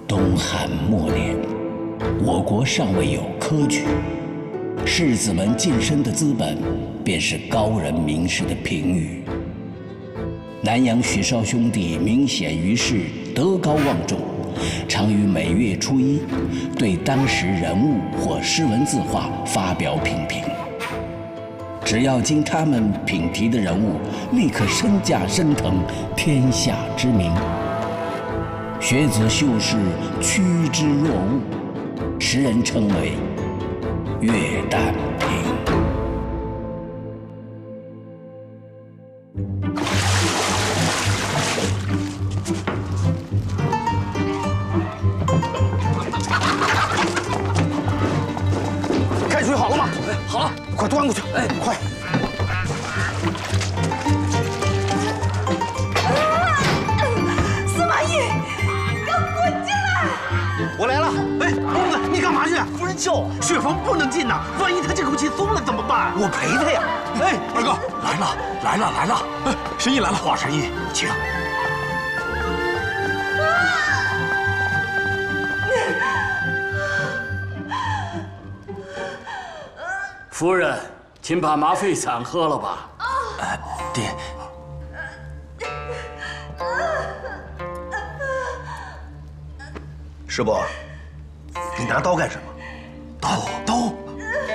东汉末年，我国尚未有科举，士子们晋升的资本便是高人名士的评语。南阳许绍兄弟明显于世，德高望重，常于每月初一对当时人物或诗文字画发表品评。只要经他们品题的人物，立刻身价升腾，天下知名。学子秀士趋之若鹜，时人称为月旦评。开水好了吗？哎，好了，快端过去。哎，快！司马懿，给我滚进来！我来了。哎，公子，你干嘛去？夫人叫我，雪房不能进呐，万一他这口气松了怎么办？我陪他呀。哎，二哥来了！哎，神医来了，华神医，请。夫人，请把麻沸散喝了吧。爹。师伯，你拿刀干什么？刀！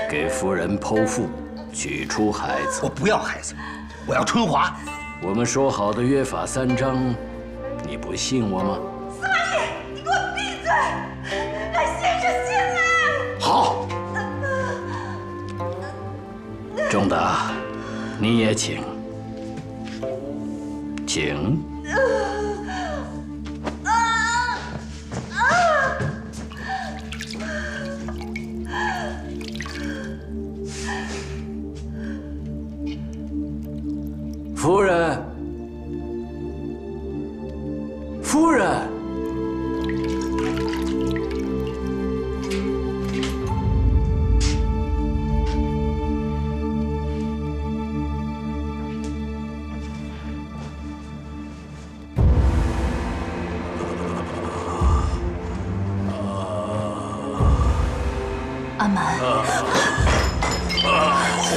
给夫人剖腹，取出孩子。我不要孩子，我要春华。我们说好的约法3章，你不信我吗？司马懿，你给我闭嘴！让先生进来。好。仲达，你也请。请。夫人，夫人。阿满，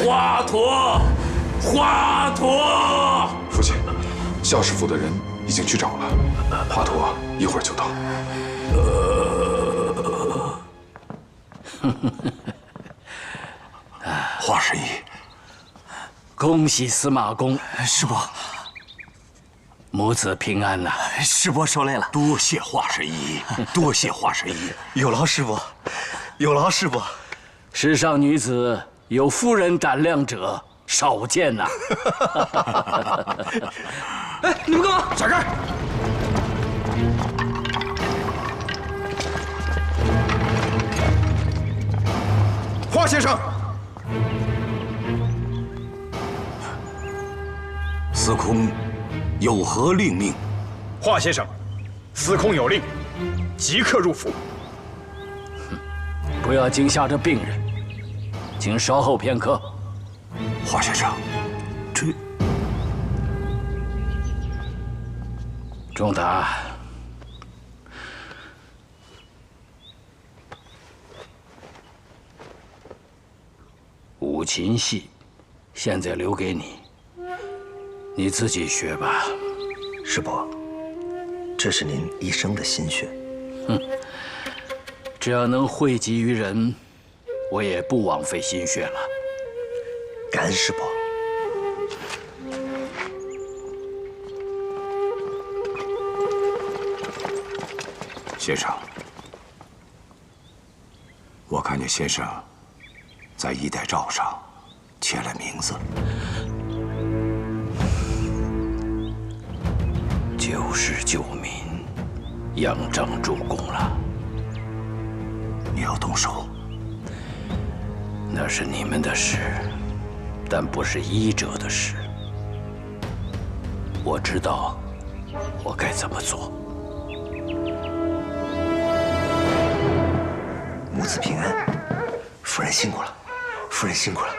华佗！父亲，孝师府的人已经去找了，华佗一会儿就到。华神医，恭喜司马公，师伯，母子平安呐！师伯受累了，多谢华神医，多谢华神医，有劳师伯，有劳师伯。世上女子有夫人胆量者少见呐！哎，你们干嘛？闪开！华先生，司空有何令命？华先生，司空有令，即刻入府。不要惊吓这病人，请稍后片刻。华先生，这仲达，五禽戏现在留给你，你自己学吧。师伯，这是您一生的心血。只要能惠及于人，我也不枉费心血了。感恩师伯。先生，我看见先生在衣带诏上签了名字。救世救民，仰仗主公了。你要动手？那是你们的事，但不是医者的事。我知道我该怎么做。母子平安，夫人辛苦了，夫人辛苦了，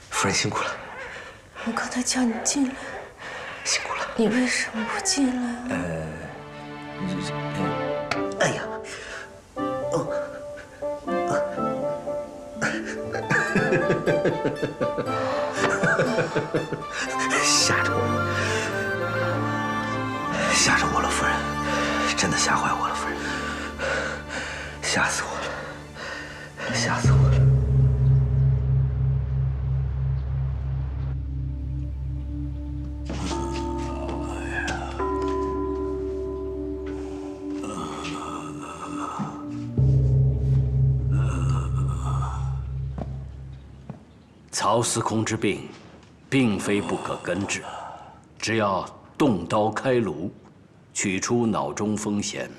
夫人辛苦了。我刚才叫你进来，辛苦了。你为什么不进来啊？哎呀，吓着我，吓着我了，夫人，真的吓坏我了，夫人，吓死我了，吓死我了。曹司空之病，并非不可根治，只要动刀开颅，取出脑中风弦。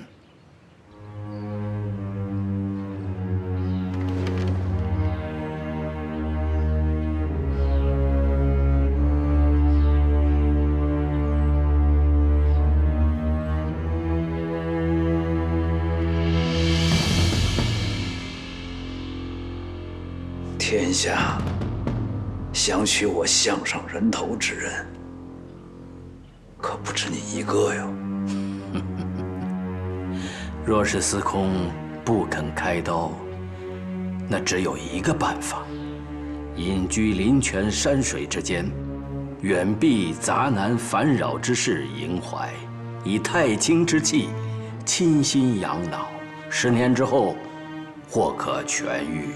天下想取我项上人头之人，可不止你一个哟。若是司空不肯开刀，那只有一个办法：隐居林泉山水之间，远避杂难烦扰之事萦怀，以太清之气清心养脑，10年之后，或可痊愈。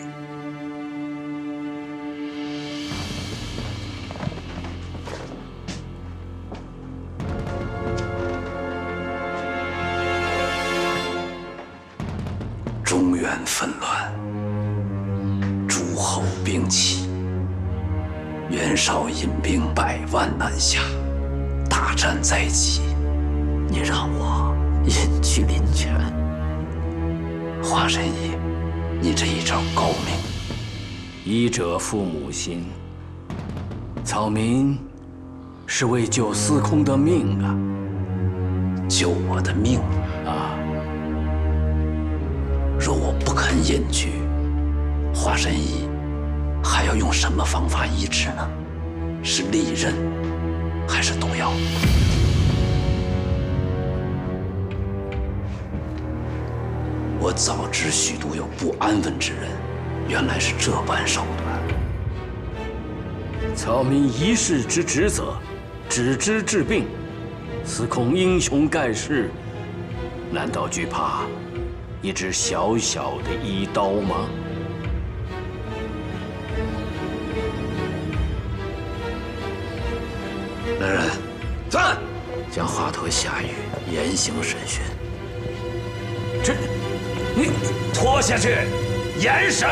中原纷乱，诸侯并起，袁绍引兵100万南下，大战在即。你让我隐居林泉，华神医，你这一招高明。医者父母心，草民是为救司空的命啊！救我的命啊！若我不肯隐居，华神医还要用什么方法医治呢？是利刃，还是毒药？我早知许都有不安分之人，原来是这般手段。草民一世之职责，只知治病，司空英雄盖世，难道惧怕一支小小的医刀吗？来人，在，将华佗下狱，严刑审讯。这，你拖下去，严审。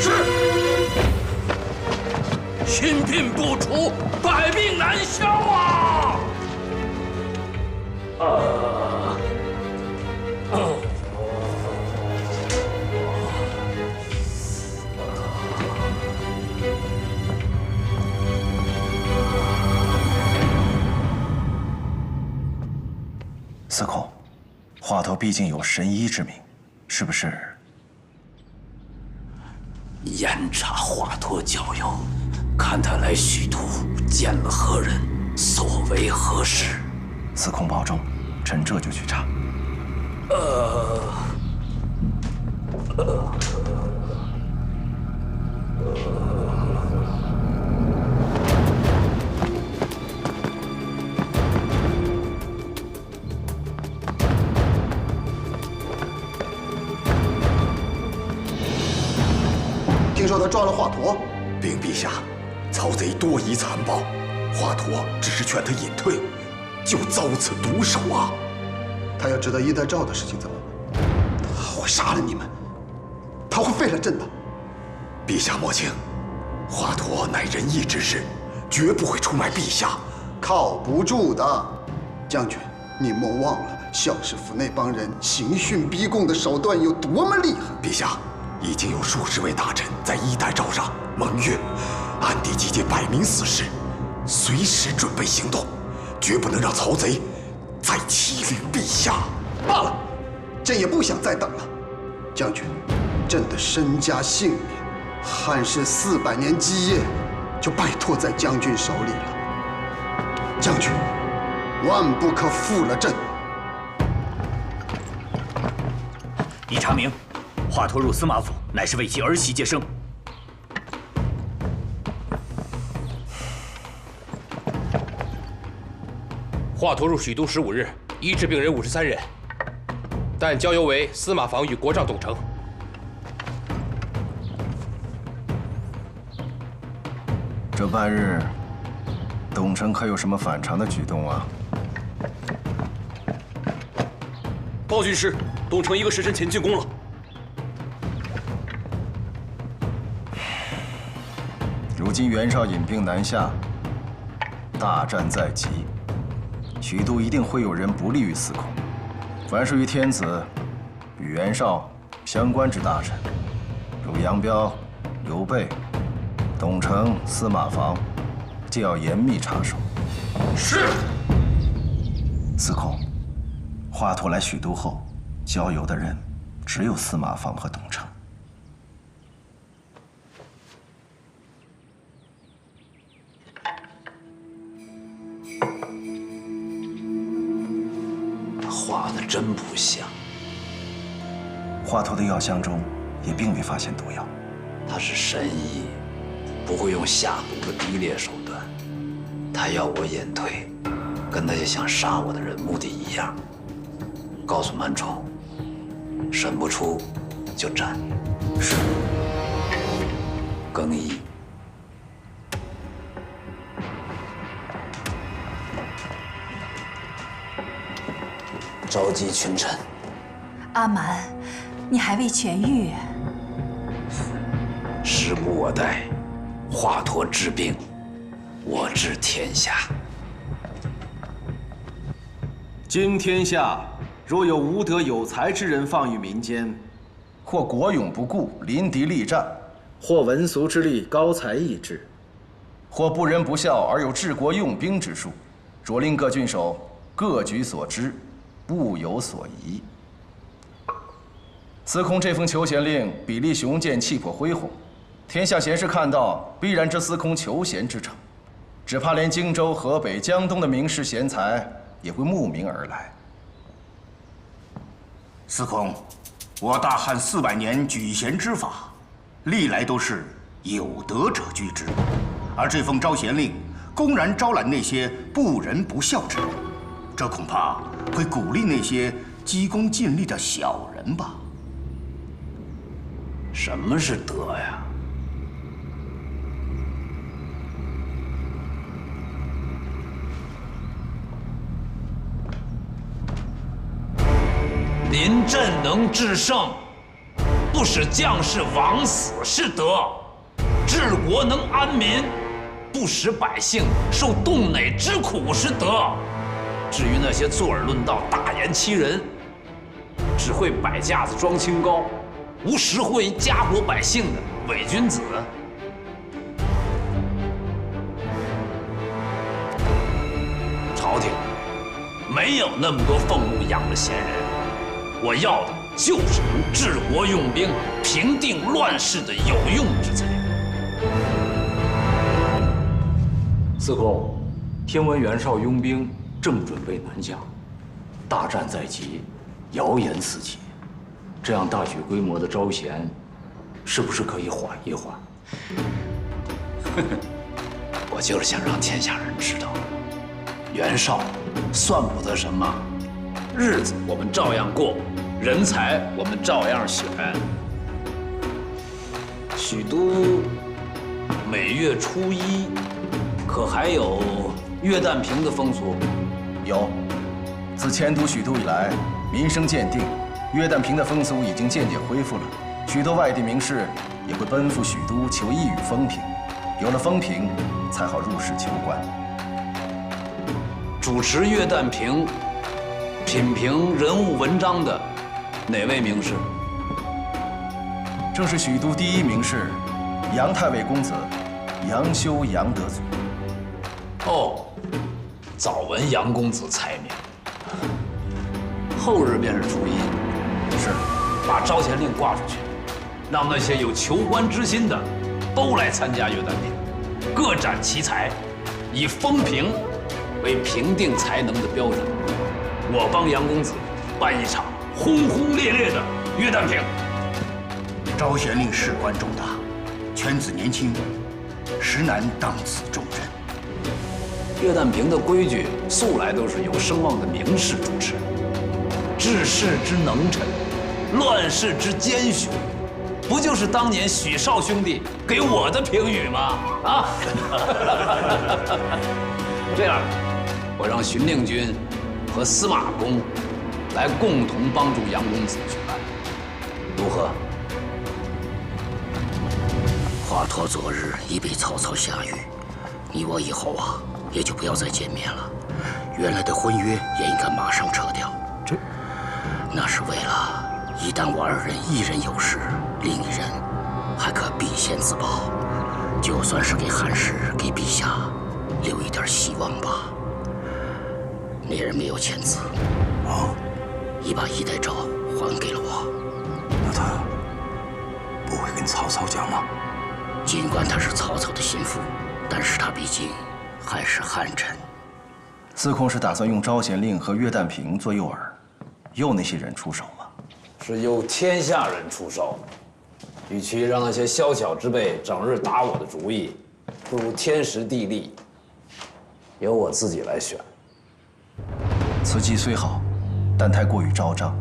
是。心病不除，百病难消啊！司空，华佗毕竟有神医之名，是不是？严查华佗教友，看他来许都见了何人，所为何事？司空保重，臣这就去查。听说他抓了华佗，禀陛下，曹贼多疑残暴，华佗只是劝他隐退，就遭此毒手啊！他要知道衣带诏的事情怎么办？他会杀了你们，他会废了朕的。陛下莫惊，华佗乃仁义之士，绝不会出卖陛下，靠不住的。将军，你莫忘了孝氏府那帮人刑讯逼供的手段有多么厉害。陛下。已经有数十位大臣在衣带诏上盟约，暗地集结100名死士，随时准备行动，绝不能让曹贼再欺凌陛下。罢了，朕也不想再等了。将军，朕的身家性命，汉室400年基业，就拜托在将军手里了。将军，万不可负了朕。已查明，华佗入司马府乃是为其儿媳接生。华佗入许都15日，医治病人53人，但交由为司马房与国丈董承。这半日，董承还有什么反常的举动啊？报军师，董承1个时辰前进宫了。如今袁绍引兵南下，大战在即，许都一定会有人不利于司空。凡是与天子、与袁绍相关之大臣，如杨彪、刘备、董承、司马防，就要严密查守。是。司空，华佗来许都后，交由的人只有司马防和董承。画的真不像。华佗的药箱中也并未发现毒药。他是神医，不会用下毒的低劣手段。他要我隐退，跟那些想杀我的人目的一样。告诉满宠，审不出就斩。是。更衣。召集群臣。阿瞒，你还未痊愈。时不我待，华佗治病，我治天下。今天下若有无德有才之人放于民间，或国勇不顾，临敌力战，或文俗之吏高才逸志，或不仁不孝而有治国用兵之术，着令各郡守各举所知，不有所疑。司空这封求贤令，比例雄健，气魄恢宏，天下贤士看到，必然知司空求贤之诚，只怕连荆州、河北、江东的名士贤才也会慕名而来。司空，我大汉400年举贤之法，历来都是有德者居之，而这封招贤令公然招揽那些不仁不孝之人，这恐怕会鼓励那些急功近利的小人吧？什么是德呀？临阵能制胜，不使将士枉死是德；治国能安民，不使百姓受冻馁之苦是德。至于那些坐而论道、大言欺人，只会摆架子装清高，无实惠于家国百姓的伪君子，朝廷没有那么多俸禄养着闲人。我要的就是能治国用兵、平定乱世的有用之才。司空，听闻袁绍拥兵，正准备南下，大战在即，谣言四起。这样大举规模的招贤，是不是可以缓一缓？我就是想让天下人知道，袁绍算不得什么，日子我们照样过，人才我们照样选。许都每月初1，可还有月旦平的风俗？有，自迁都许都以来，民生渐定。月旦平的风俗已经渐渐恢复了，许多外地名士也会奔赴许都求一语风评，有了风评，才好入仕求官。主持月旦平、品评人物文章的哪位名士？正是许都第一名士，杨太尉公子杨修杨德祖。哦，早闻杨公子才名。后日便是初1。是，把招贤令挂出去，让那些有求官之心的都来参加月旦评，各展奇才，以风评为评定才能的标准。我帮杨公子办一场轰轰烈烈的岳旦平。招贤令事关重大，犬子年轻，实难当此重任。岳旦平的规矩素来都是有声望的名士主持，治世之能臣，乱世之奸雄，不就是当年许绍兄弟给我的评语吗？啊！这样，我让荀令君和司马公来共同帮助杨公子去办，如何？华佗昨日已被曹操下狱，你我以后啊也就不要再见面了。原来的婚约也应该马上撤掉。那是为了，一旦我二人一人有事，另一人还可避嫌自保，就算是给汉室、给陛下留一点希望吧。那人没有签字，已把衣带诏还给了我。那他不会跟曹操讲吗？尽管他是曹操的心腹，但是他毕竟还是汉臣。司空是打算用招贤令和岳旦平做诱饵，诱那些人出手吗？是诱天下人出手。与其让那些宵小之辈整日打我的主意，不如天时地利由我自己来选。此计虽好，但太过于昭彰，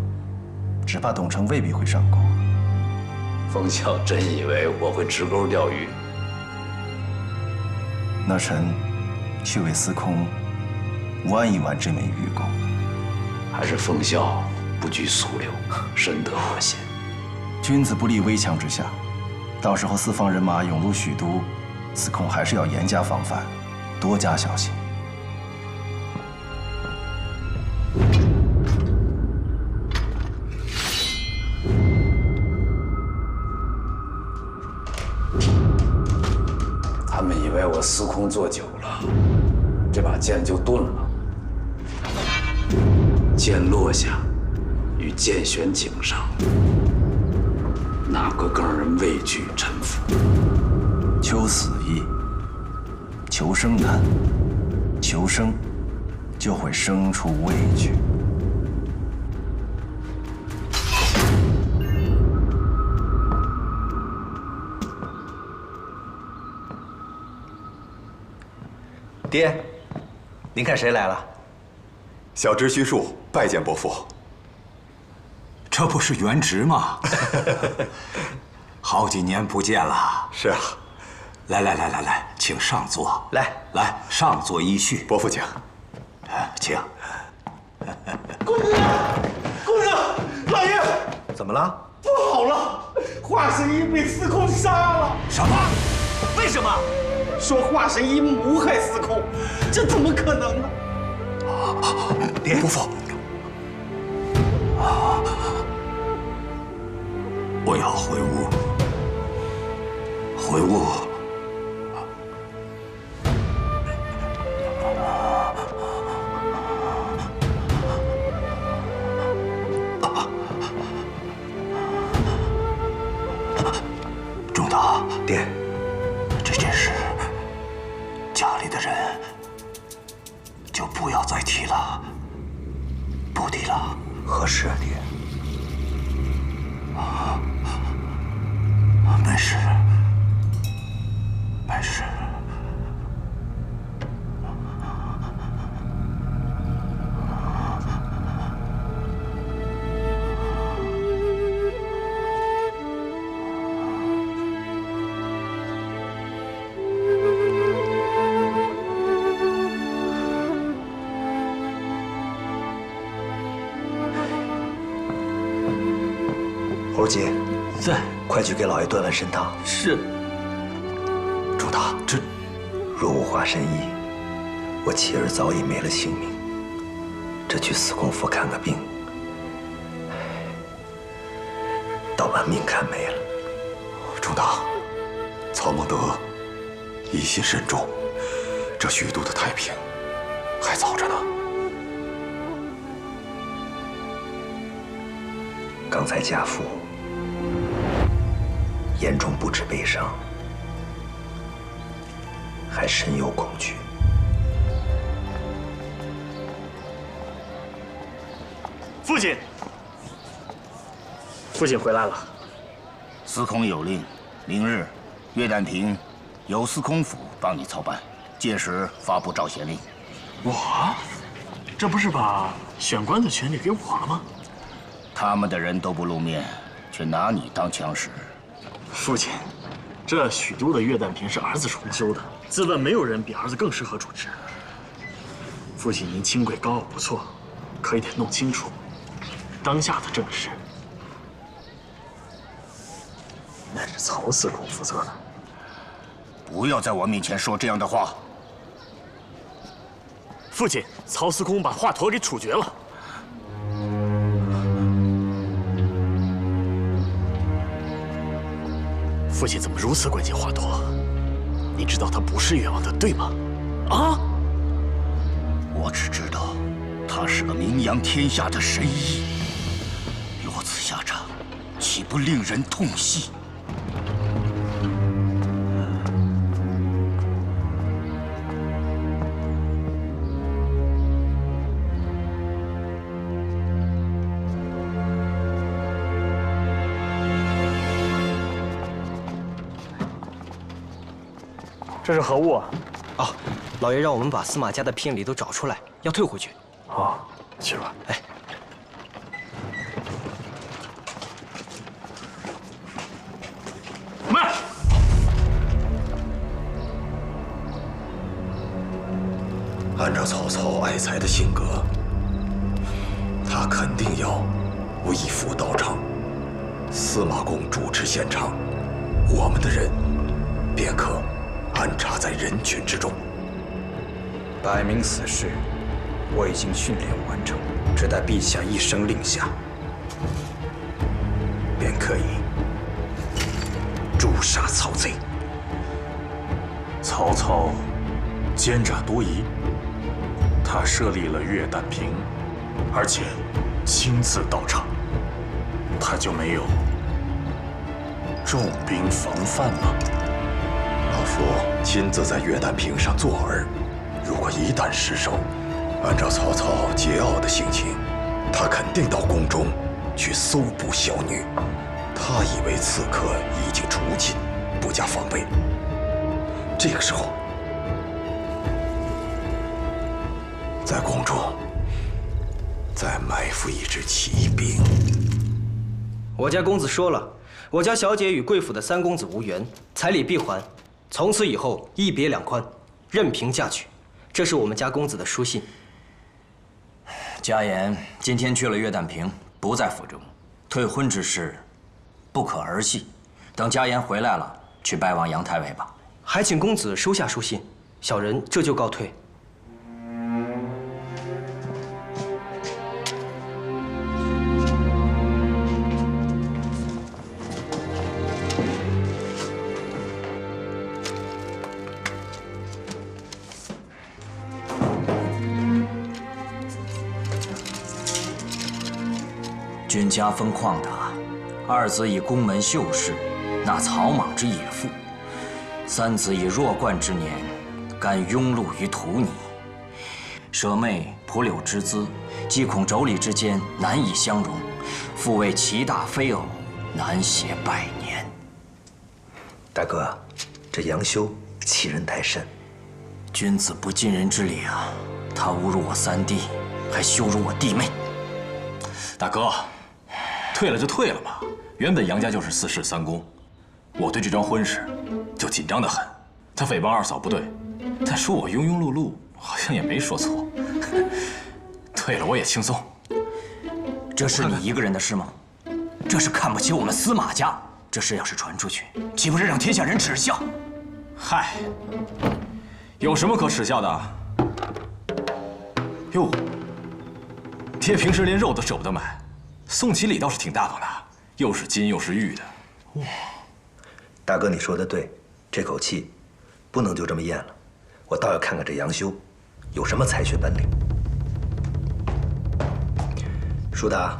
只怕董承未必会上钩。冯孝真以为我会直钩钓鱼？那臣去为司空剜一剜这枚玉钩。还是奉孝不拘俗流，深得我心。君子不立危墙之下，到时候四方人马涌入许都，司空还是要严加防范，多加小心。他们以为我司空做久了，这把剑就钝了。剑落下，与剑悬颈上，哪个更让人畏惧臣服？求死易，求生难。求生，就会生出畏惧。爹，您看谁来了？小侄徐庶拜见伯父。这不是元直吗？好几年不见了。是啊。来，请上座。来，上座依序。伯父请。请。公子，老爷，怎么了？不好了，华神医被司空杀了。什么？为什么？说华神医谋害司空，这怎么可能呢？爹，伯父，我要回屋。回屋。仲达，爹，这件事，家里的人就不要再提了，不提了。合适啊，爹。没事，没事。猴姐，在，快去给老爷端碗参汤。是。仲达，这若无华神医，我妻儿早已没了性命。这去司空府看个病，倒把命看没了。仲达，曹孟德疑心甚重，这许都的太平还早着呢。刚才家父眼中不止悲伤，还深有恐惧。父亲，父亲回来了。司空有令，明日岳旦平由司空府帮你操办，届时发布招贤令。我？这不是把选官的权利给我了吗？他们的人都不露面，却拿你当枪使。父亲，这许都的岳旦平是儿子重修的，自问没有人比儿子更适合主持。父亲您清贵高傲不错，可以得弄清楚，当下的政事乃是曹司空负责的。不要在我面前说这样的话。父亲，曹司空把华佗给处决了。父亲怎么如此关心华佗？你知道他不是越王的，对吗？啊！我只知道，他是个名扬天下的神医。落此下场，岂不令人痛惜？这是何物啊？哦，老爷让我们把司马家的聘礼都找出来，要退回去。好，去吧。哎，慢！按照曹操爱才的性格，他肯定要微服道场，司马公主持现场，我们的人便可安插在人群之中。摆明此事，我已经训练完成，只待陛下一声令下，便可以诛杀曹贼。曹操奸诈多疑，他设立了岳旦平，而且亲自到场，他就没有重兵防范吗？老夫亲自在岳旦平上坐耳，如果一旦失手，按照曹操桀骜的性情，他肯定到宫中去搜捕小女。他以为刺客已经除尽，不加防备。这个时候，在宫中再埋伏一支骑兵。我家公子说了，我家小姐与贵府的三公子无缘，彩礼必还。从此以后一别两宽，任凭嫁娶。这是我们家公子的书信。家言今天去了岳旦平，不在府中，退婚之事不可儿戏。等家言回来了，去拜望杨太尉吧。还请公子收下书信，小人这就告退。君家风旷达，二子以宫门秀士，纳草莽之野妇；三子以弱冠之年，甘庸碌于荼泥。舍妹蒲柳之姿，既恐妯娌之间难以相容，复为其大非偶，难携百年。大哥，这杨修欺人太甚。君子不近人之礼啊！他侮辱我三弟，还羞辱我弟妹。大哥，退了就退了吧。原本杨家就是四世三公，我对这桩婚事就紧张得很。他诽谤二嫂不对，但说我庸庸碌碌，好像也没说错。退了我也轻松。这是你一个人的事吗？这是看不起我们司马家。这事要是传出去，岂不是让天下人耻笑？嗨，有什么可耻笑的？哟，爹平时连肉都舍不得买，送起礼倒是挺大方的，又是金又是玉的。哇，大哥你说的对，这口气不能就这么咽了，我倒要看看这杨修有什么才学本领。舒达，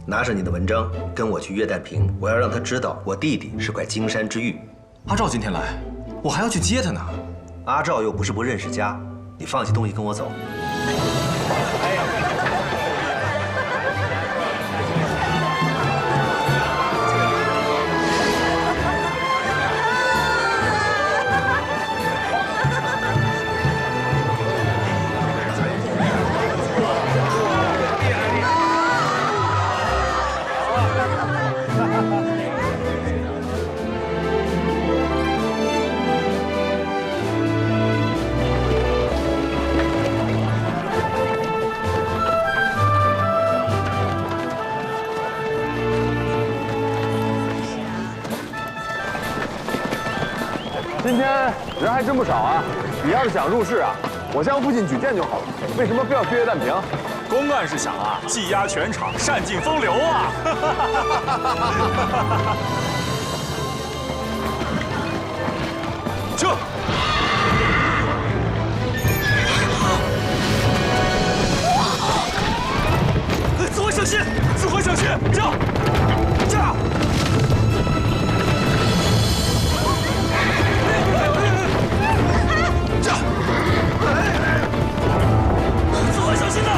拿着你的文章跟我去岳旦平，我要让他知道我弟弟是块金山之玉。阿照今天来，我还要去接他呢。阿照又不是不认识家，你放下东西跟我走。今天人还真不少啊！你要是想入室啊，我向父亲举荐就好了。为什么非要去岳旦平？公案是想啊，技压全场，善尽风流啊！撤！子怀小心！子怀小心！驾！驾！驾！子怀小心呐！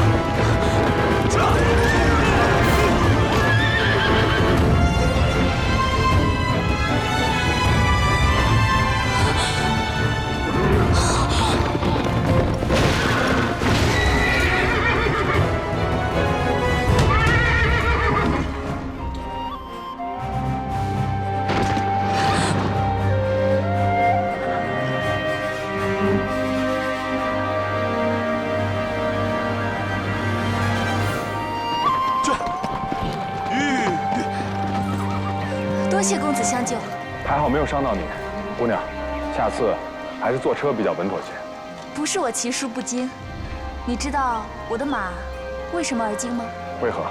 驾！多谢公子相救，还好没有伤到你，姑娘，下次还是坐车比较稳妥些。不是我骑术不精，你知道我的马为什么而精吗？为何？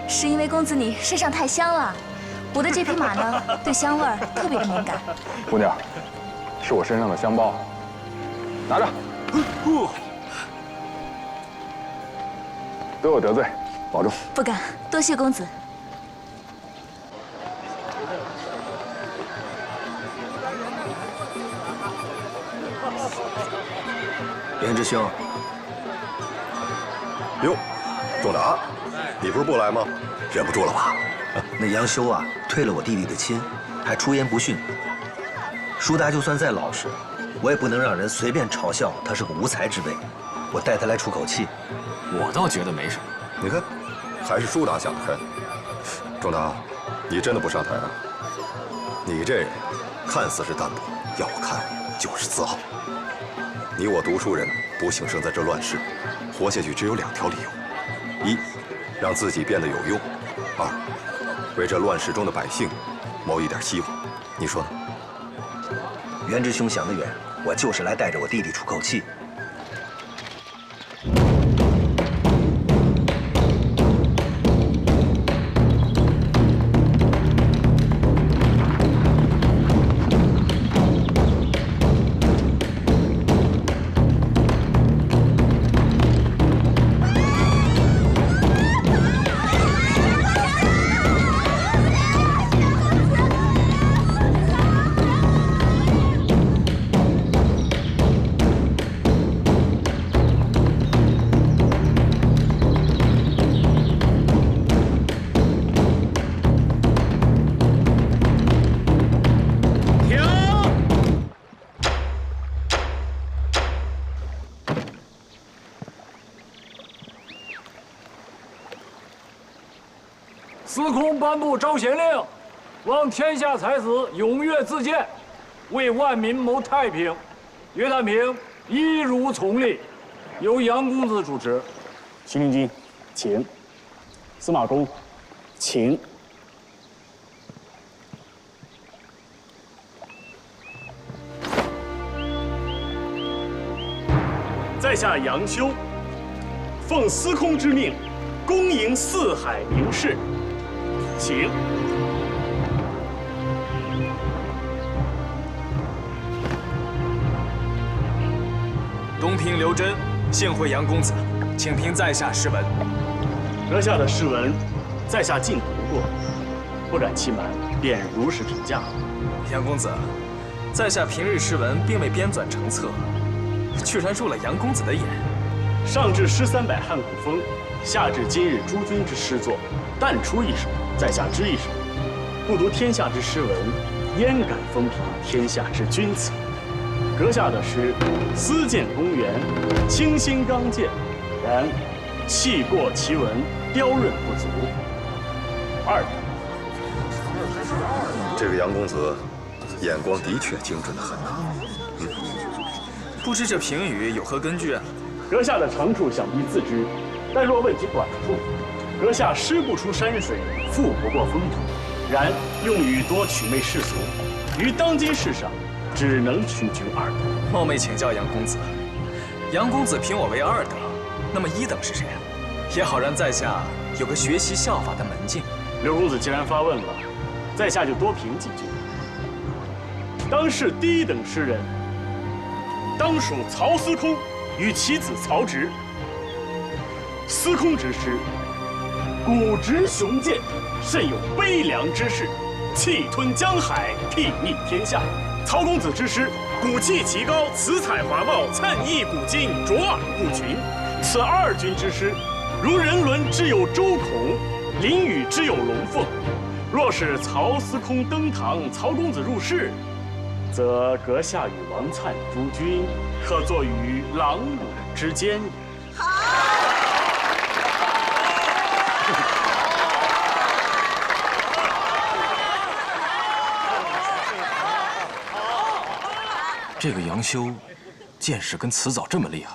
是因为公子你身上太香了，我的这匹马呢，对香味儿特别的敏感。姑娘，是我身上的香包，拿着。得有得罪，保重。不敢，多谢公子。袁之兄，哟，仲达，你不是不来吗？忍不住了吧？那杨修啊，退了我弟弟的亲，还出言不逊。舒达就算再老实，我也不能让人随便嘲笑他是个无才之辈。我带他来出口气。我倒觉得没什么。你看，还是舒达想得开。仲达，你真的不上台啊？你这人看似是淡泊，要我看就是自傲。你我读书人不幸生在这乱世，活下去只有2条理由：一，让自己变得有用；二，为这乱世中的百姓谋一点希望。你说呢？袁之兄想得远，我就是来带着我弟弟出口气。司空颁布招贤令，望天下才子踊跃自荐，为万民谋太平。岳旦平一如从令，由杨公子主持。徐令君，请。司马公，请。在下杨修，奉司空之命，恭迎四海名士。请。东平刘真，幸会杨公子，请凭在下诗文。阁下的诗文，在下尽读过，不敢欺瞒，便如实评价。杨公子，在下平日诗文并未编纂成册，居然入了杨公子的眼。上至诗300汉古风，下至今日诸君之诗作，但出一首，在下知一首。不读天下之诗文，焉敢风评天下之君子？阁下的诗，思见公园，清新刚健，然气过其文，雕润不足。2等。这个杨公子，眼光的确精准得很呐。不知这评语有何根据啊？阁下的长处想必自知，但若问及短处，阁下诗不出山水，富不过风土，然用语多曲媚世俗，于当今世上，只能屈居二等。冒昧请教杨公子，杨公子评我为二等，那么一等是谁啊？也好让在下有个学习效法的门径。刘公子既然发问了，在下就多评几句。当世第一等诗人，当属曹司空与其子曹植。司空之诗，古直雄健，甚有悲凉之势，气吞江海，睥睨天下。曹公子之诗，骨气奇高，辞彩华茂，粲意古今，卓尔不群。此二君之诗，如人伦之有周孔，林语之有龙凤。若是曹司空登堂，曹公子入室，则阁下与王粲诸君，可坐于郎珑之间也。这个杨修，见识跟辞藻这么厉害，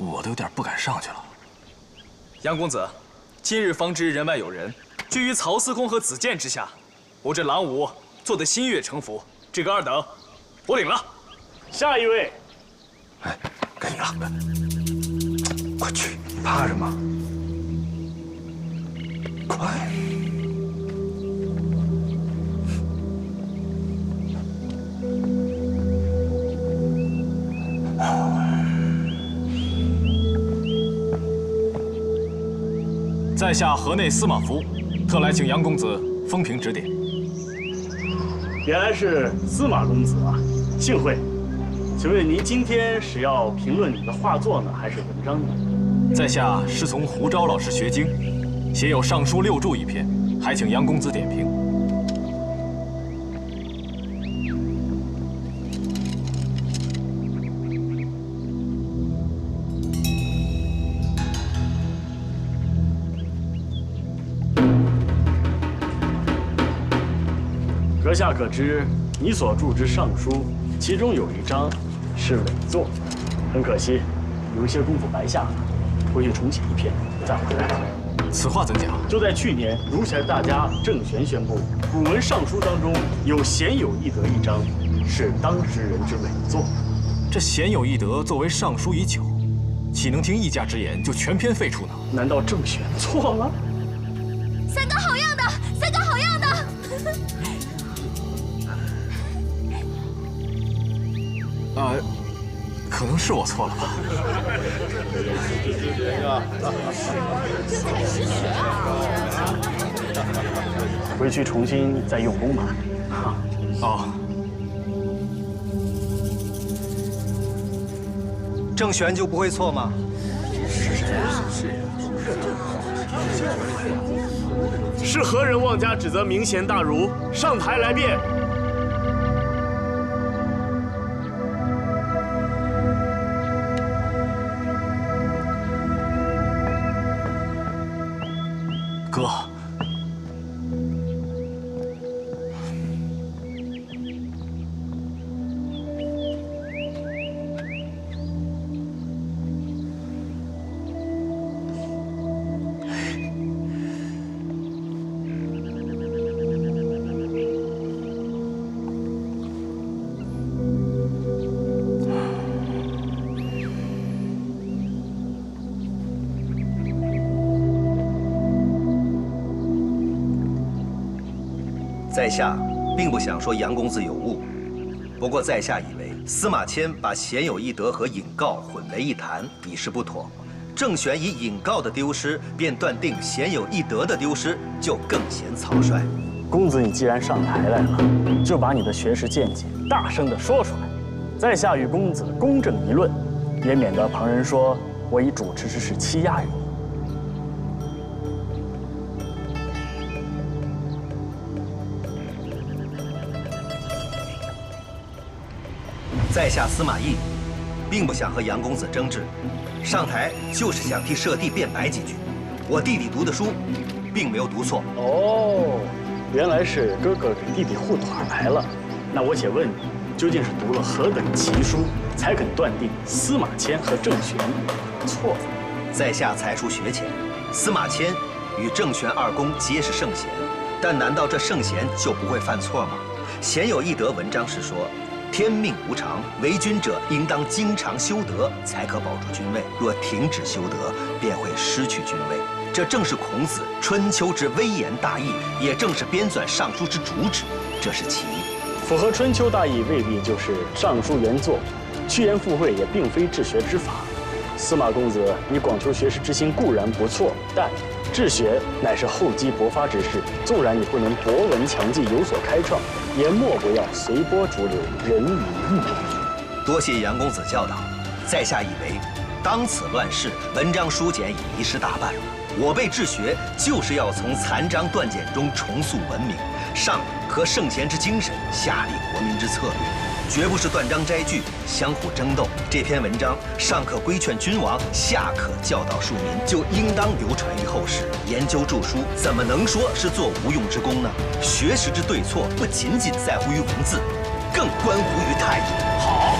我都有点不敢上去了。杨公子，今日方知人外有人，居于曹司空和子建之下，我这郎武做得心悦诚服。这个二等，我领了。下一位。哎，该你了，快去，怕什么？快！在下河内司马孚，特来请杨公子风评指点。原来是司马公子啊，幸会。请问您今天是要评论你的画作呢，还是文章呢？在下师从胡昭老师学经，写有《尚书六注》一篇，还请杨公子点评。阁下可知，你所著之《尚书》，其中有一章是伪作，很可惜，有一些功夫白下了。回去重写一篇，再回来。此话怎讲？就在去年，儒学大家郑玄宣布，古文《尚书》当中有鲜有易得一章，是当时人之伪作。这鲜有易得作为尚书已久，岂能听一家之言就全篇废除呢？难道郑玄错了？三哥好样的，三哥好样的！可能是我错了吧。回去重新再用功吧。哦。郑玄就不会错吗？是何人妄加指责明贤大儒？上台来辩。哥，在下并不想说杨公子有误，不过在下以为司马迁把鲜有易得和引诰混为一谈，已是不妥。郑玄以引诰的丢失，便断定鲜有易得的丢失，就更显草率。公子，你既然上台来了，就把你的学识见解大声地说出来，在下与公子公正一论，也免得旁人说我以主持之事欺压于你。在下司马懿，并不想和杨公子争执，上台就是想替舍弟辩白几句。我弟弟读的书，并没有读错。哦，原来是哥哥给弟弟护短来了。那我且问你，究竟是读了何等奇书，才肯断定司马迁和郑玄错了？在下才疏学浅，司马迁与郑玄二公皆是圣贤，但难道这圣贤就不会犯错吗？鲜有易得文章是说，天命无常，为君者应当经常修德，才可保住君位。若停止修德，便会失去君位。这正是孔子春秋之微言大义，也正是编纂尚书之主旨。这是其一。符合春秋大义未必就是尚书原作，趋炎附会也并非治学之法。司马公子，你广求学识之心固然不错，但治学乃是厚积薄发之事。纵然你不能博闻强记，有所开创，也莫不要随波逐流，人云亦云。多谢杨公子教导，在下以为，当此乱世，文章书简已遗失大半。我辈治学就是要从残章断简中重塑文明，上合圣贤之精神，下立国民之策略，绝不是断章摘句，相互争斗。这篇文章上可规劝君王，下可教导庶民，就应当流传于后世。研究著书，怎么能说是做无用之功呢？学识之对错，不仅仅在乎于文字，更关乎于态度。好。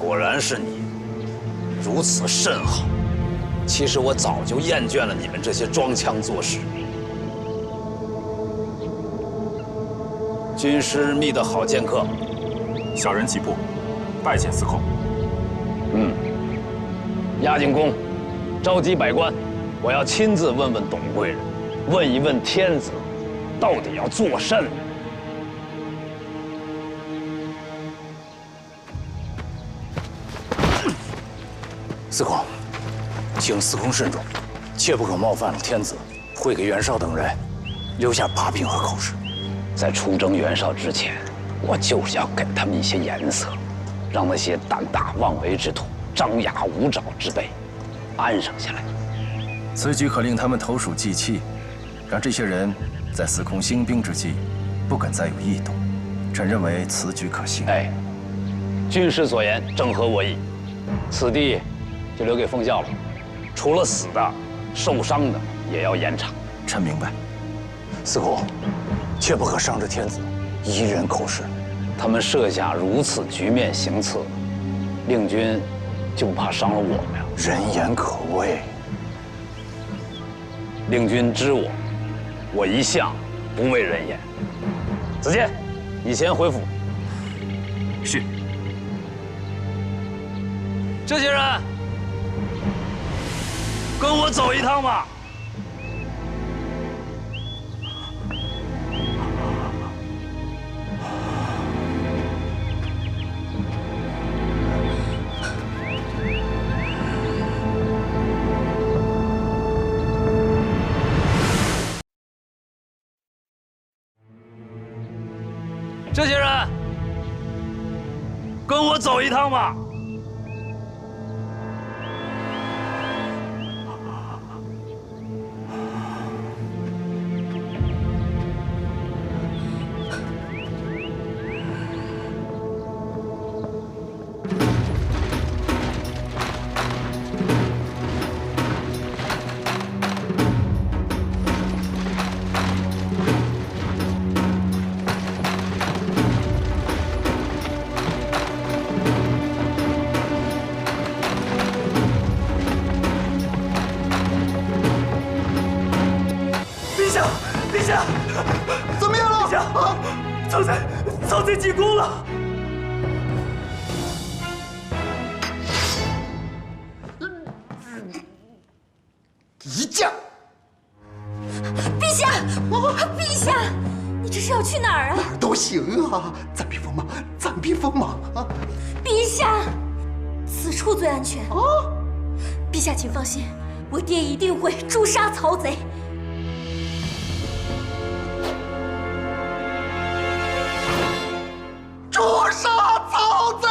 果然是你，如此甚好。其实我早就厌倦了你们这些装腔作势。军师觅得好剑客，小人起步，拜见司空。押进宫，召集百官，我要亲自问问董贵人，问一问天子，到底要做甚？司空，请司空慎重，切不可冒犯了天子，会给袁绍等人留下把柄和口实。在出征袁绍之前，我就是要给他们一些颜色，让那些胆大妄为之徒、张牙舞爪之辈安生下来。此举可令他们投鼠忌器，让这些人在司空兴兵之际不敢再有异动。臣认为此举可行。哎，军师所言正合我意，此地就留给奉孝了。除了死的，受伤的也要严查。臣明白。司空，切不可伤之天子，贻人口实。他们设下如此局面行刺，令君就不怕伤了我们呀？人言可畏。令君知我一向不畏人言。子建，你先回府。是。这些人，跟我走一趟吧。这些人，跟我走一趟吧。怎么样了？陛下，曹贼进宫了。一将。陛下，陛下，你这是要去哪儿啊？哪儿都行啊，暂避锋芒，暂避锋芒啊！陛下，此处最安全啊！陛下，请放心，我爹一定会诛杀曹贼。诛杀曹贼！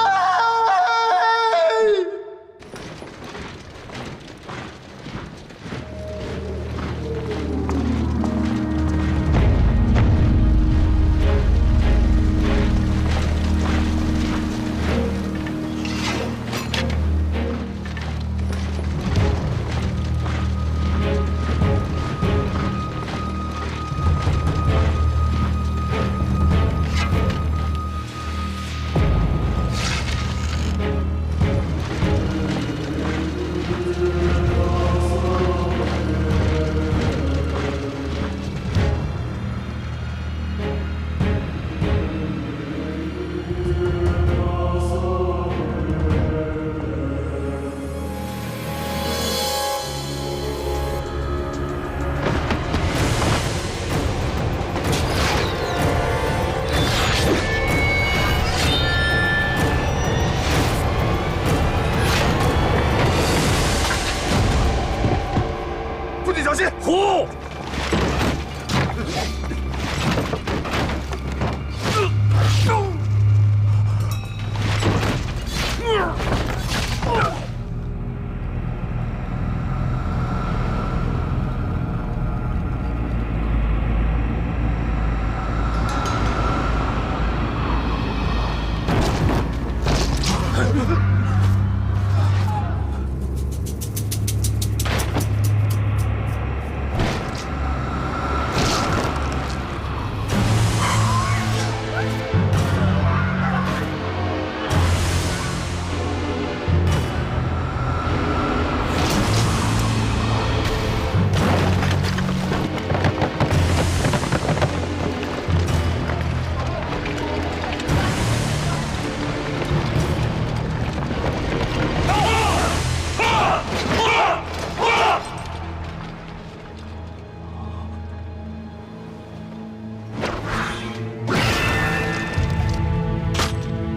小心！虎！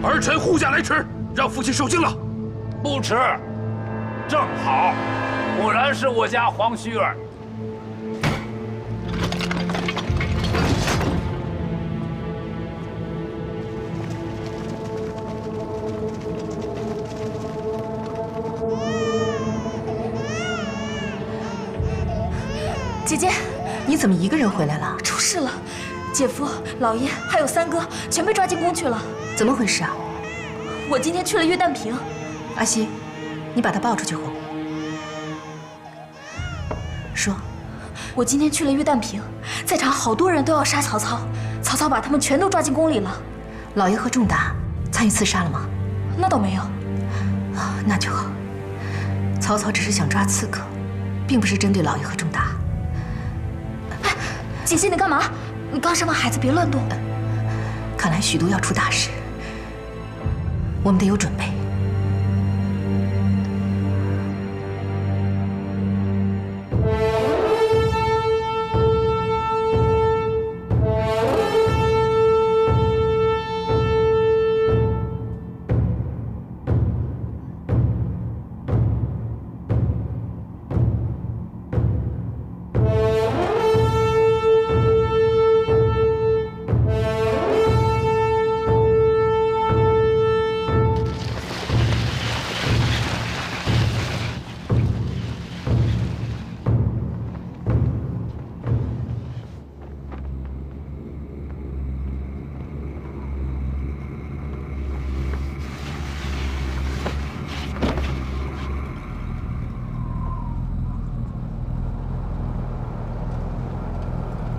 儿臣护驾来迟，让父亲受惊了。不迟，正好，果然是我家黄须儿。姐姐，你怎么一个人回来了？出事了，姐夫、老爷还有三哥全被抓进宫去了。怎么回事啊？我今天去了月旦平。阿西，你把他抱出去哄。说，我今天去了月旦平，在场好多人都要杀曹操，曹操把他们全都抓进宫里了。老爷和仲达参与刺杀了吗？那倒没有。啊，那就好。曹操只是想抓刺客，并不是针对老爷和仲达。哎，锦溪，你干嘛？你刚生完孩子，别乱动。看来许都要出大事，我们得有准备。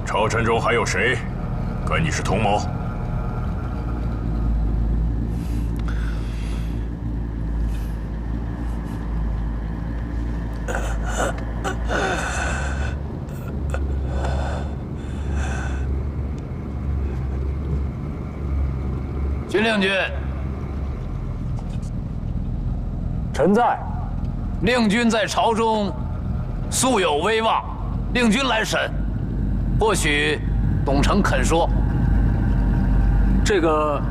朝臣中还有谁跟你是同谋？军令军，臣在。令君在朝中素有威望，令君来审。或许董承肯说。这个，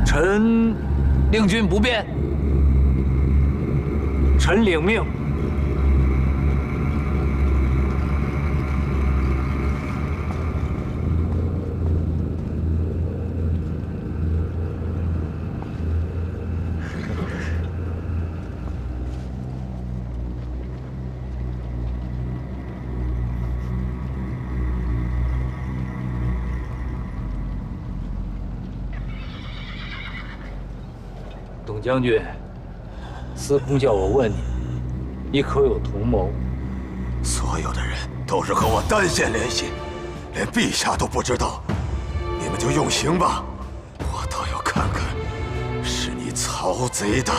臣令君不便。臣领命。董将军，司空叫我问你，你可有同谋？所有的人都是和我单线联系，连陛下都不知道。你们就用刑吧，我倒要看看，是你曹贼的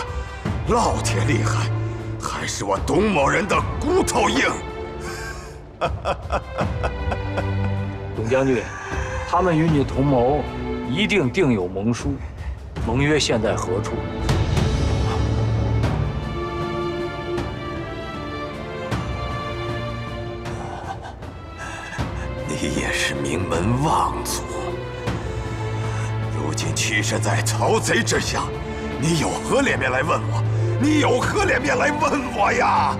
烙铁厉害，还是我董某人的骨头硬。董将军，他们与你同谋，一定订有盟书。盟约现在何处？你也是名门望族，如今屈身在曹贼之下，你有何脸面来问我？你有何脸面来问我呀？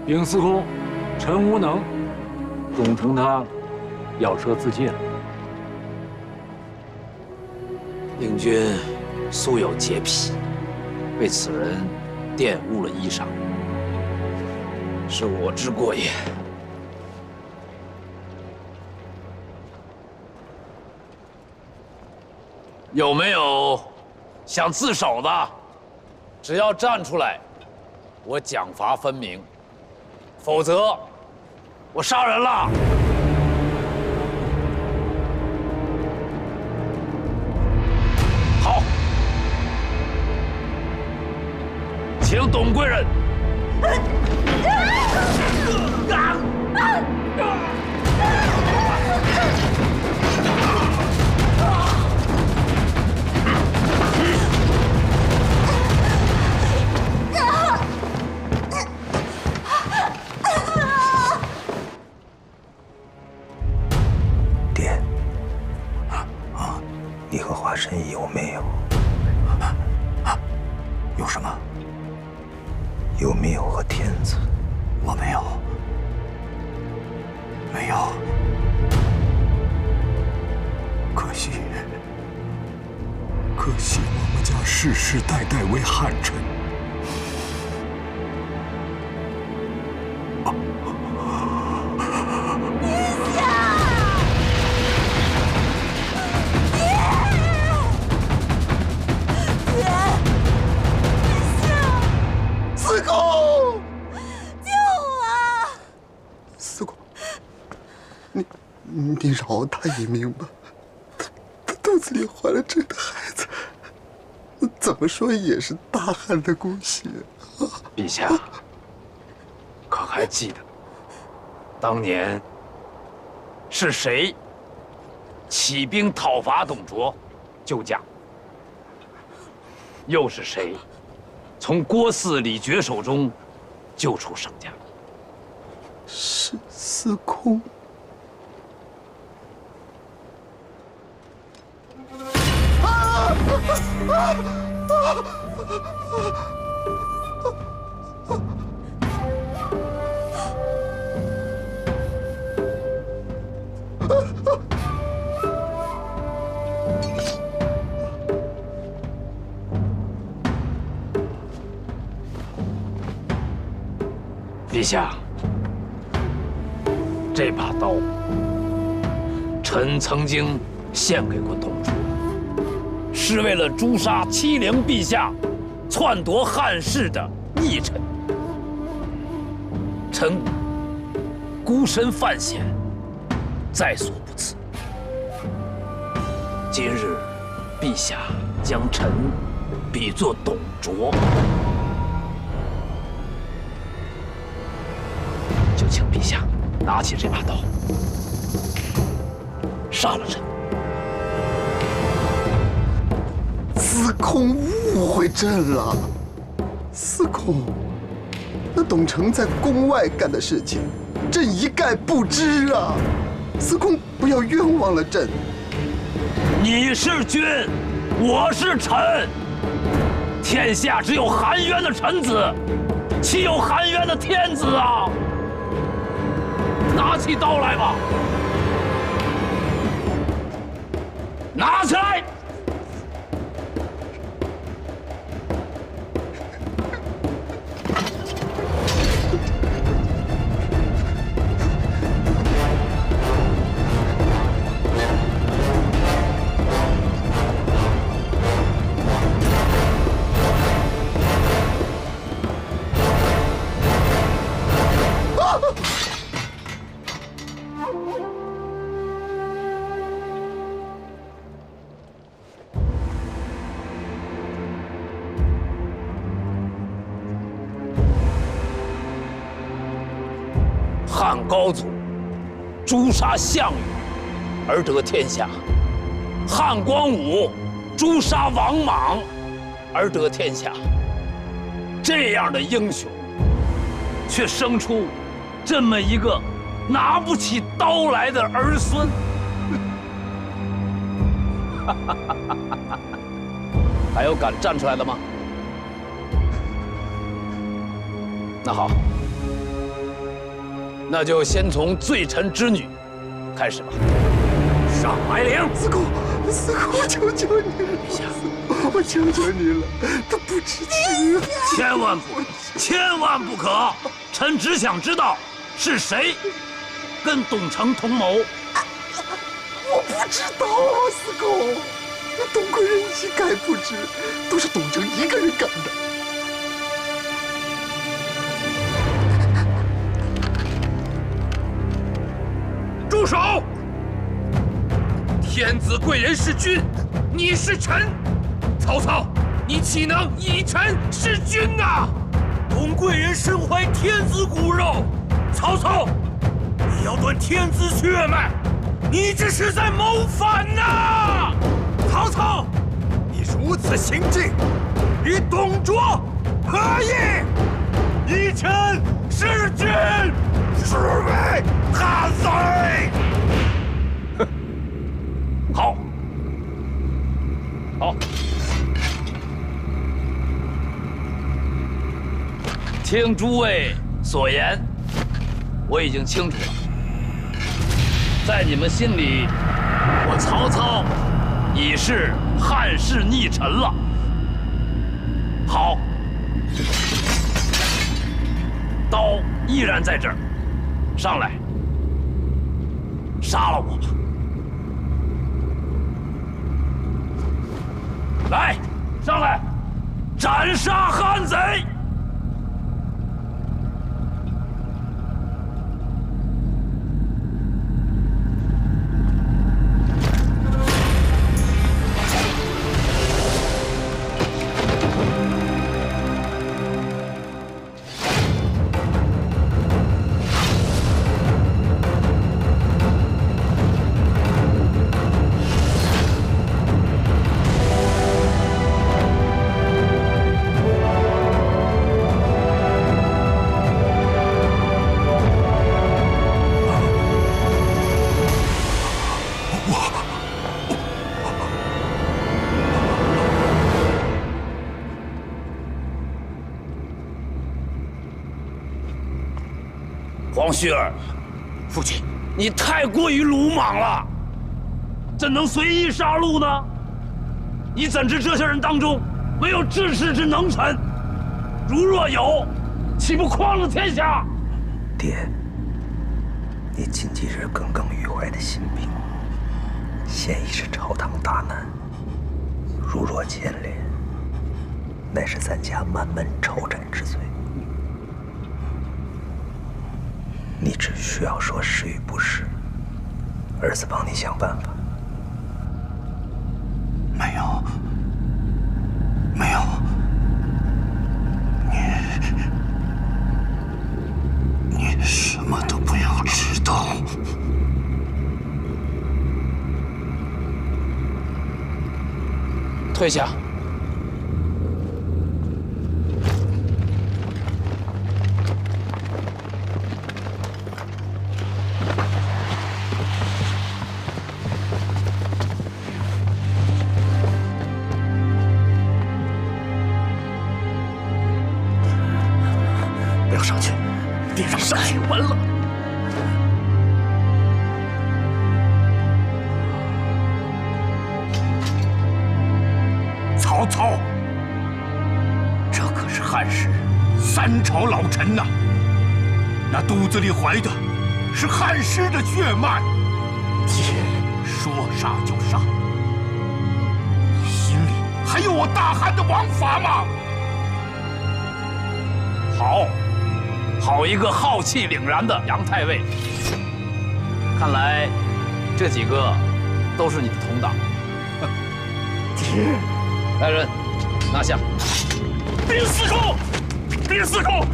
禀司空，臣无能。董承他咬舌自尽了。令君素有洁癖，被此人玷污了衣裳，是我之过也。有没有想自首的？只要站出来，我奖罚分明。否则，我杀人了。好，请董贵人。有什么？有没有和天子？我没有，没有。可惜我们家世世代代为汉臣。司空，救我！司空，你饶他一命吧。他肚子里怀了这个孩子，怎么说也是大汉的骨血。陛下，可还记得当年是谁起兵讨伐董卓救驾？又是谁从郭汜、李傕手中救出圣驾？是司空。陛下，这把刀，臣曾经献给过董卓，是为了诛杀欺凌陛下、篡夺汉室的逆臣。臣孤身犯险，在所不辞。今日，陛下将臣比作董卓，就请陛下拿起这把刀，杀了臣。司空误会朕了。司空，那董承在宫外干的事情，朕一概不知啊。司空不要冤枉了朕。你是君，我是臣，天下只有含冤的臣子，岂有含冤的天子啊？拿起刀来吧，拿起来！汉高祖诛杀项羽而得天下，汉光武诛杀王莽而得天下。这样的英雄，却生出这么一个拿不起刀来的儿孙。还有敢站出来的吗？那好。那就先从罪臣之女开始吧。上埋铃！司空，司空，我求求你了，陛下，我求求你了，他不知情啊！千万不可！臣只想知道是谁跟董承同谋。我不知道啊，司空，董贵人一概不知，都是董承一个人干的。住手！天子贵人是君，你是臣。曹操，你岂能以臣弑君呐？董贵人身怀天子骨肉，曹操，你要断天子血脉，你这是在谋反呐！曹操，你如此行径，与董卓何异？以臣弑君，是为汉贼！哼，好，好。听诸位所言，我已经清楚了。在你们心里，我曹操已是汉室逆臣了。好，刀依然在这儿，上来，杀了我吧！来，上来，斩杀汉贼！黄须儿，父亲，你太过于鲁莽了，怎能随意杀戮呢？你怎知这些人当中没有治世之能臣？如若有，岂不匡了天下？爹，你近几日耿耿于怀的心病，现已是朝堂大难。如若牵连，乃是咱家满门抄斩之罪。你只需要说是与不是，儿子帮你想办法。没有，没有，你什么都不要知道。退下。不要上去，别让上去，完了。曹操，这可是汉室3朝老臣呐，那肚子里怀的是汉室的血脉。爹，说杀就杀，心里还有我大汉的王法吗？好，好一个浩气凛然的杨太尉！看来这几个都是你的同党。爹，来人，拿下！禀司空，禀司空，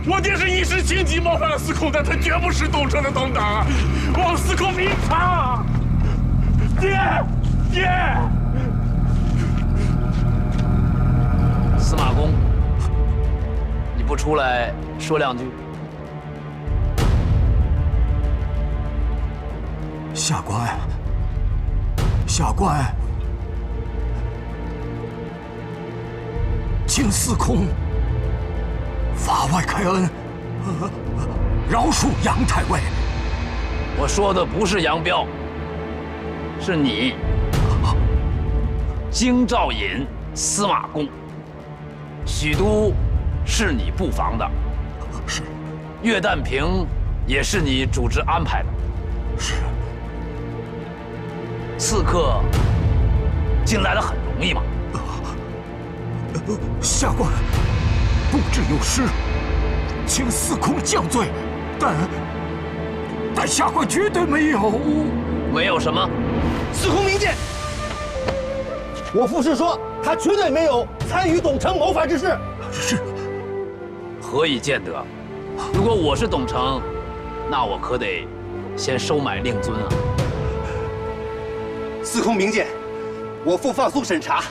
我爹是一时情急冒犯了司空，但他绝不是董承的同党啊！望司空明察。爹，爹！司马公，你不出来说两句？下官，下官，请司空法外开恩，饶恕杨太尉。我说的不是杨彪，是你，京兆尹司马公。许都是你布防的，是。岳旦平也是你组织安排的，是。刺客进来的很容易吗？下官不知有失，请司空降罪。但下官绝对没有。没有什么？司空明鉴，我父师说他绝对没有参与董承谋反之事。是。何以见得？如果我是董承，那我可得先收买令尊啊。司空明鉴，我父放松审查，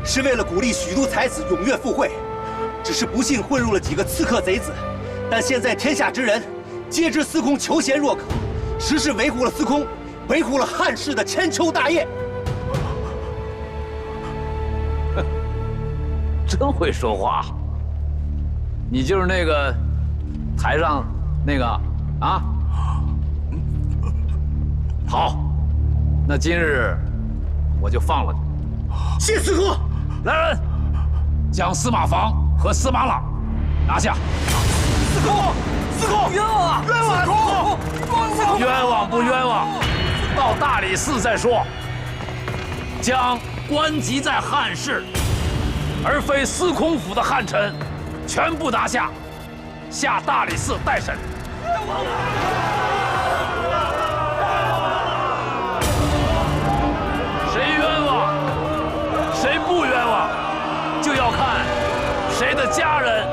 是为了鼓励许都才子踊跃赴会，只是不幸混入了几个刺客贼子。但现在天下之人皆知司空求贤若渴，实是维护了司空，维护了汉室的千秋大业。真会说话。你就是那个台上那个啊？好，那今日我就放了你。谢司空。来人，将司马防和司马朗拿下。司空，司空，冤枉！冤枉！司空，冤枉不冤枉？到大理寺再说。将官籍在汉室，而非司空府的汉臣，全部拿下，下大理寺待审。谁冤枉，谁不冤枉，就要看谁的家人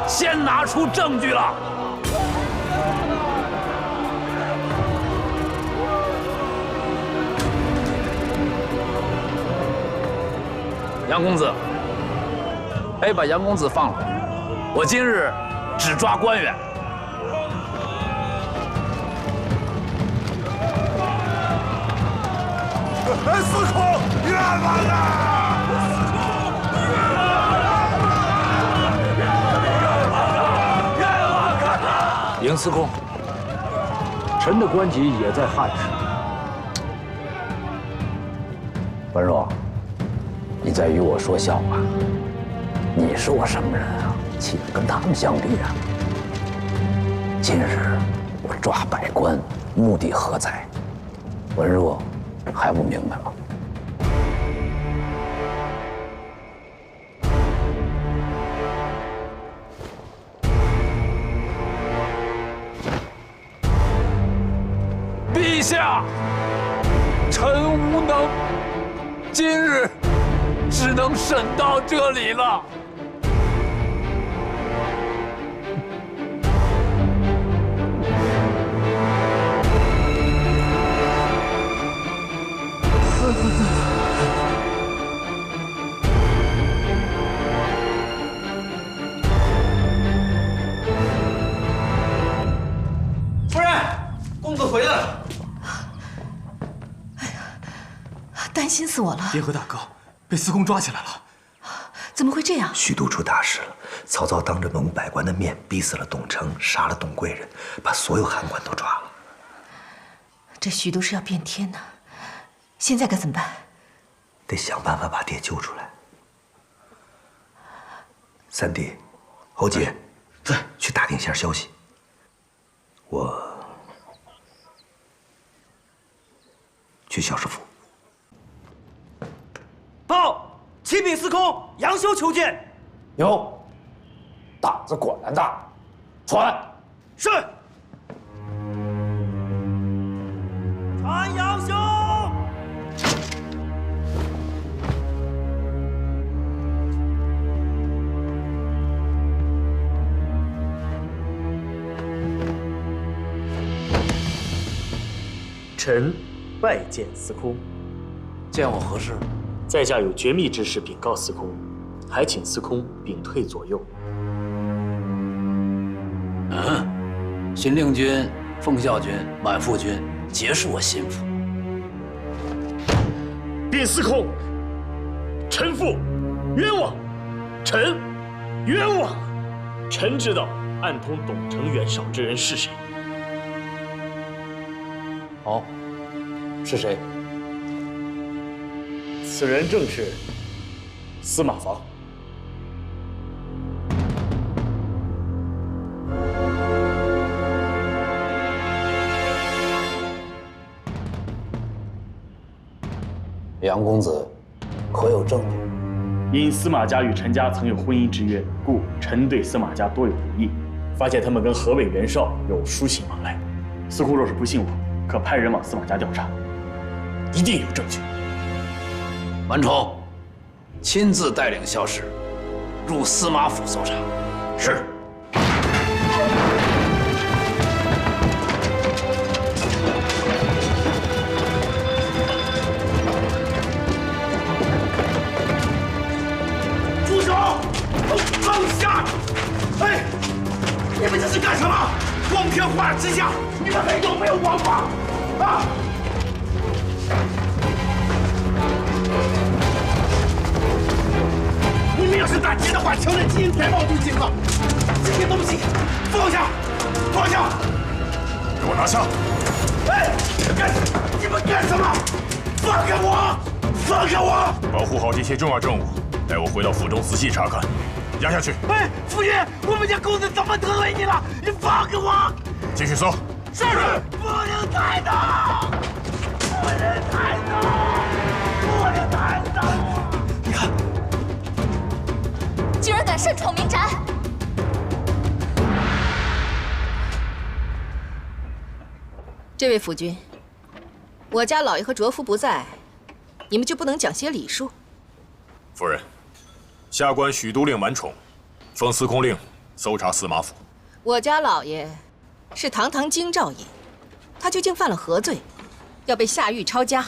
先拿出证据了。杨公子，把杨公子放了。我今日只抓官员。司空，冤枉啊！迎司空，臣的官籍也在汉室。文若，你在与我说笑吧？你是我什么人啊？岂能跟他们相比啊？今日我抓百官，目的何在？文若还不明白吗？陛下，臣无能，今日只能审到这里了。夫人，公子回来了。担心死我了！联合大哥被司空抓起来了，怎么会这样？许都出大事了！曹操当着文武百官的面逼死了董承，杀了董贵人，把所有汉官都抓了。这许都是要变天呢，现在该怎么办？得想办法把爹救出来。三弟，侯杰，对，去打听一下消息。我去小师府。报，启禀司空，杨修求见。有，胆子果然大，传。是。传杨修。臣拜见司空。见我何事？在下有绝密之事禀告司空，还请司空禀退左右。荀令君、奉孝君、满腹君皆是我心腹。禀司空，臣父冤枉，臣冤枉，臣知道暗通董承袁绍之人是谁。哦，是谁？此人正是司马防。杨公子，可有证据？因司马家与陈家曾有婚姻之约，故臣对司马家多有留意，发现他们跟河北袁绍有书信往来。司空若是不信我，可派人往司马家调查，一定有证据。满宠，亲自带领校史入司马府搜查。是。住手！放下！哎，你们这是干什么？光天化日之下，你们还有没有王法啊？你们要这是打劫的话，强人金银财宝就行了。这些东西放下，放下！给我拿下！哎，你们干什么？放开我！放开我！保护好这些重要证物，带我回到府中仔细查看。押下去。哎，夫人，我们家公子怎么得罪你了？你放开我！继续搜。是。不能太大！不能太大！不能太大！你看，居然敢擅闯民宅！这位府君，我家老爷和卓夫不在，你们就不能讲些礼数？夫人，下官许都令满宠，奉司空令搜查司马府。我家老爷是堂堂京兆尹，他究竟犯了何罪，要被下狱抄家？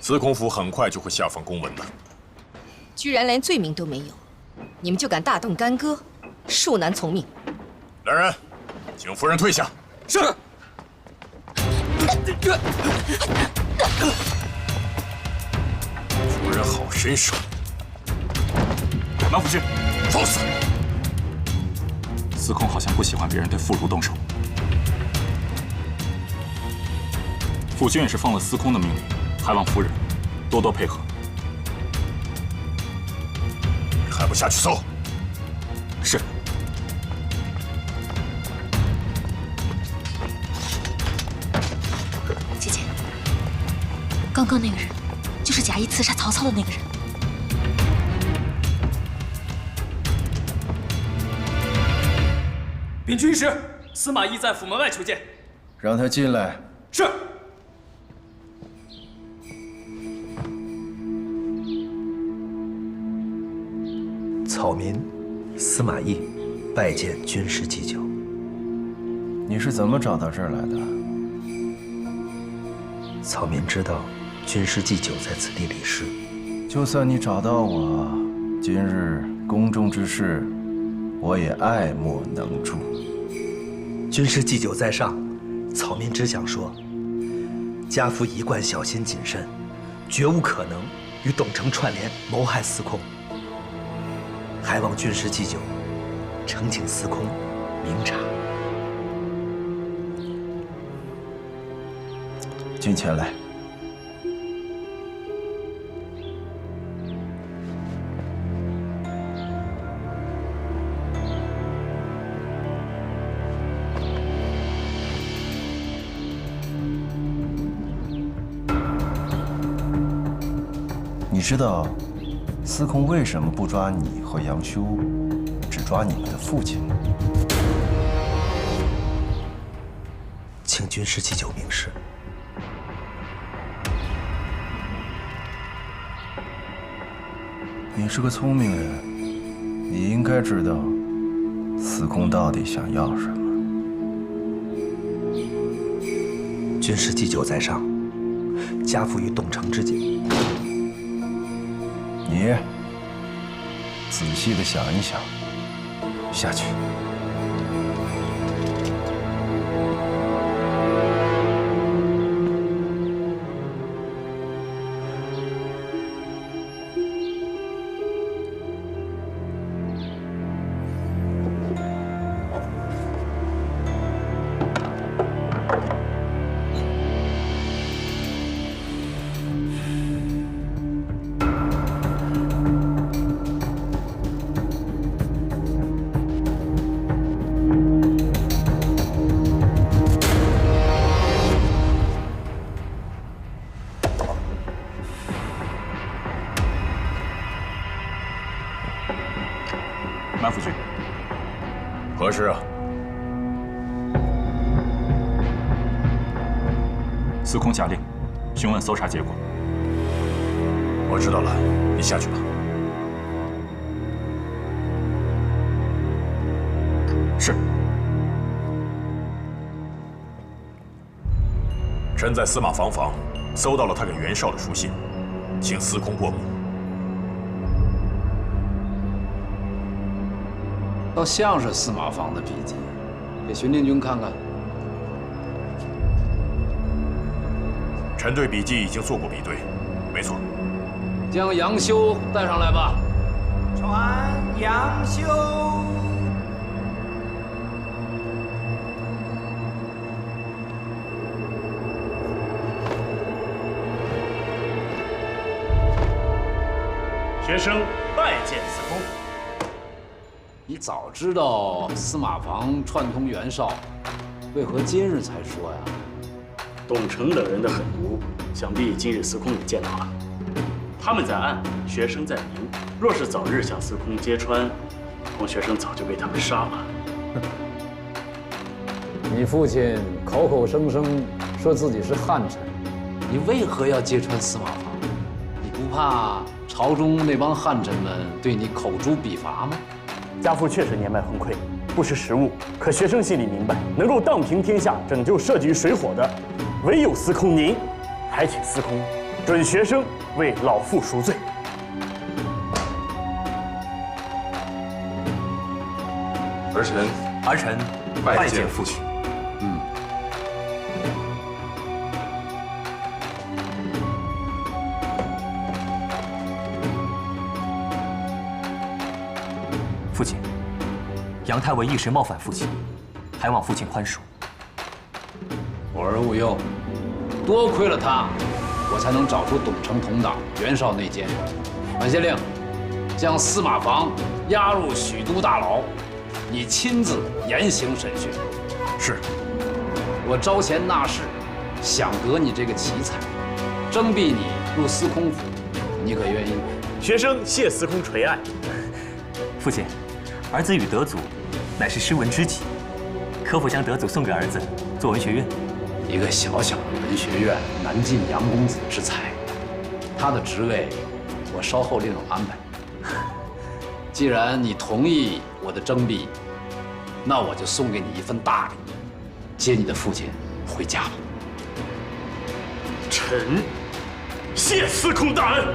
司空府很快就会下放公文的。居然连罪名都没有，你们就敢大动干戈，恕难从命。来人，请夫人退下。是。夫人好身手。马府君，放肆！司空好像不喜欢别人对妇孺动手。府君也是奉了司空的命令，还望夫人多多配合。你还不下去搜？是。姐姐，刚刚那个人就是假意刺杀曹操的那个人。禀军师，司马懿在府门外求见。让他进来。是。草民司马懿拜见军师祭酒。你是怎么找到这儿来的？草民知道军师祭酒在此地理事，就算你找到我，今日宫中之事，我也爱莫能助。军师祭酒在上，草民只想说，家父一贯小心谨慎，绝无可能与董承串联谋害司空。还望军师祭酒呈请司空明察。进前来。你知道司空为什么不抓你和杨修，只抓你们的父亲吗？请军师祭酒明示。你是个聪明人，你应该知道司空到底想要什么。军师祭酒在上，家父与董承之间。你仔细的想一想，下去。满府君，何事啊？司空下令，询问搜查结果。我知道了，你下去吧。是。臣在司马房房搜到了他给袁绍的书信，请司空过目。倒像是司马房的笔记，给荀令君看看。臣对笔记已经做过比对，没错。将杨修带上来吧。传。休。学生拜见司空。你早知道司马防串通袁绍，为何今日才说呀？董承等人的狠毒，想必今日司空也见到了。他们在暗，学生在明。若是早日向司空揭穿，恐学生早就被他们杀了。你父亲口口声声说自己是汉臣，你为何要揭穿司马防？你不怕朝中那帮汉臣们对你口诛笔伐吗？家父确实年迈横溃，不识时务。可学生心里明白，能够荡平天下、拯救社稷于水火的，唯有司空您。还请司空准学生为老父赎罪。儿臣拜见父亲。父亲，杨太尉一时冒犯父亲，还望父亲宽恕。我儿勿忧，多亏了他，我才能找出董承同党袁绍内奸。本县令，将司马防押入许都大牢，你亲自严刑审讯。是。我招贤纳士，想得你这个奇才，征辟你入司空府，你可愿意？学生谢司空垂爱。父亲，儿子与德祖乃是诗文知己，可否将德祖送给儿子做文学院？一个小小的文学院难尽杨公子之才，他的职位我稍后另有安排。既然你同意我的征辟，那我就送给你一份大礼，接你的父亲回家吧。臣谢司空大恩。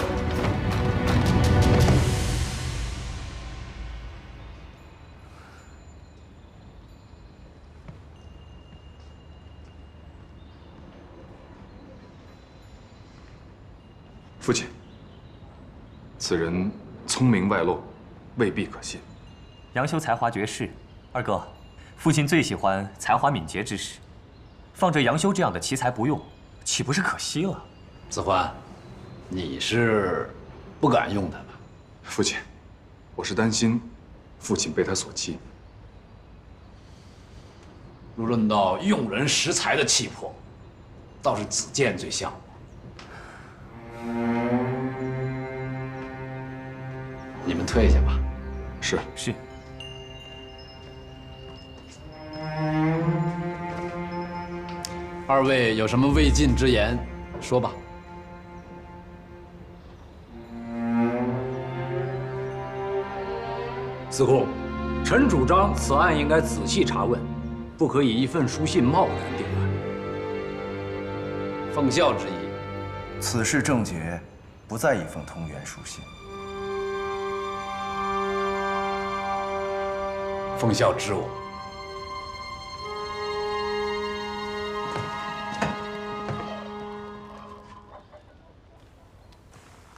父亲，此人聪明外露，未必可信。杨修才华绝世，二哥，父亲最喜欢才华敏捷之士，放着杨修这样的奇才不用，岂不是可惜了？子桓，你是不敢用他吧？父亲，我是担心父亲被他所欺。若论到用人识才的气魄，倒是子建最像我。你们退下吧。是。二位有什么未尽之言，说吧。司空，臣主张此案应该仔细查问，不可以一份书信贸然定案。奉孝之意。此事正解，不再一封通原书信。奉孝知我。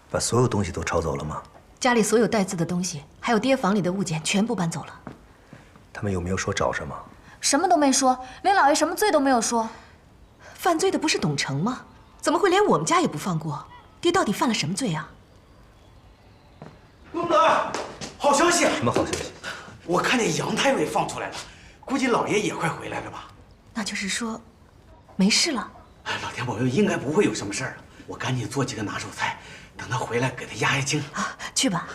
把所有东西都抄走了吗？家里所有带字的东西，还有爹房里的物件，全部搬走了。他们有没有说找什么？什么都没说，连老爷什么罪都没有说。犯罪的不是董承吗？怎么会连我们家也不放过？爹到底犯了什么罪啊？公子，好消息！什么好消息？我看见杨太尉放出来了，估计老爷也快回来了吧？那就是说，没事了。哎，老天保佑，应该不会有什么事儿了。我赶紧做几个拿手菜，等他回来给他压压惊。啊，去吧。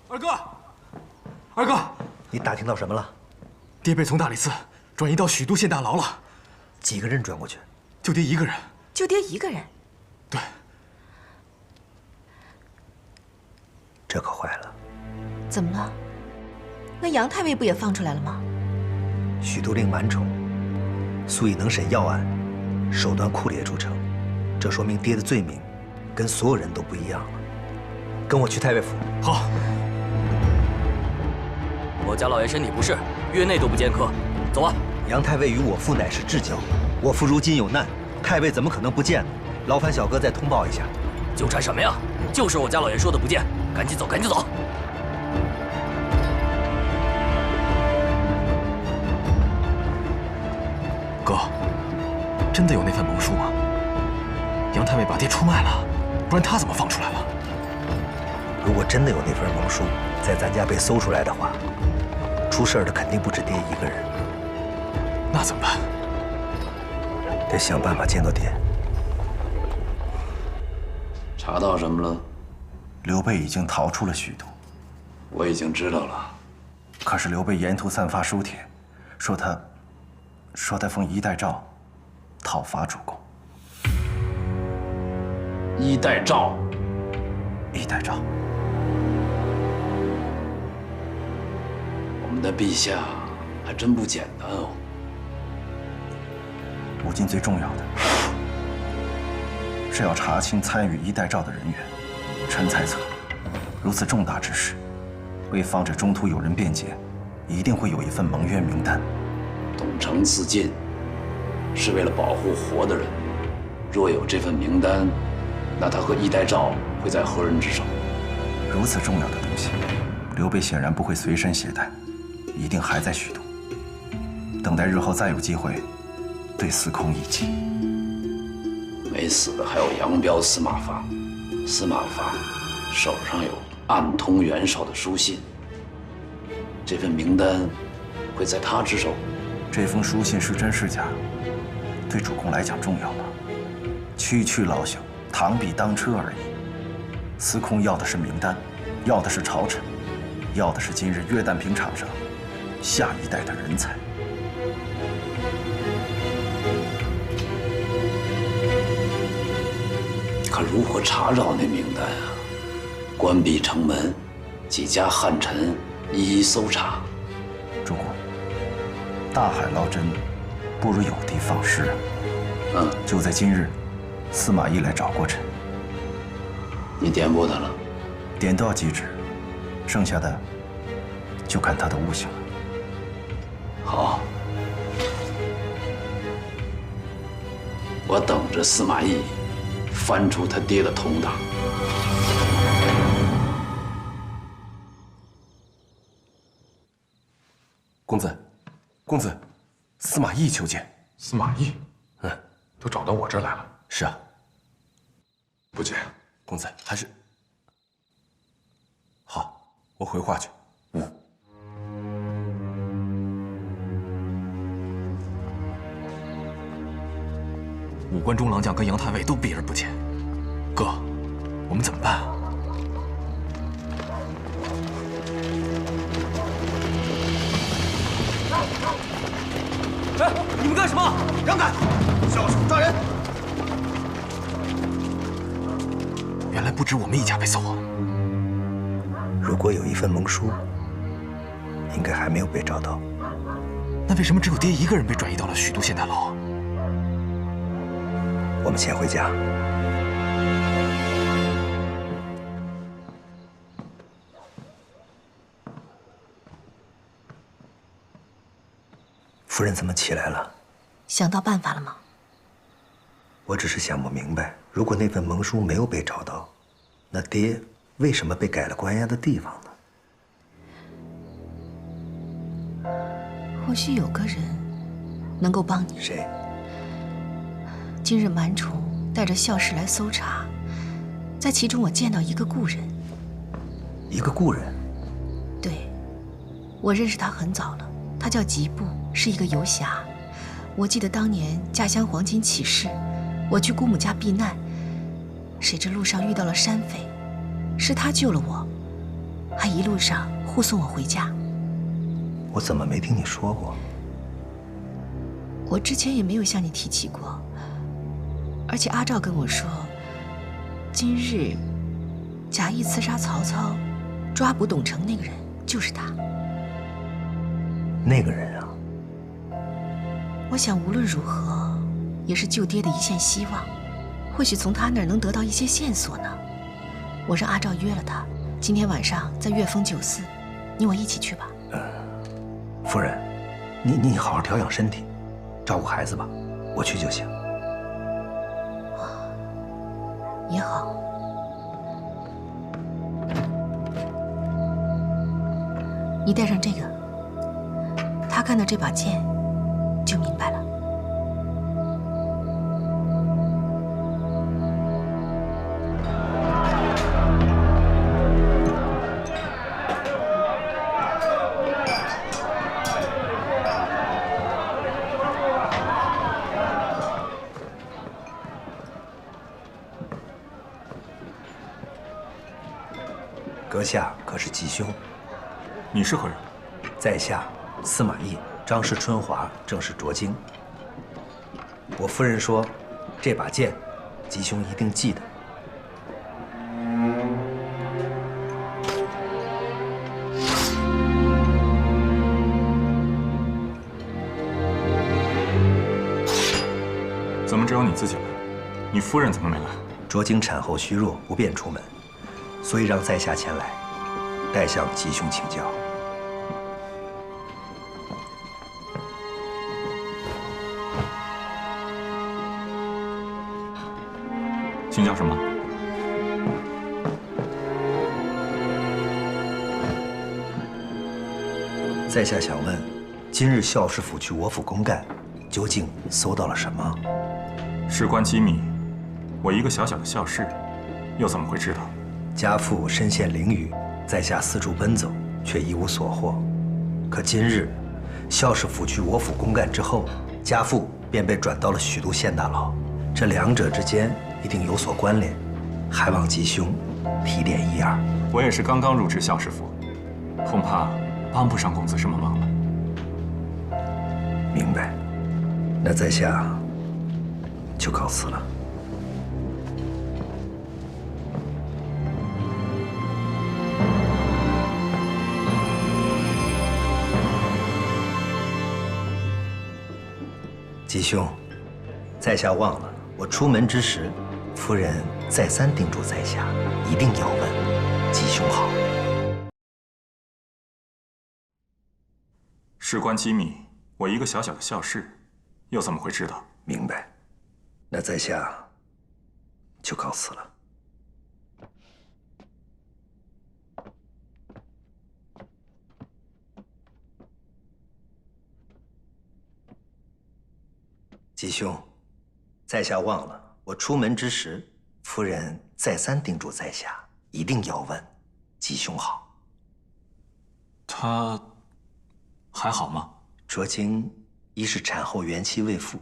二哥，二哥，你打听到什么了？爹被从大理寺转移到许都县大牢了。几个人转过去？就爹一个人。就爹一个人？对。这可坏了。怎么了？那杨太尉不也放出来了吗？许都令满宠，素以能审要案，手段酷烈著称。这说明爹的罪名跟所有人都不一样了。跟我去太尉府。好。我家老爷身体不适，院内都不见客，走吧。杨太尉与我父乃是至交，我父如今有难，太尉怎么可能不见呢？劳烦小哥再通报一下。纠缠什么呀？就是我家老爷说的不见，赶紧走，赶紧走。的有那份盟书吗？杨太尉把爹出卖了，不然他怎么放出来了？如果真的有那份盟书在咱家被搜出来的话，出事的肯定不止爹一个人。那怎么办？得想办法见到爹。查到什么了？刘备已经逃出了许都。我已经知道了。可是刘备沿途散发书帖，说他奉衣带诏讨伐主公。衣带诏，衣带诏。我们的陛下还真不简单哦。如今最重要的是要查清参与衣带诏的人员。臣猜测，如此重大之事，为防止中途有人辩解，一定会有一份盟约名单。董承自尽，是为了保护活的人。若有这份名单，那他和衣带诏会在何人之手？如此重要的东西，刘备显然不会随身携带，一定还在许都，等待日后再有机会对司空一击。没死的还有杨彪、司马发。司马发手上有暗通袁绍的书信，这份名单会在他之手。这封书信是真是假，对主公来讲重要吗？区区老朽，螳臂当车而已。司空要的是名单，要的是朝臣，要的是今日月旦平场上下一代的人才。可如何查找那名单啊？关闭城门，几家汉臣一一搜查。主公，大海捞针，不如有的放矢啊！就在今日，司马懿来找过臣。你点拨他了？点到即止，剩下的就看他的悟性了。好，我等着司马懿翻出他爹的通档。公子，公子，司马懿求见。司马懿，都找到我这儿来了。是啊。不见。公子还是好，我回话去。五关中郎将跟杨太尉都避而不见，哥，我们怎么办啊？哎，你们干什么？让开！小手抓人！原来不止我们一家被搜啊！如果有一份盟书，应该还没有被找到。那为什么只有爹一个人被转移到了许都县大牢？我们先回家。夫人怎么起来了？想到办法了吗？我只是想不明白，如果那份盟书没有被找到，那爹为什么被改了关押的地方呢？或许有个人能够帮你。谁？今日满宠带着校士来搜查，在其中我见到一个故人。一个故人？对，我认识他很早了，他叫吉布，是一个游侠。我记得当年家乡黄巾起事，我去姑母家避难，谁知路上遇到了山匪，是他救了我，还一路上护送我回家。我怎么没听你说过？我之前也没有向你提起过。而且阿照跟我说，今日假意刺杀曹操、抓捕董承那个人就是他。那个人啊，我想无论如何，也是救爹的一线希望。或许从他那儿能得到一些线索呢。我让阿照约了他，今天晚上在岳峰酒肆，你我一起去吧。夫人，你好好调养身体，照顾孩子吧，我去就行。也好。你带上这个，他看到这把剑就明白了。阁下可是吉凶？你是何人？在下司马懿，张氏春华，正是卓京。我夫人说，这把剑，吉凶一定记得。怎么只有你自己来？你夫人怎么没来？卓京产后虚弱，不便出门，所以让在下前来，代向吉凶请教。请教什么？在下想问，今日校士府去我府公干，究竟搜到了什么？事关机密，我一个小小的校士，又怎么会知道？家父身陷囹圄，在下四处奔走，却一无所获。可今日，校士府去我府公干之后，家父便被转到了许都县大牢，这两者之间一定有所关联，还望吉凶提点一二。我也是刚刚入职校士府，恐怕帮不上公子什么忙了。明白，那在下就告辞了。吉凶，在下忘了，我出门之时，夫人再三叮嘱在下，一定要问吉凶好。事关机密，我一个小小的校士，又怎么会知道？明白，那在下就告辞了。吉凶，在下忘了，我出门之时，夫人再三叮嘱在下，一定要问吉凶好。他还好吗？卓京一是产后元气未复，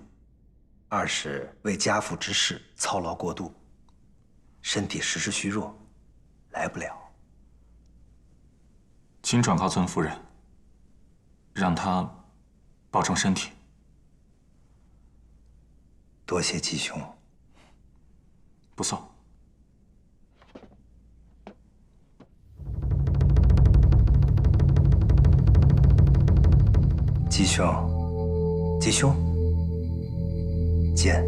二是为家父之事操劳过度，身体时虚弱，来不了。请转告尊夫人，让他保重身体。多谢吉凶。不送。吉凶，吉凶，见。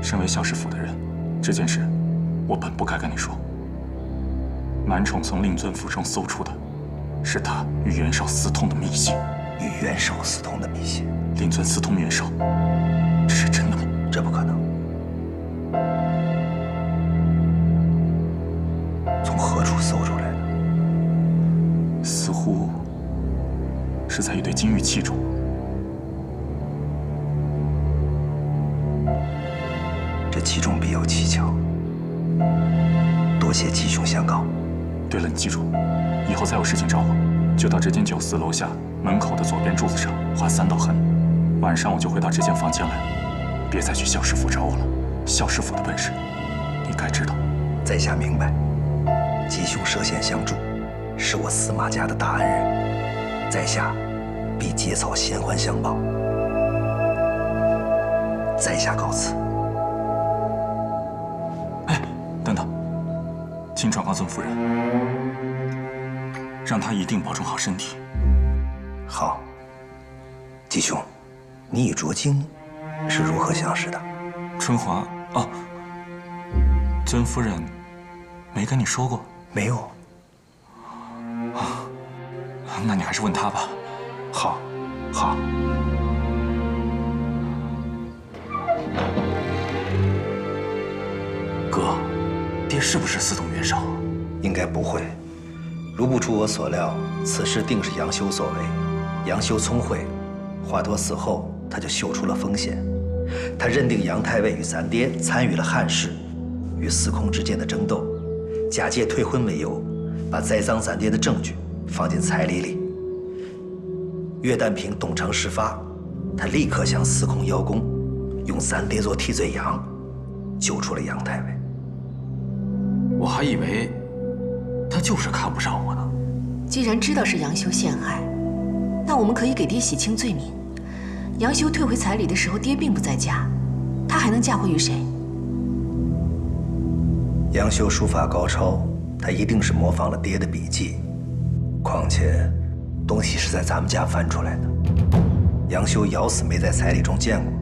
身为校士府的人，这件事我本不该跟你说。满宠从令尊府中搜出的，是他与袁绍私通的密信。与袁绍私通的密信，令尊私通袁绍，这是真的吗？这不可能。从何处搜出来的？似乎是在一堆金玉器中。这其中必有蹊跷，多谢吉凶相告。对了，你记住，以后再有事情找我，就到这间酒肆楼下门口的左边柱子上画3道痕。晚上我就回到这间房间来，别再去校士府找我了。校士府的本事，你该知道。在下明白，吉凶涉险相助，是我司马家的大恩人，在下必结草衔环相报。在下告辞。等等，请转告尊夫人，让她一定保重好身体。好。吉凶，你与卓京是如何相识的？春华，哦，尊夫人没跟你说过？没有。啊，那你还是问她吧。好，好。哥，爹是不是私通袁绍？应该不会。如不出我所料，此事定是杨修所为。杨修聪慧，华佗死后，他就嗅出了风险。他认定杨太尉与咱爹参与了汉室与司空之间的争斗，假借退婚为由，把栽赃咱爹的证据放进彩礼里。岳旦平懂成事发，他立刻向司空邀功，用咱爹做替罪羊，救出了杨太尉。我还以为他就是看不上我呢。既然知道是杨修陷害，那我们可以给爹洗清罪名。杨修退回彩礼的时候，爹并不在家，他还能嫁祸于谁？杨修书法高超，他一定是模仿了爹的笔迹。况且，东西是在咱们家翻出来的，杨修咬死没在彩礼中见过。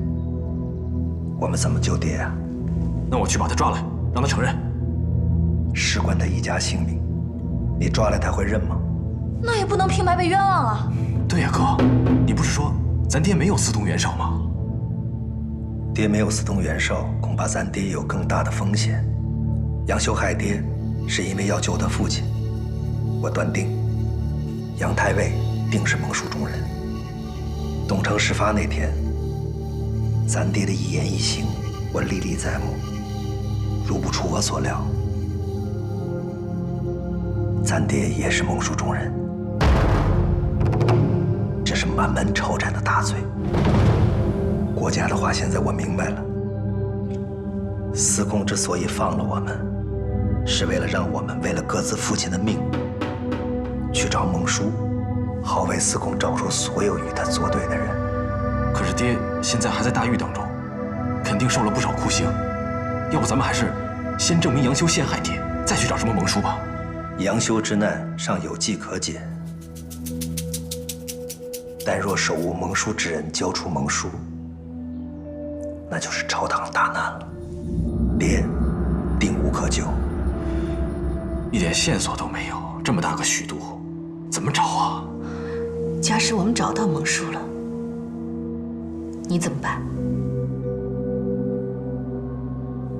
我们怎么救爹啊？那我去把他抓来，让他承认。事关他一家性命，你抓来他会认吗？那也不能平白被冤枉啊！对呀，哥，你不是说咱爹没有私通袁绍吗？爹没有私通袁绍，恐怕咱爹有更大的风险。杨修害爹，是因为要救他父亲。我断定，杨太尉定是蒙书中人。董承事发那天，咱爹的一言一行，我历历在目。如不出我所料，咱爹也是蒙书中人。这是满门抄斩的大罪。国家的话，现在我明白了。司空之所以放了我们，是为了让我们为了各自父亲的命，去找蒙叔，好为司空找出所有与他作对的人。可是爹现在还在大狱当中，肯定受了不少酷刑。要不咱们还是先证明杨修陷害爹，再去找什么蒙叔吧。杨修之难尚有计可解，但若手无蒙书之人交出蒙书，那就是朝堂大难了，爹定无可救。一点线索都没有，这么大个许都，怎么找啊？假使我们找到蒙书了，你怎么办？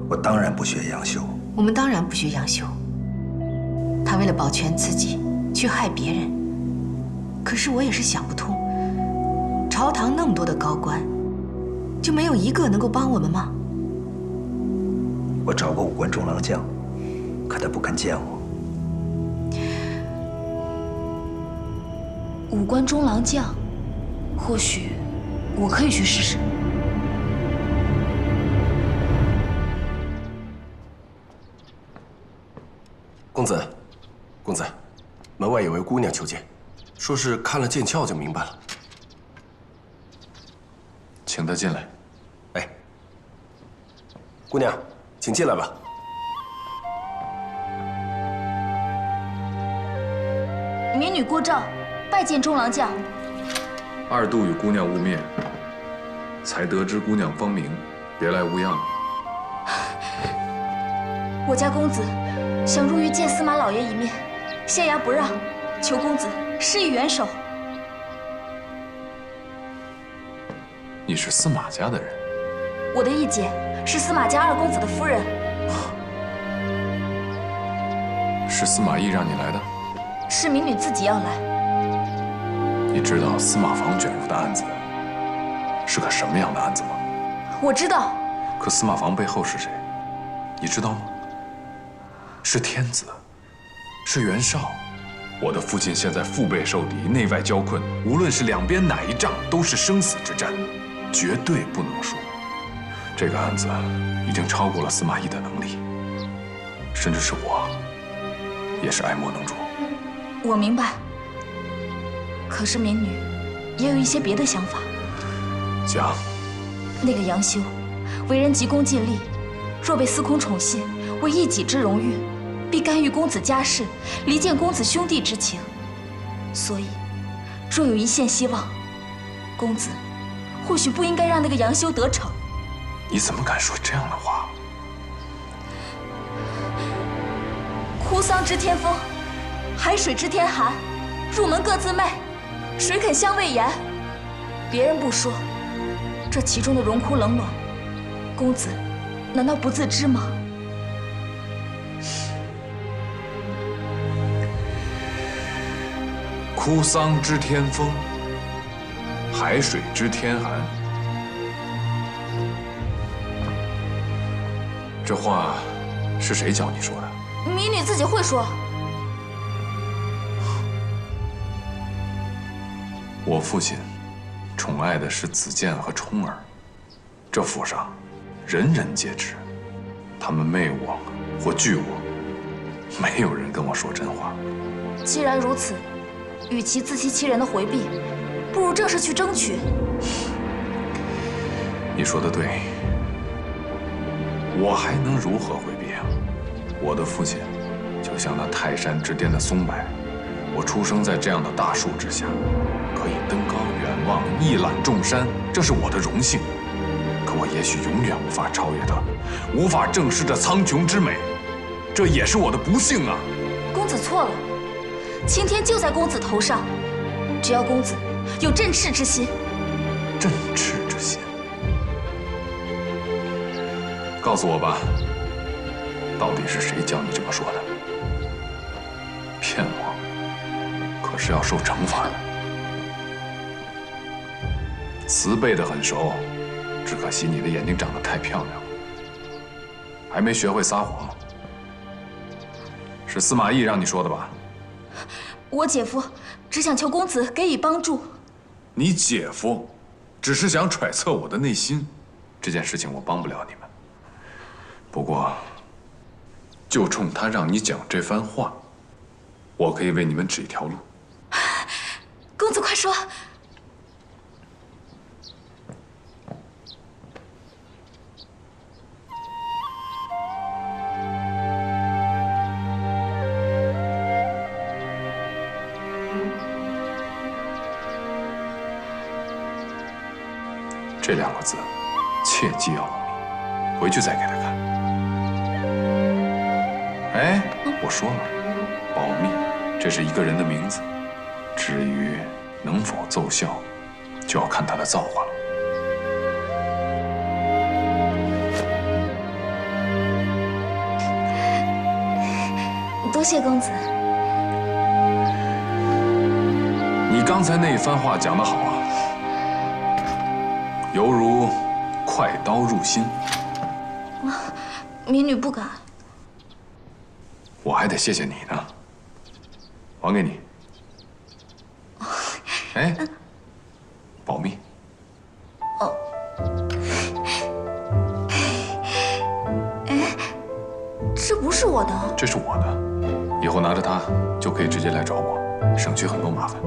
我当然不学杨修。我们当然不学杨修。他为了保全自己去害别人，可是我也是想不通，朝堂那么多的高官，就没有一个能够帮我们吗？我找过武关中郎将，可他不肯见我。武关中郎将，或许我可以去试试。公子，公子，门外有位姑娘求见，说是看了剑鞘就明白了。请她进来。哎，姑娘，请进来吧。民女郭照，拜见中郎将。二度与姑娘晤面，才得知姑娘芳名，别来无恙。我家公子想入狱见司马老爷一面，县衙不让，求公子施以援手。你是司马家的人？我的义姐是司马家二公子的夫人。是司马懿让你来的？是民女自己要来。你知道司马房卷入的案子是个什么样的案子吗？我知道。可司马房背后是谁？你知道吗？是天子，是袁绍。我的父亲现在腹背受敌，内外交困，无论是两边哪一仗，都是生死之战，绝对不能输。这个案子已经超过了司马懿的能力，甚至是我，也是爱莫能助。我明白。可是民女也有一些别的想法。讲。那个杨修，为人急功近利，若被司空宠信，为一己之荣誉，必干预公子家事，离间公子兄弟之情。所以，若有一线希望，公子或许不应该让那个杨修得逞。你怎么敢说这样的话？哭丧知天风，海水知天寒。入门各自媚，谁肯相畏言？别人不说，这其中的荣枯冷暖，公子难道不自知吗？哭丧知天风，海水知天寒。这话是谁教你说的？民女自己会说。我父亲宠爱的是子建和冲儿，这府上人人皆知，他们媚我或惧我，没有人跟我说真话。既然如此，与其自欺欺人的回避，不如正式去争取。你说的对，我还能如何回避啊？我的父亲就像那泰山之巅的松柏，我出生在这样的大树之下，可以登高远望，一览众山，这是我的荣幸。可我也许永远无法超越它，无法正视这苍穹之美，这也是我的不幸啊！公子错了，青天就在公子头上，只要公子有振翅之心。振翅之心。告诉我吧，到底是谁教你这么说的？骗我，可是要受惩罚的。词背得很熟，只可惜你的眼睛长得太漂亮了，还没学会撒谎。是司马懿让你说的吧？我姐夫只想求公子给予帮助。你姐夫只是想揣测我的内心，这件事情我帮不了你们。不过，就冲他让你讲这番话，我可以为你们指一条路。公子快说。这2个字，切记要保密，回去再给他看。哎，我说了，保密，这是一个人的名字。至于能否奏效，就要看他的造化了。多谢公子。你刚才那番话讲得好啊，犹如快刀入心。民女不敢。我还得谢谢你呢，还给你。哎，保密。哦。哎，这不是我的。这是我的，以后拿着它就可以直接来找我，省去很多麻烦。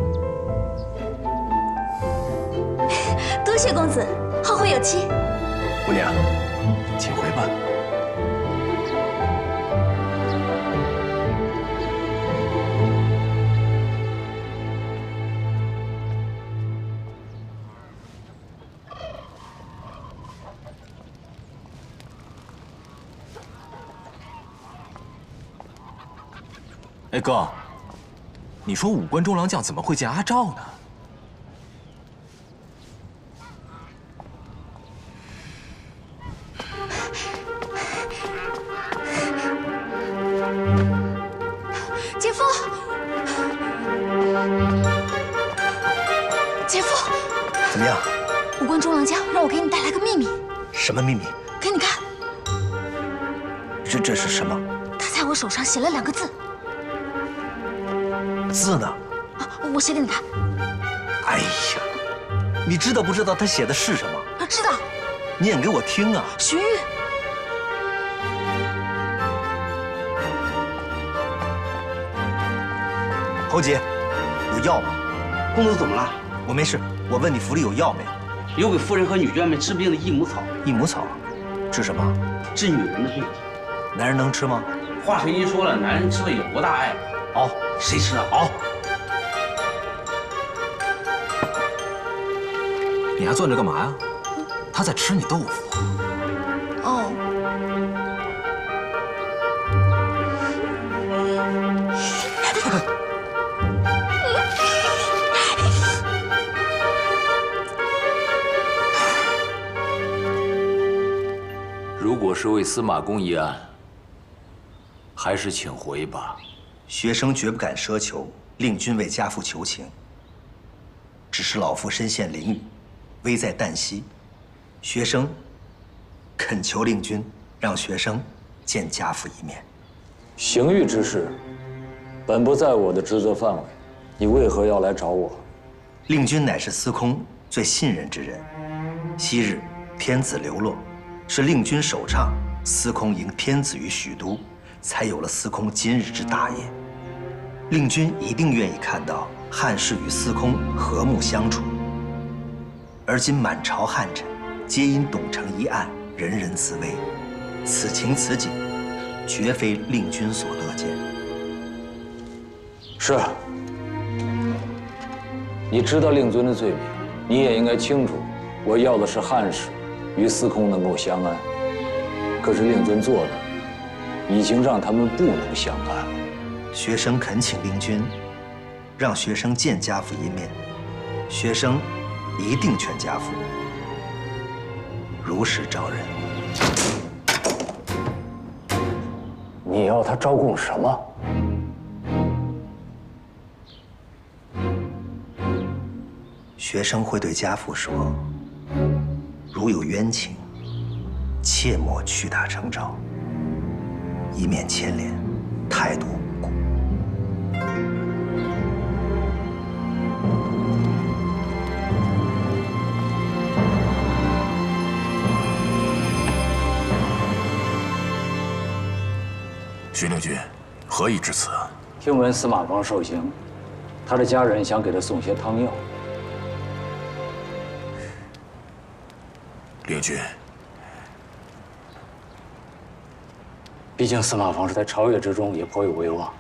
多谢公子，后会有期。姑娘，请回吧。哎哥，你说五关中郎将怎么会见阿照呢？姐夫，姐夫，怎么样？五关中郎将让我给你带来个秘密。什么秘密？给你看。这是什么？他在我手上写了2个字。字呢？我写给你看。哎呀，你知道不知道他写的是什么？知道。念给我听啊！荀彧。侯杰，有药吗？公子怎么了？我没事。我问你府里有药没有？有给夫人和女眷们治病的益母草。益母草，治什么？治女人的病。男人能吃吗？华神医说了，男人吃了有多大碍。熬，谁吃啊？熬。你还攥着干嘛呀？他在吃你豆腐。哦。如果是为司马公一案，还是请回吧。学生绝不敢奢求令君为家父求情。只是老夫身陷囹圄，危在旦夕，学生恳求令君让学生见家父一面。刑狱之事，本不在我的职责范围，你为何要来找我？令君乃是司空最信任之人。昔日天子流落，是令君首倡司空迎天子于许都，才有了司空今日之大业。令君一定愿意看到汉室与司空和睦相处。而今满朝汉臣皆因董承一案，人人自危，此情此景，绝非令君所乐见。是。你知道令尊的罪名，你也应该清楚，我要的是汉室与司空能够相安。可是令尊做的，已经让他们不能相安了。学生恳请令君，让学生见家父一面，学生一定劝家父如实招认。你要他招供什么？学生会对家父说，如有冤情，切莫屈打成招，以免牵连太多无辜。徐令君，何以至此？听闻司马光受刑，他的家人想给他送些汤药。令君，毕竟司马光是在朝野之中也颇有威望，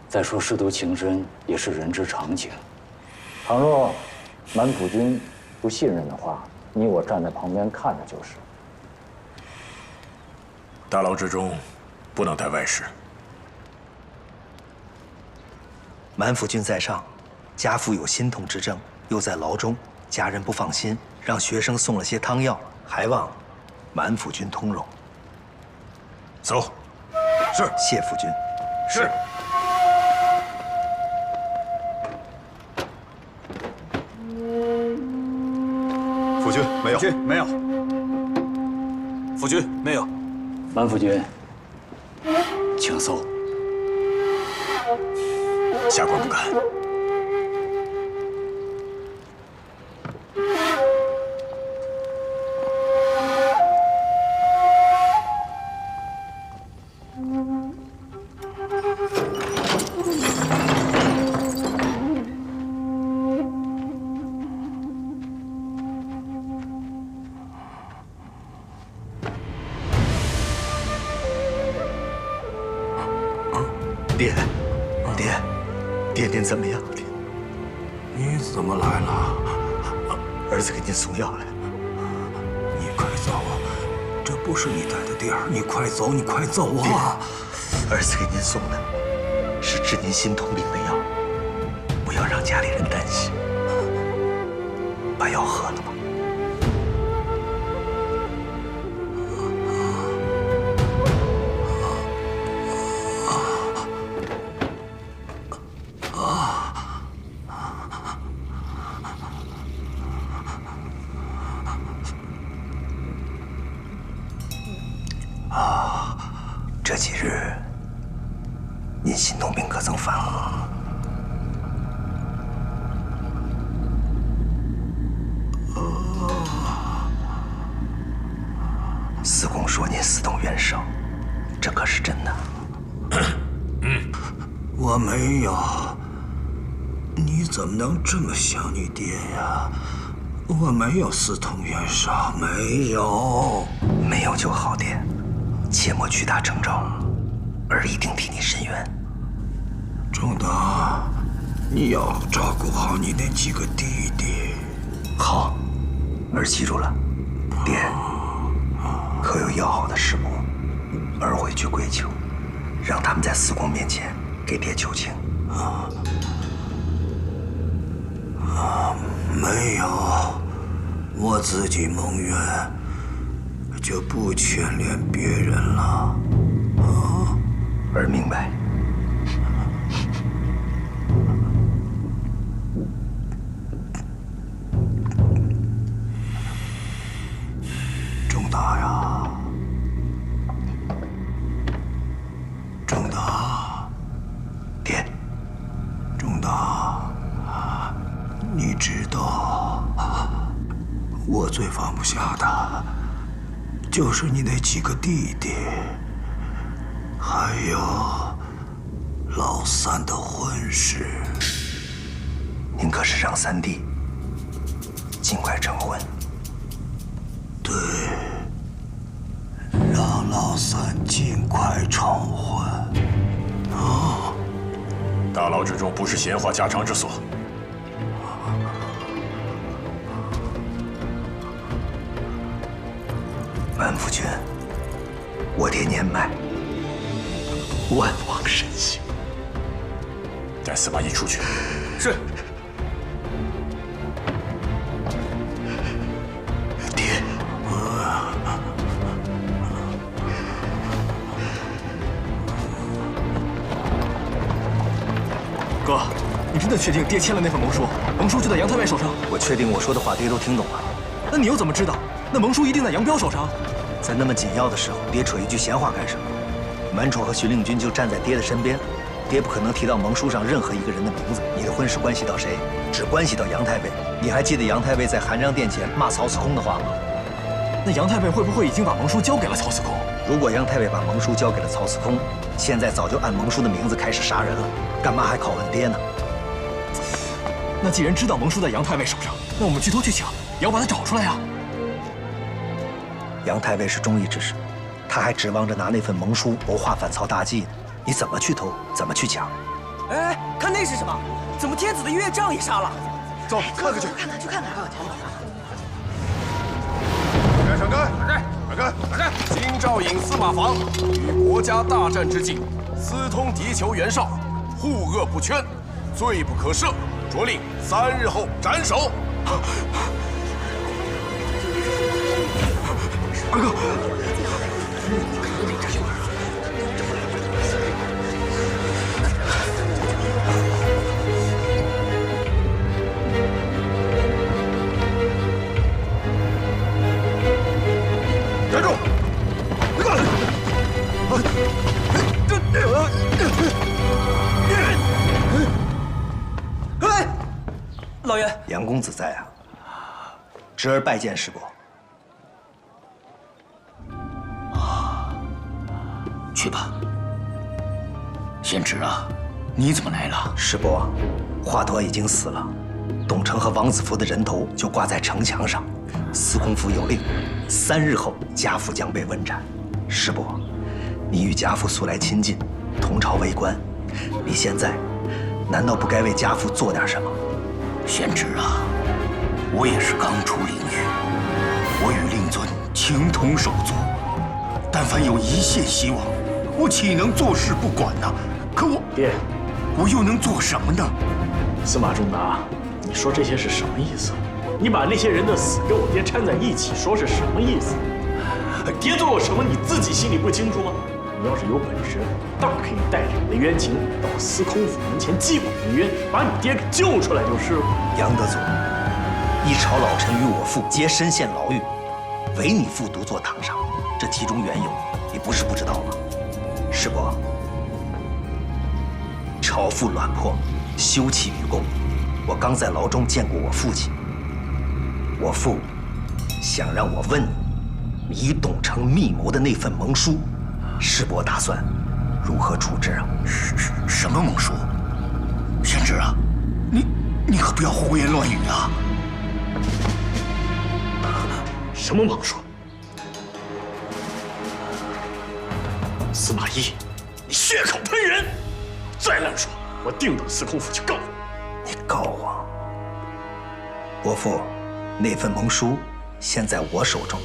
再说师徒情深也是人之常情。倘若满普君不信任的话，你我站在旁边看着就是。大牢之中不能带外事。满府君在上，家父有心痛之症，又在牢中，家人不放心，让学生送了些汤药，还望满府君通融。走。是。谢夫君。是。夫君没有。没有。夫君没有。满府君，请搜。下官不敢。爹，您怎么样？爹，你怎么来了？儿子给您送药来。你快走啊！这不是你待的地儿，你快走，你快走啊！儿子给您送的是治您心痛病的药，不要让家里人担心。把药喝了吧。这几日，您心痛病可曾反恶？司空说您私动袁绍，这可是真的？我没有。你怎么能这么想你爹呀？我没有私通袁绍，没有。没有就好，爹。切莫屈打成招，儿一定替你伸冤。仲德，你要照顾好你那几个弟弟。好，儿记住了。爹，可有要好的师伯，儿会去跪求，让他们在司空面前给爹求情。没有，我自己蒙冤。就不牵连别人了，儿明白。仲达呀，仲达。你知道，我最放不下的，就是你那几个弟弟，还有老三的婚事。您可是让三弟尽快成婚。对，让老三尽快成婚。啊！大牢之中不是闲话家常之所。满夫君，我爹年迈，万望慎行。带司马懿出去。是。爹，哥，你真的确定爹签了那份盟书？盟书就在杨太尉手上？我确定我说的话爹都听懂了。那你又怎么知道？那盟书一定在杨彪手上。在那么紧要的时候，爹扯一句闲话干什么？满宠和荀令君就站在爹的身边，爹不可能提到盟书上任何一个人的名字。你的婚事关系到谁？只关系到杨太尉。你还记得杨太尉在韩章殿前骂曹司空的话吗？那杨太尉会不会已经把盟书交给了曹司空？如果杨太尉把盟书交给了曹司空，现在早就按盟书的名字开始杀人了，干嘛还拷问爹呢？那既然知道盟书在杨太尉手上，那我们去偷去抢，也要把它找出来呀。杨太尉是忠义之士，他还指望着拿那份盟书谋划反曹大计呢。你怎么去偷，怎么去抢？哎，看那是什么？怎么天子的岳丈也杀了？走，看看去，看看去看看。闪开！闪开！闪开！京兆尹司马防与国家大战之际，私通敌酋袁绍，护恶不圈，罪不可赦，着令3日后斩首。二哥，站住！哎，老爷，杨公子在啊，侄儿拜见师伯。去吧。贤侄啊，你怎么来了？师伯，华佗已经死了，董承和王子服的人头就挂在城墙上。司空府有令，3日后家父将被问斩。师伯，你与家父素来亲近，同朝为官，你现在难道不该为家父做点什么？贤侄啊，我也是刚出灵域，我与令尊情同手足，但凡有一线希望，我岂能坐视不管呢？可爹，我又能做什么呢？司马仲达，你说这些是什么意思？你把那些人的死跟我爹掺在一起，说是什么意思？爹做过什么，你自己心里不清楚吗？你要是有本事，大可以带着你的冤情到司空府门前击鼓鸣冤，把你爹给救出来就是了。杨德祖，一朝老臣与我父皆身陷牢狱，唯你父独坐堂上，这其中缘由，你不是不知道吗？师伯，朝父卵魄，休戚与共。我刚在牢中见过我父亲，我父想让我问你，与董承密谋的那份盟书，师伯打算如何处置啊？什么盟书？贤侄啊，你可不要胡言乱语啊！什么盟书？司马懿，你血口喷人！再乱说，我定到司空府去告你。你告我？伯父，那份盟书现在我手中，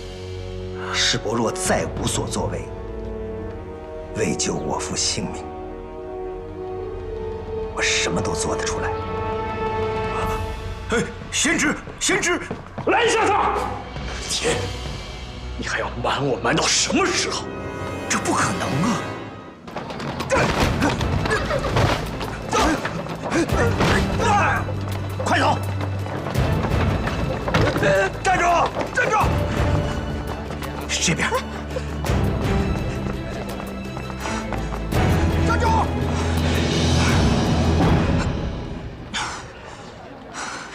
师伯若再无所作为，为救我父性命，我什么都做得出来。哎，贤侄，贤侄，拦下他！爹，你还要瞒我瞒到什么时候？这不可能啊！快走！站住！站住！这边。站住！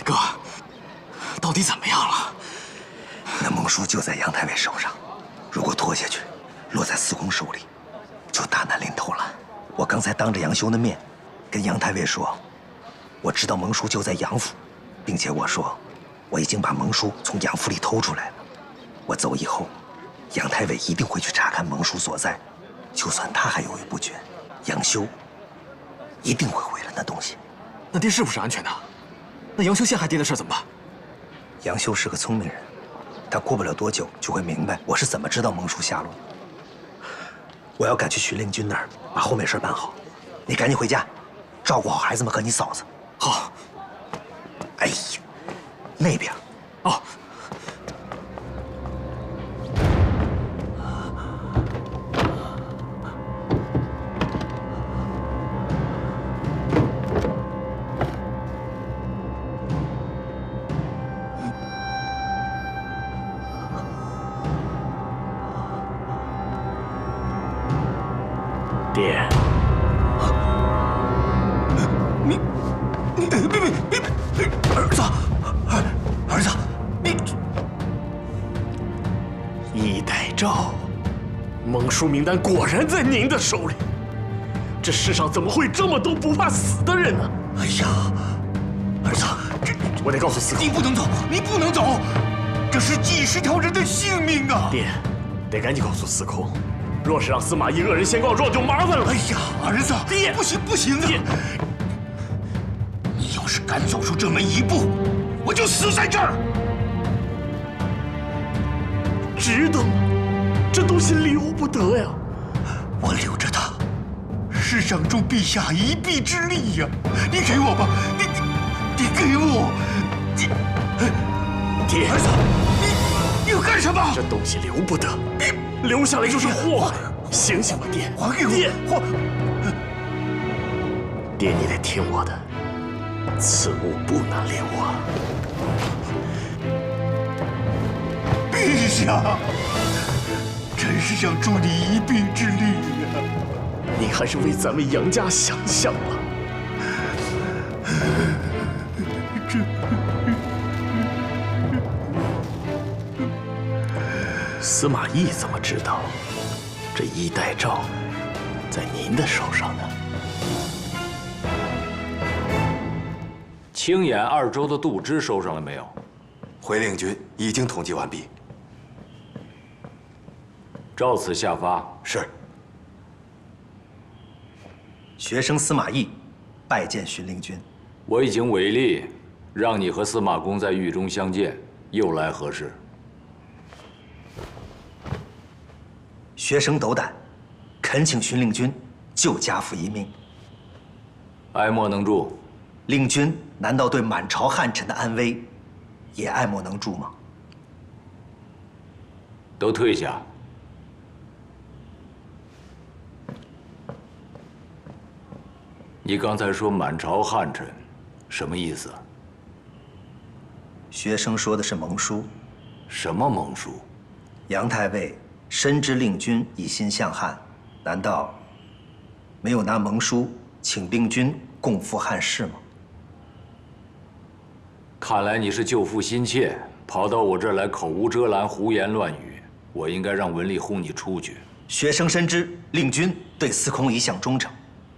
哥。书就在杨太尉手上，如果拖下去，落在司空手里，就大难临头了。我刚才当着杨修的面，跟杨太尉说，我知道蒙书就在杨府，并且我说，我已经把蒙书从杨府里偷出来了。我走以后，杨太尉一定会去查看蒙书所在，就算他还犹豫不决，杨修一定会毁了那东西。那爹是不是安全的？那杨修陷害爹的事怎么办？杨修是个聪明人，他过不了多久就会明白我是怎么知道蒙书下落。我要赶去徐令君那儿，把后面事办好。你赶紧回家，照顾好孩子们和你嫂子。好。哎呀，那边。哦。爹，别，儿子，儿子，一代诏，蒙书名单果然在您的手里。这世上怎么会这么多不怕死的人呢？哎呀，儿子，我得告诉司空，你不能走，你不能走，这是几十条人的性命啊！爹，得赶紧告诉司空。若是让司马懿恶人先告状，就麻烦了。哎呀，儿子，爹，不行不行啊！你要是敢走出这门一步，我就死在这儿。值得吗？这东西留不得呀！我留着它，是让助陛下一臂之力呀！你给我吧，你给我，爹，儿子，你要干什么？这东西留不得。留下来就是祸害，醒醒吧，爹！还给我！爹，爹，你得听我的，此物不能留啊！陛下，真是想助你一臂之力呀！您还是为咱们杨家想想吧。司马懿怎么知道这一代诏在您的手上呢？青眼2州的度支收上了没有？回令君已经统计完毕。照此下发。是。学生司马懿拜见荀令君。我已经违例，让你和司马公在狱中相见，又来何事？学生斗胆，恳请荀令君救家父一命。爱莫能助。令君难道对满朝汉臣的安危也爱莫能助吗？都退下。你刚才说满朝汉臣，什么意思？学生说的是蒙书。什么蒙书？杨太尉深知令君一心向汉，难道没有拿蒙书请令君共赴汉室吗？看来你是救父心切，跑到我这儿来口无遮拦、胡言乱语。我应该让文吏轰你出去。学生深知令君对司空一向忠诚，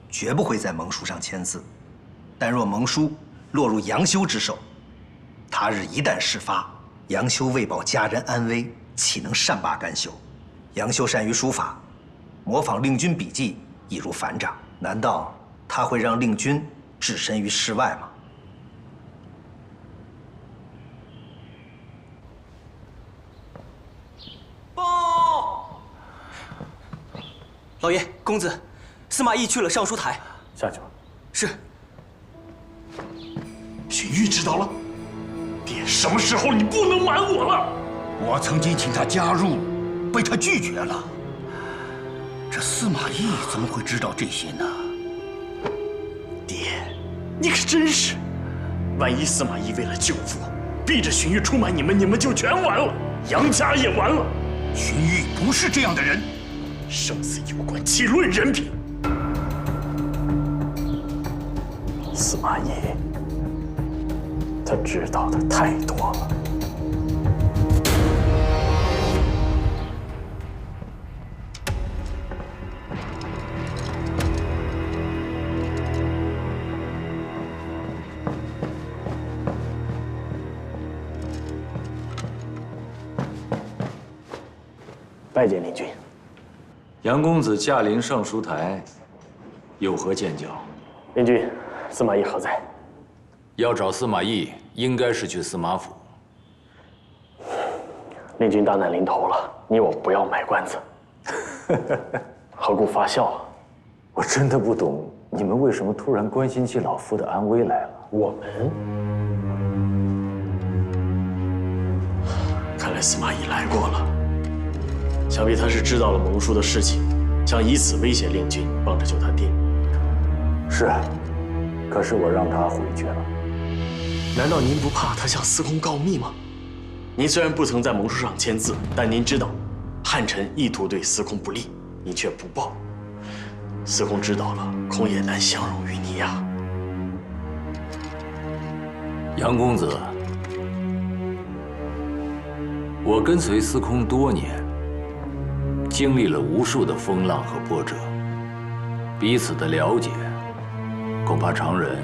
绝不会在蒙书上签字。但若蒙书落入杨修之手，他日一旦事发，杨修为保家人安危，岂能善罢甘休？杨修善于书法，模仿令君笔迹易如反掌，难道他会让令君置身于事外吗？报！老爷，公子，司马懿去了尚书台。下去吧。是。荀彧知道了。爹，什么时候你不能瞒我了？我曾经请他加入，被他拒绝了。这司马懿怎么会知道这些呢？爹，你可真是！万一司马懿为了救父，逼着荀彧出卖你们，你们就全完了，杨家也完了。荀彧不是这样的人，生死攸关，岂论人品？司马懿，他知道的太多了。拜见令君。杨公子驾临尚书台，有何见教？令君，司马懿何在？要找司马懿，应该是去司马府。令君大难临头了，你我不要卖关子。何故发笑啊？我真的不懂，你们为什么突然关心起老夫的安危来了？我们？看来司马懿来过了，想必他是知道了蒙叔的事情，想以此威胁令君帮着救他爹。是，可是我让他回绝了。难道您不怕他向司空告密吗？您虽然不曾在盟书上签字，但您知道，汉臣意图对司空不利，您却不报。司空知道了，恐也难相容于你呀。杨公子，我跟随司空多年，经历了无数的风浪和波折，彼此的了解，恐怕常人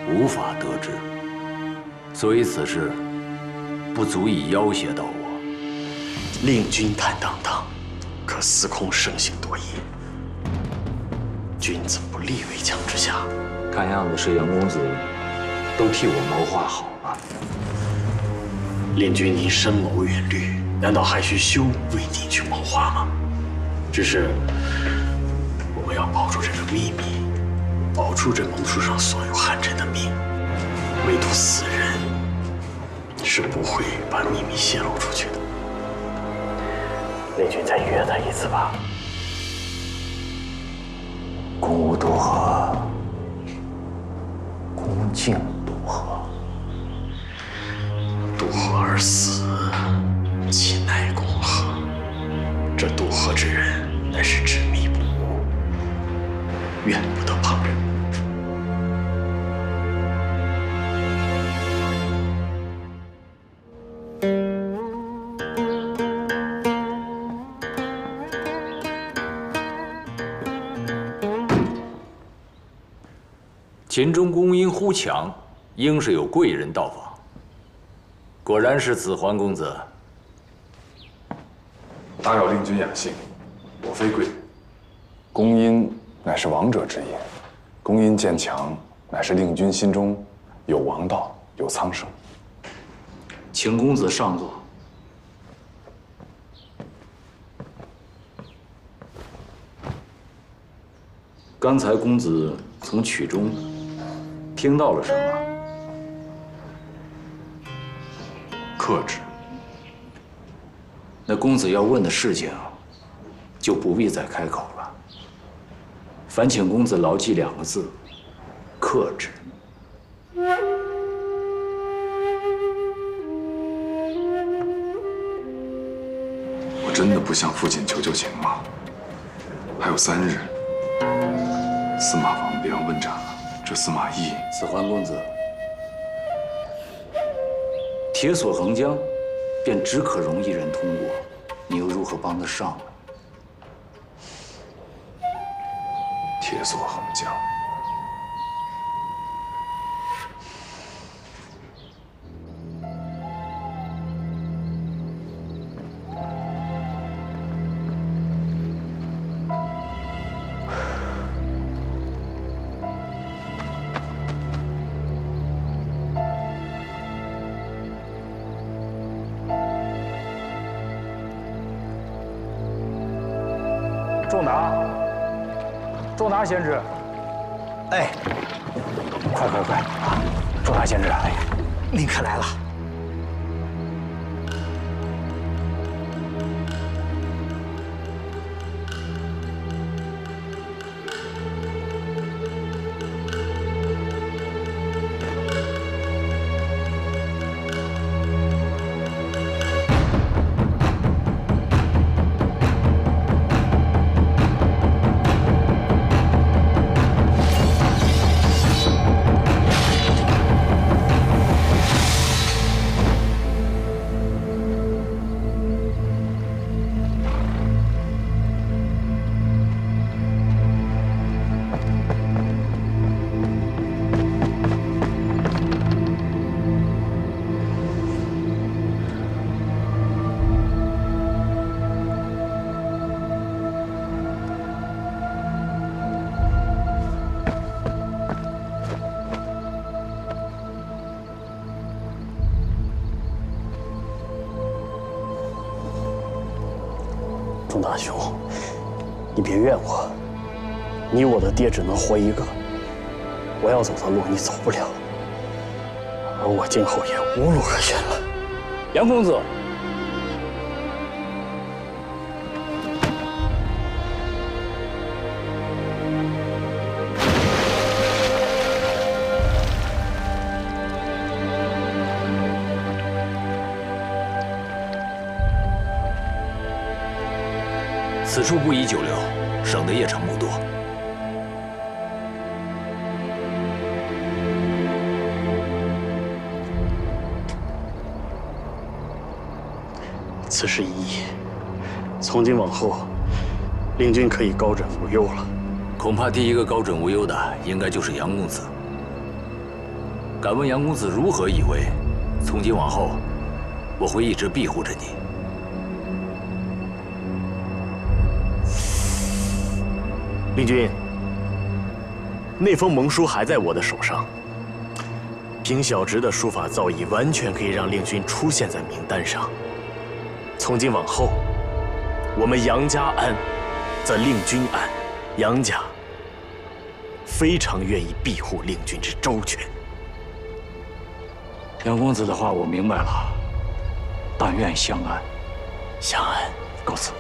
无法得知，所以此事不足以要挟到我。令君坦荡荡，可司空生性多疑，君子不立围墙之下。看样子是杨公子都替我谋划好了。令君你深谋远虑，难道还需修为你去谋划吗？只是我们要保住这个秘密，保住这盟书上所有汉臣的命，唯独死人是不会把秘密泄露出去的。令君再约他一次吧。公无渡河，公敬渡河。渡河而死，岂奈公何？这渡河之人，乃是执迷不悟，怨不得旁人。秦中公因呼强，应是有贵人到访。果然是子桓公子。打扰令君雅兴，我非贵人。公因乃是王者之也，公因渐强，乃是令君心中有王道，有苍生。请公子上座。刚才公子从曲中听到了什么？克制。那公子要问的事情，就不必再开口了。烦请公子牢记2个字：克制。我真的不向父亲求情吗？还有3日，司马房便要问斩了。这司马懿，子桓公子，铁索横江，便只可容一人通过，你又如何帮得上呢？铁索横江。仲达贤侄，哎，快啊！仲达贤侄，哎呀，您可来了。钟大兄，你别怨我，你我的爹只能活一个，我要走的路你走不了，而我今后也无路可选了。杨公子。 此处不宜久留，省得夜长梦多。此事已矣，从今往后，令君可以高枕无忧了。恐怕第一个高枕无忧的，应该就是杨公子。敢问杨公子如何以为？从今往后，我会一直庇护着你。 令君，那封盟书还在我的手上。凭小侄的书法造诣，完全可以让令君出现在名单上。从今往后，我们杨家安，则令君安。杨家非常愿意庇护令君之周全。杨公子的话我明白了，但愿相安。相安，告辞。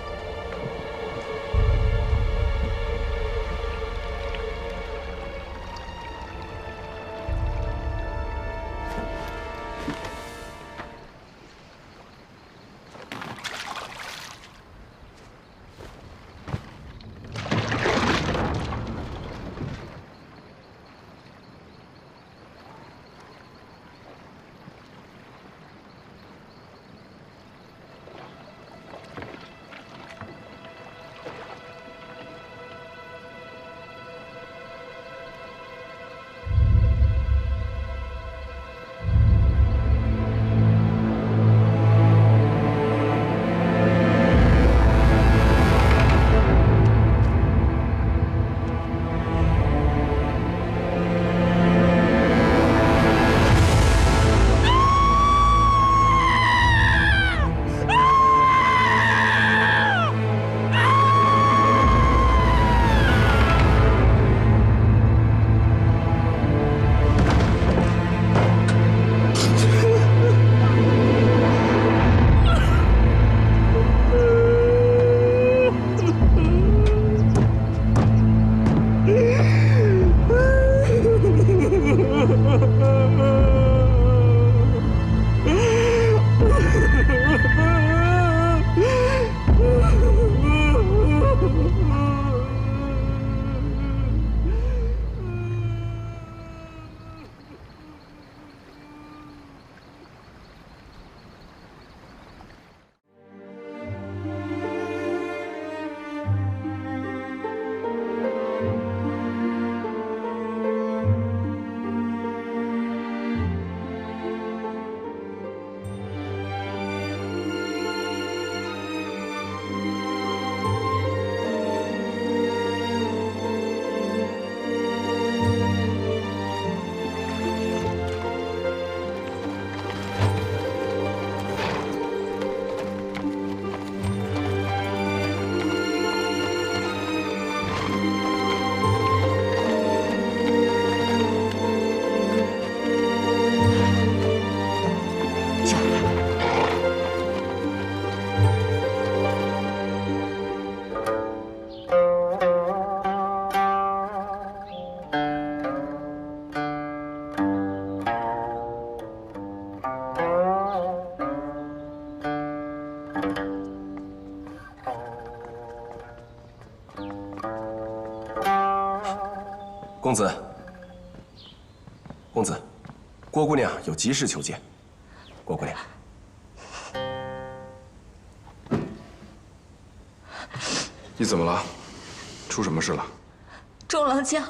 公子，公子，郭姑娘有急事求见。郭姑娘，你怎么了？出什么事了？钟郎将，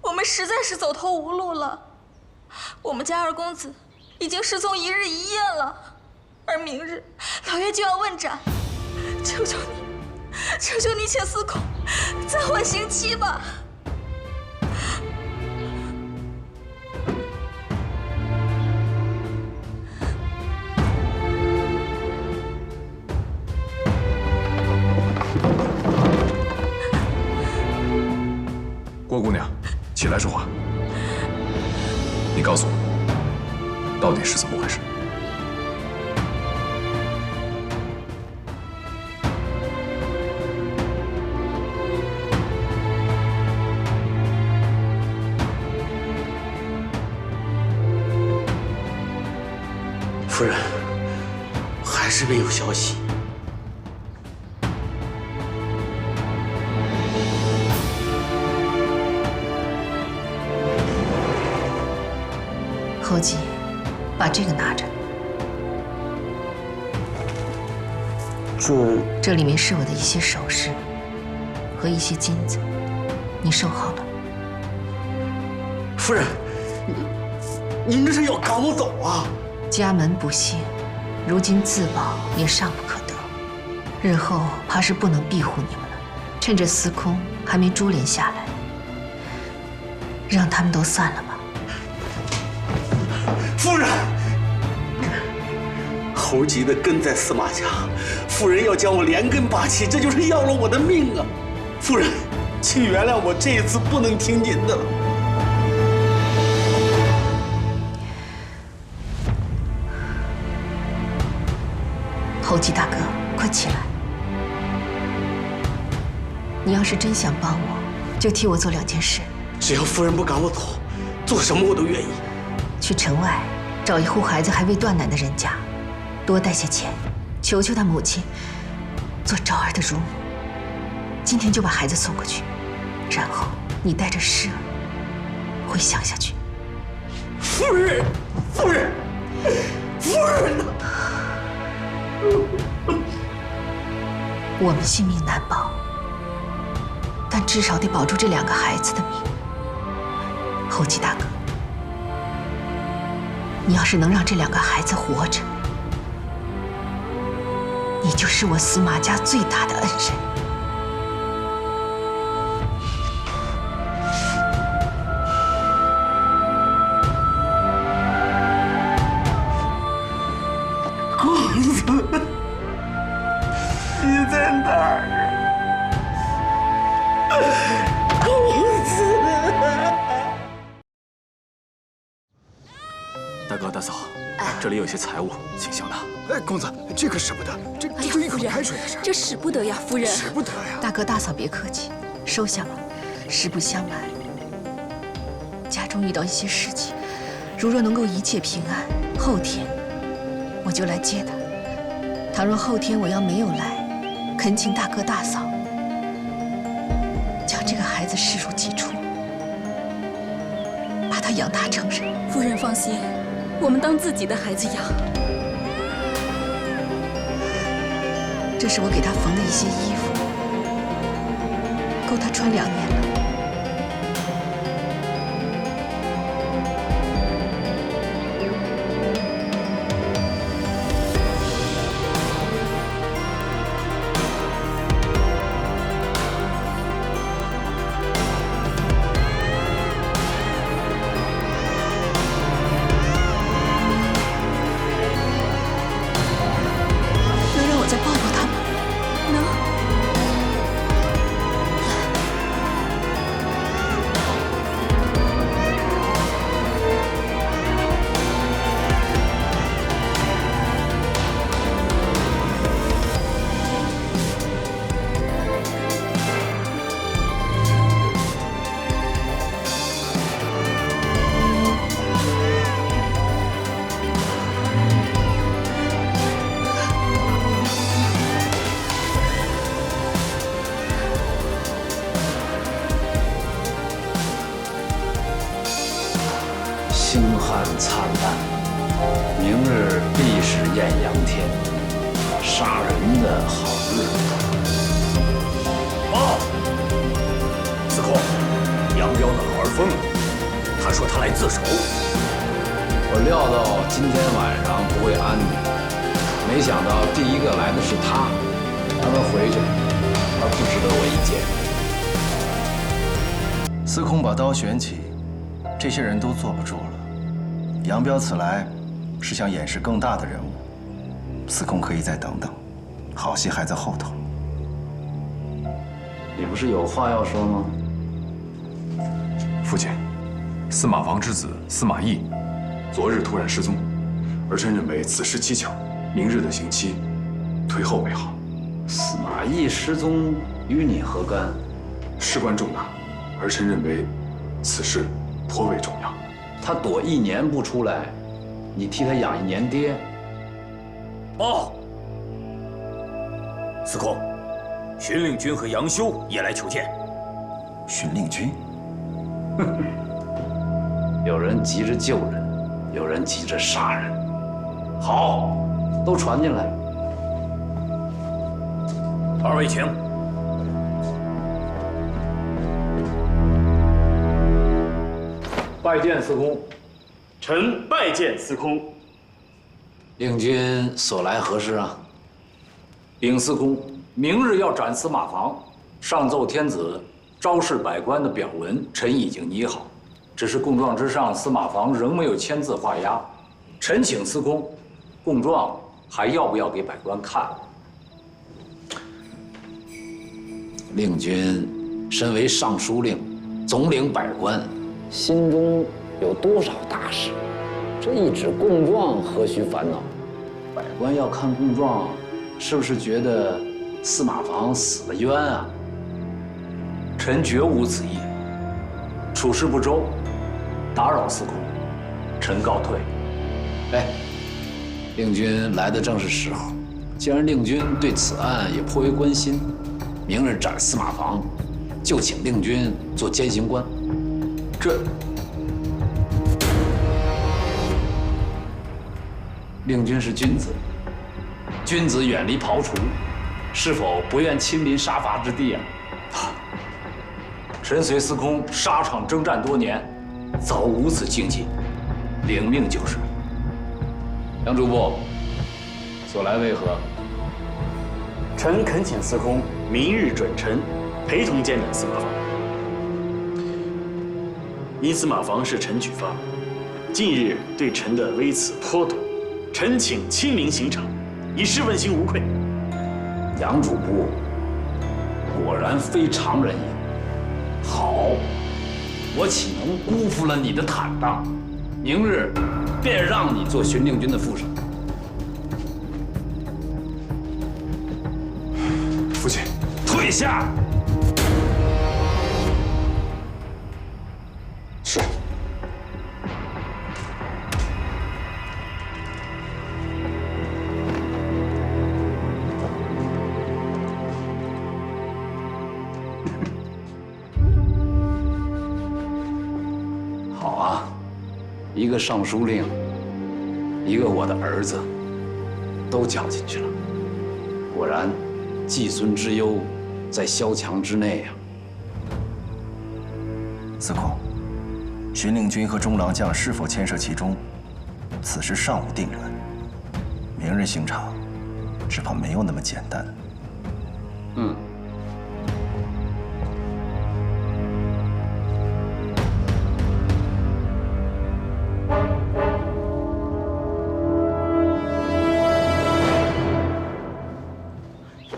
我们实在是走投无路了。我们家二公子已经失踪1日1夜了，而明日老爷就要问斩，求求你，求求你请司空暂缓刑期吧。 公告诉我，到底是怎么回事？夫人，还是没有消息。侯吉，把这个拿着。这里面是我的一些首饰和一些金子，你收好了。夫人，您这是要赶我走啊？家门不幸，如今自保也尚不可得，日后怕是不能庇护你们了。趁着司空还没株连下来，让他们都散了吧。夫人，猴急的跟在司马家，夫人要将我连根拔起，这就是要了我的命啊！夫人，请原谅我这一次不能听您的了。侯吉大哥，快起来！你要是真想帮我，就替我做2件事。只要夫人不赶我走，做什么我都愿意。去城外找一户孩子还未断奶的人家，多带些钱，求求他母亲做昭儿的乳母。今天就把孩子送过去，然后你带着诗儿回乡下去。夫人，夫人，夫人呐！我们性命难保，但至少得保住这2个孩子的命。侯吉大哥，你要是能让这2个孩子活着，你就是我司马家最大的恩人。公子，你在哪儿啊？公子。大哥大嫂，这里有些财物，请笑纳。哎，公子，这可使不得，这就一口开水的事。这使不得呀，夫人。使不得呀。大哥大嫂别客气，收下吧。实不相瞒，家中遇到一些事情，如若能够一切平安，后天我就来接他。倘若后天我要没有来，恳请大哥大嫂将这个孩子视如己出，把他养大成人。夫人放心，我们当自己的孩子养。这是我给他缝的一些衣服，够他穿2年了。星汉灿烂，明日必是艳阳天，杀人的好日子。报！司空，杨彪的老儿疯了，他说他来自首。我料到今天晚上不会安宁，没想到第一个来的是他。让他回去，他不值得我一见。司空把刀悬起，这些人都坐不住了。杨彪此来是想掩饰更大的人物，司空可以再等等，好戏还在后头。你不是有话要说吗？父亲，司马王之子司马懿昨日突然失踪，儿臣认为此事蹊跷，明日的刑期推后为好。司马懿失踪与你何干？事关重大，儿臣认为此事颇为重要。他躲1年不出来，你替他养1年爹。报，司空，荀令君和杨修也来求见。荀令君，有人急着救人，有人急着杀人。好，都传进来。二位请。拜见司空。臣拜见司空。令君所来何事啊？禀司空，明日要斩司马防，上奏天子招示百官的表文，臣已经拟好，只是供状之上司马防仍没有签字画押。臣请司空，供状还要不要给百官看？令君身为尚书令，总领百官，心中有多少大事？这一纸供状何须烦恼？百官要看供状，是不是觉得司马防死了冤啊？臣绝无此意，处事不周，打扰司空，臣告退。哎，令君来的正是时候。既然令君对此案也颇为关心，明日斩司马防，就请令君做监刑官。这，令君是君子，君子远离庖厨，是否不愿亲临杀伐之地啊？臣随司空沙场征战多年，早无此境界，领命就是。杨主簿，所来为何？臣恳请司空明日准臣陪同监斩司马防。因司马防是臣举发，近日对臣的微词颇多，臣请亲临刑场，以示问心无愧。杨主簿果然非常人也。好，我岂能辜负了你的坦荡？明日便让你做荀令君的副手。父亲，退下。是。好啊，一个尚书令，一个我的儿子，都搅进去了。果然，季孙之忧在萧墙之内呀。司空，荀令君和中郎将是否牵涉其中，此事尚无定论。明日刑场，只怕没有那么简单。嗯。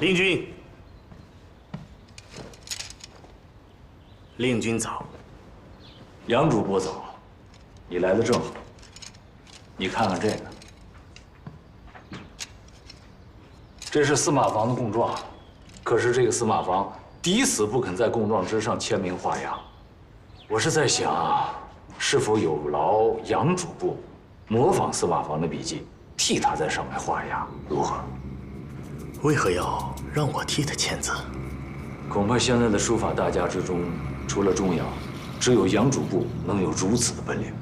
令君，令君早。杨主播早，你来的正好。你看看这个，这是司马防的供状，可是这个司马防抵死不肯在供状之上签名画押。我是在想，是否有劳杨主簿模仿司马防的笔迹，替他在上面画押，如何？为何要让我替他签字？恐怕现在的书法大家之中，除了钟繇，只有杨主簿能有如此的本领。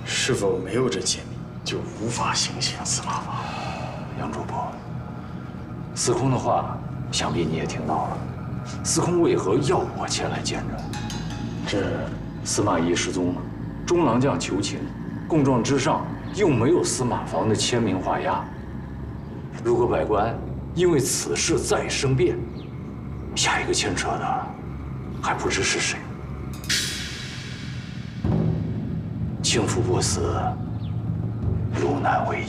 是否没有这签名，就无法行刑司马防？杨主簿，司空的话，想必你也听到了。司空为何要我前来见着？这司马懿失踪了，中郎将求情，供状之上又没有司马防的签名画押。如果百官因为此事再生变，下一个牵扯的还不知是谁。轻负不死，如难为矣。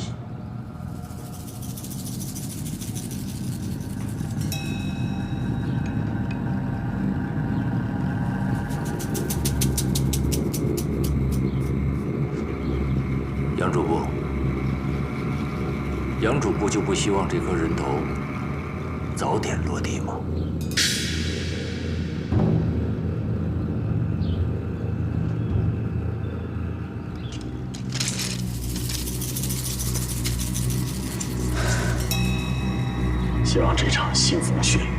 杨主簿，杨主簿就不希望这颗人头早点落地吗？希望这场腥风血雨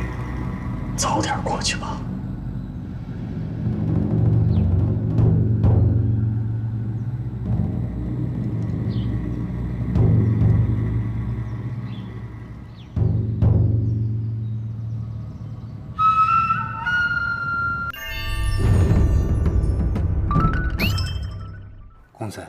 早点过去吧。公子，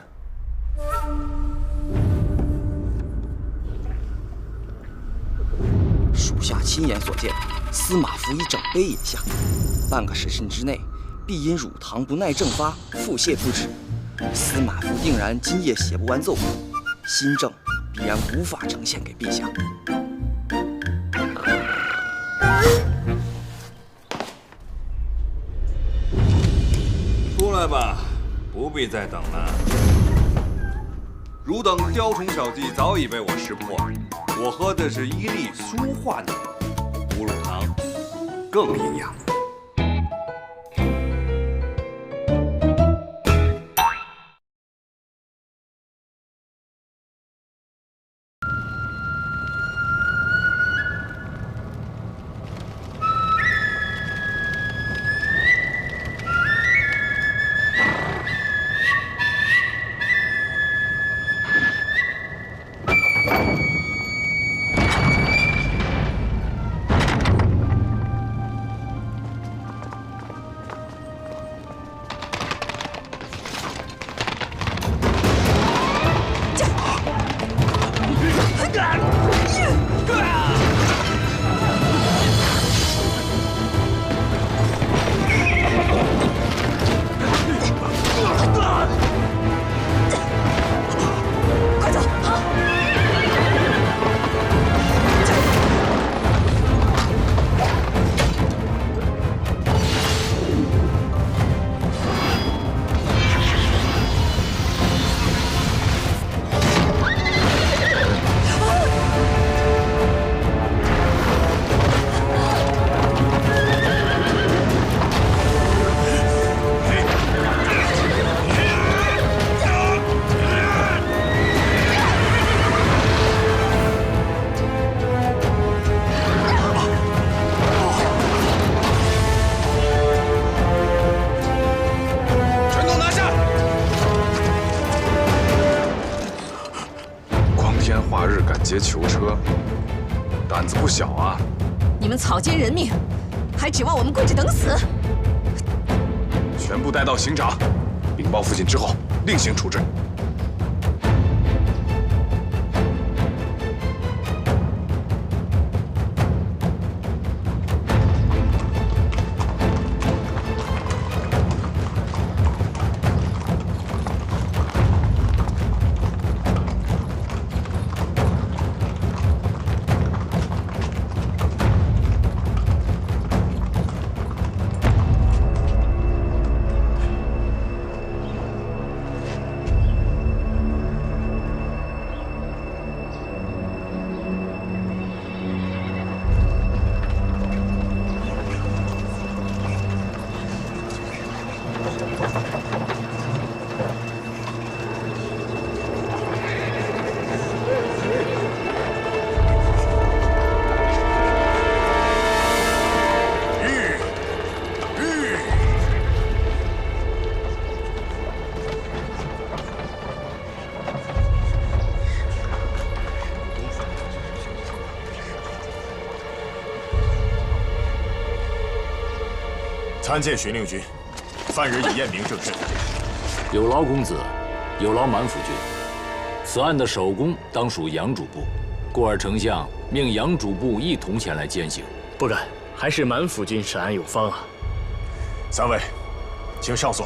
属下亲眼所见，司马府已整杯饮下，半个时辰之内，必因乳糖不耐症发，腹泻不止。司马府定然今夜写不完奏谱，新政必然无法呈现给陛下。出来吧，不必再等了。汝等雕虫小技早已被我识破，我喝的是伊利舒化奶，无乳糖，更营养。劫囚车，胆子不小啊！你们草菅人命，还指望我们跪着等死？全部带到刑场，禀报父亲之后，另行处置。参见巡令军，犯人已验明正身。有劳公子，有劳满府君。此案的首功当属杨主簿，故而丞相命杨主簿一同前来监刑。不敢，还是满府君审案有方啊。三位，请上座。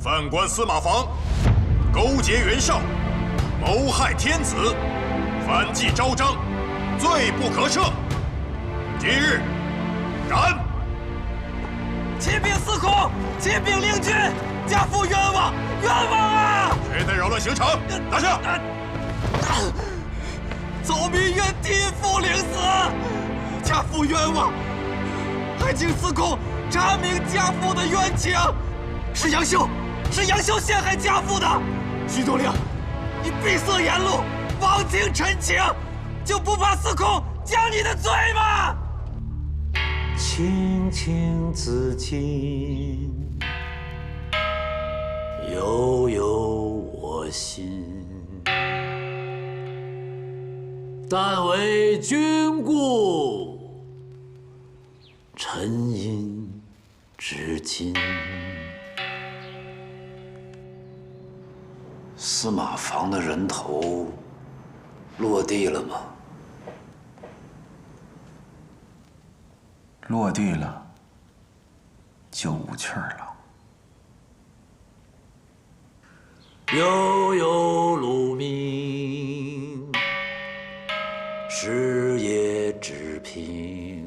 犯官司马防勾结袁绍，谋害天子，反纪昭彰，罪不可赦。今日斩！启禀司空，启禀令君，家父冤枉，冤枉啊！谁在扰乱刑场？拿下！曹民愿替父领死，家父冤枉，还请司空查明家父的冤情。是杨修陷害家父的。徐州令，你闭塞言路，忘情陈情，就不怕司空将你的罪吗？青青子衿，悠悠我心。但为君故，沉吟至今。司马房的人头落地了吗？落地了，就无趣儿了。悠悠鹿鸣，食野之苹。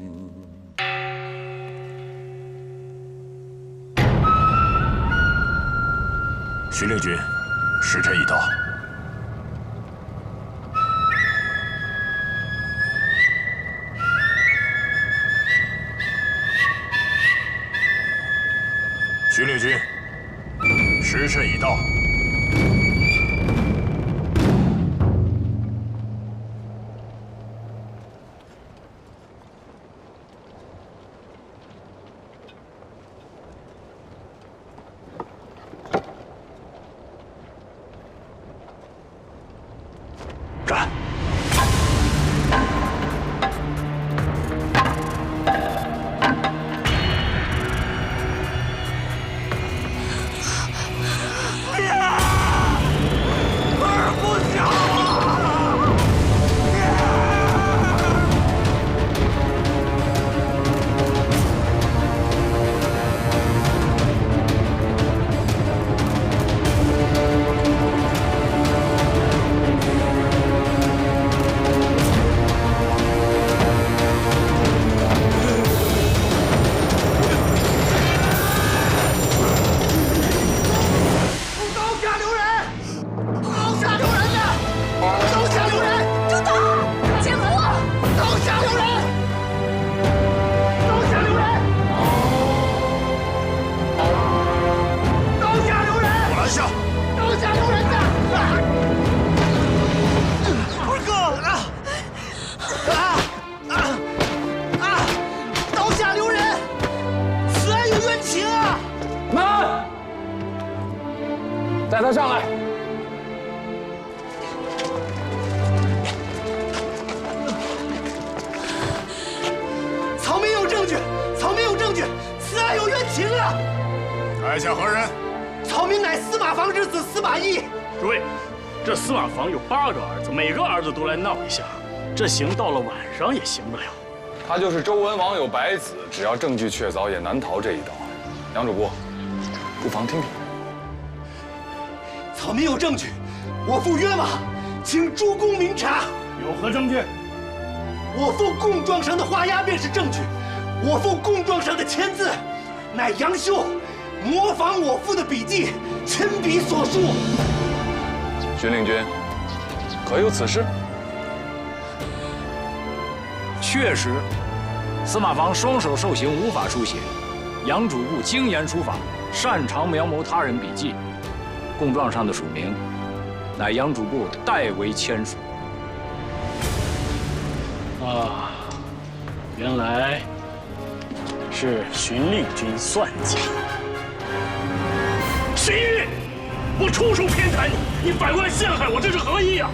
徐令君，时辰已到。徐令君，时辰已到。斩！带他上来！曹民有证据，曹民有证据，此案有冤情啊！在下何人？曹民乃司马房之子司马懿。诸位，这司马房有8个儿子，每个儿子都来闹一下，这刑到了晚上也刑不了。他就是周文王有百子，只要证据确凿，也难逃这一刀。杨主簿，不妨听听。曹民有证据，我父冤枉，请诸公明察。有何证据？我父供状上的画押便是证据，我父供状上的签字，乃杨修模仿我父的笔迹，亲笔所书。荀令君，可有此事？确实，司马房双手受刑，无法书写。杨主簿精研书法，擅长描摹他人笔迹。供状上的署名，乃杨主簿代为签署。啊，原来是荀令君算计。荀彧，我出手偏袒你，你反过来陷害我，这是何意啊？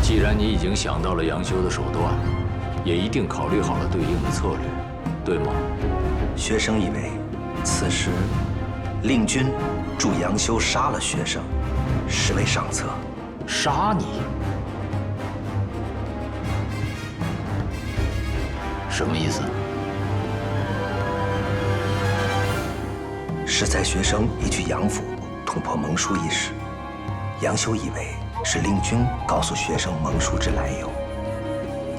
既然你已经想到了杨修的手段，也一定考虑好了对应的策略，对吗？学生以为，此时令君助杨修杀了学生，实为上策。杀你？什么意思？是在学生一去杨府捅破盟书一事，杨修以为是令君告诉学生蒙书之来由。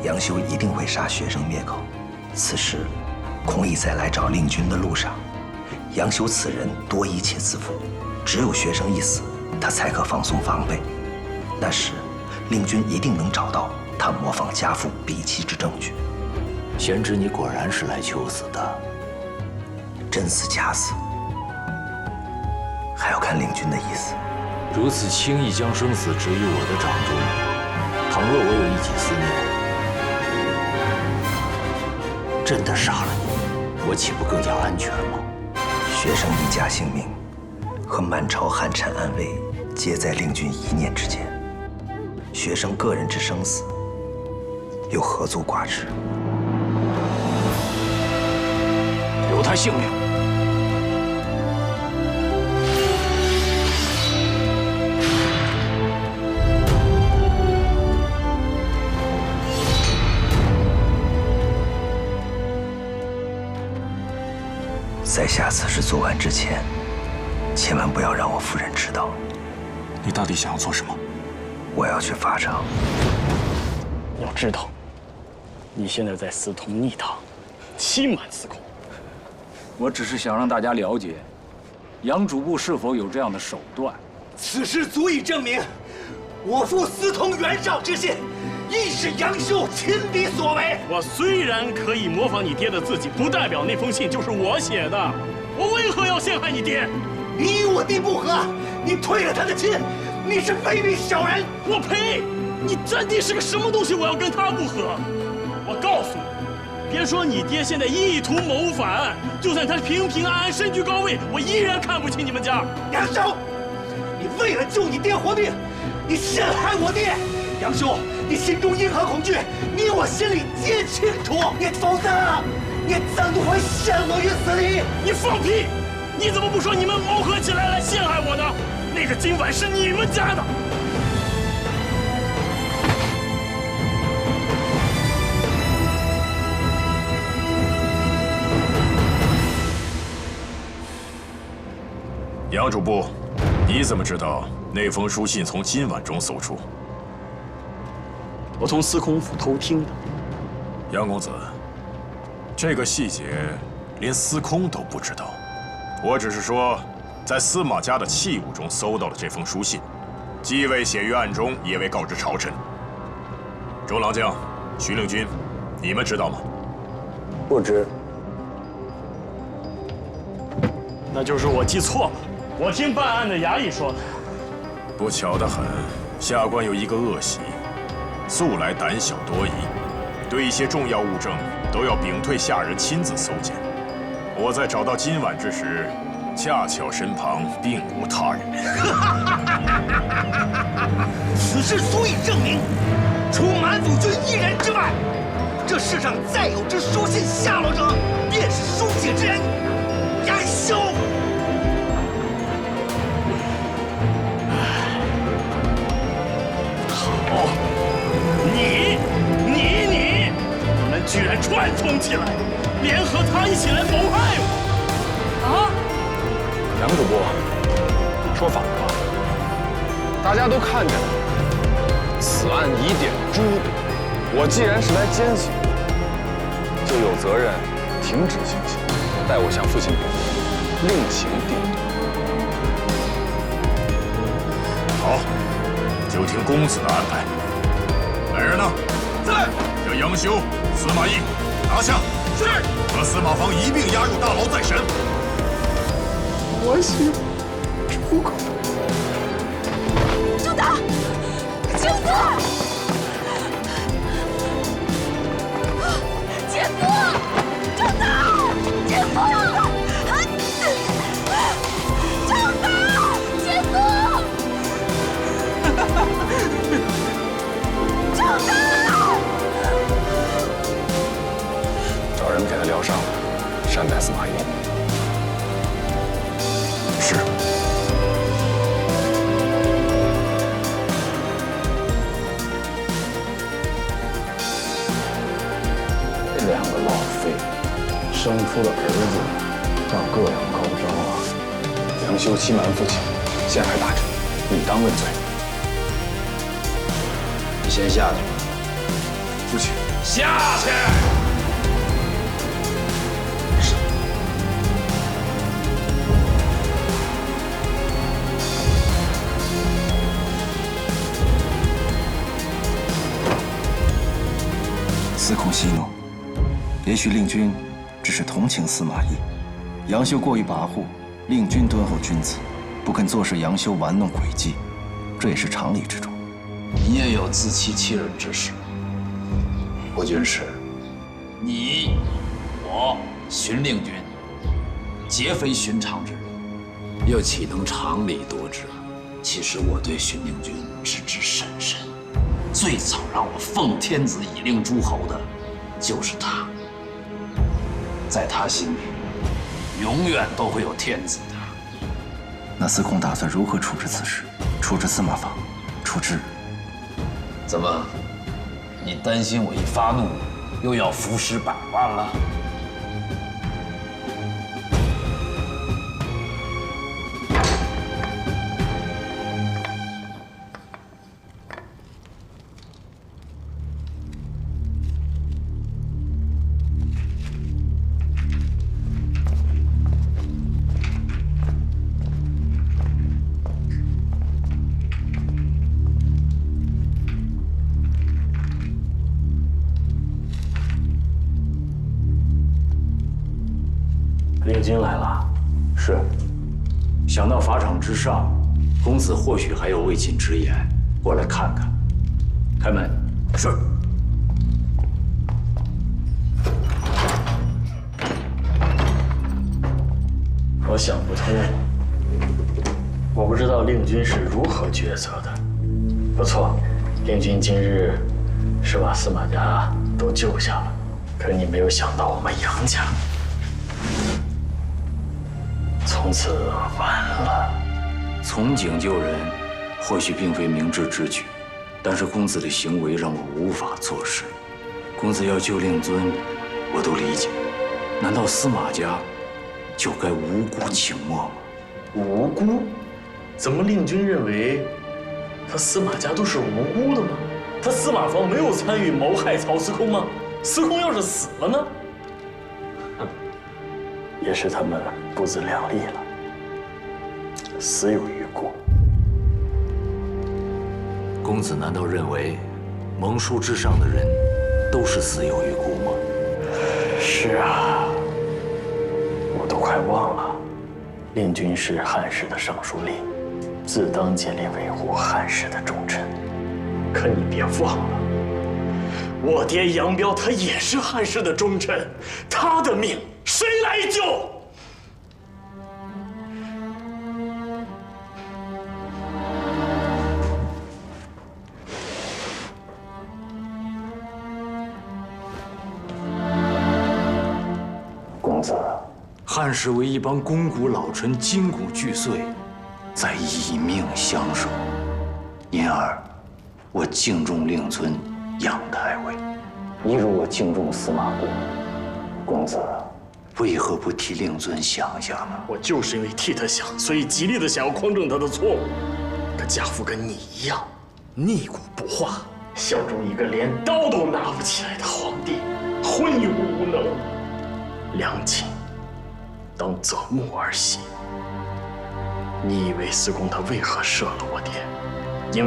杨修一定会杀学生灭口。此时，孔乙在来找令君的路上，杨修此人多疑且自负，只有学生一死，他才可放松防备。那时，令君一定能找到他模仿家父鄙弃之证据。贤侄，你果然是来求死的。真死假死，还要看令君的意思。如此轻易将生死置于我的掌中，倘若我有一己私念，真的杀了你，我岂不更加安全吗？学生一家性命和满朝寒蝉安危，皆在令君一念之间。学生个人之生死，又何足挂齿？留他性命。在下此事做完之前，千万不要让我夫人知道。你到底想要做什么？我要去法场。要知道，你现在在私通逆唐，欺瞒司空。我只是想让大家了解，杨主簿是否有这样的手段。此事足以证明，我父私通袁绍之信，亦是杨修亲笔所为。我虽然可以模仿你爹的字迹，不代表那封信就是我写的。我为何要陷害你爹？你与我弟不和，你退了他的亲，你是卑鄙小人！我呸！你咱弟是个什么东西？我要跟他不和？我告诉你，别说你爹现在意图谋反，就算他平平安安身居高位，我依然看不起你们家。杨修，你为了救你爹活命，你陷害我爹。杨修，你心中因何恐惧？你我心里皆清楚。你否则，你怎会陷我于死地？你放屁！你怎么不说你们谋合起来陷害我呢？那个金碗是你们家的。杨主簿，你怎么知道那封书信从金碗中搜出？我从司空府偷听的。杨公子，这个细节连司空都不知道。我只是说，在司马家的器物中搜到了这封书信，既未写于案中，也未告知朝臣。周郎将、徐令君，你们知道吗？不知。那就是我记错了。我听办案的衙役说的。不巧得很，下官有一个恶习，素来胆小多疑，对一些重要物证都要屏退下人亲自搜检。我在找到金碗之时，恰巧身旁并无他人。此事足以证明，除满府君一人之外，这世上再有之书信下落者，便是书写之人杨修。好，你们居然串通起来，联合他一起来谋害我！啊！杨主簿，说反了。大家都看见了，此案疑点诸多。我既然是来监刑，就有责任停止行刑，待我向父亲禀报，另行定夺。好，就听公子的安排。来人呐，在！将杨修、司马懿拿下。是。和司马防一并押入大牢再审。我许出口。兄长，兄长，姐夫，兄长，姐夫，兄长，姐夫，兄长，找人给他疗伤，善待司马懿。是。这两个老废物生出了儿子，要各有高招啊！杨修欺瞒父亲，陷害大臣，理当问罪。你先下去。父亲，下去。是。司空息怒，也许令君只是同情司马懿。杨修过于跋扈，令君敦厚君子，不肯坐视杨修玩弄诡计，这也是常理之中。你也有自欺欺人之时。胡军师，你我荀令君，皆非寻常之人，又岂能常理夺之？其实我对荀令君知之甚深，最早让我奉天子以令诸侯的，就是他。在他心里，永远都会有天子的。那司空打算如何处置此事？处置司马房？处置？怎么？你担心我一发怒，又要伏尸百万了？令君来了。是。想到法场之上，公子或许还有未尽之言，过来看看。开门。是。我想不通，我不知道令君是如何抉择的。不错，令君今日是把司马家都救下了，可你没有想到我们杨家。从此完了。从警救人，或许并非明智之举，但是公子的行为让我无法做事。公子要救令尊，我都理解。难道司马家就该无辜请没吗？无辜？怎么令君认为他司马家都是无辜的吗？他司马房没有参与谋害曹司空吗？司空要是死了呢？也是他们不自量力了，死有余辜。公子难道认为盟书之上的人都是死有余辜吗？是啊，我都快忘了，令君是汉室的尚书令，自当竭力维护汉室的忠臣。可你别忘了，我爹杨彪他也是汉室的忠臣，他的命谁来救？公子，汉室为一帮肱骨老臣，筋骨俱碎，在以命相守，因而我敬重令尊杨太尉，一如我敬重司马光。公子，为何不替令尊想想呢？我就是因为替他想，所以极力的想要匡正他的错误。他家父跟你一样，逆骨不化，效忠一个连刀都拿不起来的皇帝，昏庸无能。良禽当择木而栖。你以为司空他为何赦了我爹？因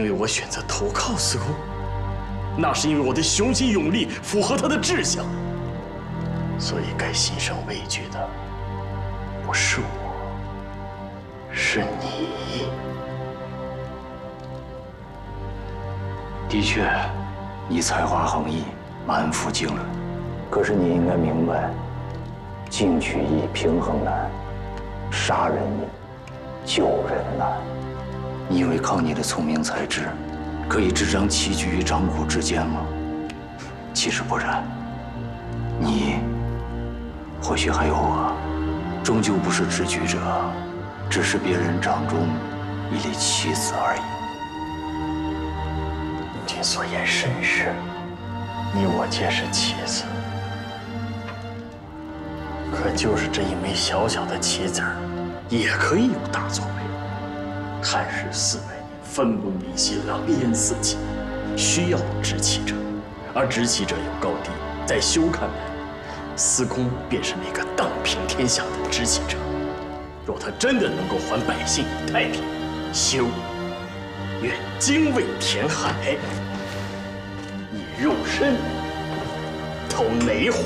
为我选择投靠司空，那是因为我的雄心勇力符合他的志向。所以该心生畏惧的不是我，是你。的确，你才华横溢，满腹经纶。可是你应该明白，进取易，平衡难；杀人易，救人难。你以为靠你的聪明才智，可以执掌棋局于掌骨之间吗？其实不然。你，或许还有我，终究不是执局者，只是别人掌中一粒棋子而已。君所言甚是，你我皆是棋子。可就是这一枚小小的棋子儿，也可以有大作为。汉室400年分崩离析，狼烟四起，需要执旗者，而执旗者有高低，在修看来，司空便是那个荡平天下的执旗者。若他真的能够还百姓以太平，休愿精卫填海，以肉身投雷火。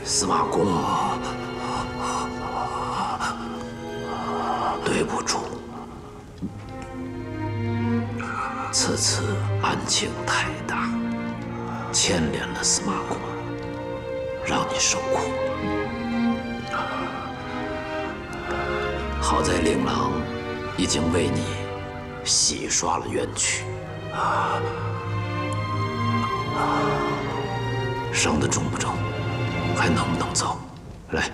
司马公，对不住，此次案情太大，牵连了司马公，让你受苦。好在令郎已经为你洗刷了冤屈，伤得重不重？还能不能走？来，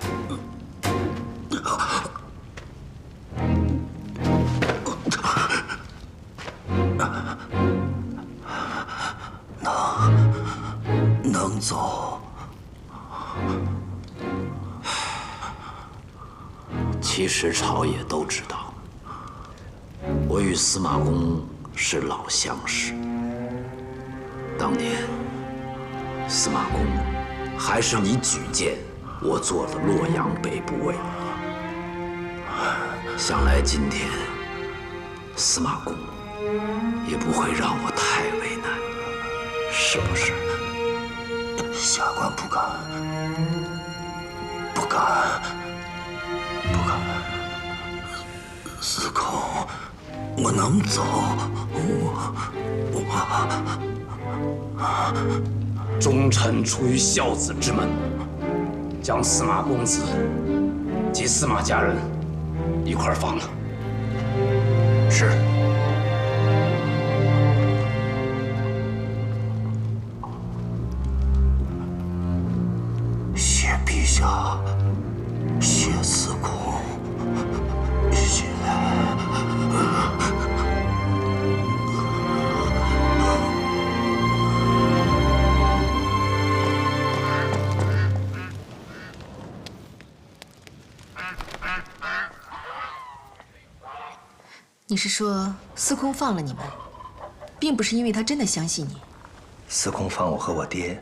能走。其实朝野都知道，我与司马公是老相识。当年，司马公还是你举荐我做了洛阳北部尉。想来今天，司马公也不会让我太为难，是不是？下官不敢，不敢，不敢。司空，我能走，忠臣出于孝子之门，将司马公子及司马家人一块放了。是。谢陛下，谢司空，谢。你是说司空放了你们，并不是因为他真的相信你？司空放我和我爹，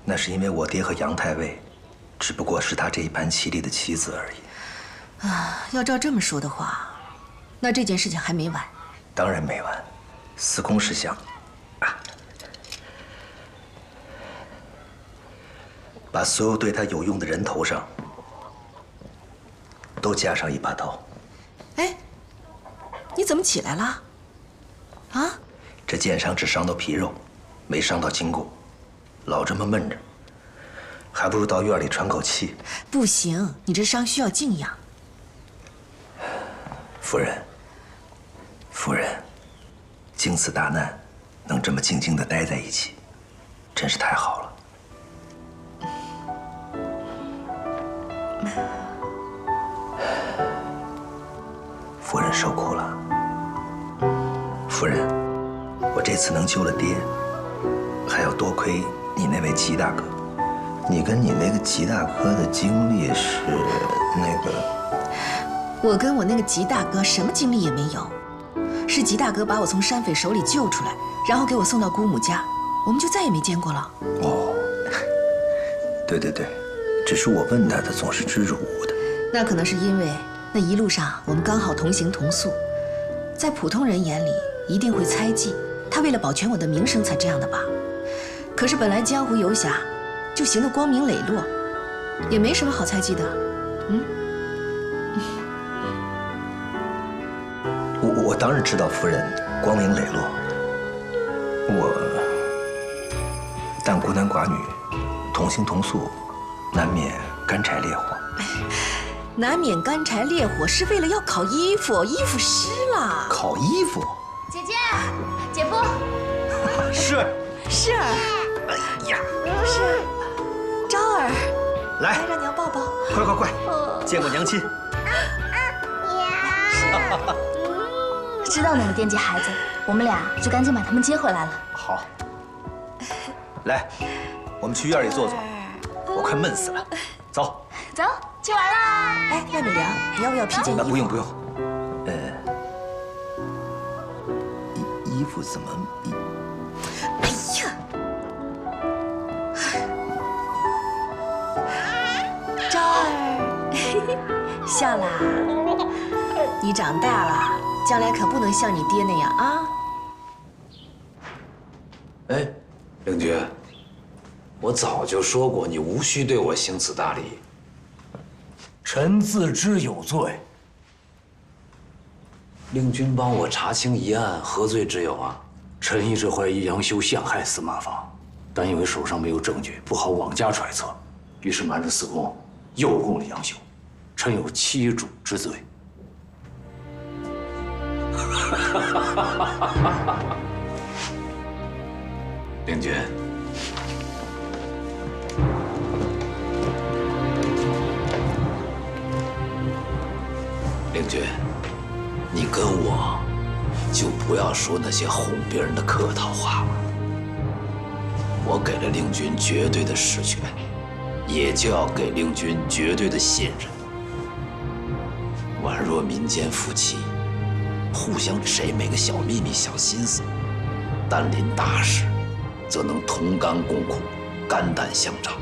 那是因为我爹和杨太尉，只不过是他这一盘棋里的棋子而已。啊，要照这么说的话，那这件事情还没完。当然没完，司空是想把所有对他有用的人头上都加上一把刀。哎，你怎么起来了？啊？这剑伤只伤到皮肉，没伤到筋骨，老这么闷着，还不如到院里喘口气。不行，你这伤需要静养。夫人，夫人，经此大难，能这么静静地待在一起，真是太好了。夫人受苦了。夫人，我这次能救了爹，还要多亏你那位吉大哥。你跟你那个吉大哥的经历是那个……我跟我那个吉大哥什么经历也没有，是吉大哥把我从山匪手里救出来，然后给我送到姑母家，我们就再也没见过了。哦，对对对，只是我问他，他总是支支吾吾的。那可能是因为那一路上我们刚好同行同宿，在普通人眼里一定会猜忌，他为了保全我的名声才这样的吧。可是本来江湖游侠就行得光明磊落，也没什么好猜忌的。我当然知道夫人光明磊落，但孤男寡女，同行同宿，难免干柴烈火。难免干柴烈火是为了要烤衣服，衣服湿了。啦！烤衣服。姐姐，姐夫。是儿。是儿。哎呀，是儿。昭儿，来，让娘抱抱。快，见过娘亲。知道你们惦记孩子，我们俩就赶紧把他们接回来了。好。来，我们去院里坐坐，我快闷死了。走，走，去玩啦！哎，外面凉，你要不要披件衣服？不用。衣服怎么？哎呀！昭儿，笑啦！你长大了，将来可不能像你爹那样啊！哎，令君，我早就说过，你无需对我行此大礼。臣自知有罪。令君帮我查清一案，何罪之有啊？臣一直怀疑杨修陷害司马妨，但因为手上没有证据，不好妄加揣测，于是瞒着司空诱供了杨修，臣有欺主之罪。令君，令君，你跟我就不要说那些哄别人的客套话了。我给了令君绝对的实权，也就要给令君绝对的信任。宛若民间夫妻，互相谁没个小秘密、小心思，但临大事，则能同甘共苦，肝胆相照。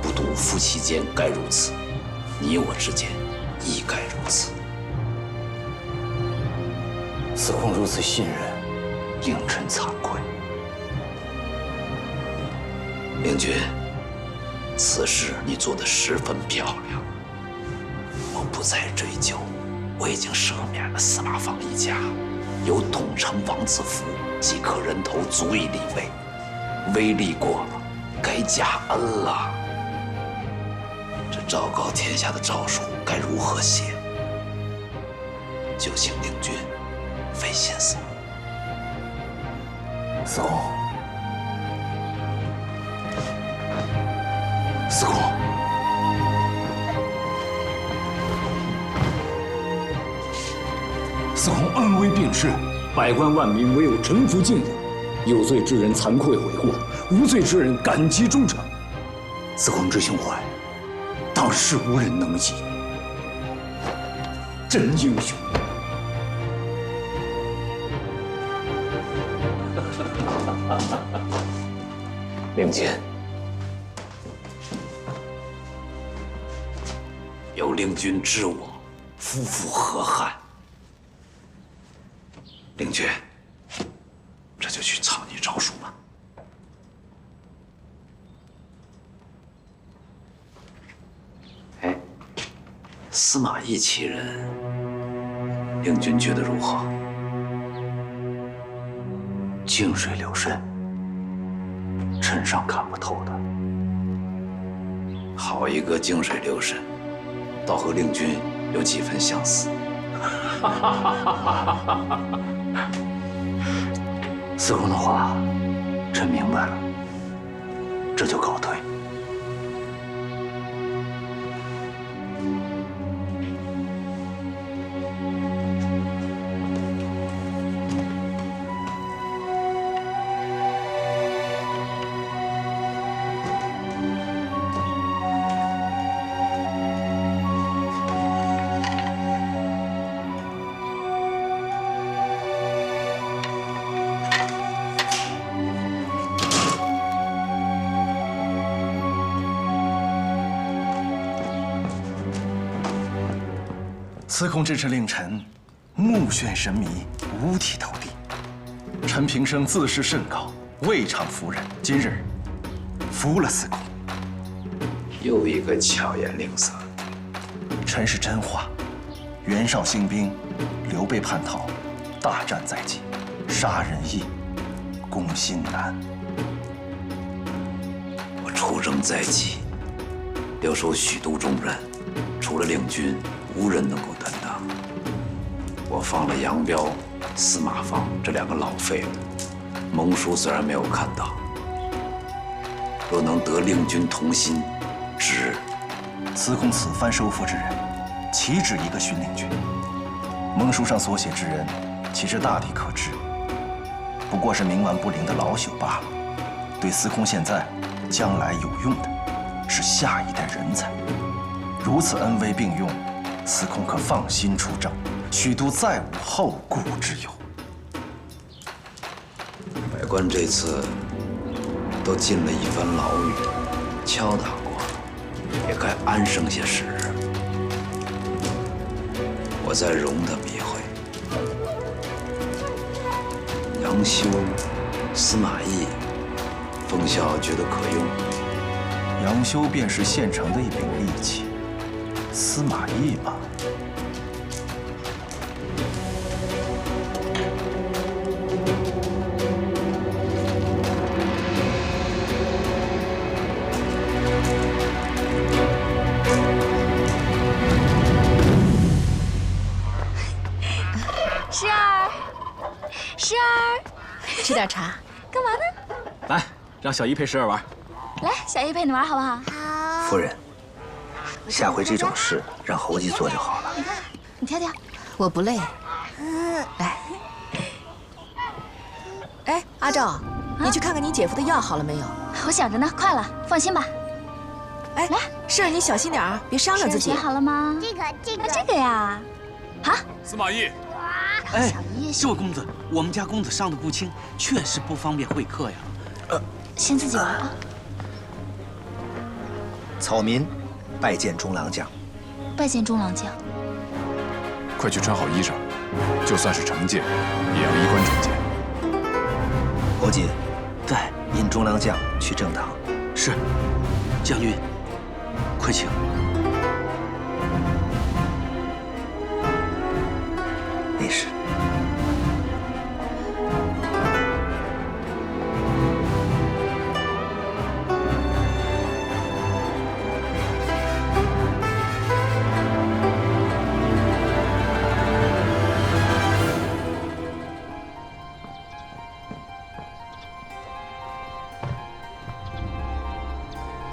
不独夫妻间该如此，你我之间亦该如此。司空如此信任，令臣惭愧。令君，此事你做得十分漂亮，我不再追究。我已经赦免了司马妨一家，有统称王子服即可人头，足以立威。威立过了，该加恩了。这昭告天下的诏书该如何写？就请令君费心思。司空，司空，司空恩威并施，百官万民唯有臣服敬仰。有罪之人惭愧悔过，无罪之人感激忠诚。司空之胸怀，当世无人能及，真英雄。令君，有令君知我，夫妇何憾？令君，这就去草拟诏书吧。哎，司马懿其人，令君觉得如何？静水流深，臣尚看不透的。好一个静水流深，倒和令君有几分相似。司空的话，臣明白了，这就告退。司空之事令臣目眩神迷，五体投地。臣平生自视甚高，未尝服人，今日服了司空。又一个巧言令色。臣是真话。袁绍兴兵，刘备叛逃，大战在即，杀人易，攻心难。我出征在即，留守许都重任，除了令君，无人能够担当。我我放了杨彪、司马放这2个老废物，蒙叔虽然没有看到，若能得令君同心，之日。司空此番收复之人，岂止一个荀令君？蒙书上所写之人，其实大体可知，不过是冥顽不灵的老朽罢了。对司空现在、将来有用的，是下一代人才。如此恩威并用，司空可放心出征，许都再无后顾之忧。百官这次都进了一番牢狱，敲打过，也该安生些时日。我再容他们一回。杨修、司马懿，奉孝觉得可用。杨修便是现成的一柄利器，司马懿吧。诗儿，诗儿，吃点茶。干嘛呢？来，让小姨陪诗儿玩。来，小姨陪你玩好不好？夫人，下回这种事让侯姬做就好了。你看，你挑挑。我不累。来。哎，阿赵，你去看看你姐夫的药好了没有？我想着呢，快了，放心吧。哎，来，诗儿你小心点啊，别伤了自己。选好了吗？这个呀。好。司马懿。哎，这位公子，我们家公子伤得不轻，确实不方便会客呀。先自己玩吧。草民拜见中郎将。拜见中郎将。快去穿好衣裳，就算是惩戒，也要衣冠整洁。侯瑾，对，引中郎将去正堂。是，将军，快请。没事。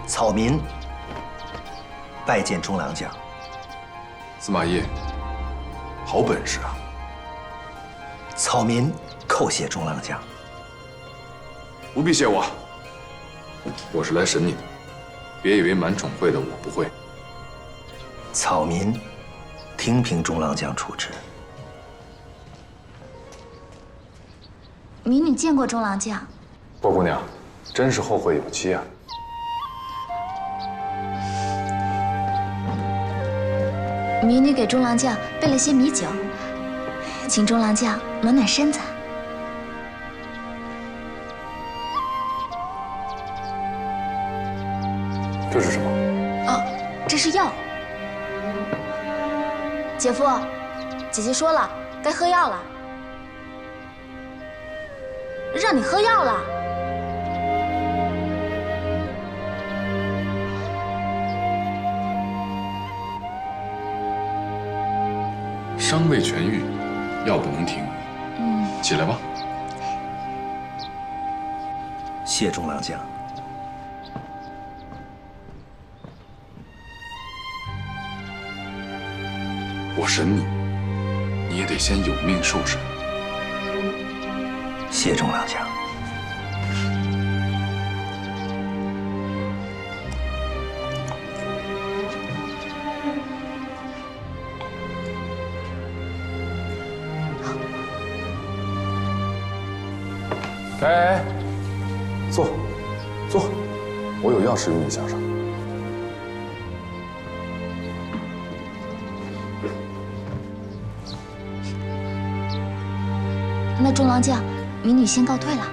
草民拜见中郎将。司马懿，好本事啊！草民叩谢中郎将。不必谢我，我是来审你的，别以为满宠会的我不会。草民听凭中郎将处置。民女见过中郎将。郭姑娘，真是后会有期啊！民女给中郎将备了些米酒，请中郎将暖暖身子。这是什么？哦，这是药。姐夫，姐姐说了，该喝药了，让你喝药了。伤未痊愈，药不能停。起来吧。谢中郎将。我审你，你也得先有命受审。谢中郎将。哎，坐，坐，我有要事与你相商。那中郎将，民女先告退了。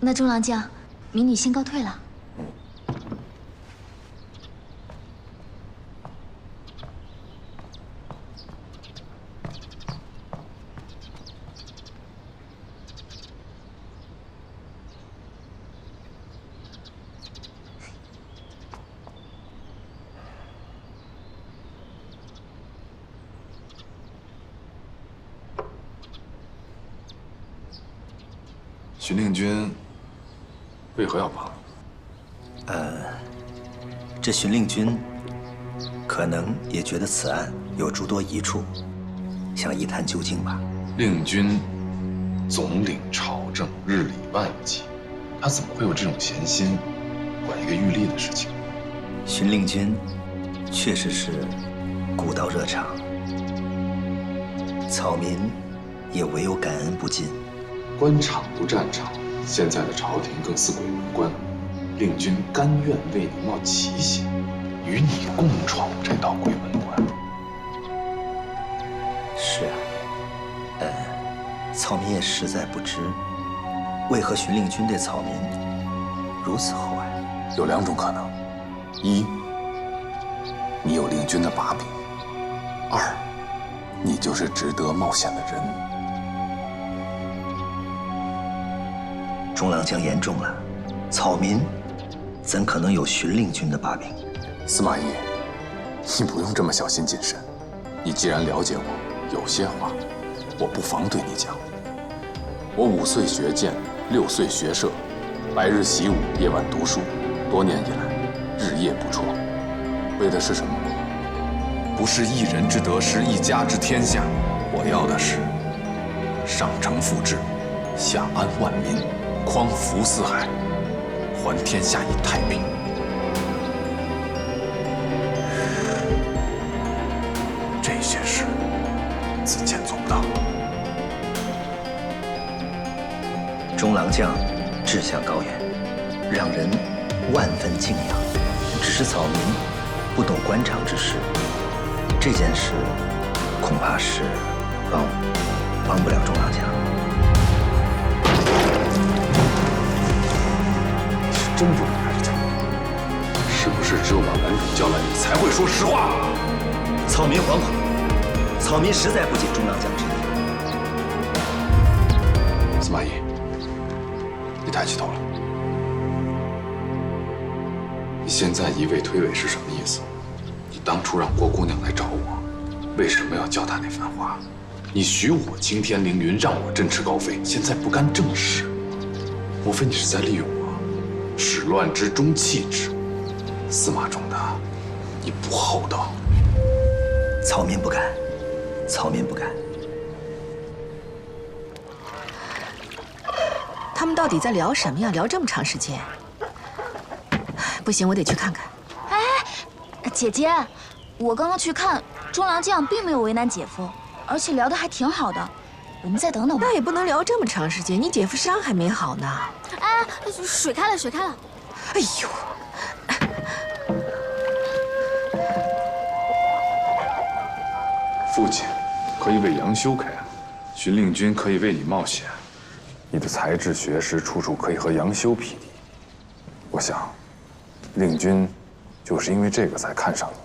那中郎将，民女先告退了。荀令君为何要帮你？这荀令君可能也觉得此案有诸多疑处，想一探究竟吧。令君总领朝政，日理万机，他怎么会有这种闲心管一个狱吏的事情？荀令君确实是古道热肠，草民也唯有感恩不尽。官场不战场，现在的朝廷更似鬼门关。令君甘愿为你冒奇险，与你共闯这道鬼门关。是啊，草民也实在不知，为何荀令君对草民如此厚爱。有2种可能：一，你有令君的把柄；二，你就是值得冒险的人。中郎将言重了，草民怎可能有荀令君的把柄？司马懿，你不用这么小心谨慎。你既然了解我，有些话我不妨对你讲。我5岁学剑，6岁学射，白日习武，夜晚读书，多年以来日夜不辍，为的是什么？不是一人之得失，一家之天下。我要的是上承父志，下安万民，匡扶四海，还天下一太平。这些事，子建做不到。中郎将志向高远，让人万分敬仰。只是草民不懂官场之事，这件事恐怕是帮不了中郎将。你是真不能还是假？是不是只有把男主交来，你才会说实话？草民惶恐，草民实在不解中郎将之意。司马懿，你抬起头了。你现在一味推诿是什么意思？你当初让郭姑娘来找我，为什么要叫她那番话？你许我青天凌云，让我振翅高飞，现在不干正事，莫非你是在利用我？始乱之终弃之，司马仲达，你不厚道。草民不敢，草民不敢。他们到底在聊什么呀？聊这么长时间？不行，我得去看看。哎，姐姐，我刚刚去看，中郎将并没有为难姐夫，而且聊得还挺好的。我们再等等吧。那也不能聊这么长时间，你姐夫伤还没好呢。哎，水开了，水开了。哎呦！父亲可以为杨修开案，荀令君可以为你冒险，你的才智学识处处可以和杨修匹敌。我想，令君就是因为这个才看上你。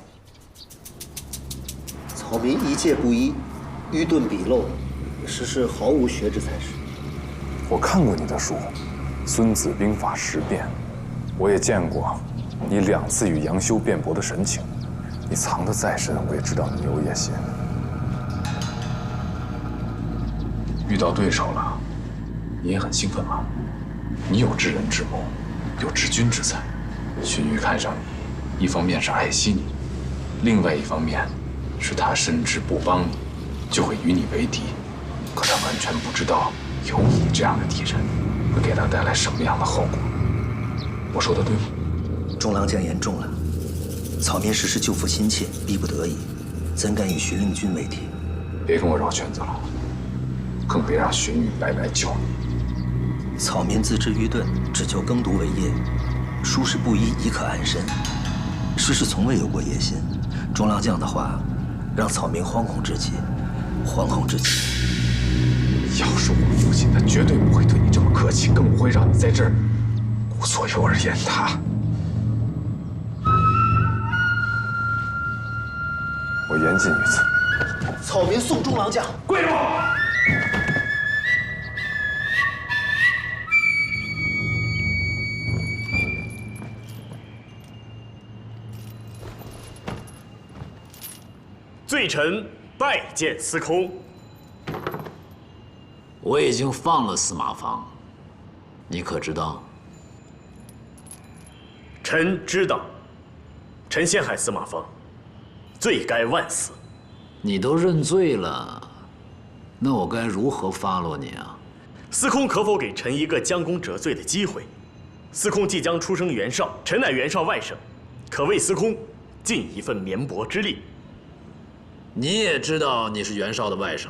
草民一介布衣，愚钝鄙陋，实是毫无学之才识。我看过你的书《孙子兵法10变》，我也见过你2次与杨修辩驳的神情。你藏得再深，我也知道你有野心。遇到对手了，你也很兴奋吗？你有知人之谋，有治军之才。荀彧看上你，一方面是爱惜你，另外一方面是他深知不帮你就会与你为敌。可他完全不知道有你这样的敌人会给他带来什么样的后果。我说的对吗？中郎将言重了，草民实是救父心切，逼不得已，怎敢与荀令君为敌？别跟我绕圈子了，更别让荀彧白白救你。草民自知愚钝，只求耕读为业，舒适布衣亦可安身，实是从未有过野心。中郎将的话，让草民惶恐至极，惶恐至极。要是我父亲，他绝对不会对你这么客气，更不会让你在这儿顾左右而言他。我言尽于此。草民送中郎将跪住！罪臣拜见司空。我已经放了司马芳，你可知道？臣知道。臣陷害司马方，罪该万死。你都认罪了，那我该如何发落你啊？司空可否给臣一个将功折罪的机会？司空即将出生袁绍，臣乃袁绍外甥，可为司空尽一份绵薄之力。你也知道你是袁绍的外甥，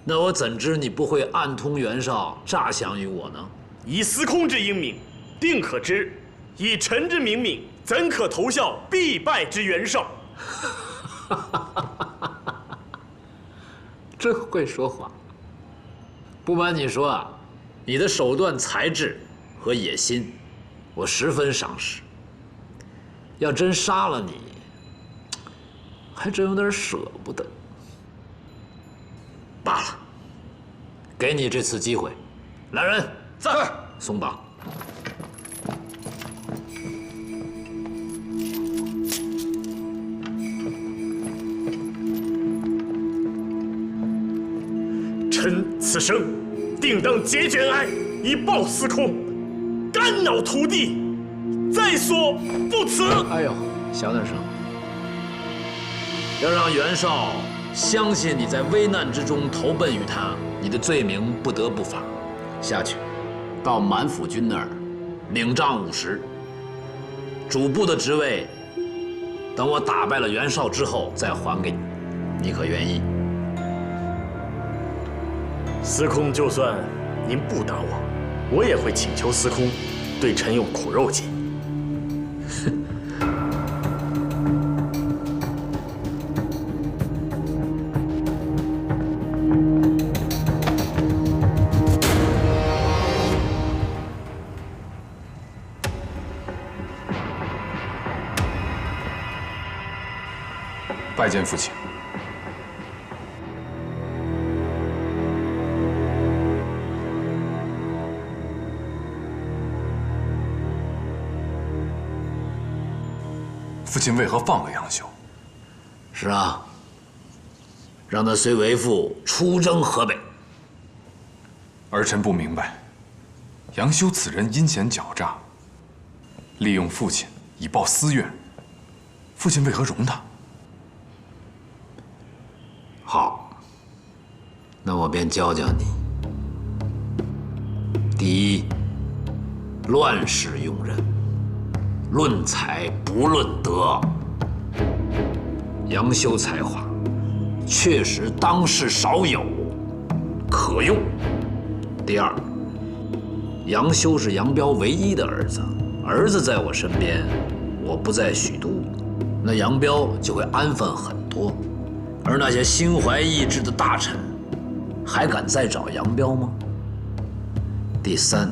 那我怎知你不会暗通袁绍，诈降于我呢？以司空之英明，定可知；以臣之明敏，怎可投效必败之袁绍？真会说话。不瞒你说啊，你的手段、才智和野心，我十分赏识。要真杀了你，还真有点舍不得。罢了，给你这次机会。来人，在松绑。臣此生定当解卷哀，以报司空。肝脑涂地，在所不辞。哎呦，小点声。要让袁绍相信你在危难之中投奔于他，你的罪名不得不罚。下去，到满府君那儿领账50，主簿的职位，等我打败了袁绍之后再还给你。你可愿意？司空，就算您不打我，我也会请求司空对臣用苦肉计。拜见父亲。父亲为何放了杨修？是啊，让他随为父出征河北。儿臣不明白，杨修此人阴险狡诈，利用父亲以报私怨，父亲为何容他？好，那我便教教你。第一，乱世用人，论才不论德。杨修才华确实当世少有，可用。第二，杨修是杨彪唯一的儿子，儿子在我身边，我不在许都，那杨彪就会安分很多。而那些心怀异志的大臣，还敢再找杨彪吗？第三，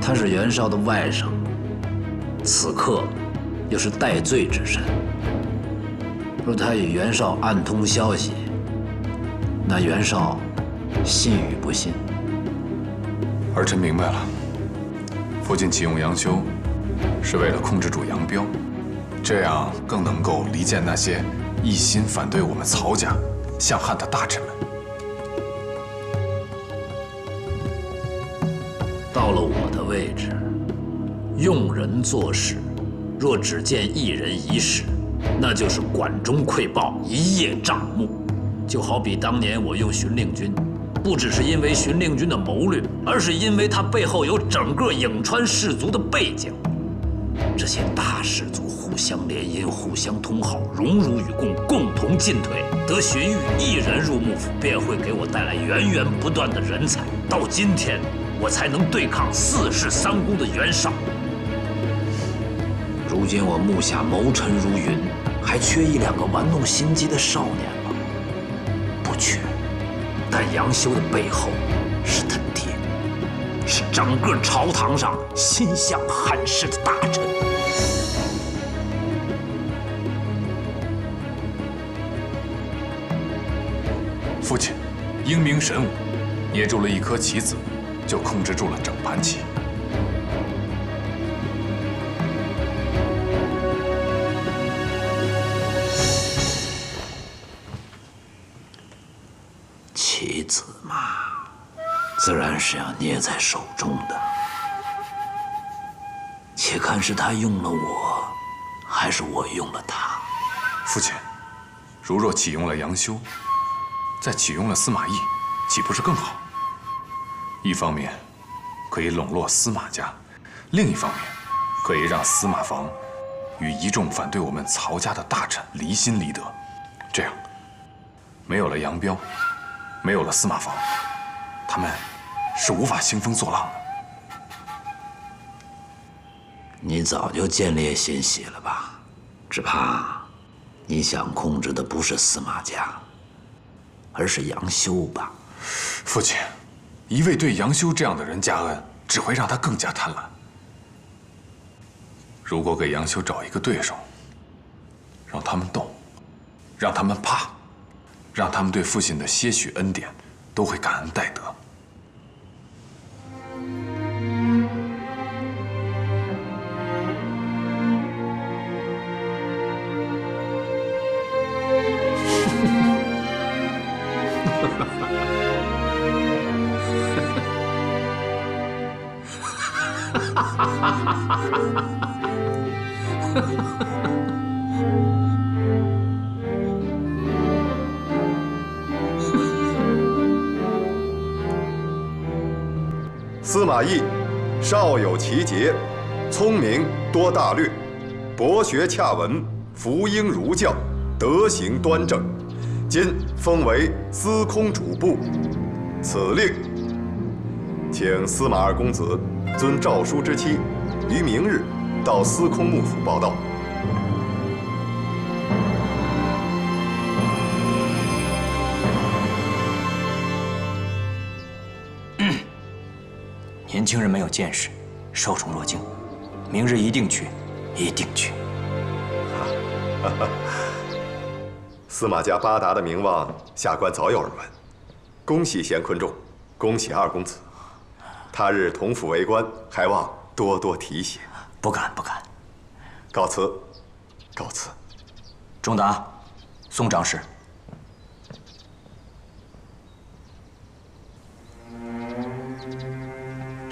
他是袁绍的外甥，此刻又是戴罪之身。若他与袁绍暗通消息，那袁绍信与不信？儿臣明白了，父亲启用杨修，是为了控制住杨彪，这样更能够离间那些一心反对我们曹家、向汉的大臣们。到了我的位置，用人做事，若只见一人一事，那就是管中窥豹，一叶障目。就好比当年我用荀令君，不只是因为荀令君的谋略，而是因为他背后有整个颍川氏族的背景。这些大氏族互相联姻，互相通好，荣辱与共，共同进退。得荀彧一人入幕府，便会给我带来源源不断的人才。到今天，我才能对抗4世3公的袁绍。如今我目下谋臣如云，还缺1、2个玩弄心机的少年吗？不缺。但杨修的背后是他爹，是整个朝堂上心向汉室的大臣。父亲英明神武，捏住了一颗棋子，就控制住了整盘棋。棋子嘛，自然是要捏在手中的。且看是他用了我，还是我用了他。父亲，如若启用了杨修，再启用了司马懿，岂不是更好？一方面可以笼络司马家，另一方面可以让司马防与一众反对我们曹家的大臣离心离德。这样，没有了杨彪，没有了司马防，他们是无法兴风作浪的。你早就见猎心喜了吧？只怕你想控制的不是司马家，而是杨修吧？父亲，一味对杨修这样的人加恩，只会让他更加贪婪。如果给杨修找一个对手，让他们动，让他们怕，让他们对父亲的些许恩典都会感恩戴德。司马懿，少有奇节，聪明多大略，博学洽文，服膺儒教，德行端正。今封为司空主簿。此令，请司马二公子遵诏书之期，于明日到司空幕府报到。年轻人没有见识，受宠若惊。明日一定去，一定去。司马家八达的名望，下官早有耳闻。恭喜贤坤仲，恭喜二公子。他日同府为官，还望多多提携。不敢不敢。告辞，告辞。仲达，宋长史。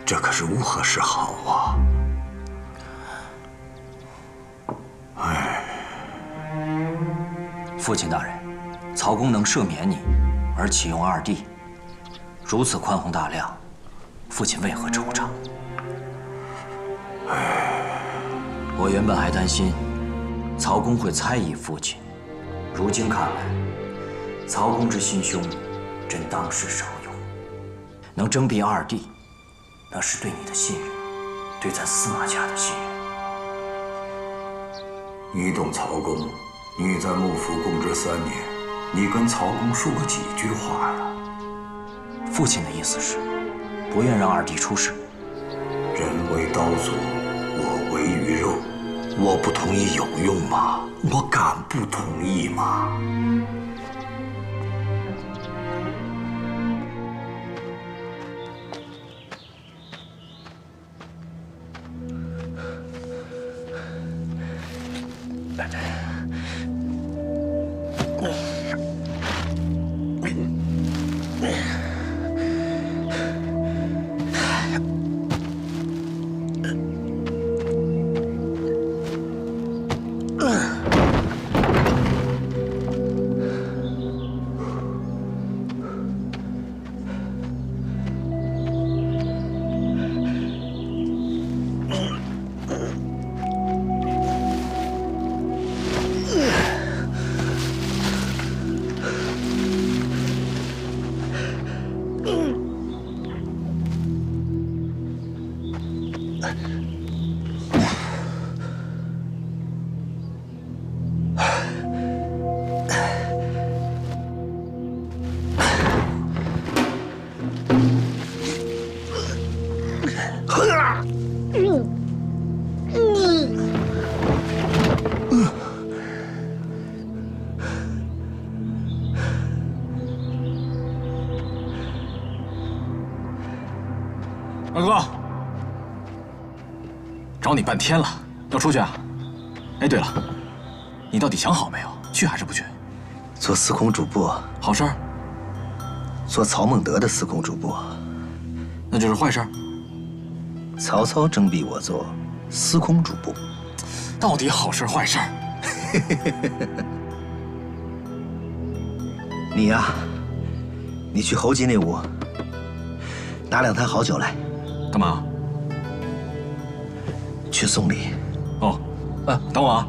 这可是乌合是好啊！哎，父亲大人，曹公能赦免你，而启用二弟，如此宽宏大量，父亲为何惆怅？我原本还担心曹公会猜疑父亲，如今看来，曹公之心胸真当世少有，能征辟二弟。那是对你的信任，对咱司马家的信任。你懂曹公，你在幕府供职3年，你跟曹公说过几句话呀？父亲的意思是，不愿让二弟出事。人为刀俎，我为鱼肉。我不同意有用吗？我敢不同意吗？二哥，找你半天了，要出去啊？哎，对了，你到底想好没有？去还是不去？做司空主簿，好事儿。做曹孟德的司空主簿，那就是坏事。曹操征逼我做司空主簿，到底好事坏事？你呀，你去侯吉那屋拿2坛好酒来。干嘛？去送礼。哦，等我啊。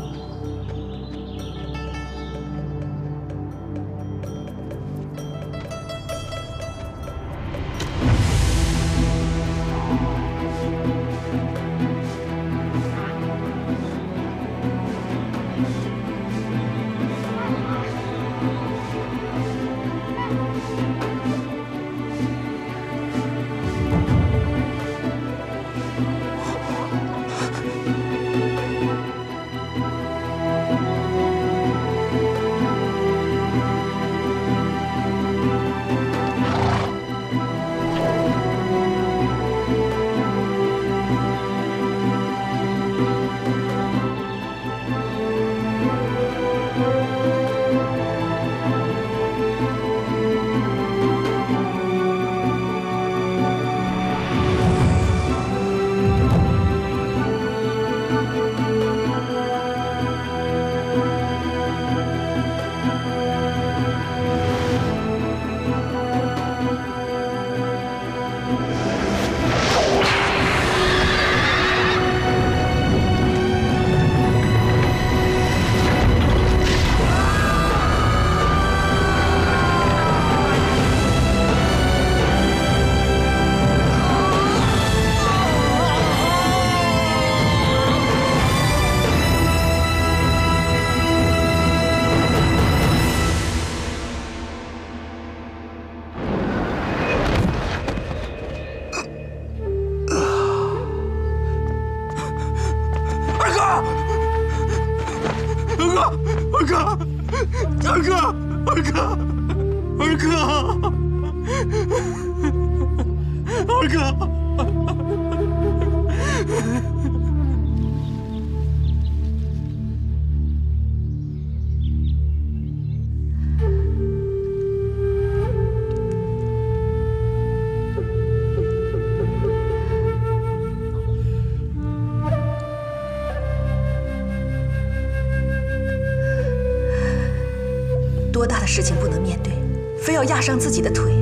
多大的事情不能面对，非要压伤自己的腿？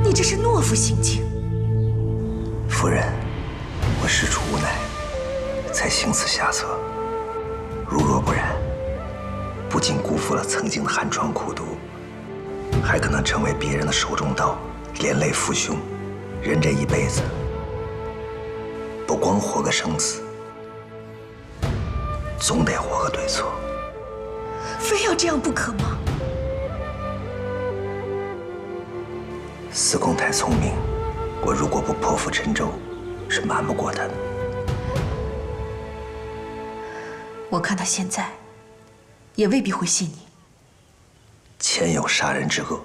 你这是懦夫行径。夫人，我事出无奈，才行此下策。如若不然，不仅辜负了曾经的寒窗苦读，还可能成为别人的手中刀，连累父兄。人这一辈子，不光活个生死，总得活个对错。非要这样不可吗？司空太聪明，我如果不破釜沉舟，是瞒不过他的。我看他现在也未必会信你。前有杀人之恶，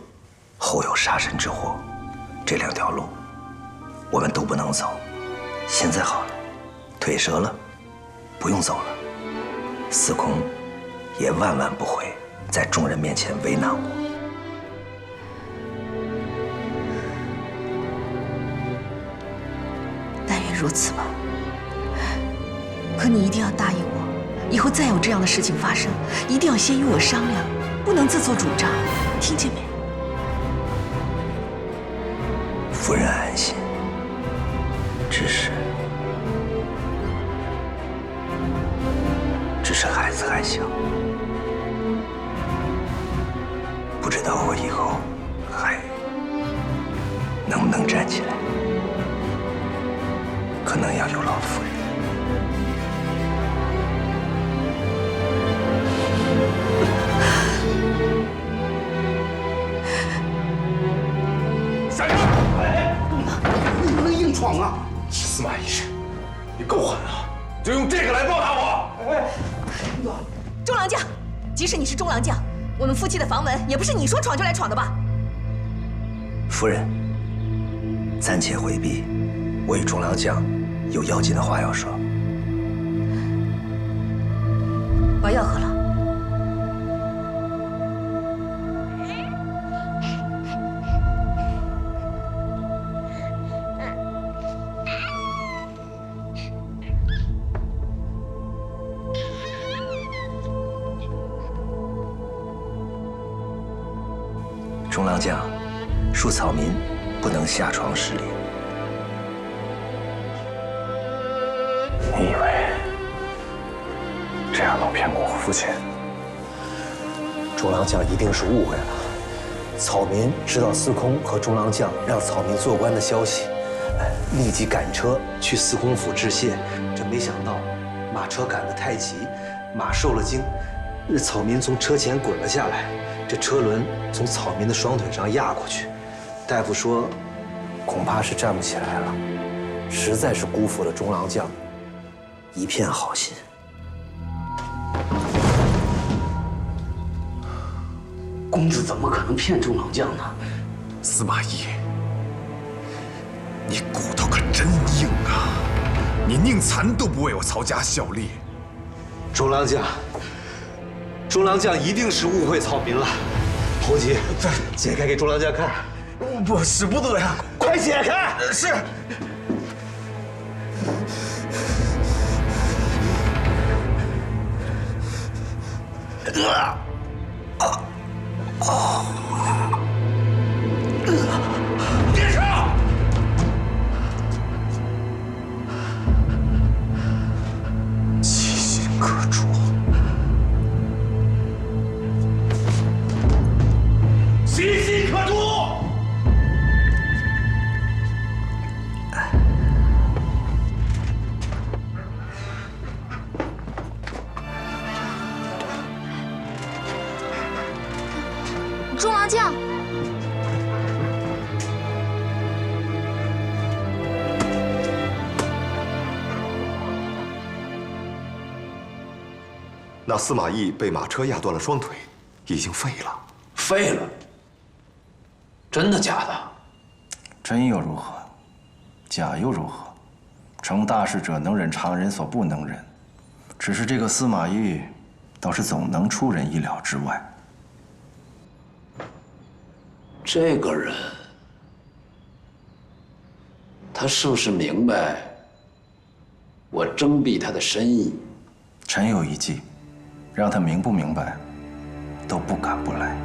后有杀身之祸，这2条路，我们都不能走。现在好了，腿折了，不用走了。司空也万万不会在众人面前为难我。但愿如此吧。可你一定要答应我，以后再有这样的事情发生，一定要先与我商量，不能自作主张，听见没？夫人安心。只是孩子还小，不知道我以后还能不能站起来，可能要有劳夫人。小杨，你能不能硬闯啊？司马懿师，你够狠啊！就用这个来报答我！中郎将，即使你是中郎将，我们夫妻的房门也不是你说闯就来闯的吧？夫人，暂且回避，我与中郎将有要紧的话要说。把药喝了。中郎将，恕草民不能下床施礼。你以为这样能骗过我父亲？中郎将一定是误会了。草民知道司空和中郎将让草民做官的消息，立即赶车去司空府致谢。这没想到马车赶得太急，马受了惊，草民从车前滚了下来，这车轮从草民的双腿上压过去。大夫说，恐怕是站不起来了，实在是辜负了中郎将一片好心。公子怎么可能骗中郎将呢？司马懿，你骨头可真硬啊！你宁残都不为我曹家效力。中郎将，中郎将一定是误会草民了。侯吉，解开给中郎将看。不，使不得呀！快解开！是。殿上，其心可诛，其心可诛。中郎将，那司马懿被马车压断了双腿，已经废了。废了？真的假的？真又如何？假又如何？成大事者能忍常人所不能忍，只是这个司马懿，倒是总能出人意料之外。这个人，他是不是明白我征辟他的深意？臣有一计，让他明不明白，都不敢不来。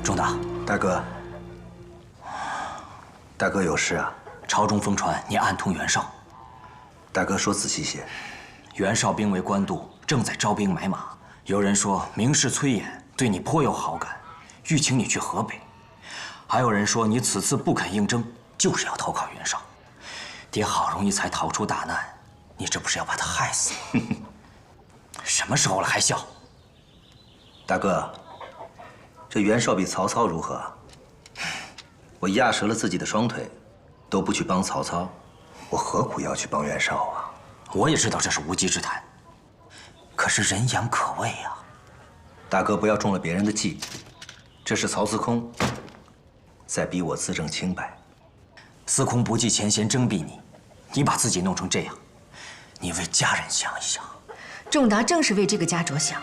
仲达，大哥，大哥有事啊？朝中疯传你暗通袁绍。大哥说仔细些。袁绍兵为官渡，正在招兵买马。有人说名士崔琰对你颇有好感，欲请你去河北。还有人说你此次不肯应征，就是要投靠袁绍。爹好容易才逃出大难，你这不是要把他害死吗？什么时候了还笑？大哥，这袁绍比曹操如何？我压折了自己的双腿，都不去帮曹操，我何苦要去帮袁绍啊？我也知道这是无稽之谈，可是人言可畏啊。大哥，不要中了别人的计，这是曹司空在逼我自证清白。司空不计前嫌征辟你，你把自己弄成这样，你为家人想一想。仲达正是为这个家着想。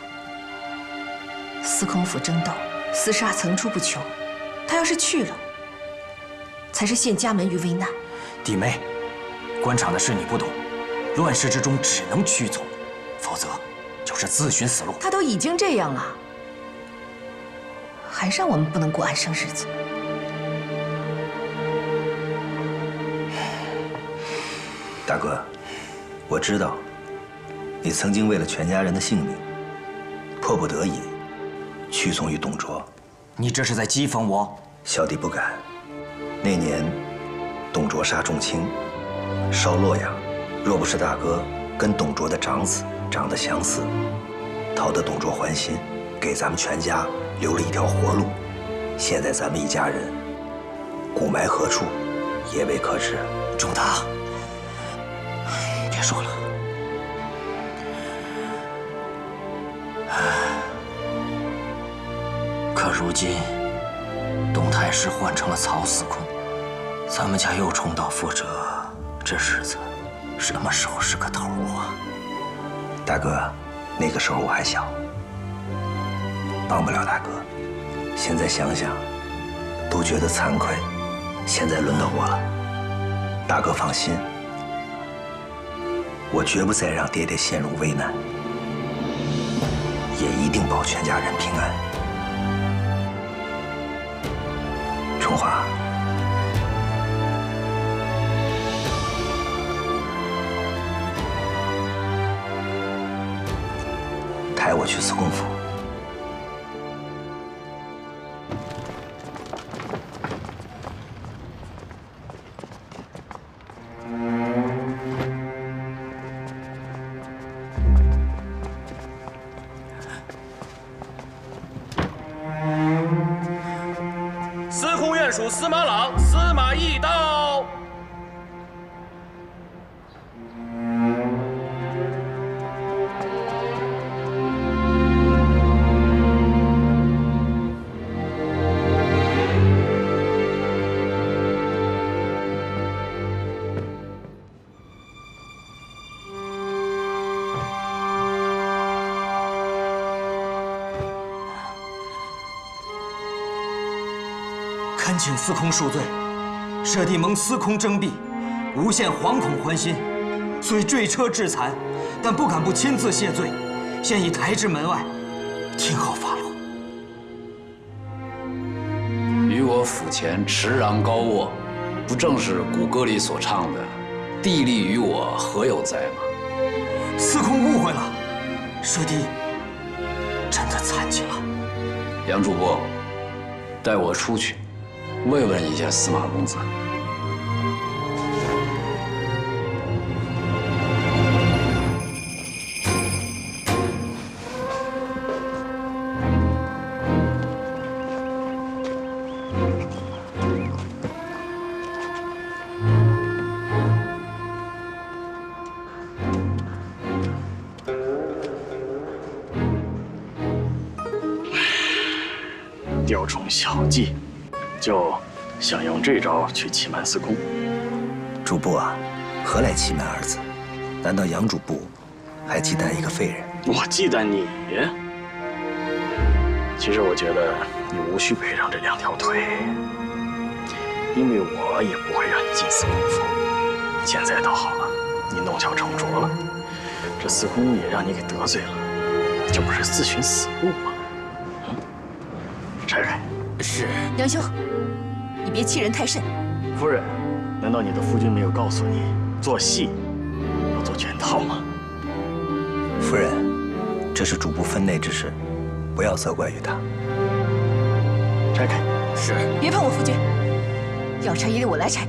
司空府争斗、厮杀层出不穷，他要是去了，才是陷家门于危难。弟妹，官场的事你不懂，乱世之中只能屈从，否则就是自寻死路。他都已经这样了，还让我们不能过安生日子。大哥，我知道，你曾经为了全家人的性命，迫不得已屈从于董卓。你这是在讥讽我？小弟不敢。那年，董卓杀仲卿，烧洛阳，若不是大哥跟董卓的长子长得相似，讨得董卓欢心，给咱们全家留了一条活路，现在咱们一家人骨埋何处，也未可知。仲达，别说了。可如今，董太师换成了曹司空，咱们家又重蹈覆辙，这日子什么时候是个头啊？大哥，那个时候我还小，帮不了大哥。现在想想，都觉得惭愧。现在轮到我了，大哥放心，我绝不再让爹爹陷入危难，也一定保全家人平安。春华，抬我去司空府。司空院属司马朗，司马懿到。恳请司空恕罪，舍弟蒙司空征辟，无限惶恐欢心，虽坠车致残，但不敢不亲自谢罪，现已抬至门外，听候发落。与我府前池壤高卧，不正是古歌里所唱的“地利与我何有哉”吗？司空误会了，舍弟真的残疾了。杨主播，带我出去。慰问一下司马公子。雕虫小技。就想用这招去欺瞒司空。主簿啊，何来欺瞒二字？难道杨主簿还忌惮一个废人？我忌惮你。其实我觉得你无需赔上这2条腿，因为我也不会让你进司空府。现在倒好了，你弄巧成拙了，这司空也让你给得罪了，这不是自寻死路吗？拆开。是。杨兄，你别欺人太甚。夫人，难道你的夫君没有告诉你，做戏要做全套吗？夫人，这是主簿分内之事，不要责怪于他。拆开。是。别碰我夫君，要拆也得我来拆。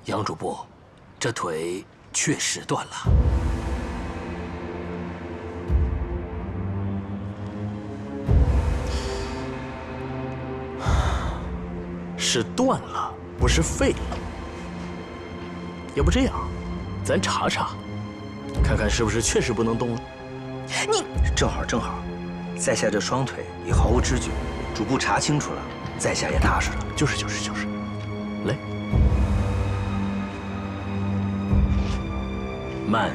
杨主簿，这腿确实断了。是断了，不是废了。要不这样，咱查查，看看是不是确实不能动了。你正好，在下这双腿已毫无知觉，主簿查清楚了，在下也踏实了。就是，来。慢。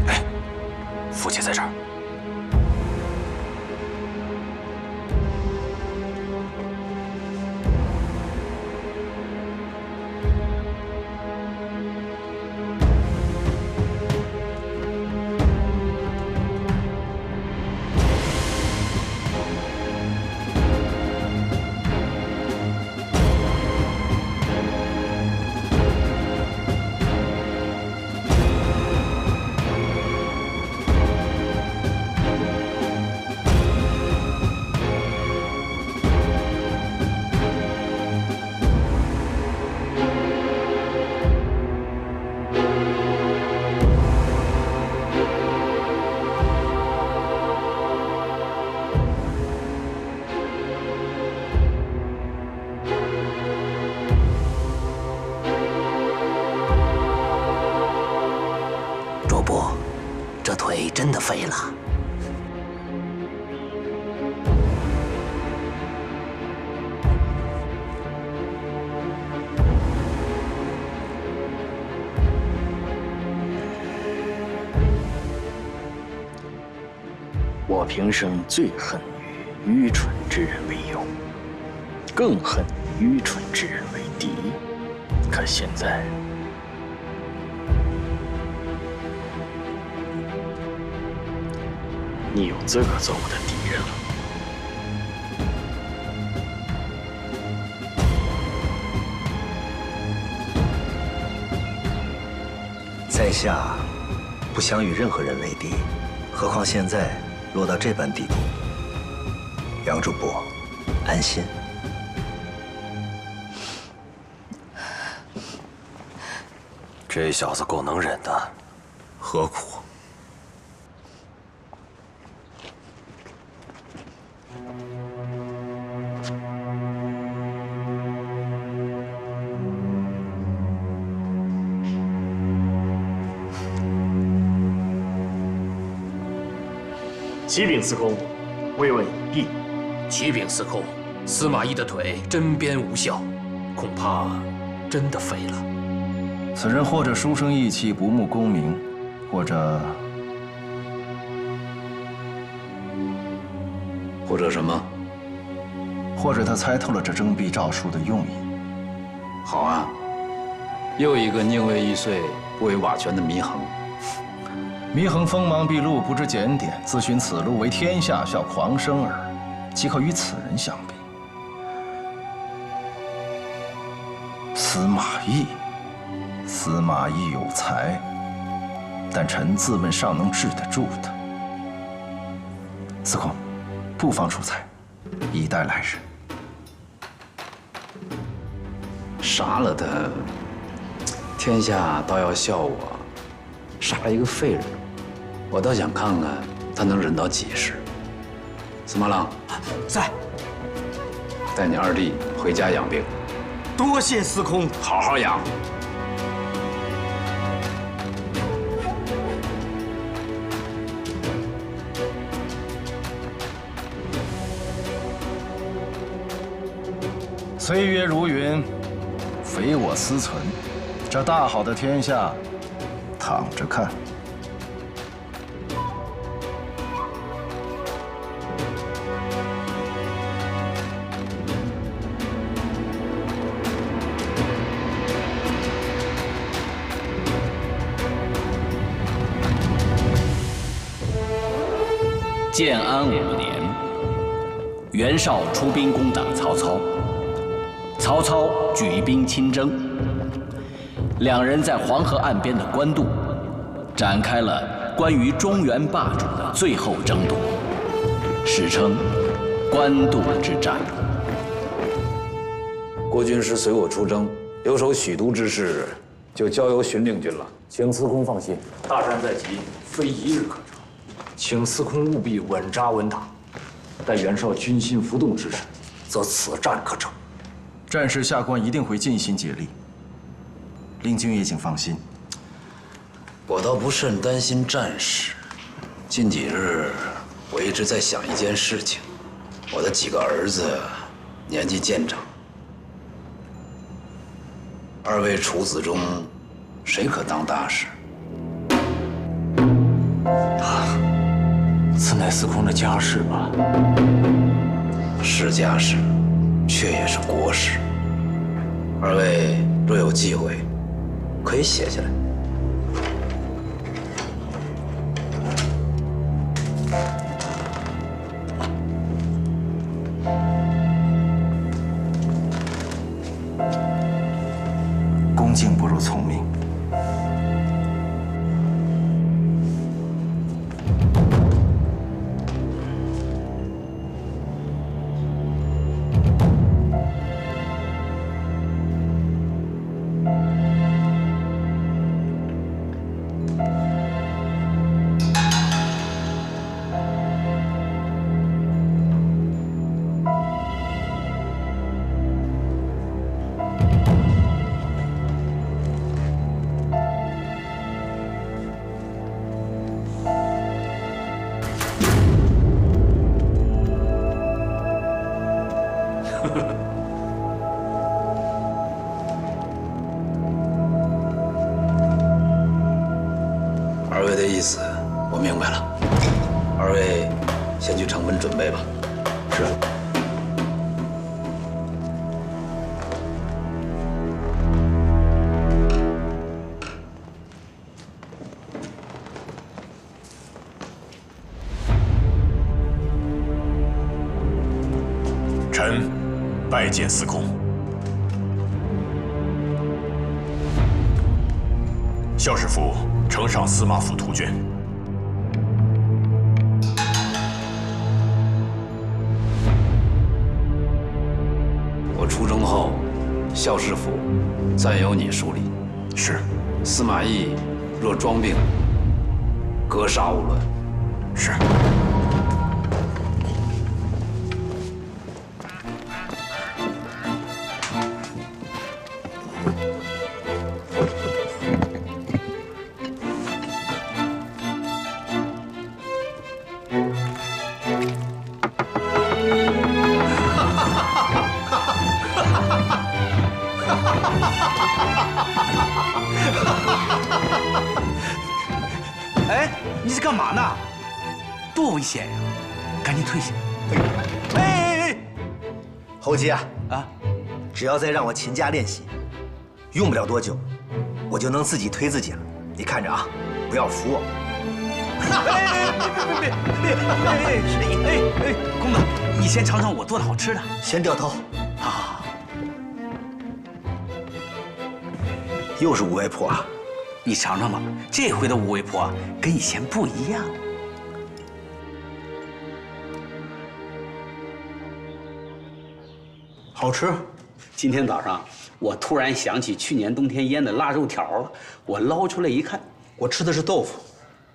哎，父亲在这儿。真的废了。我平生最恨与愚蠢之人为友，更恨愚蠢之人为敌。可现在，你有资格做我的敌人了。在下不想与任何人为敌，何况现在落到这般地步。杨主簿，安心。这小子够能忍的，何苦？启禀司空，慰问已毕。启禀司空，司马懿的腿针砭无效，恐怕真的废了。此人或者书生意气，不慕功名，或者什么？或者他猜透了这征辟诏书的用意。好啊，又一个宁为玉碎不为瓦全的祢衡。祢衡锋芒毕露，不知检点，自寻此路为天下笑，狂生耳。岂可与此人相比？司马懿有才，但臣自问尚能治得住他。司空，不妨出彩，以待来日。杀了他，天下倒要笑我杀了一个废人。我倒想看看他能忍到几时。司马郎，在。带你二弟回家养病。多谢司空，好好养。岁月如云，非我思存。这大好的天下，躺着看。建安5年，袁绍出兵攻打曹操，曹操举兵亲征，两人在黄河岸边的官渡展开了关于中原霸主的最后争夺，史称官渡之战。郭军师随我出征，留守许都之事就交由荀令君了。请司空放心，大战在即，非一日可成。请司空务必稳扎稳打，待袁绍军心浮动之时，则此战可成。战事下官一定会尽心竭力。令君也请放心。我倒不甚担心战事，近几日我一直在想一件事情：我的几个儿子年纪渐长，二位处子中，谁可当大事？此乃司空的家事吧？是家事，却也是国事。二位若有忌讳，可以写下来。恭敬不如从命。意思我明白了，二位先去城门准备吧。是。臣拜见司空。校士府呈上司马府图卷。我出征后，校士府暂由你梳理。是。司马懿若装病，格杀勿论。是。哎，你是干嘛呢？多危险呀！赶紧退下！哎，侯吉啊，只要再让我勤加练习，用不了多久，我就能自己推自己了。你看着啊，不要服我。别！公子，你先尝尝我做的好吃的。先掉头。啊！又是五味婆啊！你尝尝吧，这回的五味婆跟以前不一样。好吃。今天早上我突然想起去年冬天腌的腊肉条了，我捞出来一看，我吃的是豆腐，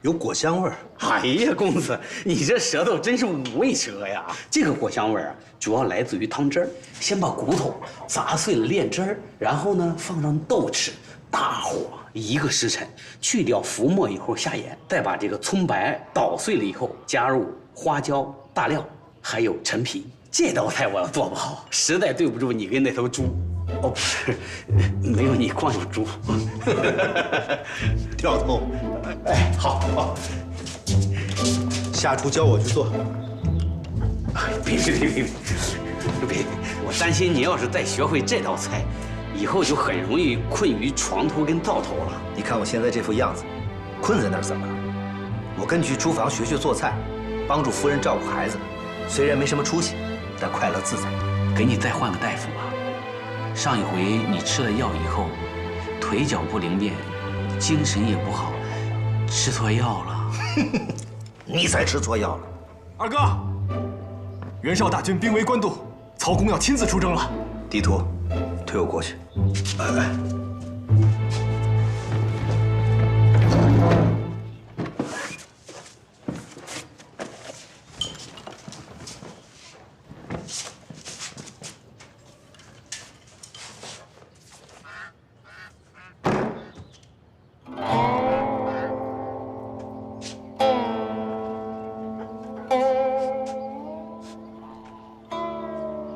有果香味儿。哎呀，公子，你这舌头真是五味舌呀！这个果香味儿啊，主要来自于汤汁儿。先把骨头砸碎了炼汁儿，然后呢放上豆豉，大火1个时辰，去掉浮沫以后下盐，再把这个葱白捣碎了以后加入花椒、大料，还有陈皮。这道菜我要做不好，实在对不住你跟那头猪。哦，不是，没有你，光有猪。掉头。哎，好。下厨教我去做。别！我担心你要是再学会这道菜，以后就很容易困于床头跟灶头了。你看我现在这副样子，困在那儿怎么了？我跟你去厨房学做菜，帮助夫人照顾孩子，虽然没什么出息，但快乐自在。给你再换个大夫吧。上一回你吃了药以后，腿脚不灵便，精神也不好，吃错药了。你才吃错药了。二哥，袁绍大军兵围官渡，曹公要亲自出征了。地图，推我过去。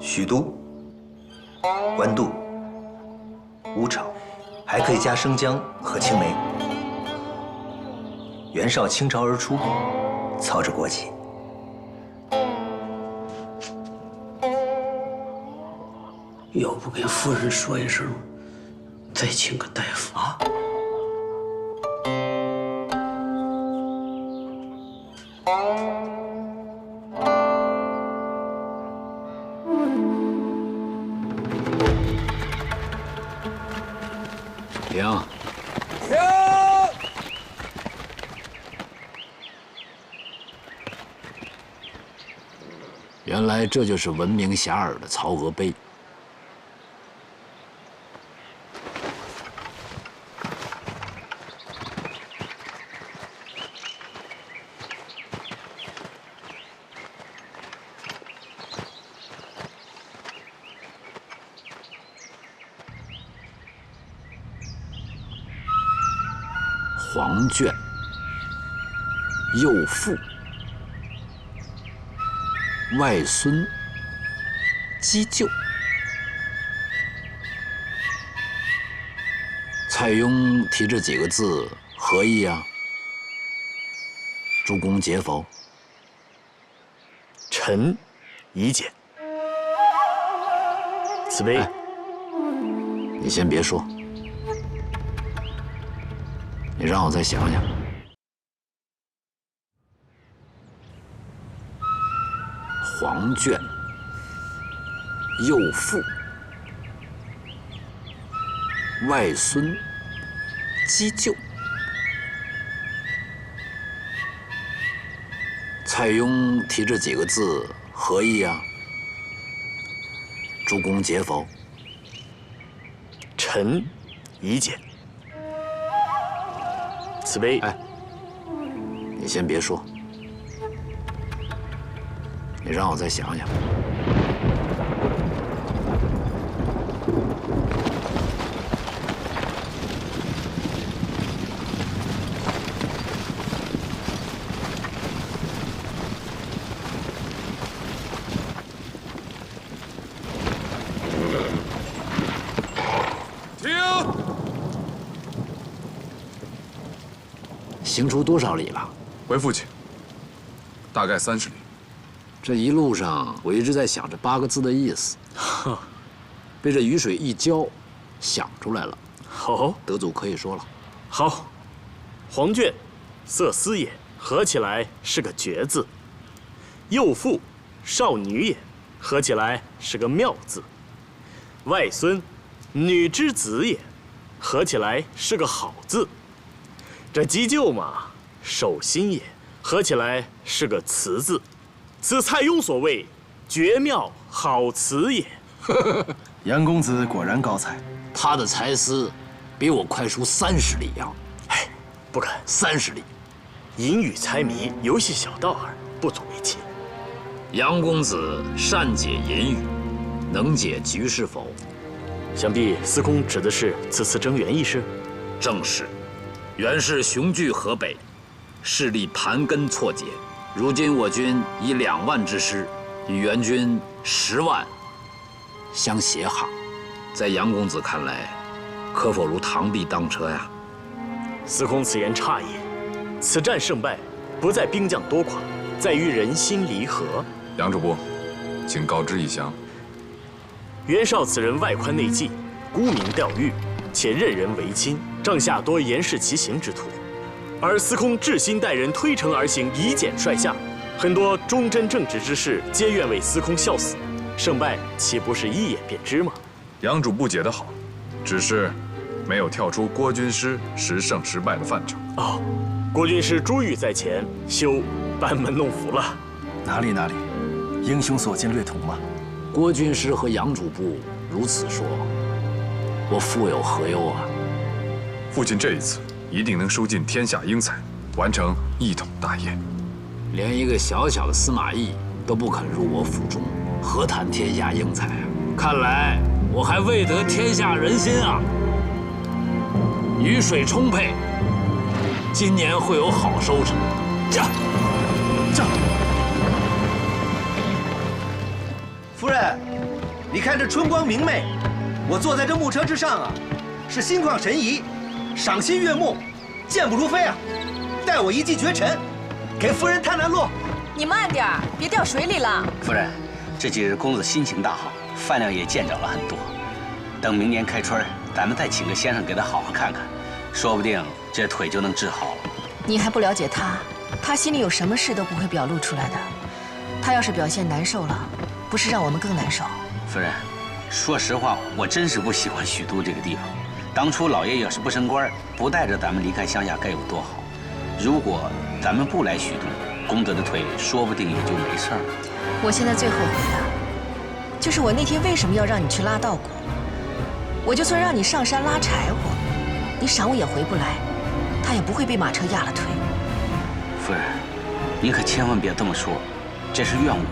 许都、官渡、乌巢，还可以加生姜和青梅。袁绍倾巢而出，操着国旗。要不跟夫人说一声，再请个大夫啊？停！原来这就是闻名遐迩的曹娥碑。黄卷、幼妇、外孙、鸡舅。蔡邕提这几个字何意啊？主公解否？臣已解。此碑，你先别说，你让我再想想。黄卷、幼妇、外孙、姬舅。蔡邕提这几个字何意啊？主公解否？臣已解。此碑，你先别说，你让我再想想。行出多少里了？回父亲，大概30里。这一路上我一直在想这8个字的意思，被这雨水一浇，想出来了。好，德祖可以说了。好，黄卷，色丝也，合起来是个绝字；幼妇，少女也，合起来是个妙字；外孙，女之子也，合起来是个好字。这姬舅嘛，守心也，合起来是个词字。此蔡邕所谓绝妙好词也。杨公子果然高才，他的才思比我快出30里呀！哎，不敢30里。隐语猜谜，游戏小道儿，不足为奇。杨公子善解隐语，能解局势否？想必司空指的是此次征援一事。正是。原是雄踞河北，势力盘根错节。如今我军以2万之师，与援军10万相协哈，在杨公子看来，可否如螳臂当车呀？司空此言差也。此战胜败，不在兵将多寡，在于人心离合。杨主簿，请告知一详。袁绍此人外宽内忌，沽名钓誉，且任人唯亲，帐下多严视其行之徒。而司空至心待人，推诚而行，以简率下，很多忠贞正直之士，皆愿为司空效死。胜败岂不是一眼便知吗？杨主簿解得好，只是没有跳出郭军师10胜10败的范畴。哦，郭军师珠玉在前，休班门弄斧了。哪里，英雄所见略同嘛。郭军师和杨主簿如此说，我复有何忧啊？父亲这一次一定能收尽天下英才，完成一统大业。连一个小小的司马懿都不肯入我府中，何谈天下英才啊？看来我还未得天下人心啊！雨水充沛，今年会有好收成。驾！夫人，你看这春光明媚，我坐在这木车之上啊，是心旷神怡，赏心悦目，健步如飞啊！待我一骑绝尘，给夫人探探路。你慢点儿，别掉水里了。夫人，这几日公子心情大好，饭量也见长了很多。等明年开春，咱们再请个先生给他好好看看，说不定这腿就能治好了。你还不了解他，他心里有什么事都不会表露出来的。他要是表现难受了，不是让我们更难受。夫人，说实话，我真是不喜欢许都这个地方。当初老爷要是不升官，不带着咱们离开乡下，该有多好！如果咱们不来许都，公子的腿说不定也就没事了。我现在最后悔的，就是我那天为什么要让你去拉稻谷？我就算让你上山拉柴火，你晌午也回不来，他也不会被马车压了腿。夫人，您可千万别这么说，这是怨我。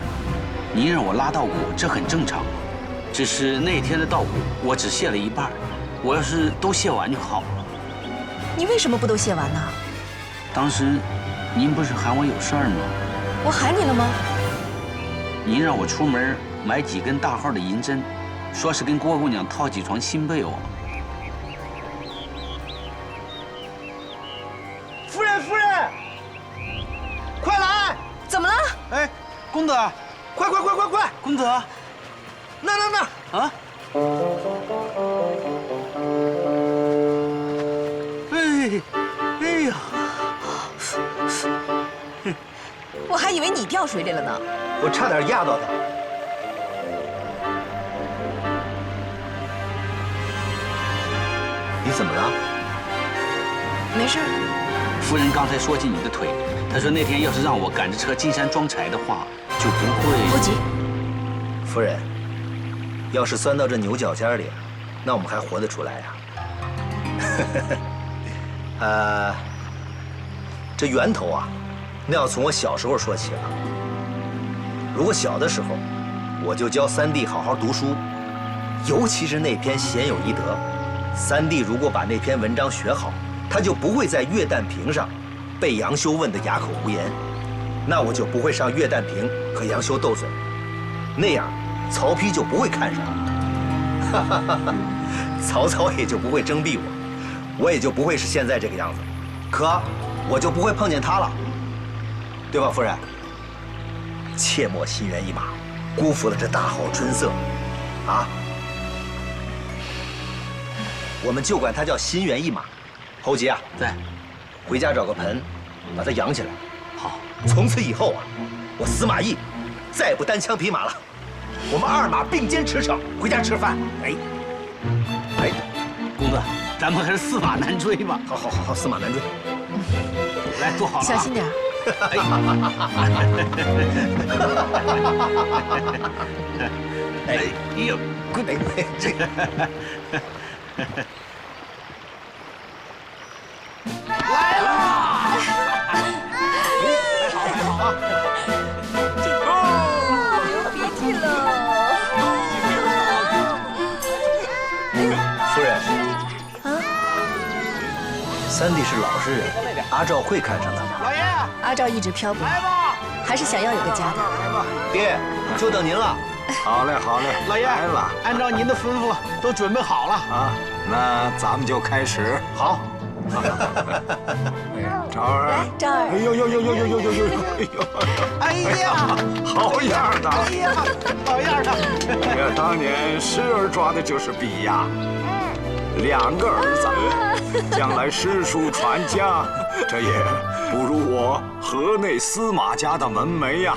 您让我拉稻谷，这很正常。只是那天的稻谷，我只卸了一半，我要是都卸完就好了。你为什么不都卸完呢？当时，您不是喊我有事儿吗？我喊你了吗？您让我出门买几根大号的银针，说是跟郭姑娘套几床新被窝。夫人，公子，快！公子，那啊！哎呀！我还以为你掉水里了呢。我差点压到他。你怎么了？没事。夫人刚才说起你的腿，她说那天要是让我赶着车进山装柴的话，就不会。不急。夫人，要是钻到这牛角尖里，那我们还活得出来呀？这源头啊，那要从我小时候说起了。如果小的时候，我就教三弟好好读书，尤其是那篇鲜有一德。三弟如果把那篇文章学好，他就不会在月旦屏上被杨修问得哑口无言，那我就不会上月旦屏和杨修斗嘴，那样曹丕就不会看上我，曹操也就不会征辟我，我也就不会是现在这个样子，可我就不会碰见他了，对吧，夫人？切莫心猿意马，辜负了这大好春色，啊！我们就管他叫心猿意马。侯吉啊，在，回家找个盆，把他养起来。好，从此以后啊，我司马懿再也不单枪匹马了，我们二马并肩驰骋，回家吃饭。哎，公子，咱们还是驷马难追吧。好，驷马难追。来，坐好了，小心点。哎呦，滚！这个。来了！好啊！流鼻涕了。夫人，三弟是老实人，阿照会看上他吗？老爷，阿照一直漂泊，来吧，还是想要有个家的。爹，就等您了。好嘞，老爷来了。按照您的吩咐，都准备好了啊。那咱们就开始。好。昭儿，昭儿，哎呦！哎呀，好样的！哎呀，好样的！哎呀，当年师儿抓的就是笔呀，2个儿子，将来诗书传家，这也不如我河内司马家的门楣呀！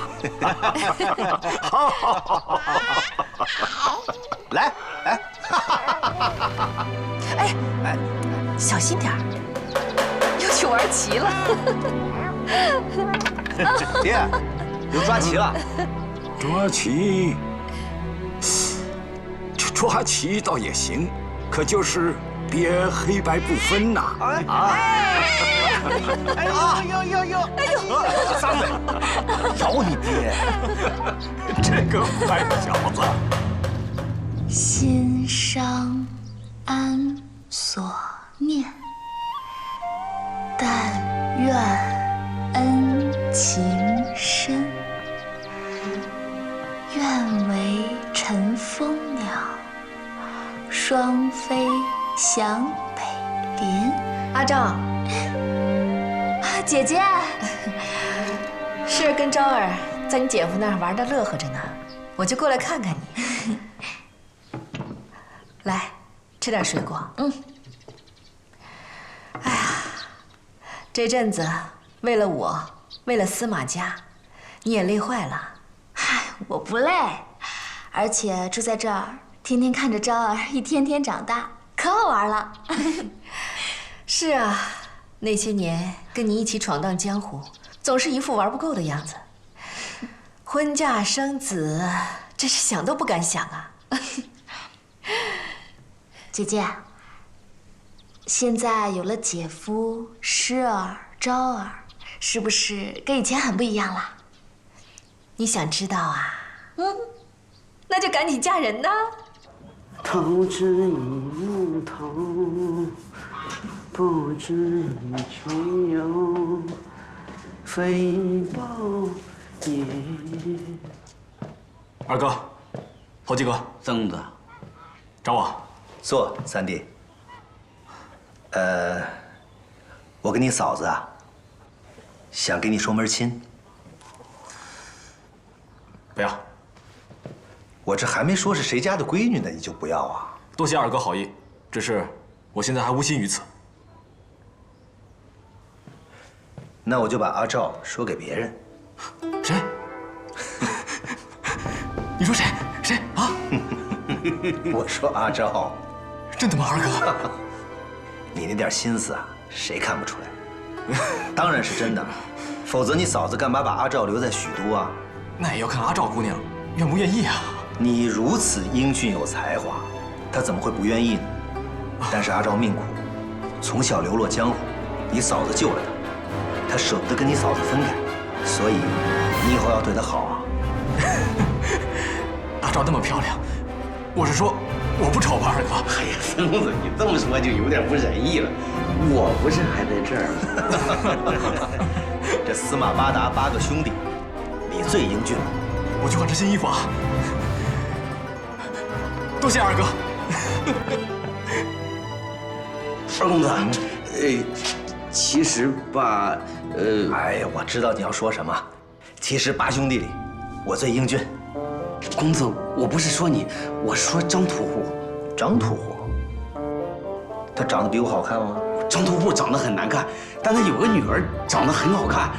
好，来，哎，小心点儿，又去玩棋了。爹，又抓棋了？抓棋，抓棋倒也行，可就是别黑白不分呐！哎呦！撒嘴！饶你爹！这个坏小子！心上安所念，但愿恩情深。愿为尘蜂鸟，双飞翔北林。阿照，姐姐，诗儿跟昭儿在你姐夫那儿玩得乐呵着呢，我就过来看看你。来，吃点水果。哎呀，这阵子为了我，为了司马家，你也累坏了。嗨，我不累，而且住在这儿，天天看着昭儿一天天长大，可好玩了。是啊，那些年跟你一起闯荡江湖，总是一副玩不够的样子。婚嫁生子，真是想都不敢想啊。姐姐，现在有了姐夫、诗儿、昭儿，是不是跟以前很不一样了？你想知道啊？那就赶紧嫁人呐！投之以木头，不知以穷游，非报也。二哥，侯继哥，曾子，找我。坐，三弟。我跟你嫂子啊，想给你说门亲。不要。我这还没说是谁家的闺女呢，你就不要啊？多谢二哥好意，只是我现在还无心于此。那我就把阿赵说给别人。谁？你说谁？谁啊？我说阿赵。真的吗，二哥？你那点心思啊，谁看不出来？当然是真的，否则你嫂子干嘛把阿赵留在许都啊？那也要看阿赵姑娘愿不愿意啊。你如此英俊有才华，她怎么会不愿意呢？但是阿赵命苦，从小流落江湖，你嫂子救了他，他舍不得跟你嫂子分开，所以你以后要对她好啊。阿赵那么漂亮，我是说我不丑吧，二哥？哎呀，疯子，你这么说就有点不仁义了。我不是还在这儿吗？这司马八达8个兄弟，你最英俊了。我去换身新衣服啊！多谢二哥。二公子，其实吧，哎呀，我知道你要说什么。其实8兄弟里，我最英俊。公子，我不是说你，我是说张屠户。张屠户，他长得比我好看吗？张屠户长得很难看，但他有个女儿长得很好看，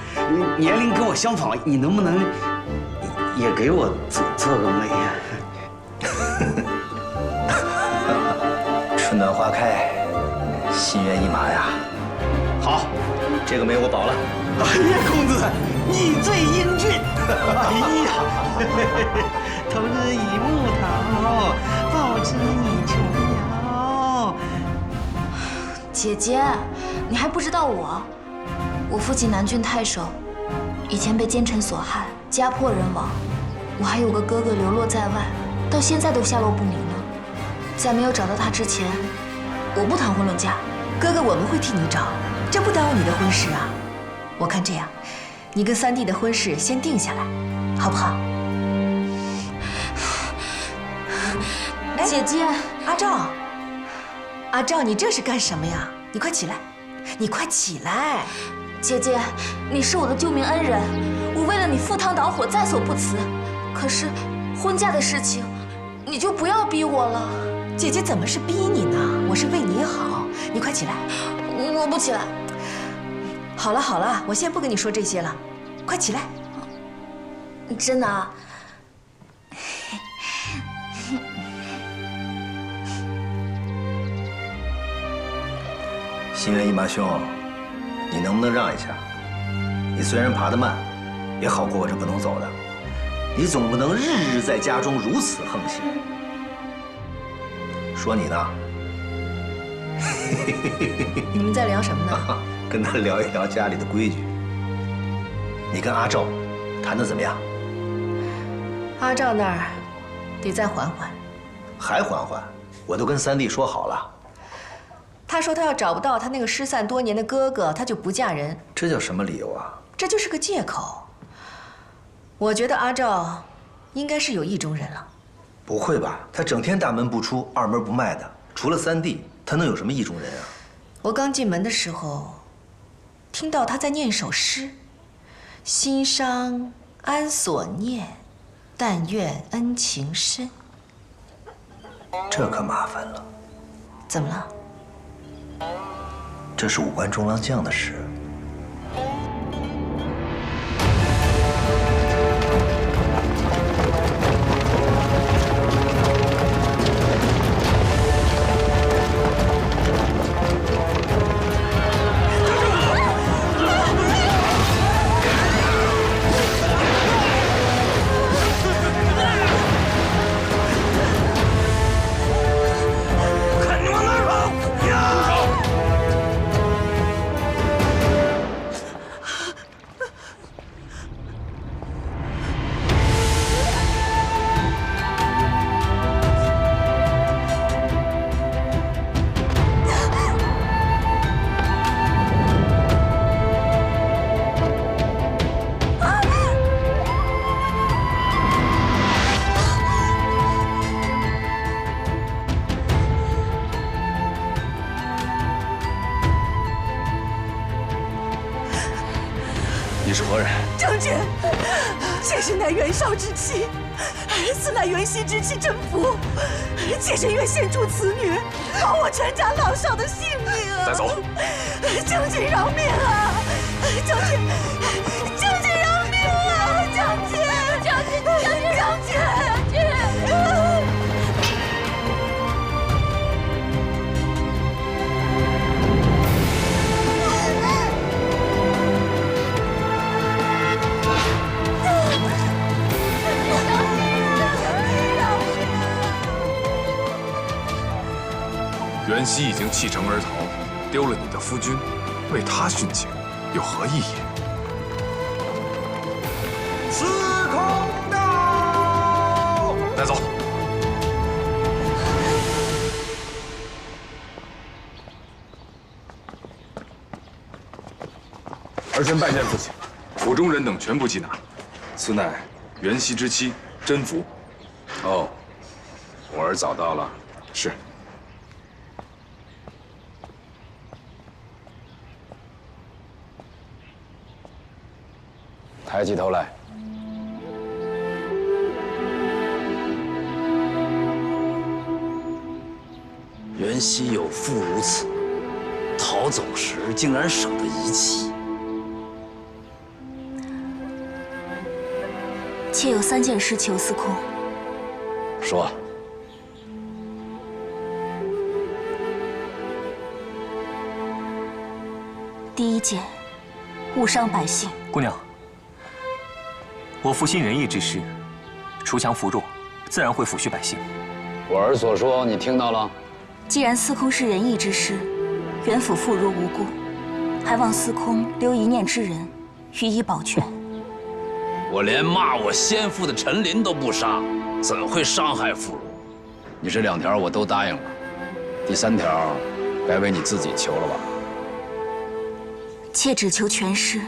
年龄跟我相仿，你能不能也给我做个媒呀？春暖花开，心猿意马呀。好，这个媒我保了。哎呀，公子，你最英俊。哎呀，投之以木桃，报之以琼瑶。姐姐，你还不知道我父亲南郡太守，以前被奸臣所害，家破人亡。我还有个哥哥流落在外，到现在都下落不明呢。在没有找到他之前，我不谈婚论嫁。哥哥，我们会替你找，这不耽误你的婚事啊。我看这样，你跟三弟的婚事先定下来，好不好？姐姐，阿赵，阿赵，你这是干什么呀？你快起来，你快起来！姐姐，你是我的救命恩人，我为了你赴汤蹈火在所不辞。可是婚嫁的事情，你就不要逼我了。姐姐怎么是逼你呢？我是为你好，你快起来。我不起来。好了好了，我先不跟你说这些了，快起来。真的啊？心猿意马兄，你能不能让一下？你虽然爬得慢，也好过我这不能走的。你总不能日日在家中如此横行。说你呢？你们在聊什么呢？跟他聊一聊家里的规矩。你跟阿赵谈得怎么样？阿赵那儿得再缓缓。还缓缓？我都跟三弟说好了。他说他要找不到他那个失散多年的哥哥，他就不嫁人。这叫什么理由啊？这就是个借口。我觉得阿赵应该是有意中人了。不会吧？他整天大门不出，二门不迈的，除了三弟，他能有什么意中人啊？我刚进门的时候，听到他在念首诗：“心伤安所念，但愿恩情深。”这可麻烦了。怎么了？这是五官中郎将的诗。你是何人？将军，妾身乃袁绍之妻，此乃袁熙之妻甄宓，妾身愿献出此女，保我全家老少的性命啊！带走！将军饶命啊！将军饶命啊！将军！袁熙已经弃城而逃，丢了你的夫君，为他殉情，有何意义？司空到！带走。儿臣拜见父亲，府中人等全部缉拿，此乃袁熙之妻甄宓。哦，我儿早到了。是。抬起头来。袁熙有妇如此，逃走时竟然舍得遗弃。妾有3件事求司空。说。第1件，勿伤百姓。姑娘，我父心仁义之师，锄强扶弱，自然会抚恤百姓。我儿所说，你听到了？既然司空是仁义之师，袁府妇孺无辜，还望司空留一念之仁，予以保全。我连骂我先父的陈琳都不杀，怎会伤害妇孺？你这2条我都答应了，第3条该为你自己求了吧？妾只求全尸，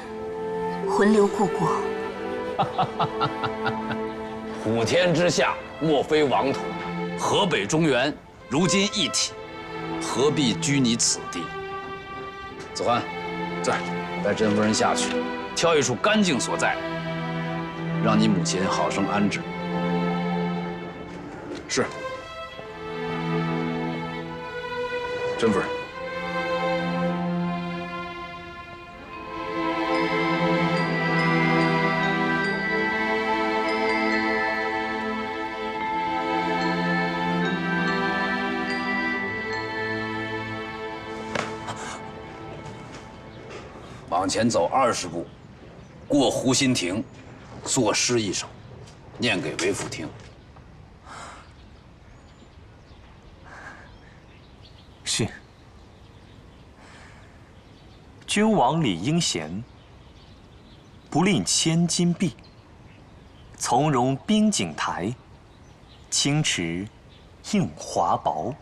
魂留故国。虎天之下，莫非王土；河北中原，如今一体，何必拘泥此地？子桓，在，带甄夫人下去，挑一处干净所在，让你母亲好生安置。是。甄夫人。往前走20步，过湖心亭，作诗一首，念给为父听。是。君王理应贤，不吝千金币。从容滨景台，清池映华薄。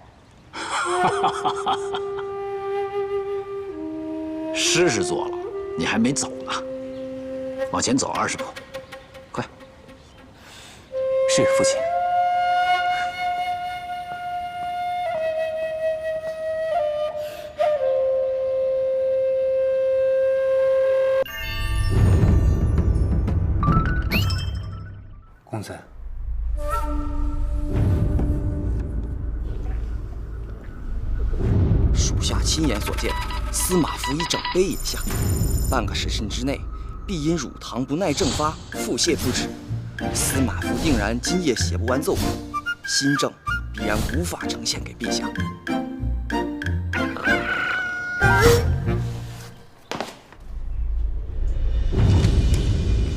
诗是做了，你还没走呢，往前走20步，快！是父亲。公子，属下亲眼所见，司马府已整杯饮下，半个时辰之内，必因乳糖不耐症发，腹泻不止。司马府定然今夜写不完奏谱，新政必然无法呈现给陛下。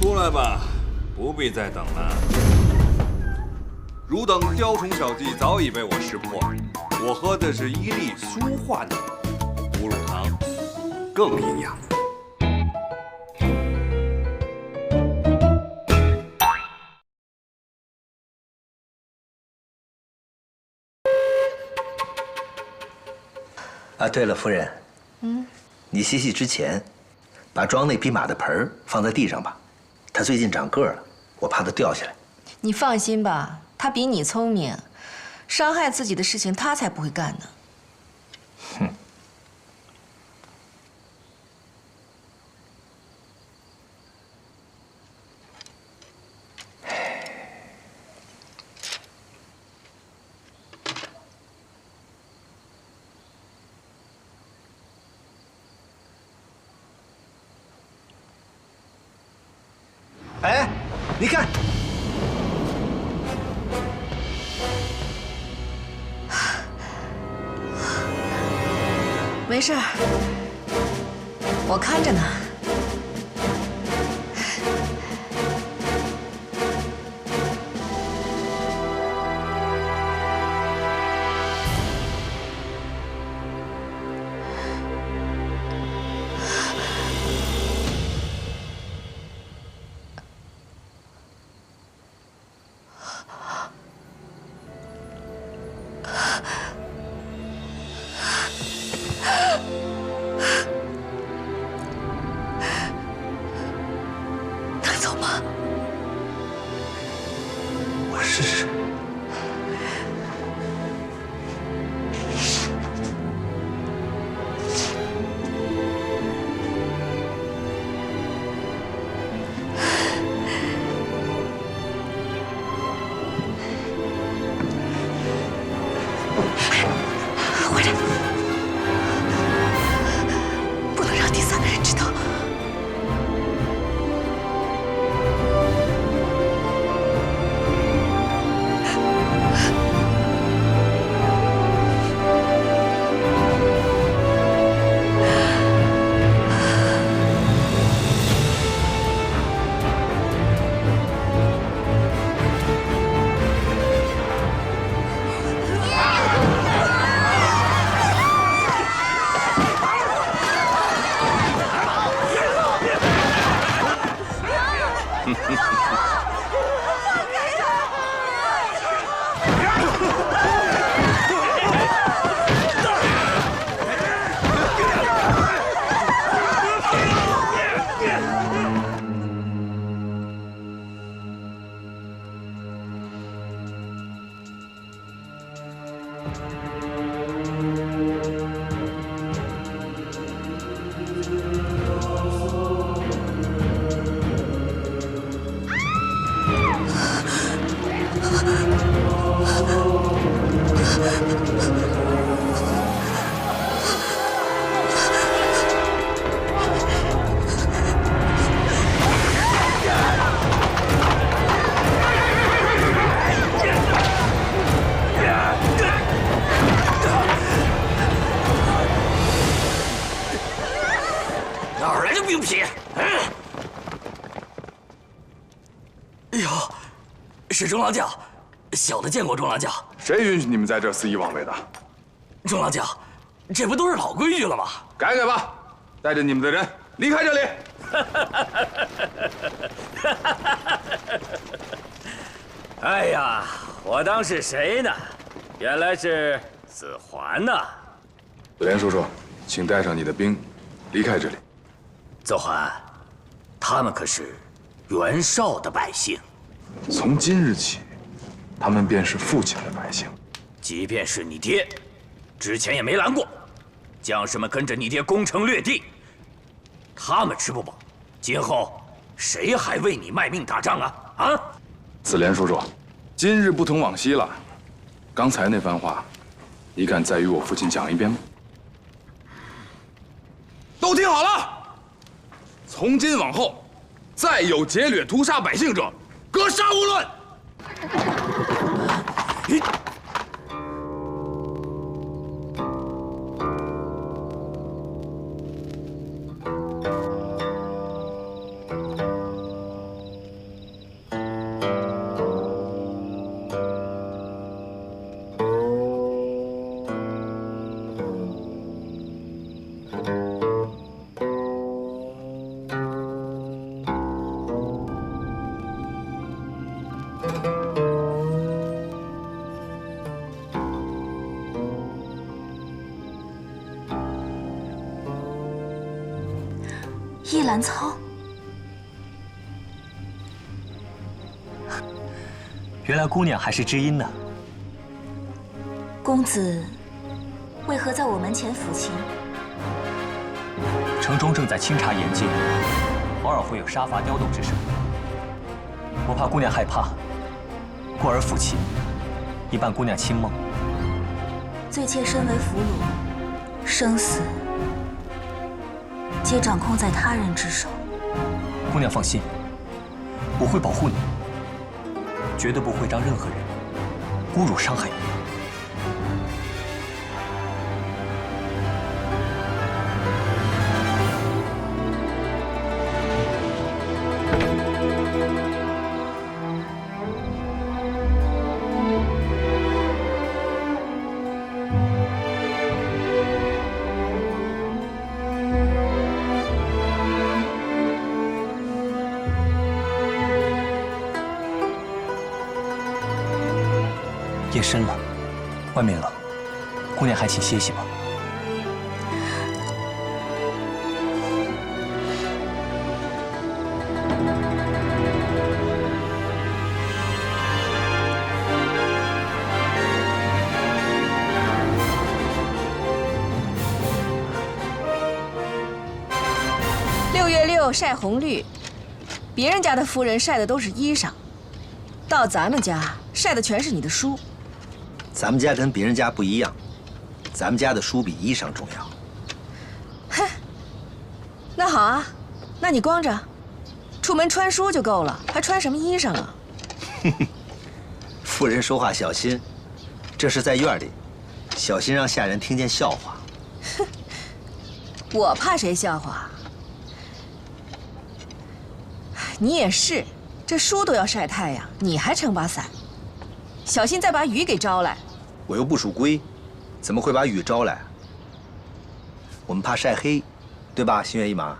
出来吧，不必再等了。汝等雕虫小技早已被我识破，我喝的是伊利舒化奶，无乳糖，更营养。啊，对了，夫人，你洗洗之前，把庄内匹马的盆儿放在地上吧，它最近长个儿了，我怕它掉下来。你放心吧，他比你聪明，伤害自己的事情他才不会干呢。哼。哎，你看，没事儿，我看着呢。能走吗？我试试。回来，不能让第三个人知道。哪儿来的兵痞？哎呦，是中郎将，小的见过中郎将。谁允许你们在这肆意妄为的？中郎将，这不都是老规矩了吗？改改吧，带着你们的人离开这里。哎呀，我当是谁呢？原来是子桓呐！子莲叔叔，请带上你的兵，离开这里。子桓，他们可是袁绍的百姓。从今日起，他们便是父亲的百姓。即便是你爹，之前也没拦过。将士们跟着你爹攻城略地，他们吃不饱，今后谁还为你卖命打仗啊？啊！子莲叔叔，今日不同往昔了。刚才那番话，你敢再与我父亲讲一遍吗？都听好了，从今往后，再有劫掠屠杀百姓者，格杀勿论。叶兰操，原来姑娘还是知音呢。公子为何在我门前抚琴？城中正在清查严戒，偶尔会有杀伐刁斗之声。我怕姑娘害怕，故而抚琴，以伴姑娘清梦。罪妾身为俘虏，生死皆掌控在他人之手。姑娘放心，我会保护你，绝对不会让任何人侮辱伤害你。夜深了，外面冷，姑娘还请歇息吧。6月6晒红绿，别人家的夫人晒的都是衣裳，到咱们家晒的全是你的书。咱们家跟别人家不一样，咱们家的书比衣裳重要。哼，那好啊，那你光着，出门穿书就够了，还穿什么衣裳啊？夫人说话小心，这是在院里，小心让下人听见笑话。哼，我怕谁笑话？你也是，这书都要晒太阳，你还撑把伞，小心再把雨给招来。我又不属龟，怎么会把雨招来？我们怕晒黑，对吧，心猿意马？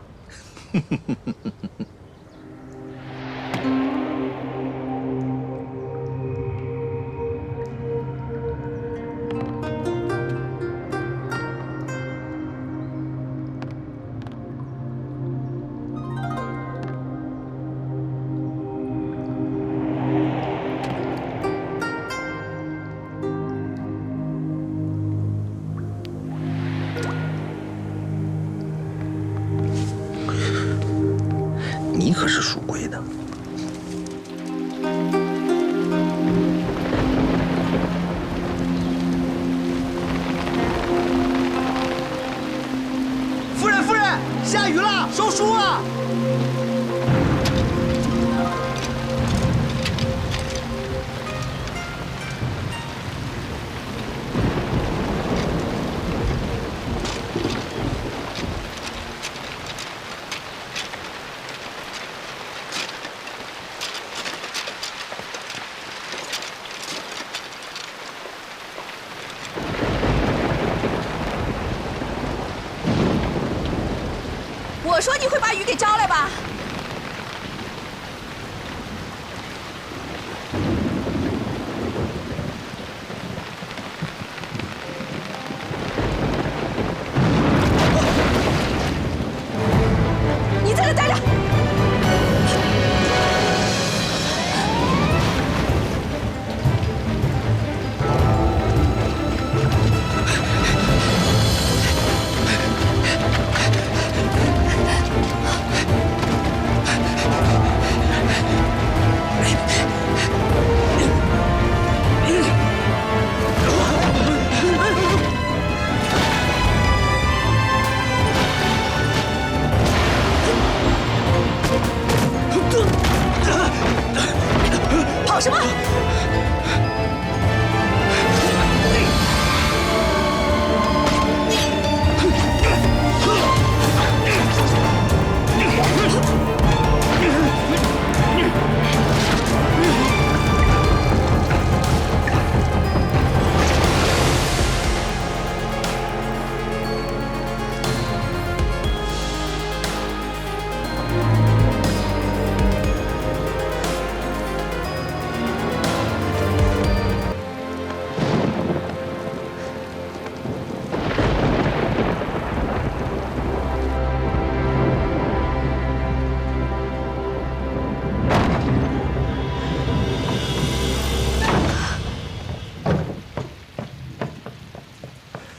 你可是属龟的。夫人，夫人，下雨了，收书啊！我说你会把雨给招来吧？你在这待着。跑什么？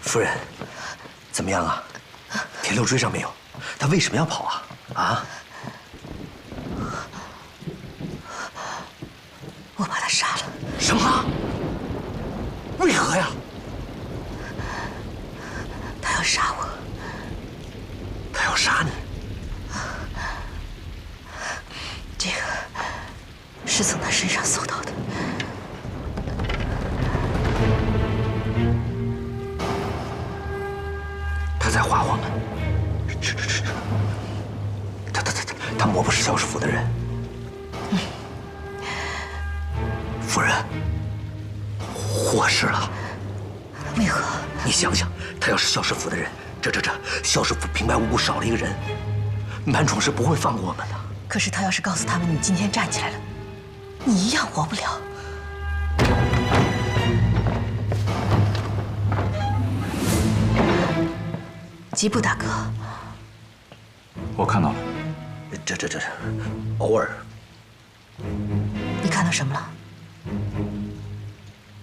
夫人，怎么样啊？田六追上没有？他为什么要跑啊？啊？我把他杀了。什么？为何呀？他要杀我。他要杀你？这个是从他身上搜到的。他在画我们。吃。他莫不是萧师傅的人？夫人，祸事了。为何？你想想，他要是萧师傅的人，这，萧师傅平白无故少了一个人，满宠是不会放过我们的。可是他要是告诉他们你今天站起来了，你一样活不了。吉布大哥，我看到了。这，偶尔。你看到什么了？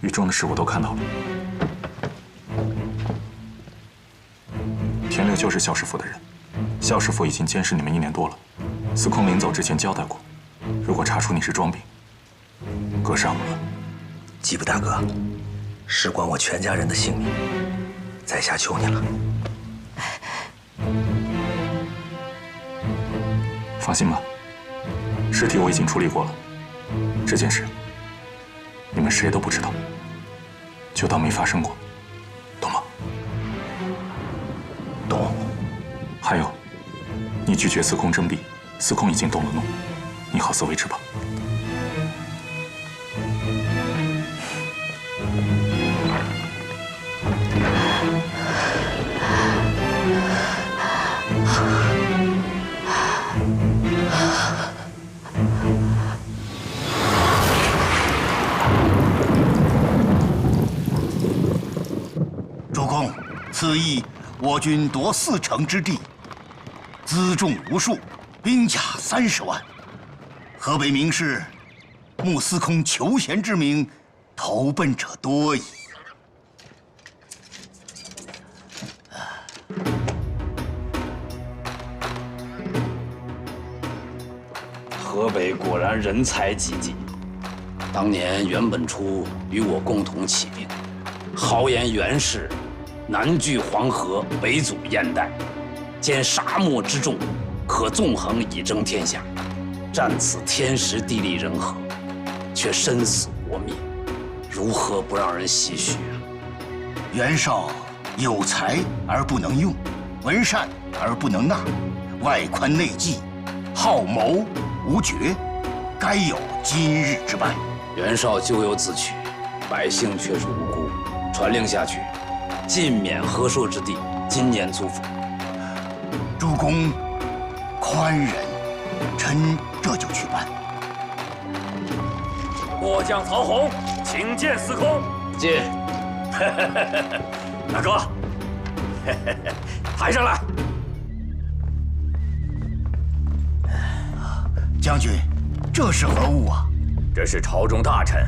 狱中的事我都看到了。田六就是萧师傅的人，萧师傅已经监视你们1年多了。司空临走之前交代过，如果查出你是装病，格杀勿论。吉布大哥，事关我全家人的性命，在下求你了。放心吧，尸体我已经处理过了。这件事，你们谁都不知道，就当没发生过，懂吗？懂。还有，你拒绝司空征辟，司空已经动了怒，你好自为之吧。主公，此役我军夺4城之地，辎重无数，兵甲30万。河北名士，慕司空求贤之名，投奔者多矣。河北果然人才济济。当年袁本初与我共同起兵，豪言袁氏南据黄河，北阻燕代，兼沙漠之众，可纵横以征天下。战此天时地利人和，却身死国灭，如何不让人唏嘘啊？袁绍有才而不能用，文善而不能纳，外宽内忌，好谋无决，该有今日之败。袁绍咎由自取，百姓却是无辜。传令下去，尽免河朔之地，今年租府。主公宽仁，臣这就去办。末将曹洪，请见司空。进。大哥，抬上来。将军，这是何物啊？这是朝中大臣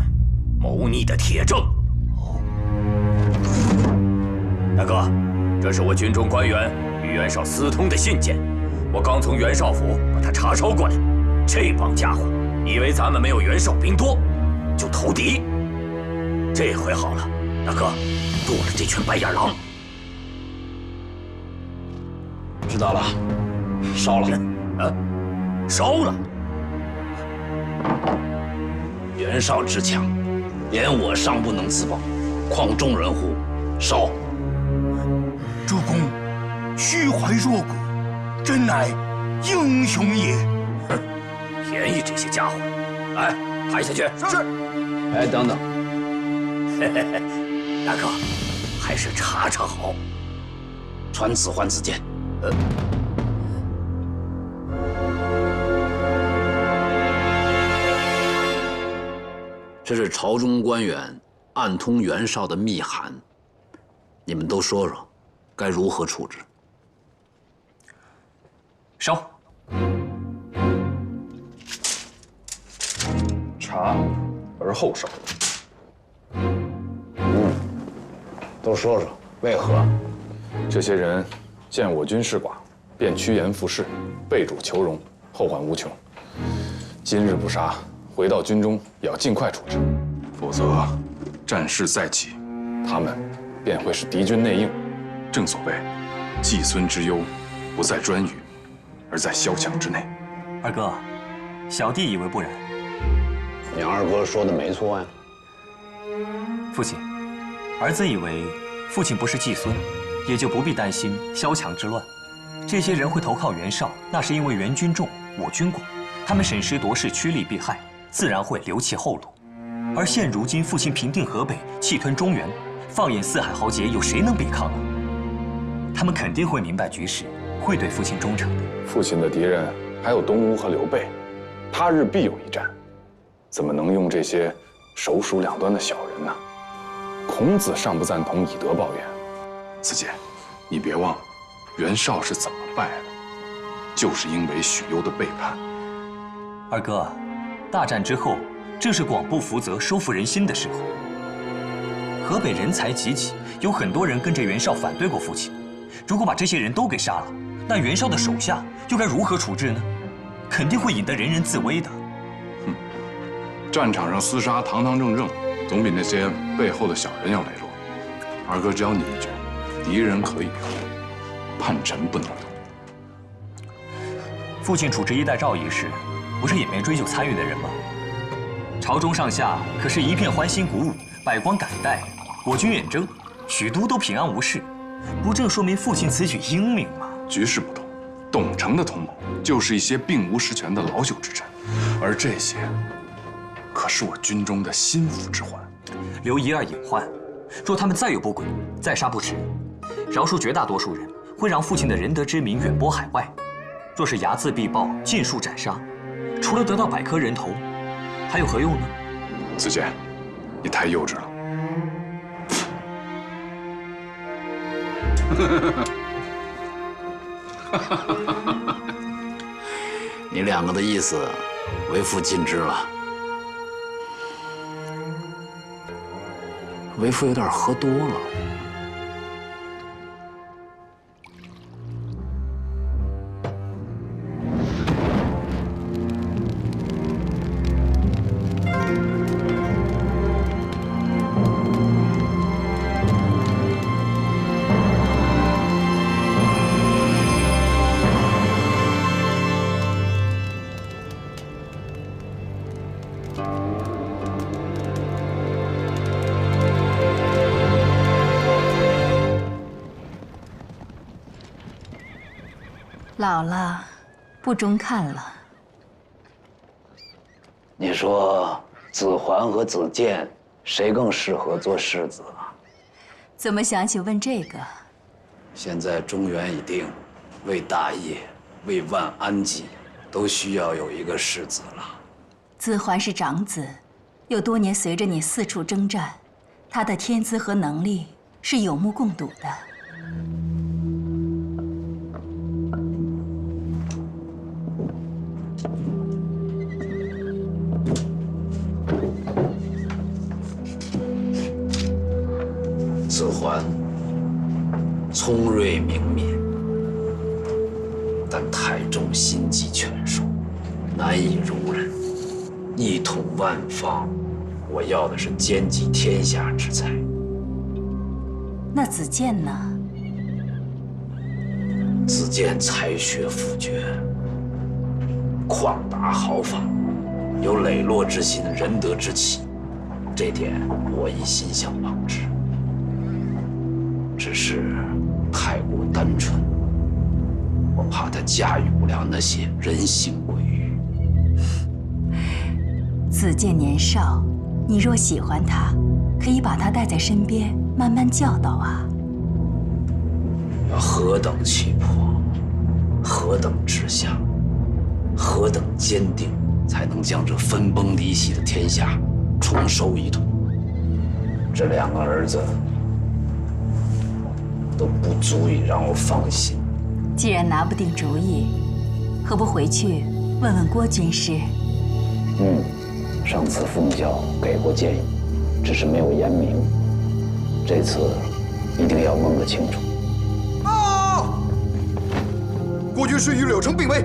谋逆的铁证。大哥，这是我军中官员与袁绍私通的信件，我刚从袁绍府把它查抄过来。这帮家伙以为咱们没有袁绍兵多，就投敌。这回好了，大哥，剁了这群白眼狼。知道了，烧了。啊，烧了。袁绍之强，连我尚不能自保，况众人乎？烧！主公，虚怀若谷，真乃英雄也。哼，便宜这些家伙！来，抬下去。是。哎，等等，大哥，还是查查好。传子换子剑。这是朝中官员暗通袁绍的密函，你们都说说，该如何处置？烧。查而后烧。都说说为何？这些人见我军事寡，便趋炎附势，背主求荣，后患无穷。今日不杀，回到军中也要尽快处置，否则战事再起，他们便会是敌军内应。正所谓，季孙之忧，不在颛臾，而在萧墙之内。二哥，小弟以为不然。你二哥说的没错呀。父亲，儿子以为父亲不是继孙，也就不必担心萧墙之乱。这些人会投靠袁绍，那是因为袁军重，我军广，他们审时度势，趋利避害，自然会留其后路。而现如今父亲平定河北，气吞中原，放眼四海豪杰，有谁能比抗啊？他们肯定会明白局势，会对父亲忠诚的。父亲的敌人还有东吴和刘备，他日必有一战，怎么能用这些手鼠两端的小人呢？孔子尚不赞同以德报怨。子建，你别忘了，袁绍是怎么败的，就是因为许攸的背叛。二哥，大战之后，正是广布福泽、收复人心的时候。河北人才济济，有很多人跟着袁绍反对过父亲。如果把这些人都给杀了，那袁绍的手下又该如何处置呢？肯定会引得人人自危的。战场上厮杀堂堂正正，总比那些背后的小人要磊落。二哥教你一句：敌人可以用，叛臣不能用。父亲处置衣带诏一事，不是也没追究参与的人吗？朝中上下可是一片欢欣鼓舞，百官感戴，我军远征，许都都平安无事，不正说明父亲此举英明吗？局势不同，董承的同谋就是一些并无实权的老朽之臣，而这些可是我军中的心腹之患。留一二隐患，若他们再有不轨，再杀不迟，饶恕绝大多数人，会让父亲的仁德之名远播海外。若是睚眦必报，尽数斩杀，除了得到百颗人头，还有何用呢？子建，你太幼稚了。你两个的意思，为父尽知了。为父有点喝多了。老了，不中看了。你说子桓和子建谁更适合做世子啊？怎么想起问这个？现在中原已定，为大业、为万安计，都需要有一个世子了。子桓是长子，又多年随着你四处征战，他的天资和能力是有目共睹的。子桓聪锐明敏，但太重心机权术，难以容忍。一统万方，我要的是兼济天下之才。那子建呢？子建才学府绝，旷达豪放，有磊落之心，仁德之气，这点我已心向往之。只是太过单纯，我怕他驾驭不了那些人性鬼欲。子建年少，你若喜欢他，可以把他带在身边，慢慢教导啊。要何等气魄，何等志向，何等坚定，才能将这分崩离析的天下重收一统？这两个儿子都不足以让我放心。既然拿不定主意，何不回去问问郭军师？上次奉教给过建议，只是没有言明。这次一定要问个清楚。郭军师与柳城并围，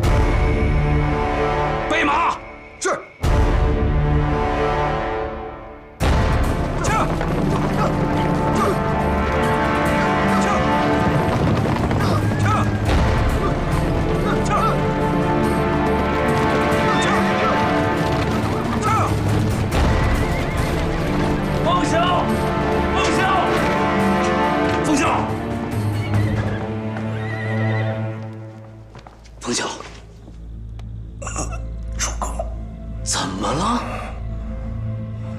备马。是。冯晓，主公，怎么了？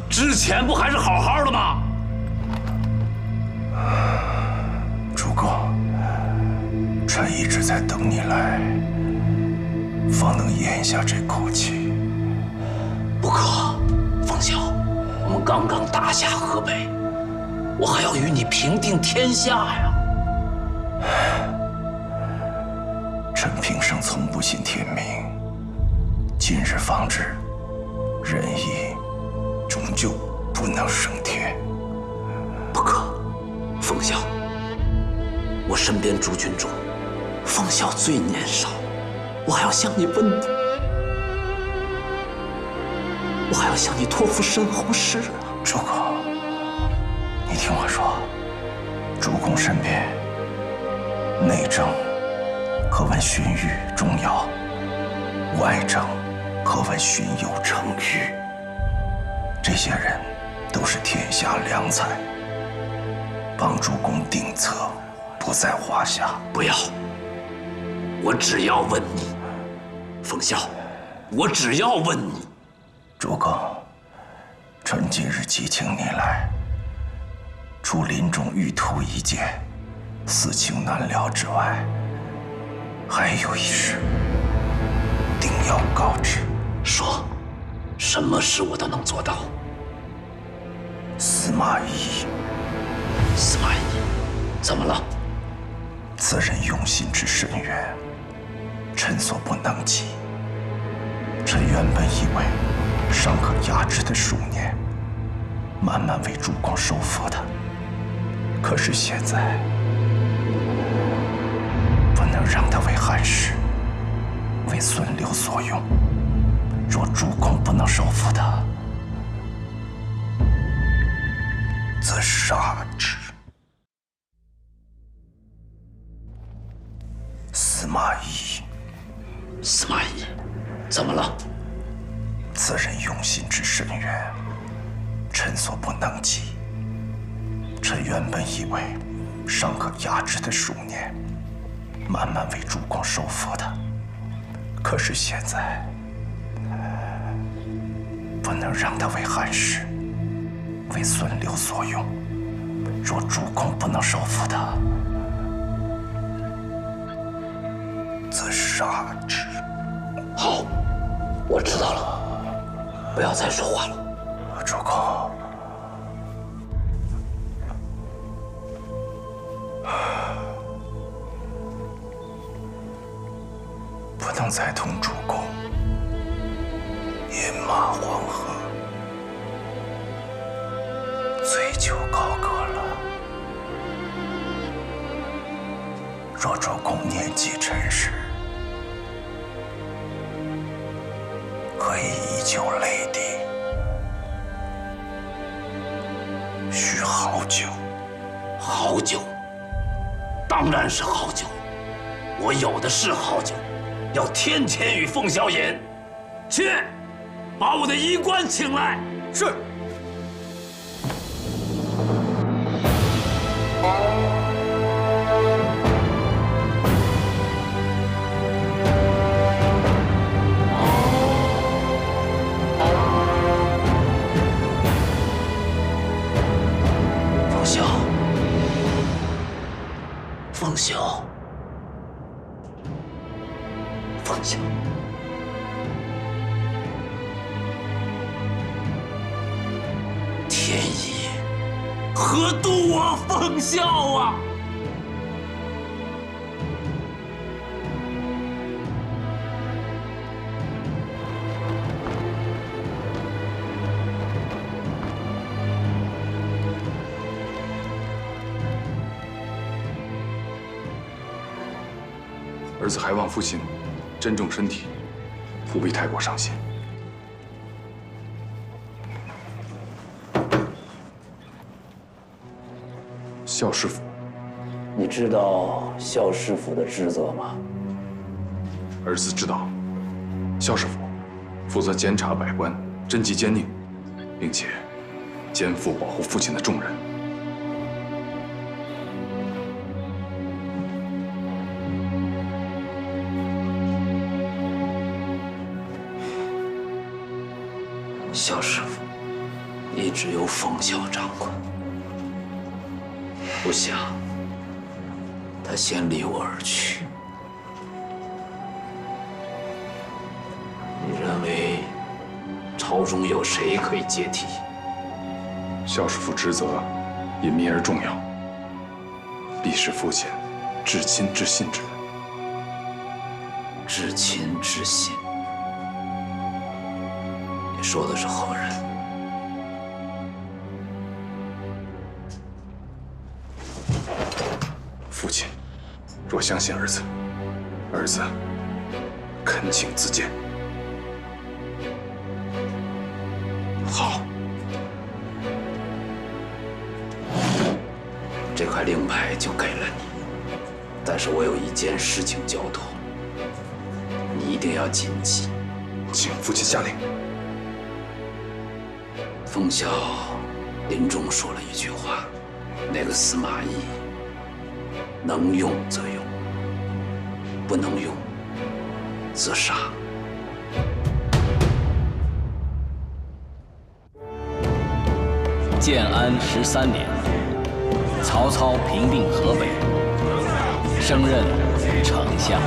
之前不还是好好的吗？主公，臣一直在等你来，方能咽下这口气。不可，冯晓，我们刚刚打下河北，我还要与你平定天下呀。臣平生从不信天命，今日方知，仁义终究不能升天。不可，冯晓，我身边诸军中，冯晓最年少，我还要向你问你，我还要向你托付身后事啊！主公，你听我说，主公身边内政可问荀彧、钟繇，外政可问荀攸、程昱。这些人都是天下良才，帮主公定策不在话下。不要，我只要问你，冯晓，我只要问你。主公，臣今日急请你来，除临终欲图一见，私情难了之外，还有一事，定要告知。说，什么事我都能做到。司马懿，司马懿，怎么了？此人用心之深远，臣所不能及。臣原本以为尚可压制他数年，慢慢为主公收服他。可是现在，不能让他为汉室、为孙刘所用。若主公不能收服他，则杀之。司马懿，司马懿，怎么了？此人用心之深远，臣所不能及。臣原本以为尚可压制他数年，慢慢为主公收服他。可是现在，不能让他为汉室、为孙刘所用。若主公不能收服他，则杀之。好，我知道了。不要再说话了，主公。不能再同主公饮马黄河，醉酒高歌了。若主公念及臣时，可以依旧泪滴，需好酒。好酒，当然是好酒，我有的是好酒，要天天与凤晓饮。去，把我的医官请来。是。凤晓，凤晓，天意何渡我凤晓啊！儿子还望父亲珍重身体，不必太过伤心。萧师傅，你知道萧师傅的职责吗？儿子知道，萧师傅负责监察百官，侦缉奸佞，并且肩负保护父亲的重任。萧师傅一直由冯晓掌管，不想他先离我而去。你认为朝中有谁可以接替？萧师傅职责隐秘而重要，必是父亲至亲至信之人。至亲至信，你说的是何人？父亲若相信儿子，儿子恳请自荐。好，这块令牌就给了你，但是我有一件事情交托，你一定要谨记。请父亲下令。冯晓临终说了一句话，那个司马懿能用则用，不能用则杀。建安13年，曹操平定河北，升任丞相。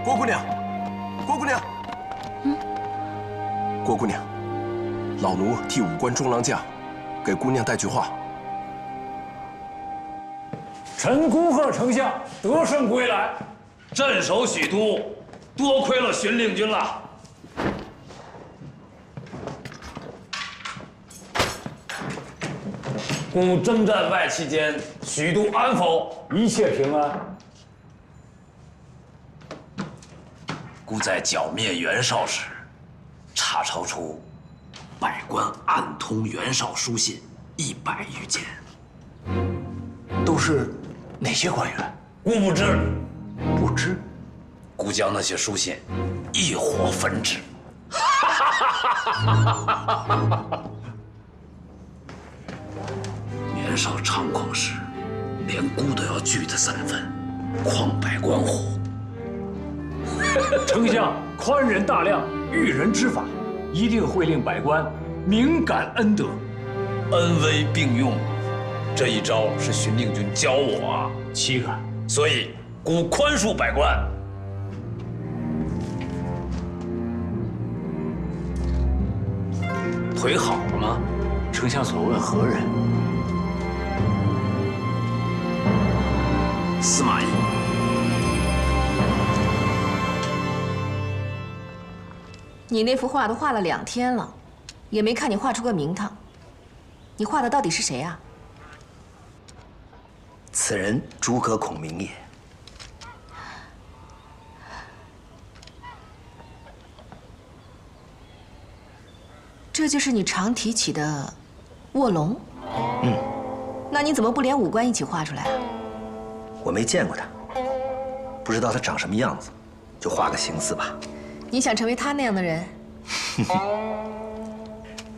郭姑娘，郭姑娘，郭姑娘，老奴替武关中郎将给姑娘带句话。臣恭贺丞相得胜归来，镇守许都，多亏了荀令君了。故征战外期间，许都安否？一切平安。故在剿灭袁绍时，查抄出百官暗通袁绍书信100余件，都是哪些官员？孤不知。不知，故将那些书信一火焚之。袁绍猖狂时，连孤都要锯他3分，况百官乎？丞相宽仁大量，驭人之法，一定会令百官明感恩德，恩威并用。这一招是荀令君教我啊，岂敢！所以孤宽恕百官。腿好了吗？丞相所问何人？司马懿。你那幅画都画了2天了，也没看你画出个名堂。你画的到底是谁啊？此人诸葛孔明也。这就是你常提起的卧龙？那你怎么不连五官一起画出来啊？我没见过他，不知道他长什么样子，就画个形似吧。你想成为他那样的人？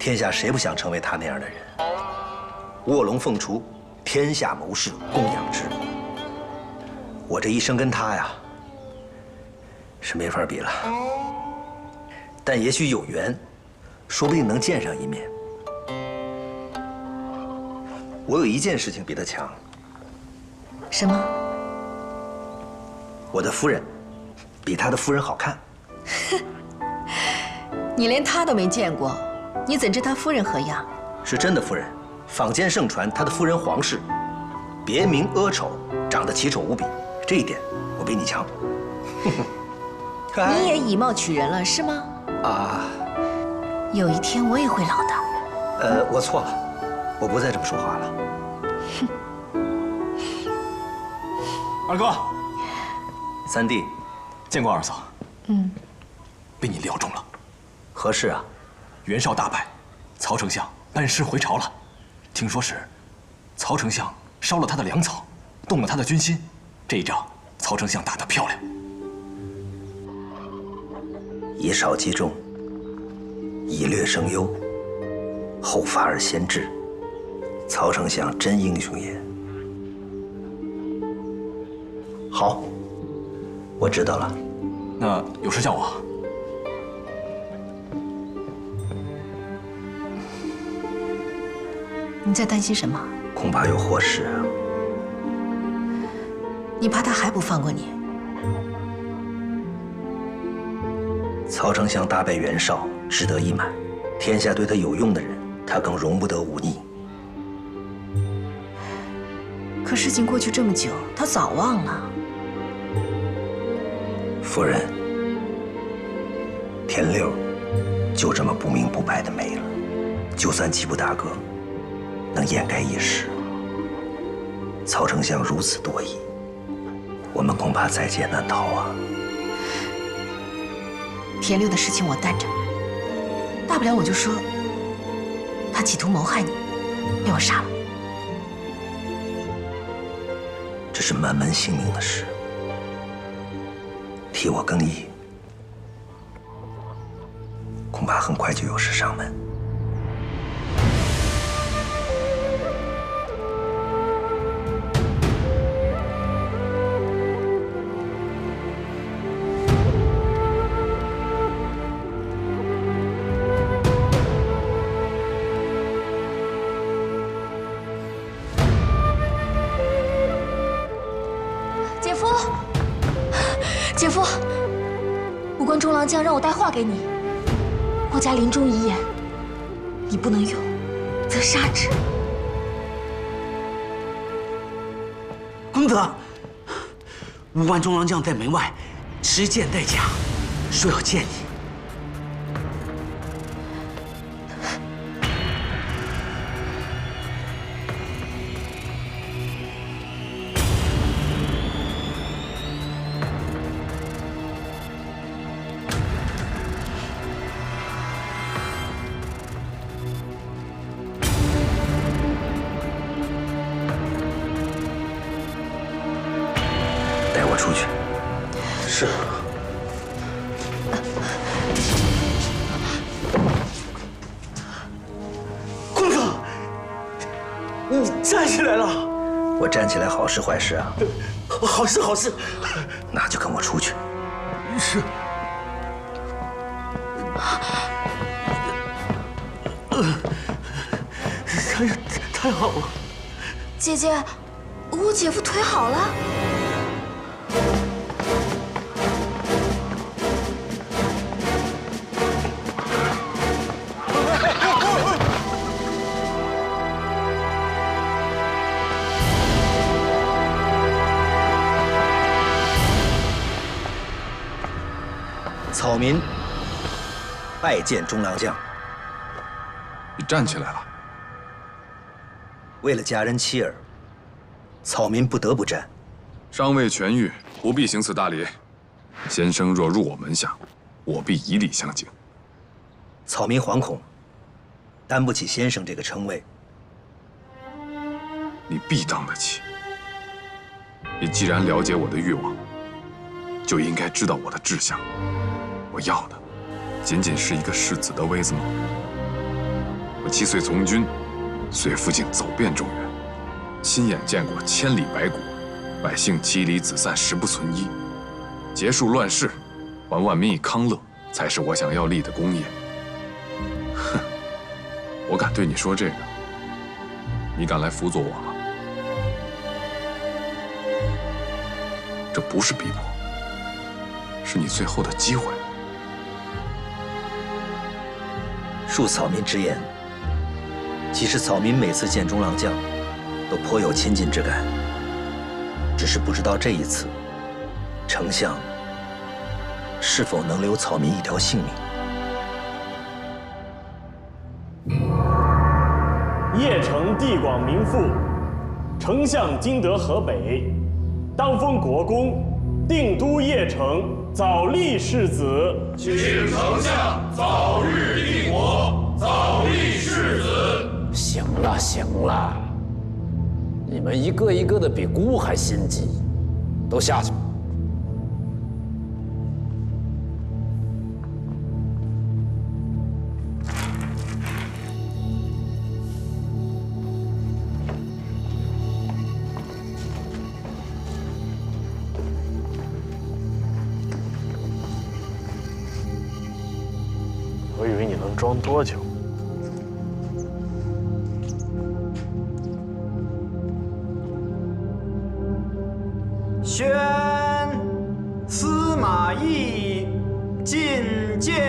天下谁不想成为他那样的人？卧龙凤雏，天下谋士供养之。我这一生跟他呀，是没法比了。但也许有缘，说不定能见上一面。我有一件事情比他强。什么？我的夫人，比他的夫人好看。你连他都没见过，你怎知他夫人何样？是真的夫人，坊间盛传他的夫人黄氏，别名阿丑，长得奇丑无比，这一点我比你强。你也以貌取人了是吗？啊，有一天我也会老的。我错了，我不再这么说话了。二哥，三弟，见过二嫂。嗯，被你料中了。何事啊？袁绍大败，曹丞相班师回朝了。听说是曹丞相烧了他的粮草，动了他的军心。这一仗，曹丞相打得漂亮。以少击众，以略胜优，后发而先至。曹丞相真英雄也。好，我知道了。那有事叫我。你在担心什么？恐怕有祸事啊。你怕他还不放过你？曹丞相大败袁绍，志得意满，天下对他有用的人，他更容不得忤逆。可事情过去这么久，他早忘了。夫人，田六就这么不明不白的没了。就算吉布大哥能掩盖一时，曹丞相如此多疑，我们恐怕在劫难逃啊。田六的事情我担着，大不了我就说他企图谋害你，被我杀了。这是满门性命的事，替我更衣，恐怕很快就有事上门。姐夫，武官中郎将让我带话给你。国家临终遗言，你不能用，则杀之。公子，武官中郎将在门外持剑带甲，说要见你。带我出去。是。公子，你站起来了。我站起来好事坏事啊？好事，好事。那就跟我出去。是。太好了。姐姐，我姐夫腿好了。草民拜见中郎将。你站起来了。为了家人妻儿，草民不得不战。尚未痊愈，不必行此大礼。先生若入我门下，我必以礼相敬。草民惶恐，担不起先生这个称谓。你必当得起。你既然了解我的欲望，就应该知道我的志向。我要的，仅仅是一个世子的位子吗？我7岁从军，随父亲走遍中原，亲眼见过千里白骨，百姓妻离子散，食不存衣。结束乱世，还万民以康乐，才是我想要立的功业。哼，我敢对你说这个，你敢来辅佐我吗？这不是逼迫，是你最后的机会。恕草民直言，其实草民每次见中郎将，都颇有亲近之感。只是不知道这一次，丞相是否能留草民一条性命？邺城地广民富，丞相今得河北，当封国公，定都邺城，早立世子。请丞相早日定国，早立世子。行了行了，你们一个一个的比姑还心急，都下去。我以为你能装多久？宣司马懿觐见。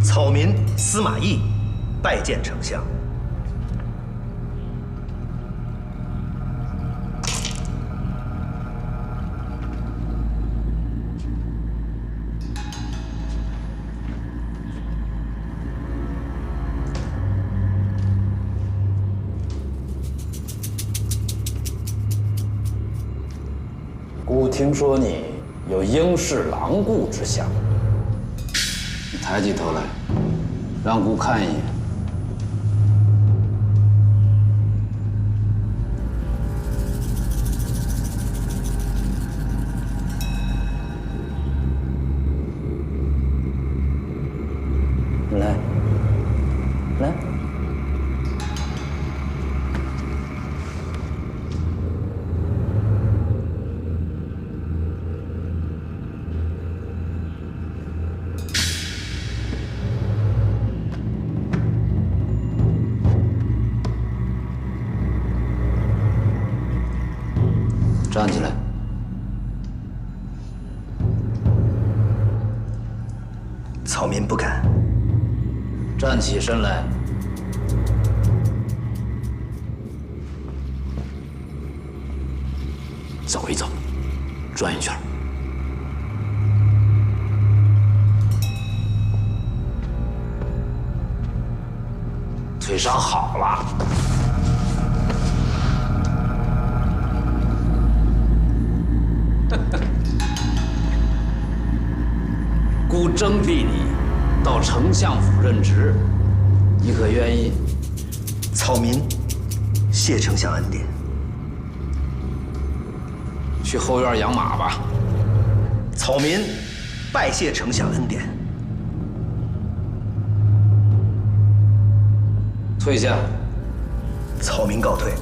草民司马懿拜见丞相。姑听说你有应是郎顾之相，你抬起头来，让姑看一眼。来，来。站起来！草民不敢。站起身来！走一走，转一圈。腿伤好了。姑征辟你到丞相府任职，你可愿意？草民谢丞相恩典。去后院养马吧。草民拜谢丞相恩典。退下。草民告退。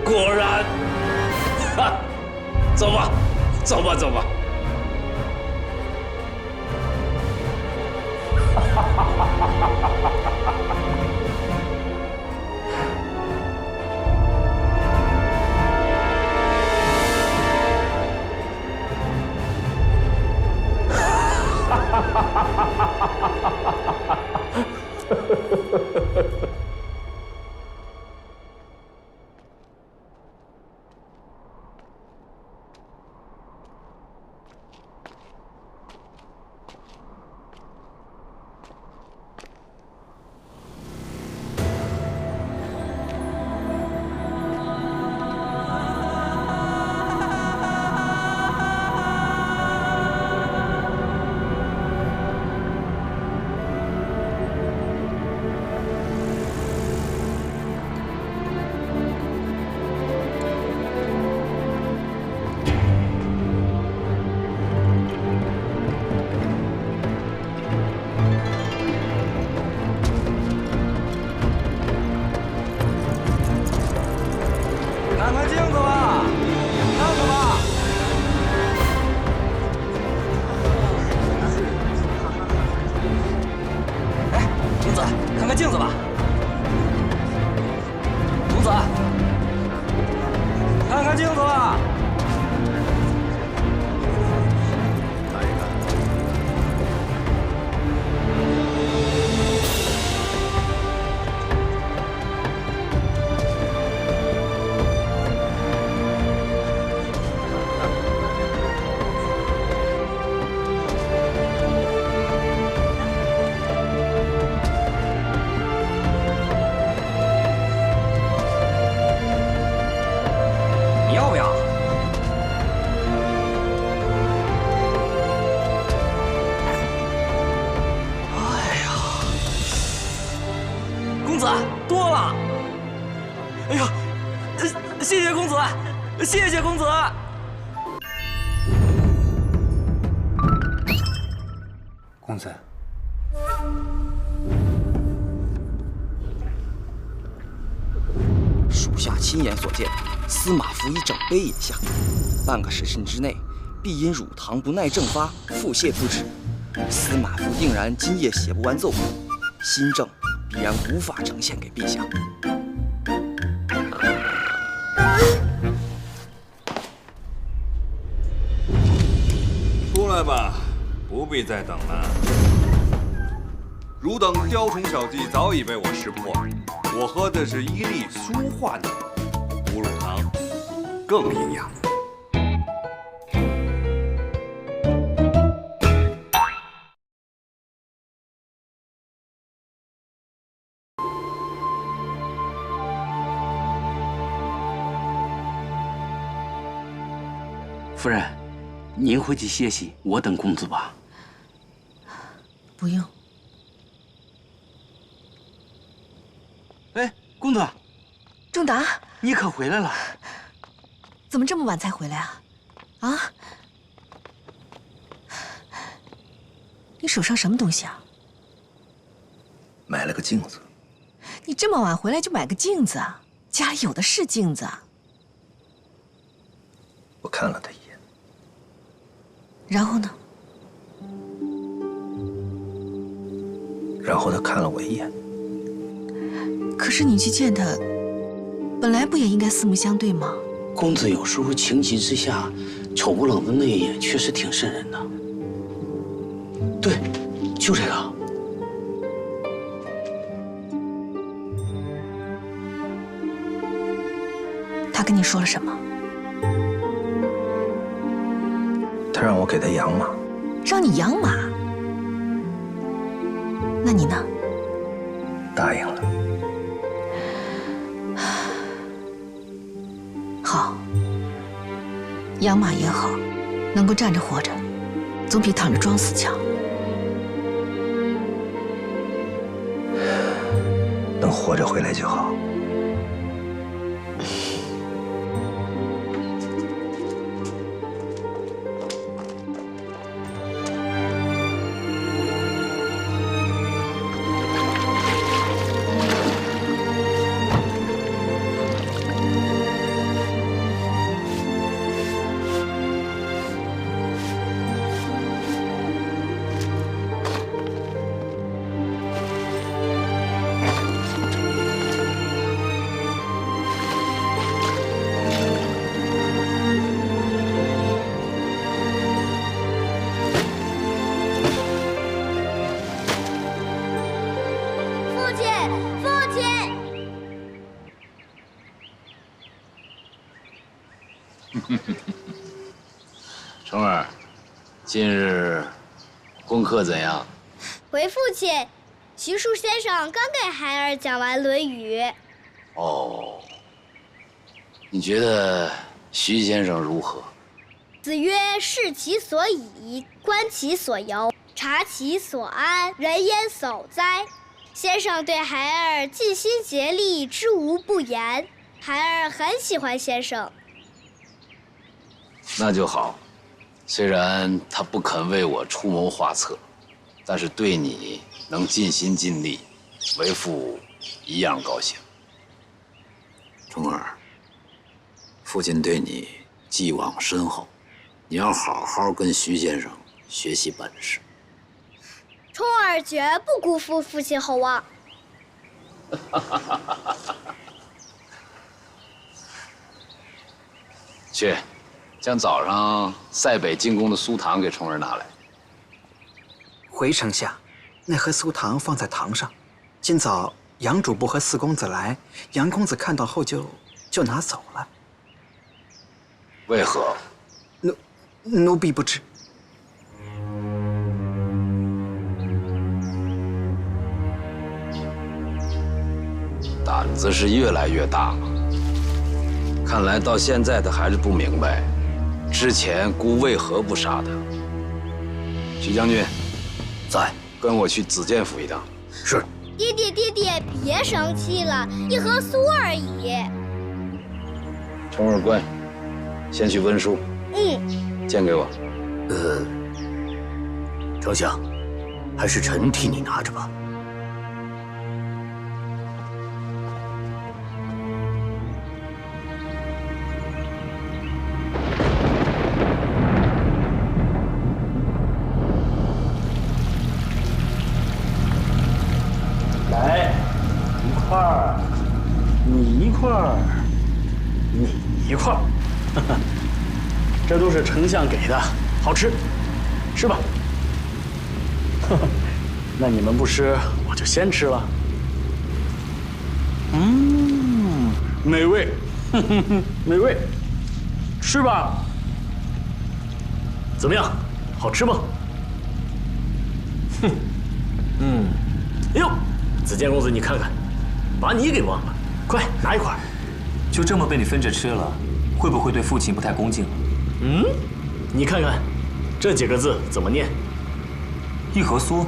果然，走吧，走吧，走吧。哈哈哈哈哈！谢谢公子，谢谢公子。公子，属下亲眼所见，司马府已整杯饮下，半个时辰之内，必因乳糖不耐症发，腹泻不止。司马府定然今夜写不完奏，新政必然无法呈现给陛下。出来吧，不必再等了。汝等雕虫小技早已被我识破，我喝的是伊利舒化奶，无乳糖，更营养。夫人，您回去歇息，我等公子吧。不用。哎，公子，仲达，你可回来了？怎么这么晚才回来啊？啊？你手上什么东西啊？买了个镜子。你这么晚回来就买个镜子啊？家里有的是镜子啊。我看了他一眼。然后呢？然后他看了我一眼。可是你去见他，本来不也应该四目相对吗？公子有时候情急之下，瞅不冷的那一眼，确实挺瘆人的。对，就这个。他跟你说了什么？他让我给他养马。让你养马？那你呢？答应了。好，养马也好，能够站着活着，总比躺着装死强。能活着回来就好。虫儿，近日功课怎样？回父亲，徐庶先生刚给孩儿讲完《论语》。哦，你觉得徐先生如何？子曰：“视其所以，观其所由，察其所安，人焉叟哉？”先生对孩儿尽心竭力，知无不言。孩儿很喜欢先生。那就好。虽然他不肯为我出谋划策，但是对你能尽心尽力，为父一样高兴。虫儿，父亲对你寄望深厚，你要好好跟徐先生学习本事。冲儿绝不辜负父亲厚望。去，将早上塞北进贡的酥糖给虫儿拿来。回丞相，那盒酥糖放在堂上，今早杨主簿和四公子来，杨公子看到后就拿走了。为何？奴婢不知。胆子是越来越大了。看来到现在他还是不明白，之前姑为何不杀他。徐将军，在，跟我去子建府一趟。是。爹爹，爹爹，别生气了，一盒酥而已。童儿乖，先去温书。剑给我。丞相，还是臣替你拿着吧。来，一块儿，你一块儿，你一块儿，这都是丞相给的，好吃，吃吧。那你们不吃，我就先吃了。美味，美味，吃吧。怎么样，好吃吗？哎呦，子建公子，你看看，把你给忘了，快拿一块。就这么被你分着吃了，会不会对父亲不太恭敬？你看看，这几个字怎么念？一盒酥。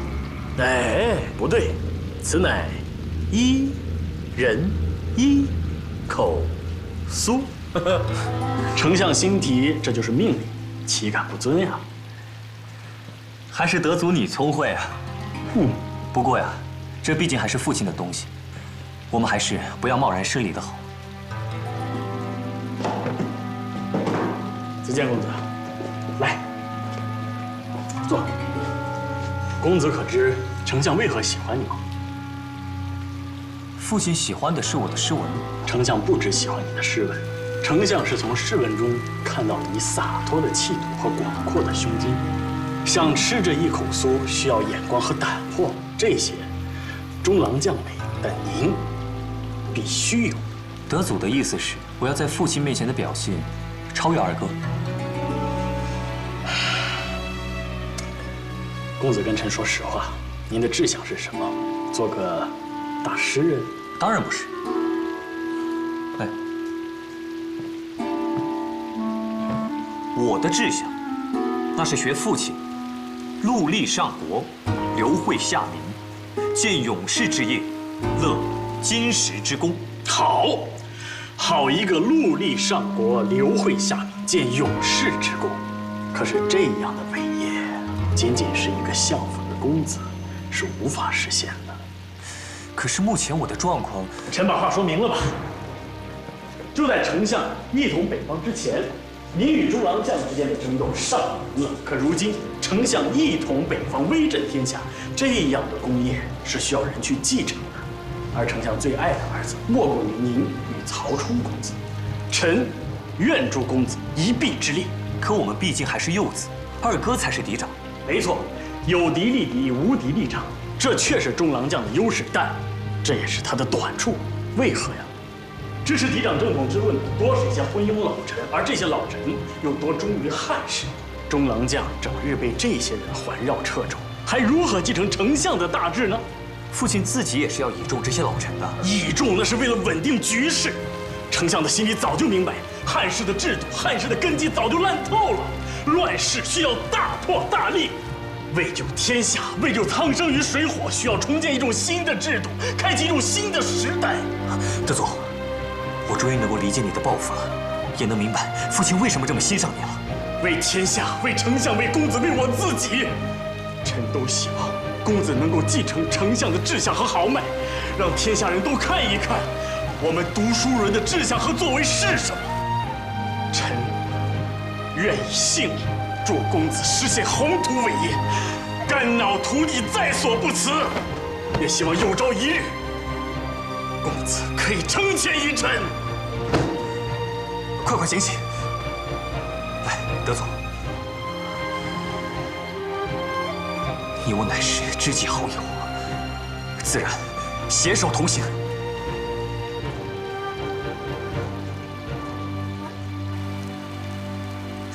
哎，不对，此乃一人一口酥。丞相新提，这就是命令，岂敢不遵呀？还是德祖你聪慧啊。不过呀，这毕竟还是父亲的东西，我们还是不要贸然失礼的好。子建公子，来，坐。公子可知丞相为何喜欢你吗？父亲喜欢的是我的诗文。丞相不只喜欢你的诗文，丞相是从诗文中看到你洒脱的气度和广阔的胸襟。想吃这一口酥，需要眼光和胆魄，这些中郎将没，但您必须有。德祖的意思是，我要在父亲面前的表现超越二哥。公子跟臣说实话，您的志向是什么？做个大诗人？当然不是。哎，我的志向，那是学父亲，戮力上国，刘惠下民，建勇士之业，乐金石之功。好，好一个戮力上国，刘惠下民，建勇士之功。可是这样的伟业，仅仅是一个相府的公子是无法实现的。可是目前我的状况，臣把话说明了吧？就在丞相一统北方之前，您与中郎将之间的争斗尚赢了。可如今丞相一统北方，威震天下，这样的功业是需要人去继承的。而丞相最爱的儿子，莫过于您与曹冲公子。臣愿助公子一臂之力。可我们毕竟还是幼子，二哥才是嫡长。没错，有嫡立嫡，无嫡立长，这确是中郎将的优势，但这也是他的短处。为何呀？支持嫡长正统之论的多是一些昏庸老臣，而这些老臣又多忠于汉室。中郎将整日被这些人环绕掣肘，还如何继承丞相的大志呢？父亲自己也是要倚重这些老臣的。倚重那是为了稳定局势。丞相的心里早就明白，汉室的制度、汉室的根基早就烂透了。乱世需要大破大立，为救天下，为救苍生于水火，需要重建一种新的制度，开启一种新的时代。德祖，我终于能够理解你的抱负了，也能明白父亲为什么这么欣赏你了。为天下，为丞相，为公子，为我自己，臣都希望公子能够继承丞相的志向和豪迈，让天下人都看一看我们读书人的志向和作为是什么。臣愿以性命助公子实现宏图伟业，肝脑涂地在所不辞。也希望有朝一日，公子可以承前于臣。快醒醒！来，德祖，你我乃是知己好友，自然携手同行。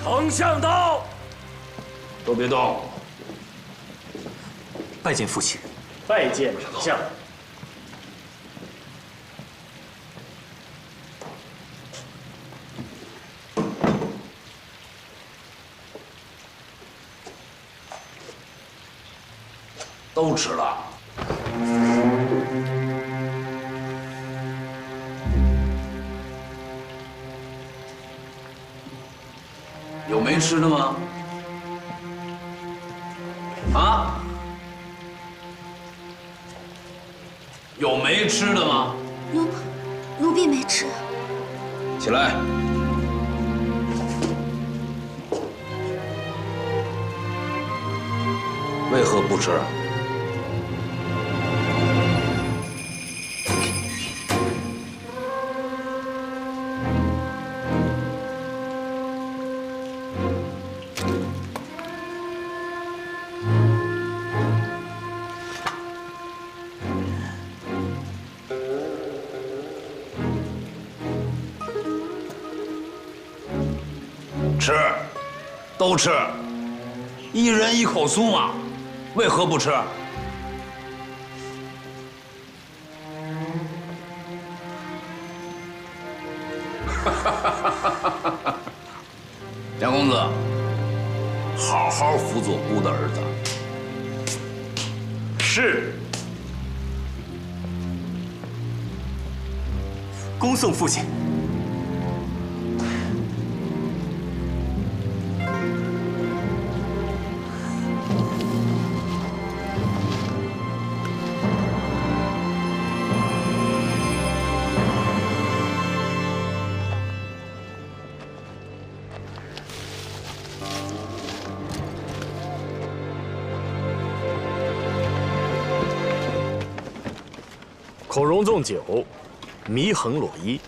丞相到，都别动。拜见父亲。拜见丞相。都吃了。没吃的吗？啊？有没吃的吗？奴婢没吃。起来。为何不吃？吃，都吃，一人一口酥嘛，为何不吃？杨公子，好好辅佐姑的儿子。是。恭送父亲。孔融纵酒，祢衡裸衣，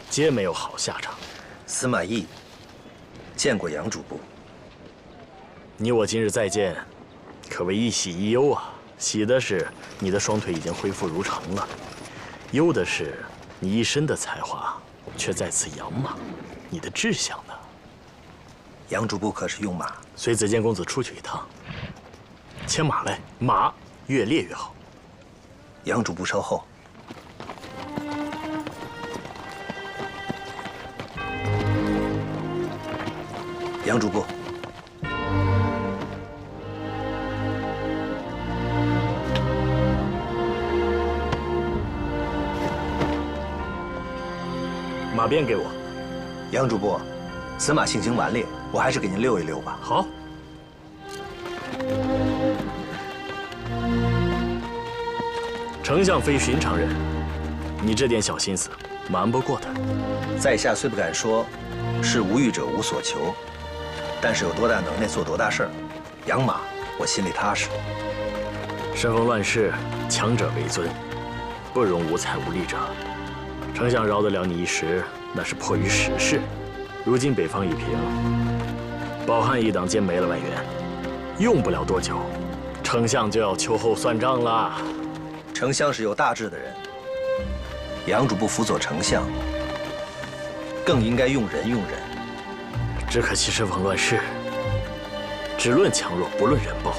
皆没有好下场。司马懿见过杨主簿。你我今日再见，可谓一喜一忧啊。喜的是你的双腿已经恢复如常了，忧的是你一身的才华却在此养马，你的志向呢？杨主簿可是用马？随子建公子出去一趟，牵马来，马越猎越好。杨主簿稍后。杨主簿，马鞭给我。杨主簿，此马性情顽劣，我还是给您溜一溜吧。好。丞相非寻常人，你这点小心思，瞒不过他。在下虽不敢说，是无欲者无所求，但是有多大能耐做多大事儿。养马，我心里踏实。身逢乱世，强者为尊，不容无才无力者。丞相饶得了你一时，那是迫于时势。如今北方已平，饱汉一党皆没了外援，用不了多久，丞相就要秋后算账了。丞相是有大志的人，杨主簿辅佐丞相，更应该用人用人。只可惜身逢乱世，只论强弱，不论人暴。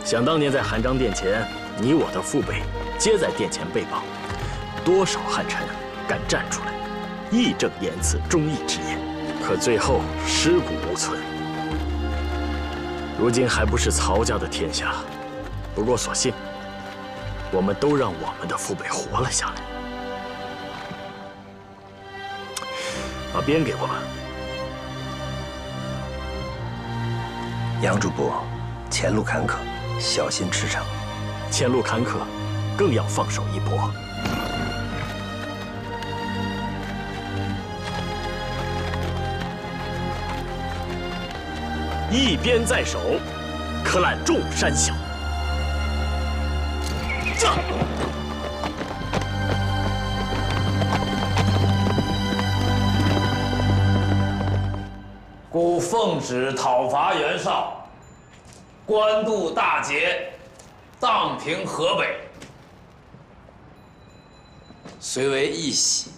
想当年在韩章殿前，你我的父辈皆在殿前被绑，多少汉臣敢站出来，义正言辞，忠义之言，可最后尸骨无存。如今还不是曹家的天下，不过所幸，我们都让我们的父辈活了下来。把鞭给我吧。杨主簿，前路坎坷，小心驰骋。前路坎坷，更要放手一搏。一鞭在手，可揽众山小。孤奉旨讨伐袁绍，官渡大捷，荡平河北。虽为一喜，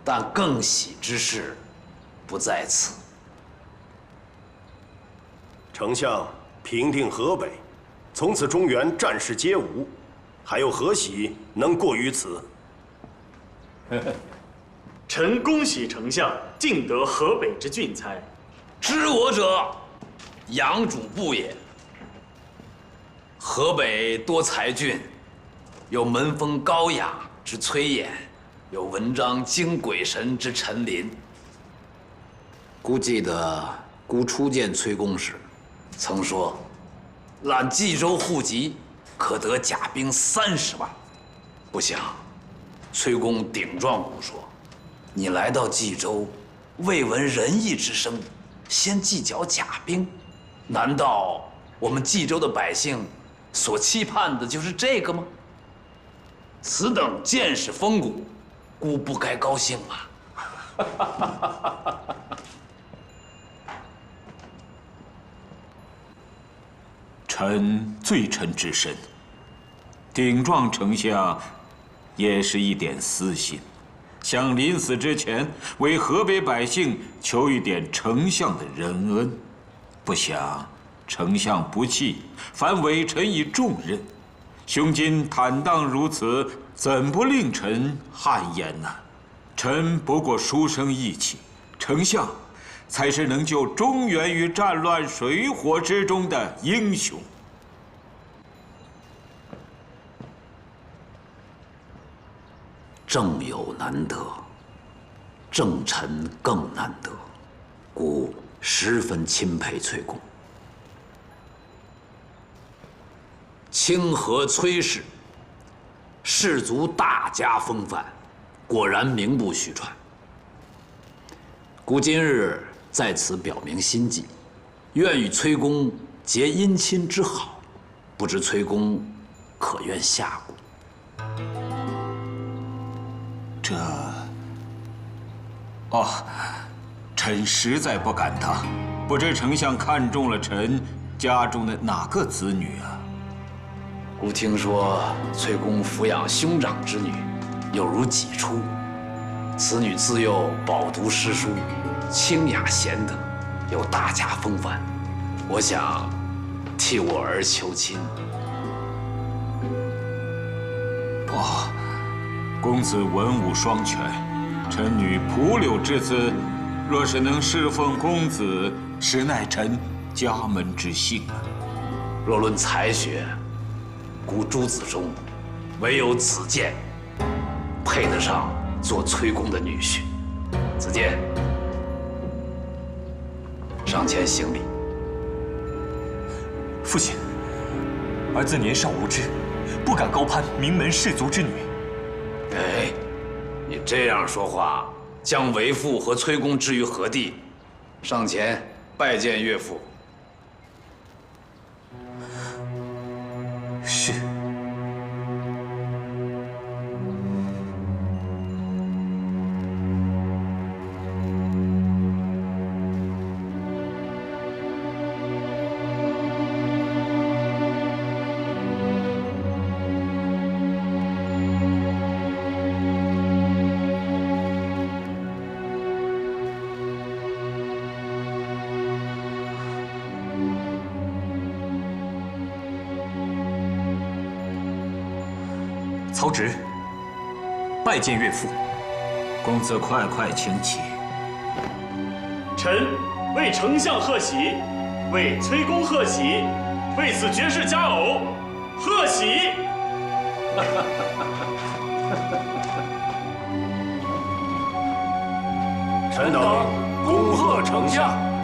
但更喜之事不在此。丞相平定河北，从此中原战事皆无，还有何喜能过于此？臣恭喜丞相尽得河北之俊才。知我者，杨主簿也。河北多才俊，有门风高雅之崔琰，有文章经鬼神之陈琳。孤记得孤初见崔公时，曾说：“揽冀州户籍，可得甲兵30万。”不想，崔公顶撞孤说：“你来到冀州，未闻仁义之声，先计较甲兵，难道我们冀州的百姓所期盼的就是这个吗？此等见识风骨，孤不该高兴啊！”臣罪臣之身，顶撞丞相，也是一点私心，想临死之前为河北百姓求一点丞相的仁恩。不想丞相不弃，反委臣以重任。兄今坦荡如此，怎不令臣汗颜呢？臣不过书生意气，丞相才是能救中原于战乱水火之中的英雄。正有难得，正臣更难得，故十分钦佩崔公。清河崔氏，氏族大家风范，果然名不虚传。故今日在此表明心迹，愿与崔公结姻亲之好，不知崔公可愿下顾？臣实在不敢当，不知丞相看中了臣家中的哪个子女啊？孤听说崔公抚养兄长之女，有如己出。此女自幼饱读诗书，清雅贤德，有大家风范。我想替我儿求亲。公子文武双全，臣女蒲柳之姿，若是能侍奉公子，实乃臣家门之幸啊。若论才学，孤诸子中，唯有子建配得上做崔公的女婿。子建，上前行礼。父亲，儿子年少无知，不敢高攀名门士族之女。哎，你这样说话，将为父和崔公置于何地？上前拜见岳父。是。曹植，拜见岳父。公子快请起。臣为丞相贺喜，为崔公贺喜，为此绝世佳偶贺喜。臣等恭贺丞相。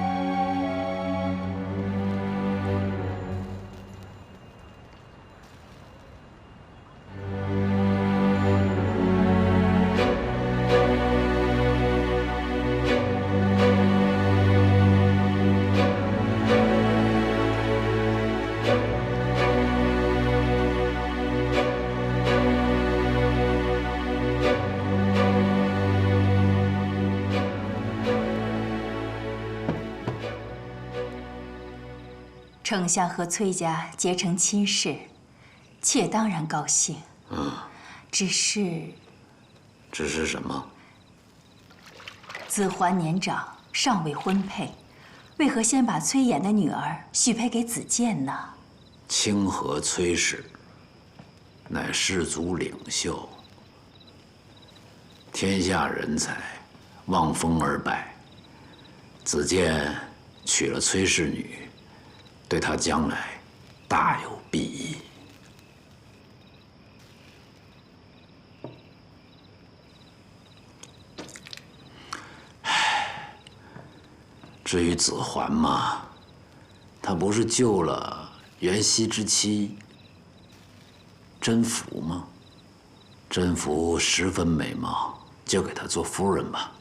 丞相和崔家结成亲事，妾当然高兴。只是什么？子桓年长，尚未婚配，为何先把崔琰的女儿许配给子建呢？清河崔氏乃士族领袖，天下人才望风而拜。子建娶了崔氏女，对他将来大有裨益。至于子桓嘛，他不是救了袁熙之妻甄宓吗？甄宓十分美貌，就给她做夫人吧。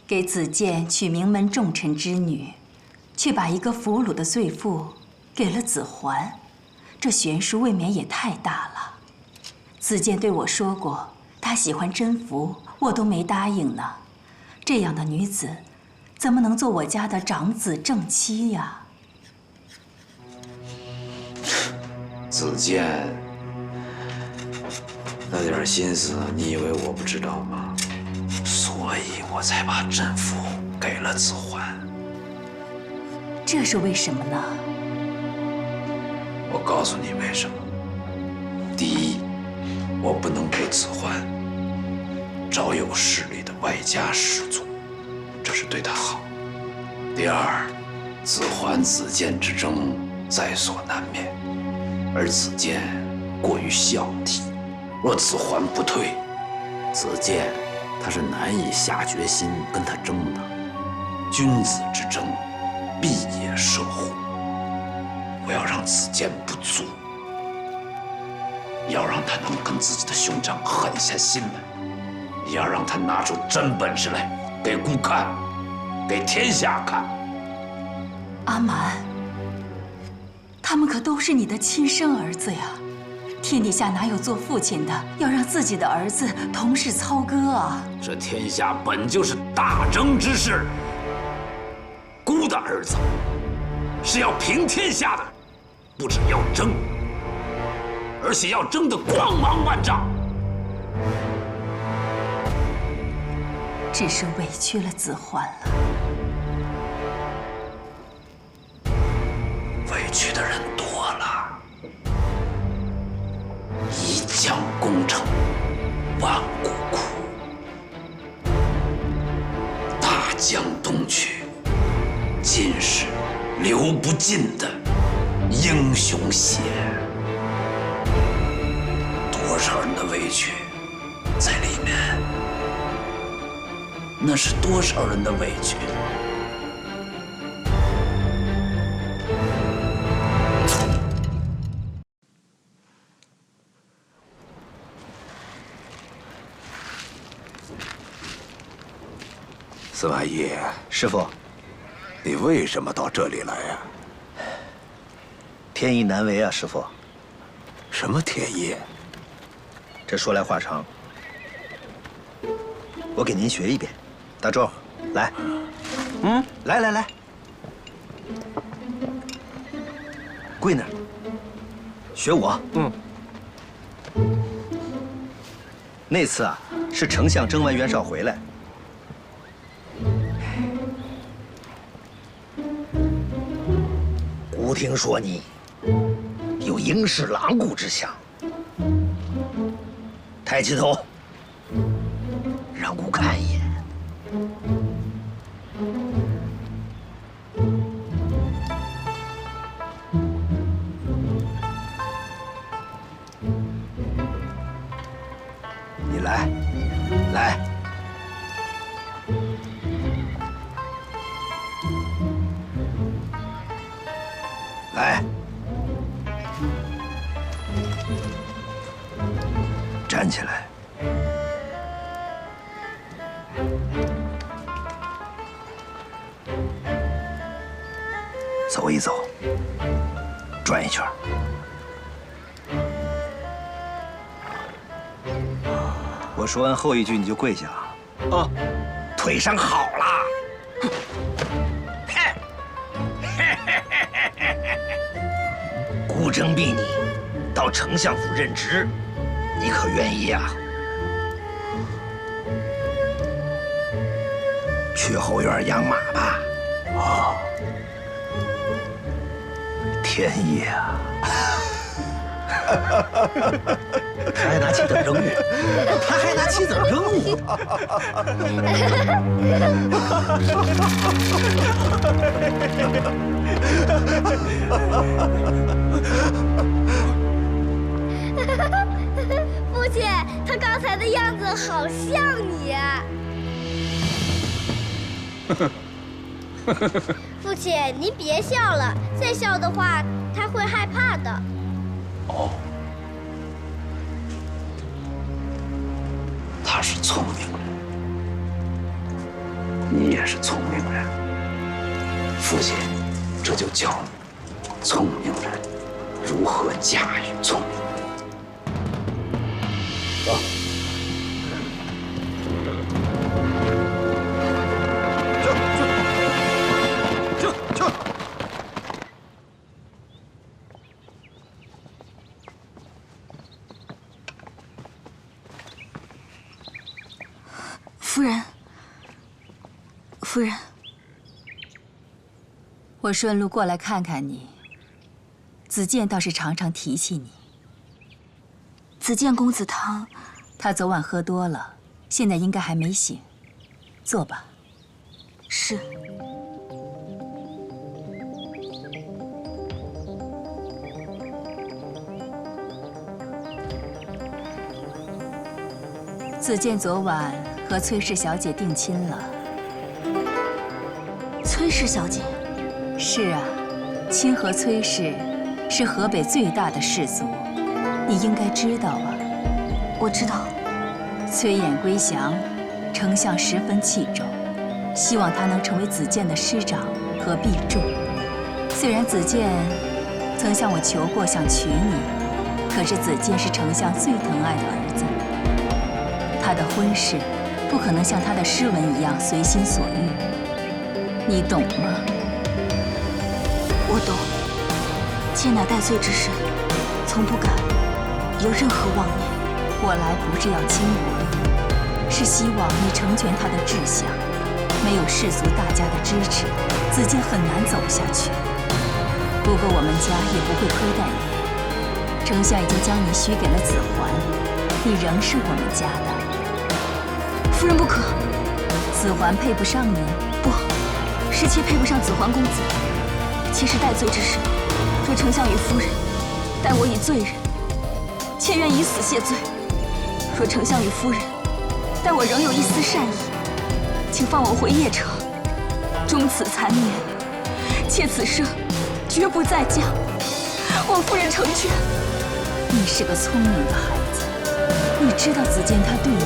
给子建娶名门重臣之女，却把一个俘虏的罪妇给了子桓，这悬殊未免也太大了。子建对我说过，他喜欢甄宓，我都没答应呢。这样的女子，怎么能做我家的长子正妻呀？子建，那点心思，你以为我不知道吗？所以我才把甄宓给了子桓。这是为什么呢？我告诉你为什么。第一，我不能给子桓找有势力的外家士族，这是对他好。第二，子桓子建之争在所难免，而子建过于孝悌，若子桓不退，子建他是难以下决心跟他争的。君子之争，必也射乎。我要让子建不足，要让他能跟自己的兄长狠下心来，要让他拿出真本事来给孤看，给天下看。阿瞒，他们可都是你的亲生儿子呀！天底下哪有做父亲的要让自己的儿子同是操戈啊？这天下本就是大争之势，孤的儿子是要平天下的，不只要争，而且要争得光芒万丈。只是委屈了子桓了。委屈的人多了，一将功成万骨枯，大江东去，尽是流不尽的英雄血。多少人的委屈在里面，那是多少人的委屈。司马懿，师傅，你为什么到这里来呀？天意难违啊，师傅。什么天意？这说来话长，我给您学一遍。大周，来，来，跪那儿，学我。那次啊，是丞相征完袁绍回来。吾听说你有鹰视狼顾之相，抬起头，让吾看一眼。你来，来。来，站起来，走一走，转一圈。我说完后一句你就跪下啊！啊，腿上好了。孤征逼你到丞相府任职，你可愿意啊？去后院养马吧。啊，天意啊！他还拿棋子扔我，他还拿棋子扔我。父亲，他刚才的样子好像你。父亲，您别笑了，再笑的话他会害怕的。哦，他是聪明人，你也是聪明人。父亲，这就教你，聪明人如何驾驭聪明人。走。夫人，夫人，我顺路过来看看你。子建倒是常常提起你。子建公子他昨晚喝多了，现在应该还没醒。坐吧。是。子建昨晚和崔氏小姐定亲了。崔氏小姐？是啊，清河崔氏是河北最大的氏族，你应该知道啊。我知道。崔琰归降，丞相十分器重，希望他能成为子建的师长和弼助。虽然子建曾向我求过想娶你，可是子建是丞相最疼爱的儿子。他的婚事不可能像他的诗文一样随心所欲，你懂吗？我懂。妾乃戴罪之身，从不敢有任何妄念。我来不是要倾国，是希望你成全他的志向。没有世俗大家的支持，子建很难走下去。不过我们家也不会亏待你，丞相已经将你许给了子桓，你仍是我们家的。夫人不可，子桓配不上你。不，是妾配不上子桓公子。妾是戴罪之身，若丞相与夫人待我以罪人，妾愿以死谢罪。若丞相与夫人待我仍有一丝善意，请放我回邺城，终此残年，妾此生绝不再嫁。望夫人成全。你是个聪明的孩子，你知道子建他对你，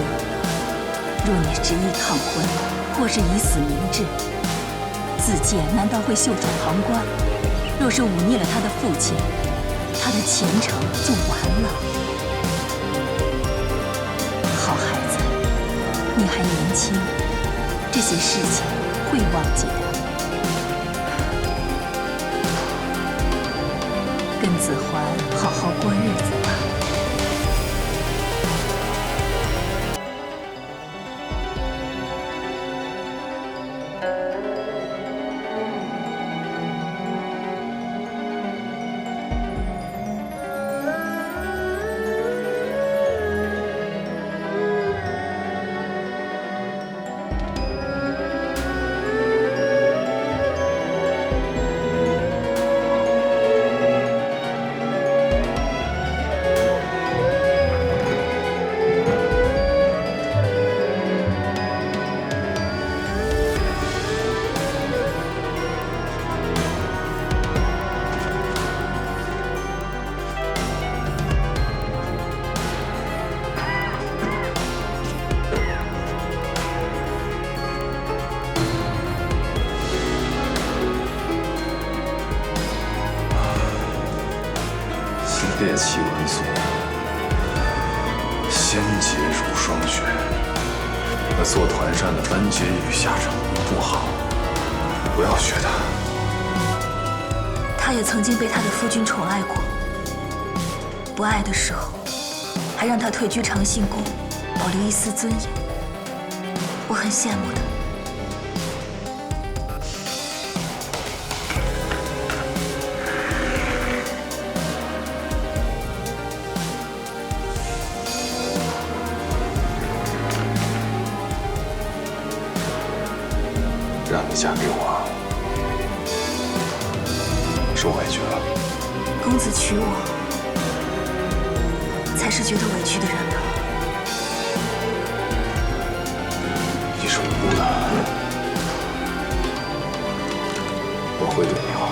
若你执意抗婚，或是以死明志，子建难道会袖手旁观？若是忤逆了他的父亲，他的前程就完了。好孩子，你还年轻，这些事情会忘记的。跟子桓好好过日子吧。列骑文所，仙节如霜雪。那做团扇的班婕妤下场不好，不要学他。他也曾经被他的夫君宠爱过，不爱的时候，还让他退居长信宫，保留一丝尊严。我很羡慕他。让你嫁给我，受委屈了。公子娶我，才是觉得委屈的人吧？你是无辜的。会对你好。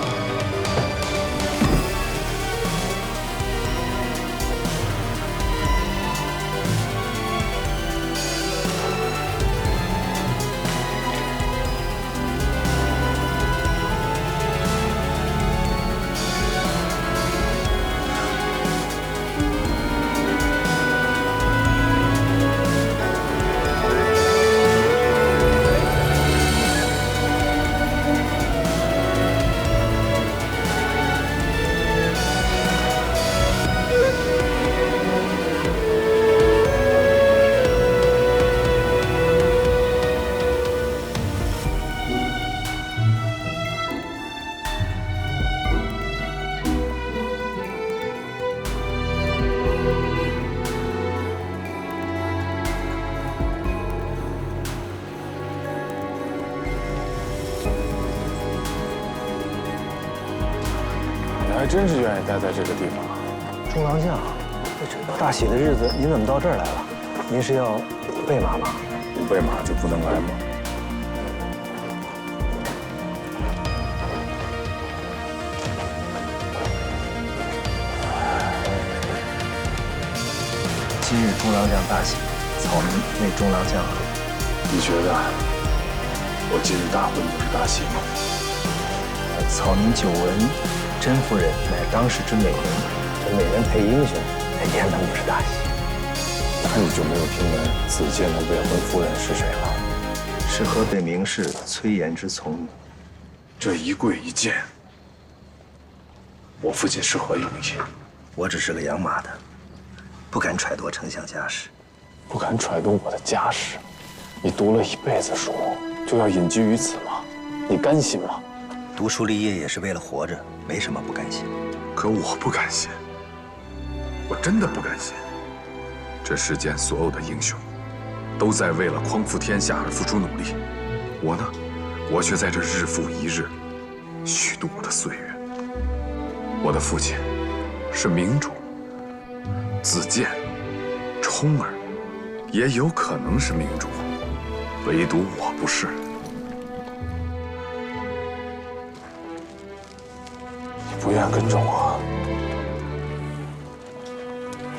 还真是愿意待在这个地方。中郎将，这大喜的日子，您怎么到这儿来了？您是要备马吗？不备马就不能来吗？今日中郎将大喜，草民为中郎将。你觉得我今日大婚就是大喜吗？草民久闻甄夫人乃当世之美人，这美人配英雄，焉能不是大喜？那你就没有听闻子建的未婚夫人是谁了？是河北名士崔琰之从女。这一跪一见，我父亲是何用意？我只是个养马的，不敢揣度丞相家事。不敢揣度我的家事？你读了一辈子书，就要隐居于此吗？你甘心吗？读书立业也是为了活着，没什么不甘心。可我不甘心，我真的不甘心。这世间所有的英雄，都在为了匡扶天下而付出努力。我呢，我却在这日复一日，虚度我的岁月。我的父亲是明主，子建、冲儿也有可能是明主，唯独我不是。你不愿跟着我，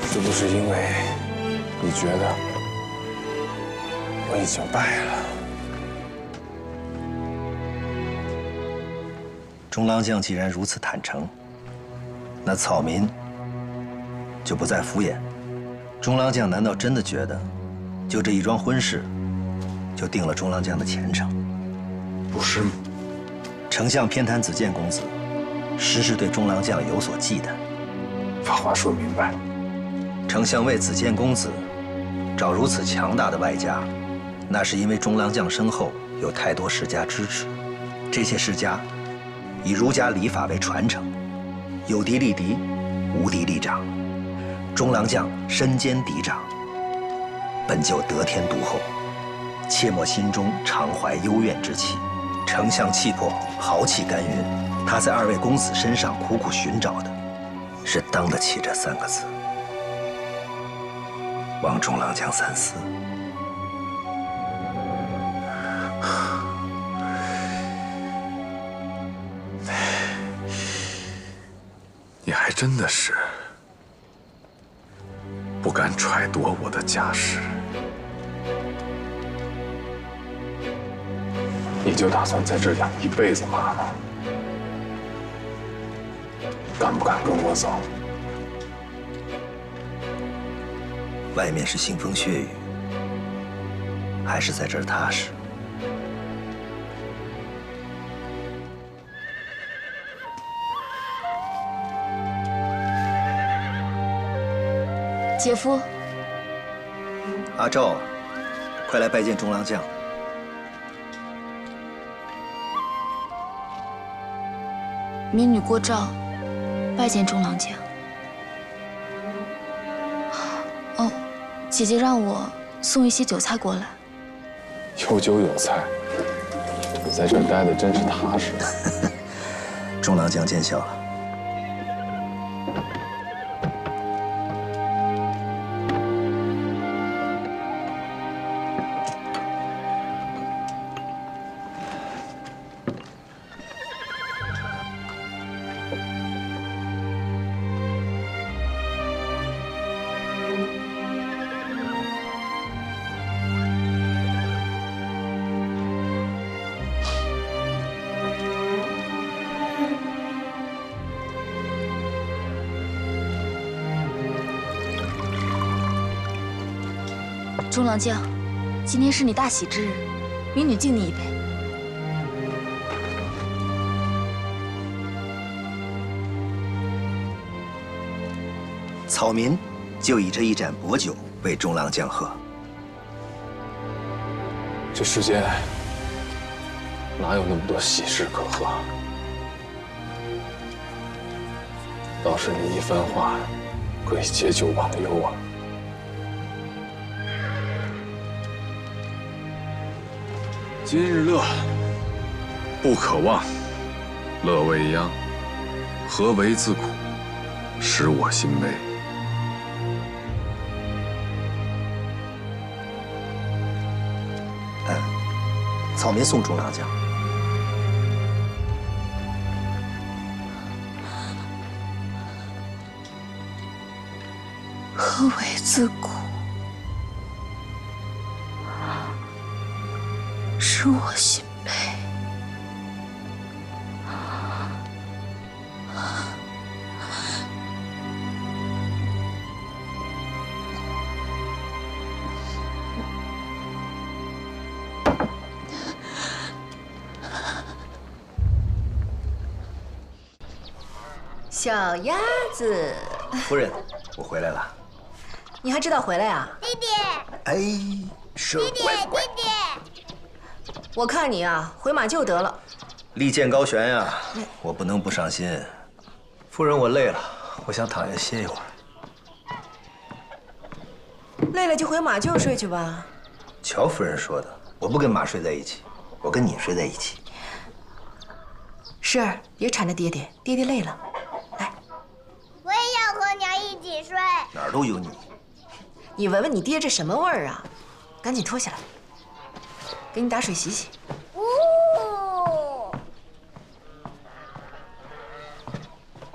是不是因为你觉得我已经败了？中郎将既然如此坦诚，那草民就不再敷衍。中郎将难道真的觉得，就这一桩婚事，就定了中郎将的前程？不是吗？丞相偏袒子建公子，实是对中郎将有所忌惮。把话说明白。丞相为子建公子找如此强大的外家，那是因为中郎将身后有太多世家支持。这些世家以儒家礼法为传承，有嫡立嫡，无嫡立长。中郎将身兼嫡长，本就得天独厚，切莫心中常怀幽怨之气。丞相气魄豪气干云，他在二位公子身上苦苦寻找的，是当得起这3个字。望中郎将三思。你还真的是不敢揣度我的家事，你就打算在这养一辈子马吗？敢不敢跟我走？外面是腥风血雨，还是在这儿踏实？姐夫，阿赵啊，快来拜见中郎将。民女郭赵，拜见中郎将。哦，姐姐让我送一些酒菜过来。有酒有菜，你在这儿待的真是踏实。中郎将见笑了。中郎将，今天是你大喜之日，民女敬你一杯。草民就以这一盏薄酒为中郎将喝。这世间哪有那么多喜事可喝？倒是你一番话，可以解酒忘忧啊。今日乐，不可忘；乐未央，何为自苦，使我心悲。草民送中郎将。何为自苦？使我心悲。小鸭子，夫人，我回来了。你还知道回来啊？弟弟，哎，是乖乖。弟弟，我看你啊，回马厩得了。利剑高悬呀，我不能不上心。夫人，我累了，我想躺下歇一会儿。累了就回马厩睡去吧。乔夫人说的，我不跟马睡在一起，我跟你睡在一起。诗儿，别缠着爹爹，爹爹累了。我也要和娘一起睡。哪儿都有你。你闻闻你爹这什么味儿啊？赶紧脱下来，给你打水洗洗。呜。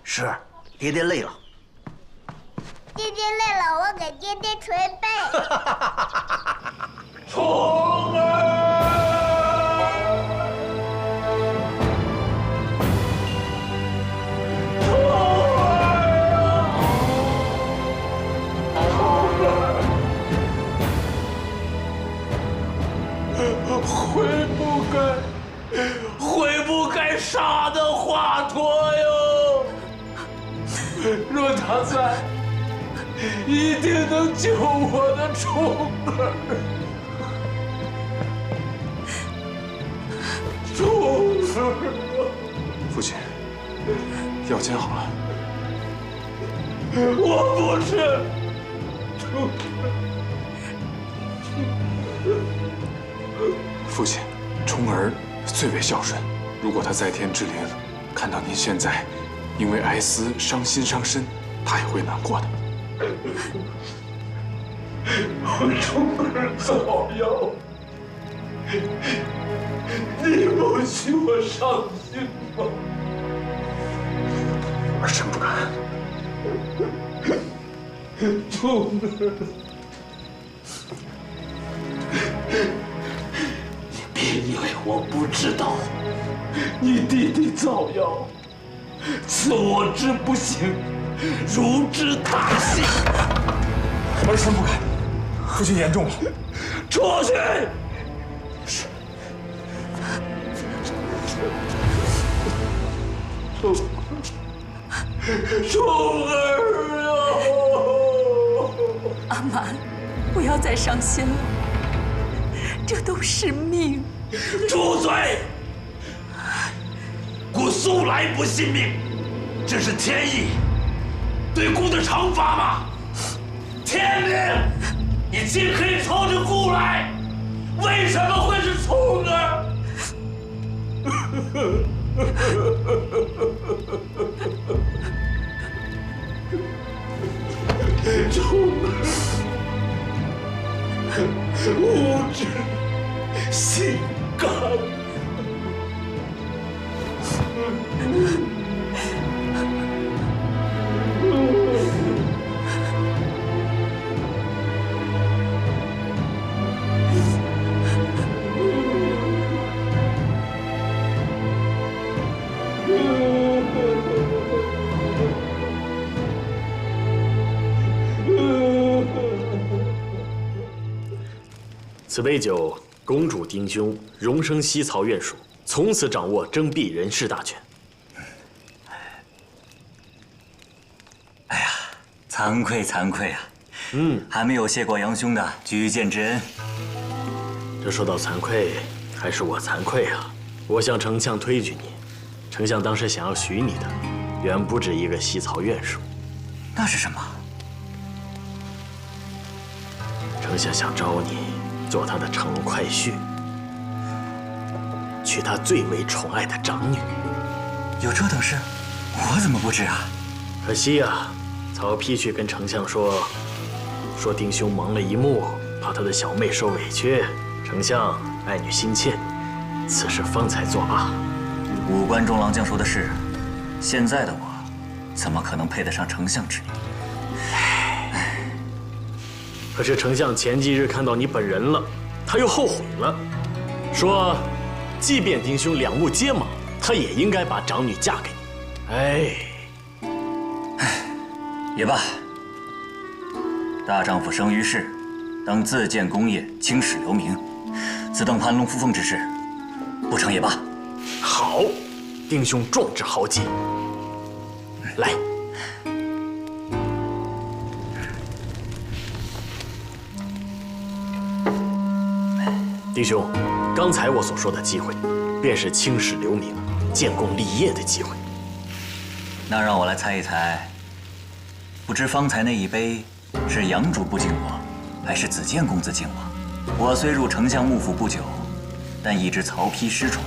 是，爹爹累了。爹爹累了，我给爹爹捶背。虫儿。悔不该杀的华佗哟！若他在，一定能救我的虫儿。虫儿，父亲，药煎好了。我不是虫儿。父亲，虫儿最为孝顺。如果他在天之灵看到您现在因为哀思伤心伤身，他也会难过的。虫儿早夭，你不许我伤心吗？儿臣不敢。虫儿。别以为我不知道，你弟弟早夭，此我之不幸，如之大幸。儿臣不敢，父亲言重了。出去！是。虫儿啊！阿瞒，不要再伤心了。这都是命。住嘴！姑素来不信命，这是天意，对姑的惩罚吗？天命，你竟可以朝着姑来，为什么会是虫儿？虫儿，无知。心肝，此杯酒，公主丁兄荣升西曹院属，从此掌握征辟人事大权。哎呀，惭愧惭愧啊！还没有谢过杨兄的举荐之恩。这说到惭愧，还是我惭愧啊！我向丞相推举你，丞相当时想要许你的，远不止一个西曹院属。那是什么？丞相想招你做他的乘龙快婿，娶他最为宠爱的长女。有这等事，我怎么不知啊？可惜啊，曹丕去跟丞相说丁兄蒙了一目，怕他的小妹受委屈。丞相爱女心切，此事方才作罢。五关中郎将说的是，现在的我，怎么可能配得上丞相之女？可是丞相前几日看到你本人了，他又后悔了，说，即便丁兄两目皆盲，他也应该把长女嫁给你。也罢，大丈夫生于世，当自建功业，青史留名。此等盘龙附凤之事，不成也罢。好，丁兄壮志豪杰，来。弟兄，刚才我所说的机会，便是青史留名、建功立业的机会。那让我来猜一猜，不知方才那一杯是杨主簿敬我，还是子建公子敬我？我虽入丞相幕府不久，但已知曹丕失宠，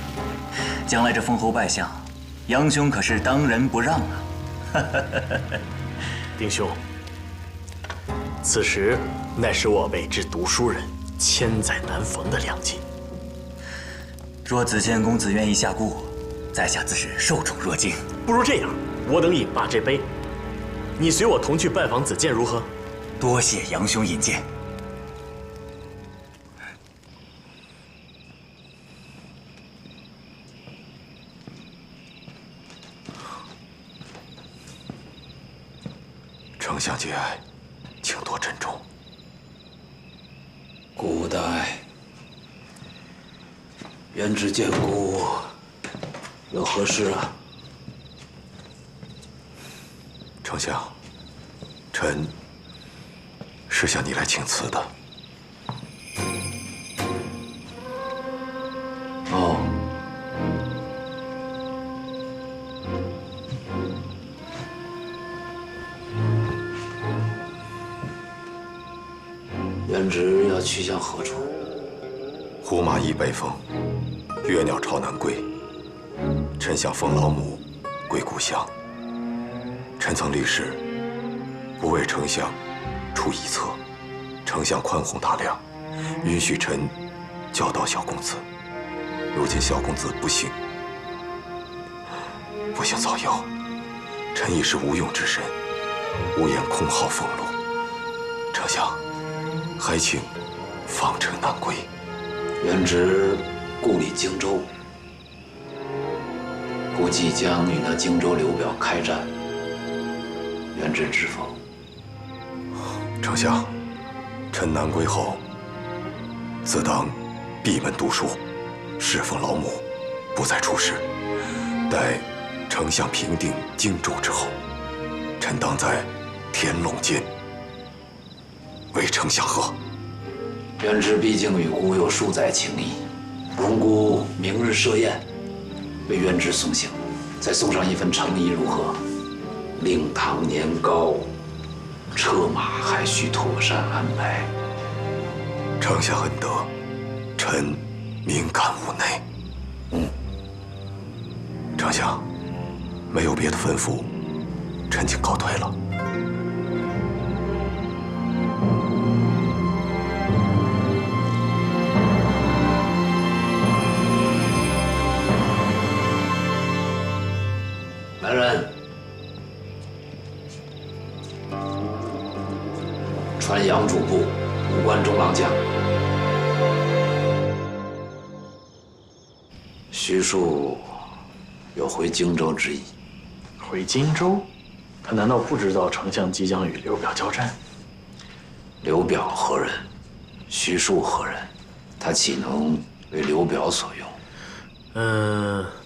将来这封侯拜相，杨兄可是当仁不让啊！丁兄，此时乃是我为之读书人千载难逢的良机。若子建公子愿意下顾，在下自是受宠若惊。不如这样，我等饮罢这杯，你随我同去拜访子建如何？多谢杨兄引荐。丞相节哀，请多珍重。古代元直见姑有何事啊？丞相，臣是向你来请辞的。哦，元直要去向何处？胡马依北风，月鸟朝南归。臣想奉老母归故乡。臣曾立誓，不为丞相出一策。丞相宽宏大量，允许臣教导小公子。如今小公子不幸早夭，臣已是无用之身，无颜空号俸禄。丞相，还请放臣南归。元直故里荆州，故即将与那荆州刘表开战，元直知否？丞相，臣南归后，自当闭门读书，侍奉老母，不再出仕。待丞相平定荆州之后，臣当在田陇间为丞相贺。元直毕竟与姑有数载情谊，容姑明日设宴，为元直送行，再送上一份诚意如何？令堂年糕，车马还需妥善安排。丞相恩德，臣敏感无内。丞相，没有别的吩咐，臣请告退了。来人，传杨主簿五关中郎将。徐庶有回荆州之意。回荆州？他难道不知道丞相即将与刘表交战？刘表何人？徐庶何人？他岂能为刘表所用？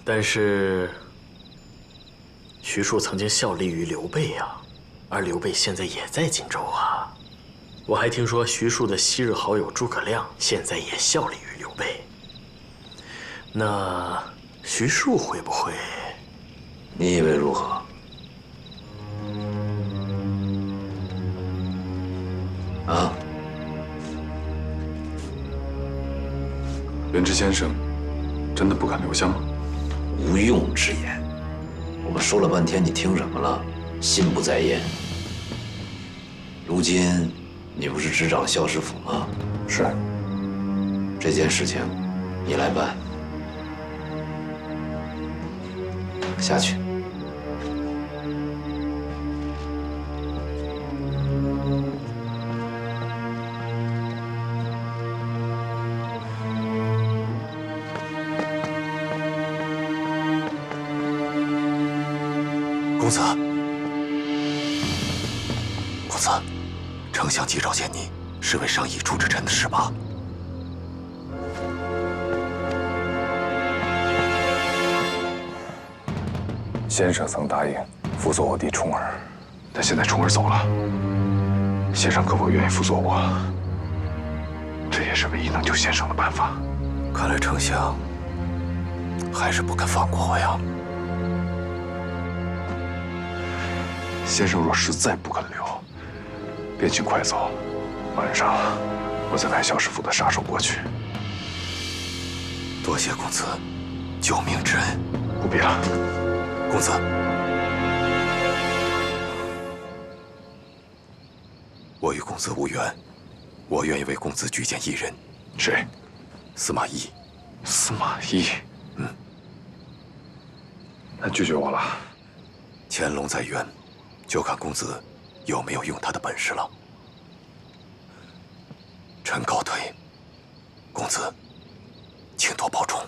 但是徐庶曾经效力于刘备呀，而刘备现在也在荆州啊。我还听说徐庶的昔日好友诸葛亮现在也效力于刘备。那徐庶会不会？你以为如何？啊？元直先生真的不敢留下吗？无用之言。我们说了半天，你听什么了？心不在焉。如今你不是执掌校史府吗？是。这件事情你来办。下去。公子，公子，丞相急召见你，是为商议出之臣的事吧？先生曾答应辅佐我弟重耳，但现在重耳走了，先生可否愿意辅佐我？这也是唯一能救先生的办法。看来丞相还是不肯放过我呀。先生若实在不肯留，便请快走。晚上我再派校史府的杀手过去。多谢公子救命之恩。不必了。公子，我与公子无缘，我愿意为公子举荐一人。谁？司马懿。司马懿。他拒绝我了。乾隆在渊，就看公子有没有用他的本事了。臣告退，公子，请多保重。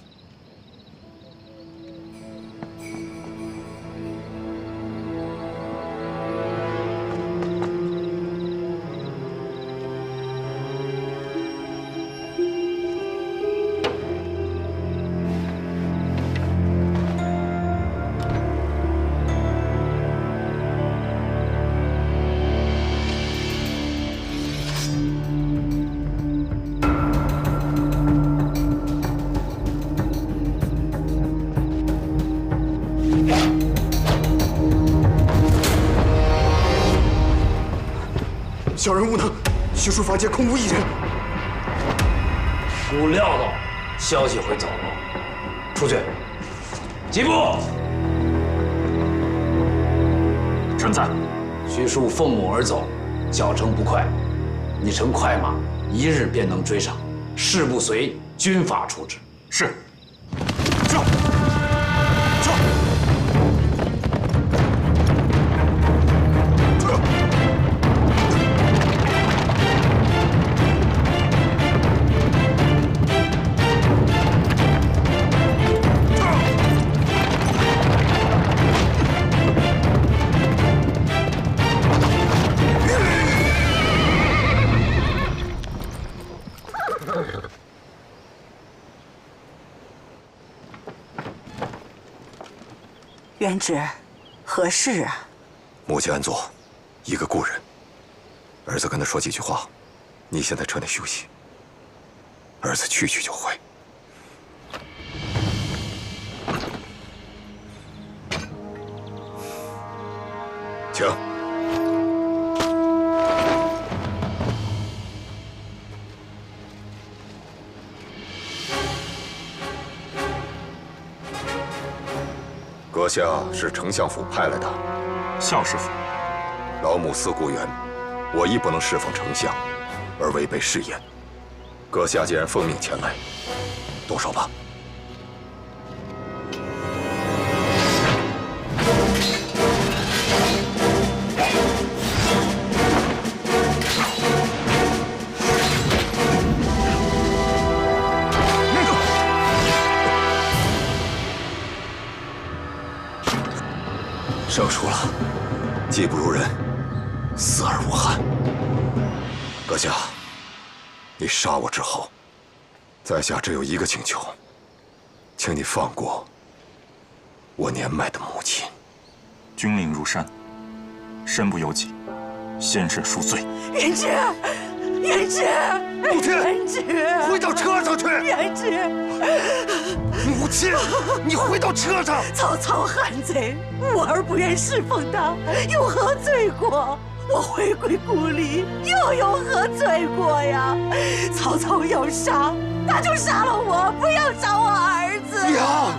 小人无能，徐庶法界空无一人。不料到消息会走漏，出去。几步。臣在。徐庶奉母而走，脚程不快，你乘快马，一日便能追上。事不遂，军法处置。是。元直，何事啊？母亲安坐，一个故人。儿子跟他说几句话，你现在车内休息。儿子去就回。请。阁下是丞相府派来的，校史府。老母思故园，我亦不能侍奉丞相，而违背誓言。阁下既然奉命前来，动手吧。生疏了，技不如人，死而无憾。阁下，你杀我之后，在下只有一个请求，请你放过我年迈的母亲。军令如山，身不由己，先生恕罪。元直，元直，母亲，元直，回到车上去。元直，母亲，你回到车上。曹操汉贼，我儿不愿侍奉他，有何罪过？我回归故里，又有何罪过呀？曹操要杀，他就杀了我，不要杀我儿子。娘，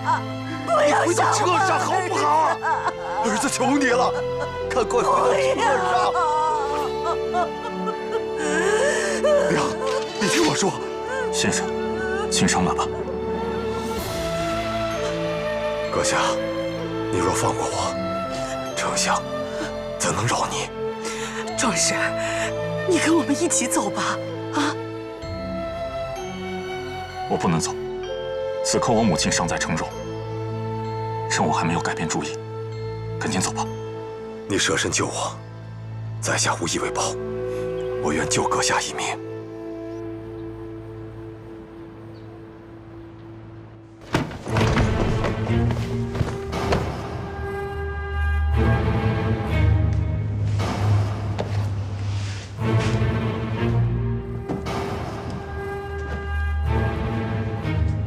不要回到车上好不好？儿子求你了，赶快回到车上。娘，你听我说。先生，请上马吧。阁下，你若放过我，丞相怎能饶你？壮士，你跟我们一起走吧，啊！我不能走，此刻我母亲尚在城中，趁我还没有改变主意，跟您走吧。你舍身救我，在下无以为报，我愿救阁下一命。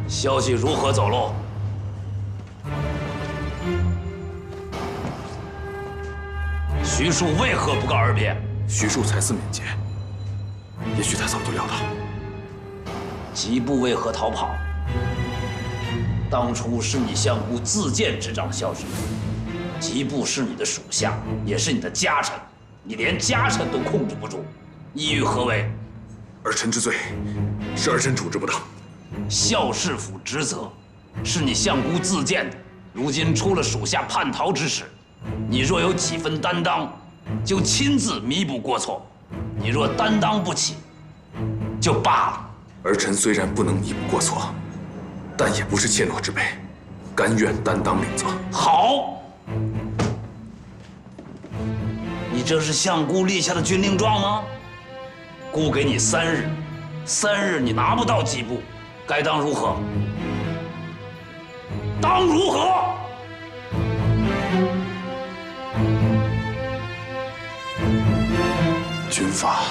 消息如何走漏？徐庶为何不告而别？徐庶才思敏捷，也许他早就料到。吉部为何逃跑？当初是你相姑自荐执掌校史，吉部是你的属下，也是你的家臣，你连家臣都控制不住，意欲何为？儿臣之罪，是儿臣处置不当。校事府职责是你相姑自荐的，如今出了属下叛逃之事，你若有几分担当，就亲自弥补过错；你若担当不起，就罢了。儿臣虽然不能弥补过错，但也不是怯懦之辈，甘愿担当领责。好，你这是相姑立下的军令状吗？姑给你3日，3日你拿不到吉部，该当如何？当如何？军法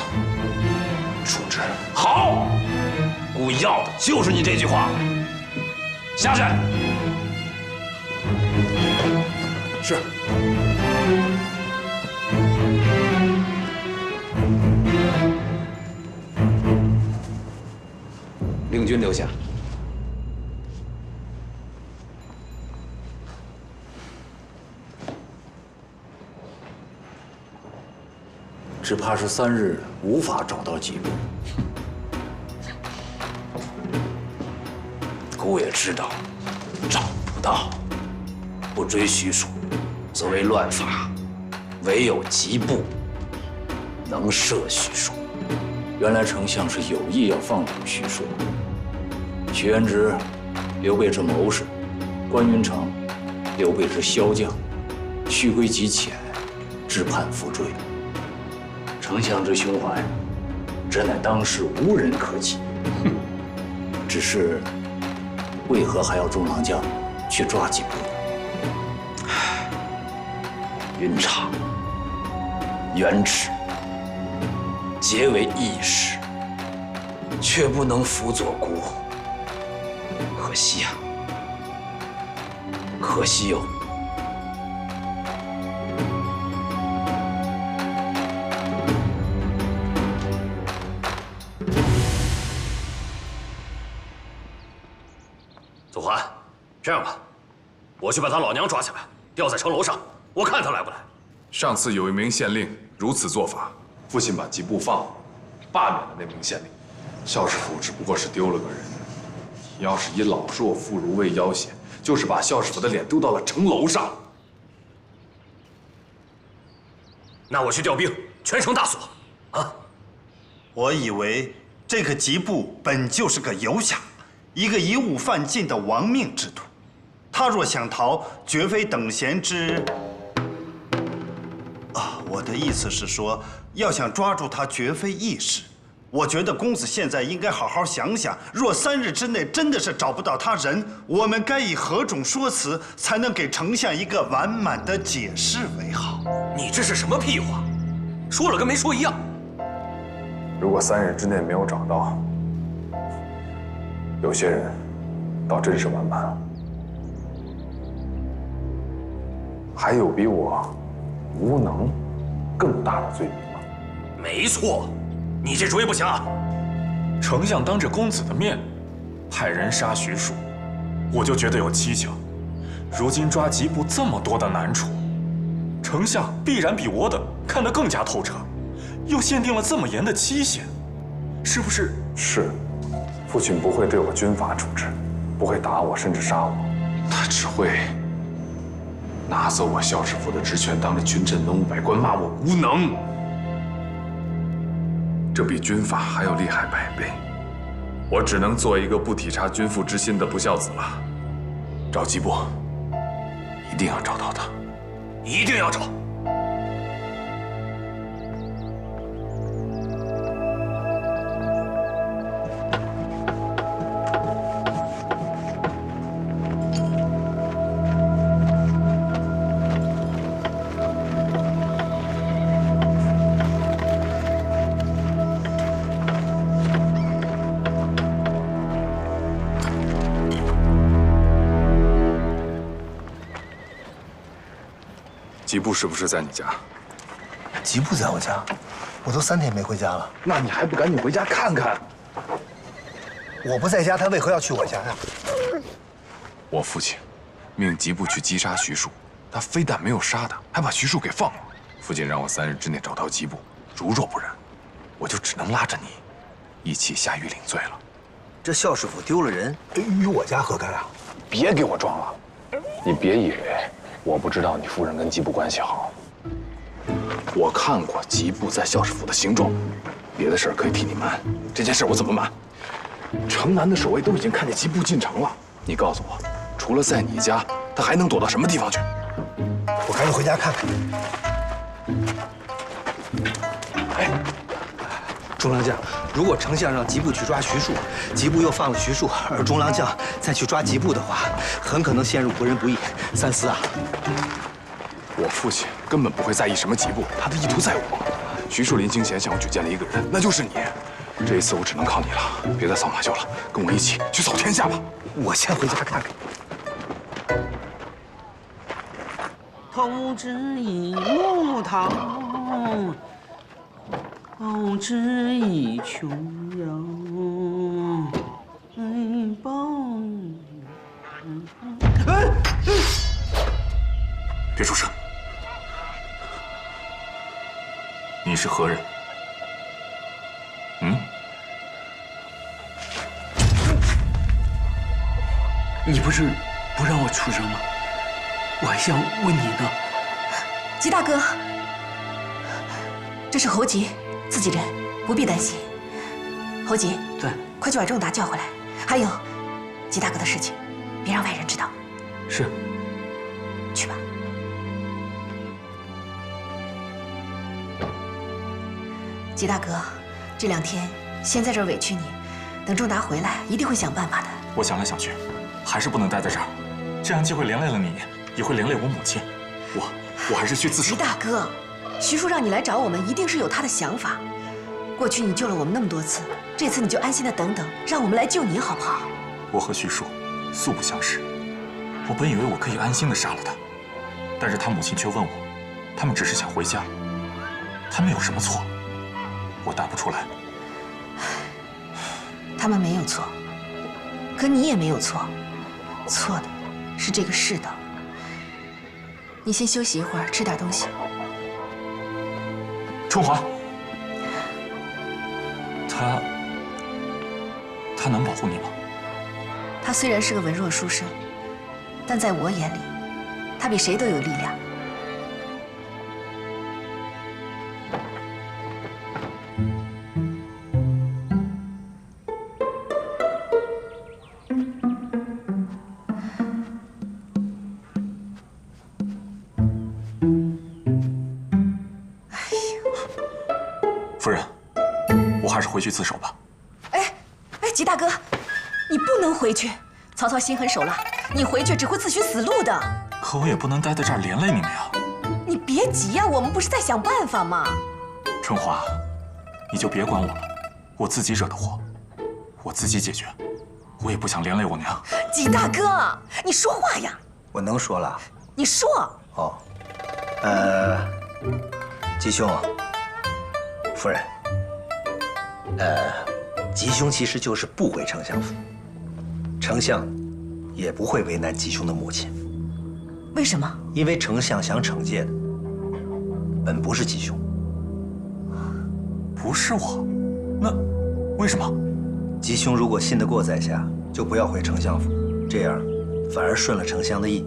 处置。好，姑要的就是你这句话。下去。是。令军留下。只怕是3日无法找到吉部。姑也知道，找不到，不追徐庶，则为乱法。唯有吉部能赦徐庶。原来丞相是有意要放逐徐庶。许元直、刘备之谋士，关云长、刘备之骁将，虚归极浅，知叛复追。丞相之胸怀，只乃当时无人可及。只是，为何还要众郎将去抓吉部呢？云长、元直皆为义士，却不能辅佐姑，可惜啊！可惜哟。祖环，这样吧，我去把他老娘抓起来，吊在城楼上，我看他来不来。上次有一名县令如此做法，父亲把吉部放了，罢免了那名县令。校士府只不过是丢了个人，你要是以老弱妇孺为要挟，就是把校士府的脸丢到了城楼上。那我去调兵，全城大锁。啊！我以为这个吉部本就是个游侠，一个以武犯禁的亡命之徒。他若想逃，绝非等闲之。我的意思是说，要想抓住他，绝非易事。我觉得公子现在应该好好想想，若3日之内真的是找不到他人，我们该以何种说辞才能给丞相一个完满的解释为好？你这是什么屁话？说了跟没说一样。如果3日之内没有找到，有些人倒真是完满了。还有比我无能更大的罪名吗？没错。 你这主意不行啊！丞相当着公子的面派人杀徐庶，我就觉得有蹊跷。如今抓吉部这么多的难处，丞相必然比我等看得更加透彻，又限定了这么严的期限，是不是？是，父亲不会对我军法处置，不会打我甚至杀我，他只会拿走我校士府的职权，当着群臣文武百官骂我无能。 这比军法还要厉害100倍，我只能做一个不体察君父之心的不孝子了。找吉部，一定要找到他，一定要找。吉部是不是在你家？吉部在我家，我都3天没回家了。那你还不赶紧回家看看？我不在家，他为何要去我家呀？我父亲命吉部去击杀徐庶，他非但没有杀他，还把徐庶给放了。父亲让我3日之内找到吉部，如若不然，我就只能拉着你一起下狱领罪了。这校士府丢了人，与我家何干啊？别给我装了，你别以为我不知道你夫人跟吉部关系好。我看过吉部在校士府的行状，别的事儿可以替你瞒，这件事我怎么瞒？城南的守卫都已经看见吉部进城了，你告诉我，除了在你家，他还能躲到什么地方去？我赶紧回家看看。哎，中郎将，如果丞相让吉部去抓徐庶，吉部又放了徐庶，而中郎将再去抓吉部的话，很可能陷入国人不义。三思啊！我父亲根本不会在意什么吉部，他的意图在我。徐庶临行前向我举荐了一个人，那就是你。这一次我只能靠你了，别再扫马秀了，跟我一起去扫天下吧。我先回家看看。投掷一木桃，投掷一琼瑶，别出声！你是何人？你不是不让我出声吗？我还想问你呢。吉大哥，这是侯吉，自己人，不必担心。侯吉，对，快去把仲达叫回来。还有，吉大哥的事情，别让外人知道。是。去吧。吉大哥，这2天先在这儿委屈你，等仲达回来，一定会想办法的。我想来想去，还是不能待在这儿，这样既会连累了你，也会连累我母亲。我还是去自首。吉大哥，徐庶让你来找我们，一定是有他的想法。过去你救了我们那么多次，这次你就安心的等等，让我们来救你，好不好？我和徐庶素不相识，我本以为我可以安心的杀了他，但是他母亲却问我，他们只是想回家，他们有什么错？我答不出来。他们没有错，可你也没有错，错的是这个世道。你先休息一会儿，吃点东西。春华，他能保护你吗？他虽然是个文弱书生，但在我眼里，他比谁都有力量。夫人，我还是回去自首吧。哎，吉大哥，你不能回去，曹操心狠手辣，你回去只会自寻死路的。可我也不能待在这儿连累你们呀。你别急呀，我们不是在想办法吗？春华，你就别管我了，我自己惹的祸，我自己解决。我也不想连累我娘。吉大哥，你说话呀！我能说了。你说。哦，吉兄，夫人，吉兄其实就是不回丞相府，丞相也不会为难吉兄的母亲。为什么？因为丞相想惩戒的本不是吉兄，不是我，那为什么？吉兄如果信得过在下，就不要回丞相府，这样反而顺了丞相的意。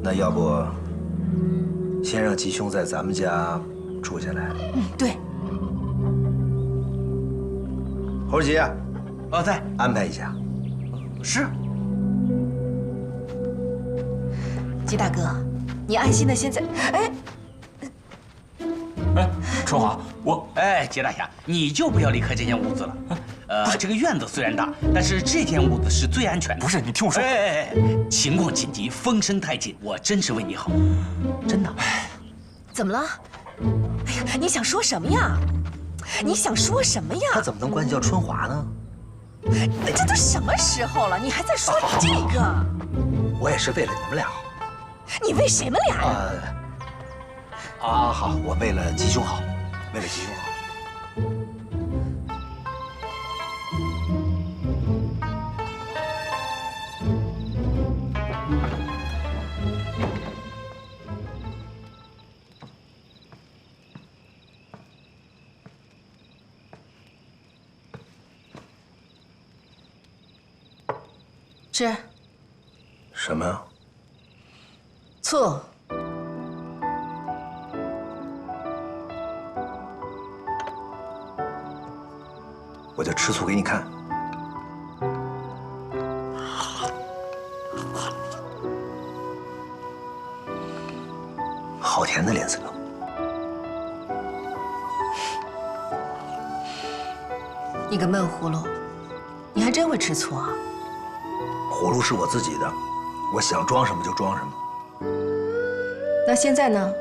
那要不，先让吉兄在咱们家住下来。对。侯吉啊，在，安排一下。是。吉大哥，你安心的先在。春华，吉大侠，你就不要离开这间屋子了。这个院子虽然大，但是这间屋子是最安全的。不是，你听我说。情况紧急，风声太紧，我真是为你好，真的。怎么了？哎呀，你想说什么呀？你想说什么呀？他怎么能管你叫春华呢？这都什么时候了，你还在说这个？我也是为了你们俩好。你为谁们俩呀？好，我为了吉兄好，为了吉兄好。吃。什么？醋。我就吃醋给你看。好甜的脸色。你个闷葫芦，你还真会吃醋啊！葫芦是我自己的，我想装什么就装什么。那现在呢？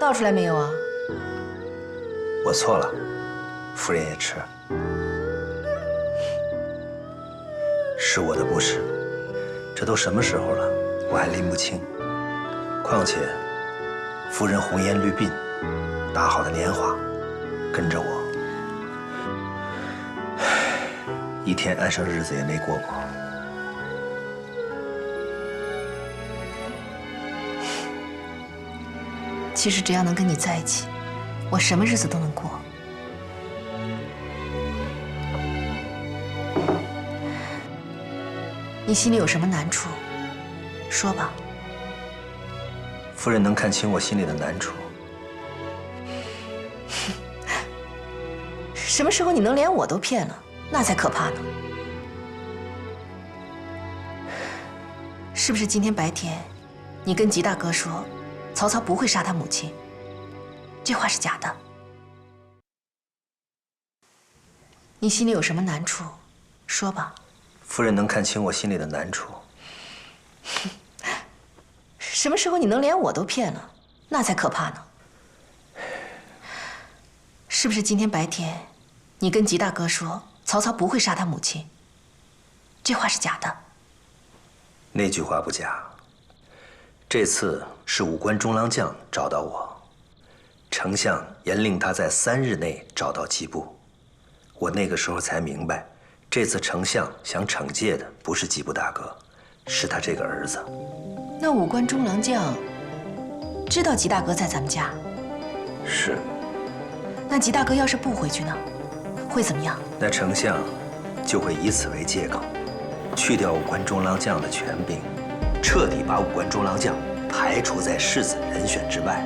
倒出来没有啊？我错了，夫人也吃。是我的不是，这都什么时候了，我还拎不清。况且，夫人红颜绿鬓，大好的年华，跟着我，一天安生日子也没过过。其实只要能跟你在一起，我什么日子都能过。你心里有什么难处，说吧。夫人能看清我心里的难处。什么时候你能连我都骗了，那才可怕呢。是不是今天白天，你跟吉大哥说，曹操不会杀他母亲？这话是假的。你心里有什么难处，说吧。夫人能看清我心里的难处。什么时候你能连我都骗了，那才可怕呢。是不是今天白天，你跟吉大哥说曹操不会杀他母亲？这话是假的。那句话不假。这次是武关中郎将找到我，丞相严令他在3日内找到吉部。我那个时候才明白，这次丞相想惩戒的不是吉部大哥，是他这个儿子。那武关中郎将知道吉大哥在咱们家？是。那吉大哥要是不回去呢，会怎么样？那丞相就会以此为借口，去掉武关中郎将的权柄，彻底把武关中郎将排除在世子人选之外。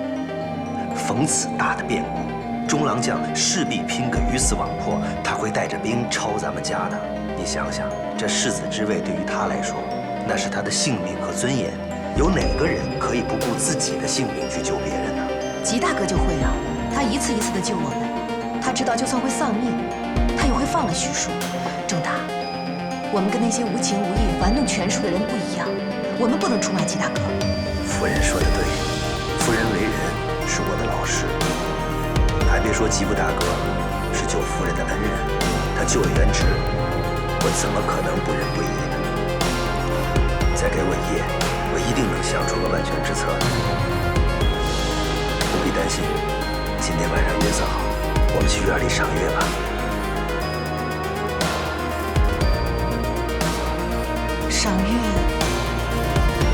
逢此大的变故，中郎将势必拼个鱼死网破，他会带着兵抄咱们家的。你想想，这世子之位对于他来说，那是他的性命和尊严，有哪个人可以不顾自己的性命去救别人呢？吉大哥就会啊，他一次一次的救我们。他知道就算会丧命，他也会放了徐庶。郑大，我们跟那些无情无义、玩弄权术的人不一样，我们不能出卖季大哥。夫人说的对，夫人为人是我的老师，还别说吉布大哥是救夫人的恩人，他救了元直，我怎么可能不仁不义呢？再给我一夜，我一定能想出个万全之策的。不必担心，今天晚上月色好，我们去院里赏月吧。赏月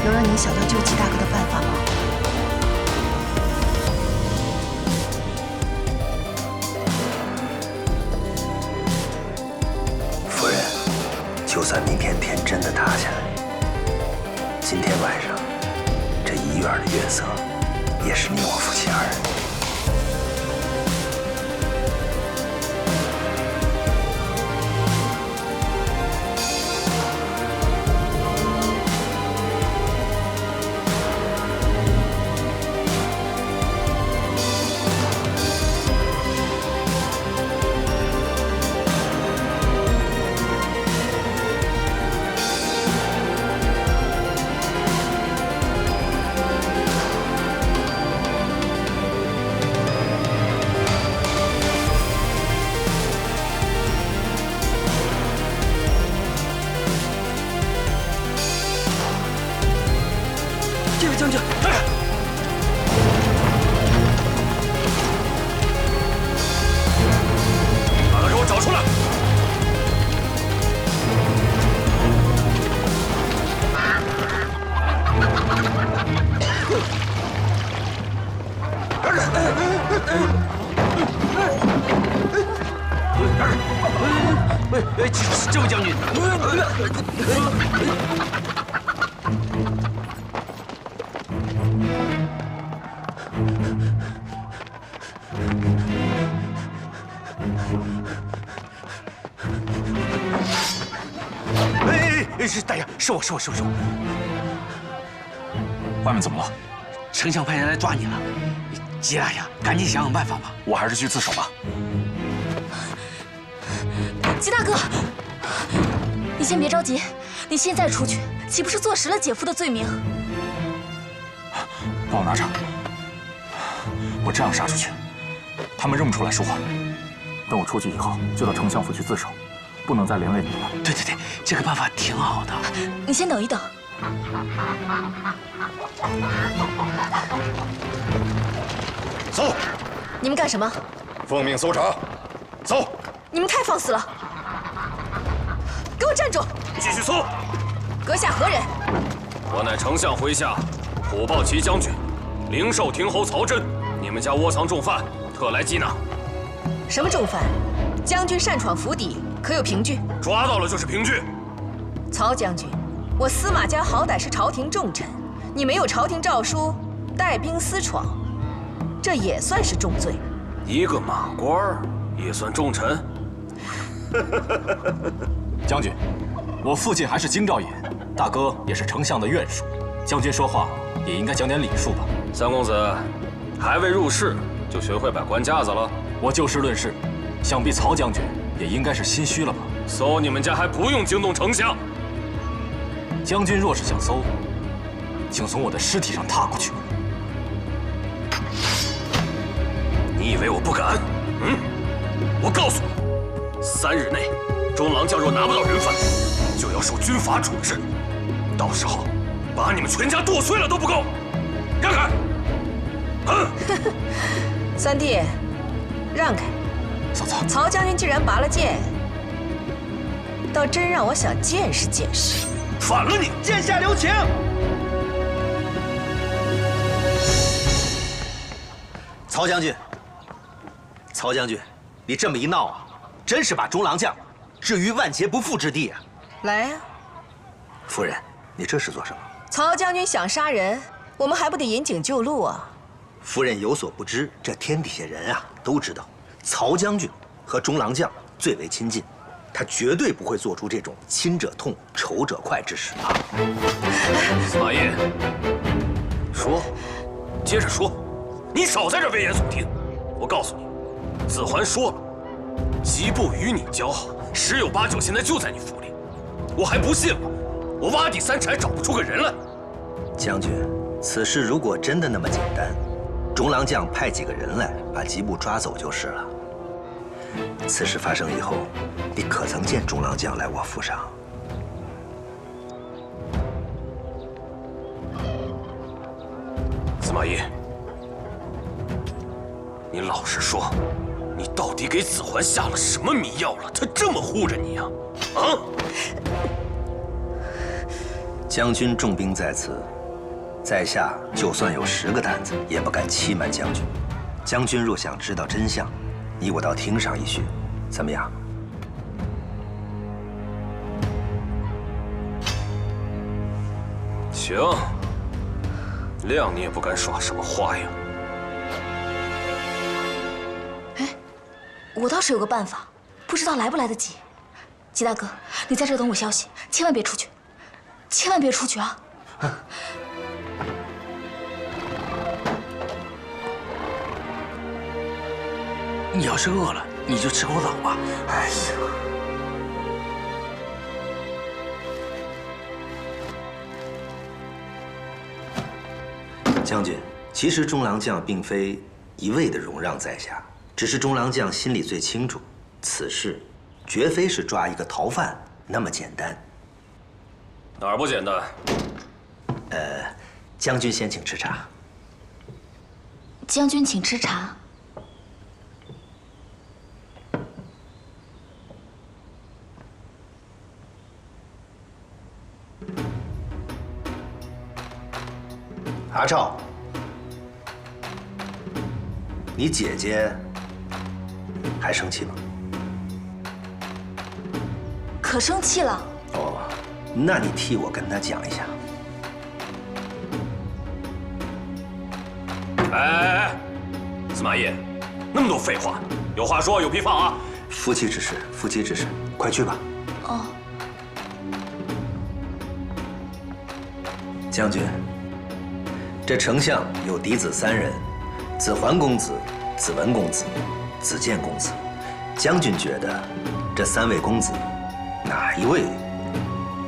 有让您想到救季大哥的办法吗？夫人，就算明天天真的塌下来，今天晚上这一院的月色也是你我夫妻二人。将军，看看！把他给我找出来！这位将军。是大爷，是我。外面怎么了？丞相派人来抓你了，吉大爷，赶紧想想办法吧。我还是去自首吧。吉大哥，你先别着急，你现在出去，岂不是坐实了姐夫的罪名？帮我拿着。我这样杀出去，他们认不出来是我。等我出去以后，就到丞相府去自首，不能再连累你们了。对，这个办法挺好的。你先等一等。走！你们干什么？奉命搜查。走！你们太放肆了！给我站住！继续搜。阁下何人？我乃丞相麾下虎豹骑将军，灵寿亭侯曹真。你们家窝藏重犯，特来缉拿。什么重犯？将军擅闯府邸，可有凭据？抓到了就是凭据。曹将军，我司马家好歹是朝廷重臣，你没有朝廷诏书，带兵私闯，这也算是重罪。一个马官也算重臣？将军，我父亲还是京兆尹，大哥也是丞相的院属，将军说话也应该讲点礼数吧。三公子，还未入仕就学会摆官架子了？我就事论事，想必曹将军也应该是心虚了吧？搜你们家还不用惊动丞相。将军若是想搜，请从我的尸体上踏过去。你以为我不敢？我告诉你，3日内，中郎将若拿不到人犯，就要受军法处置。到时候，把你们全家剁碎了都不够。让开！三弟，让开！嫂子，曹将军既然拔了剑，倒真让我想见识见识。反了你！剑下留情。曹将军，曹将军，你这么一闹啊，真是把中郎将置于万劫不复之地啊！来呀，夫人，你这是做什么？曹将军想杀人，我们还不得引颈就戮啊？夫人有所不知，这天底下人啊都知道，曹将军和中郎将最为亲近，他绝对不会做出这种亲者痛、仇者快之事啊！司马懿，说，接着说，你少在这危言耸听。我告诉你，子桓说了，吉部与你交好，10有8九现在就在你府里。我还不信吗？我挖地3柴找不出个人来。将军，此事如果真的那么简单，中郎将派几个人来把吉部抓走就是了。此事发生以后，你可曾见中郎将来我府上？司马懿，你老实说，你到底给子桓下了什么迷药了？他这么护着你啊？啊！将军重兵在此，在下就算有10个胆子，也不敢欺瞒将军。将军若想知道真相，你我到厅上一叙，怎么样？行，谅你也不敢耍什么花样。哎，我倒是有个办法，不知道来不来得及。吉大哥，你在这等我消息，千万别出去，千万别出去啊！你要是饿了，你就吃口枣吧。哎呀，将军，其实中郎将并非一味的容让在下，只是中郎将心里最清楚，此事绝非是抓一个逃犯那么简单。哪儿不简单？将军先请吃茶。将军请吃茶。阿超，你姐姐还生气吗？可生气了。哦，那你替我跟她讲一下。哎，司马懿，那么多废话，有话说，有屁放啊！夫妻之事，夫妻之事，快去吧。哦。将军。这丞相有嫡子3人，子桓公子、子文公子、子建公子。将军觉得这3位公子，哪一位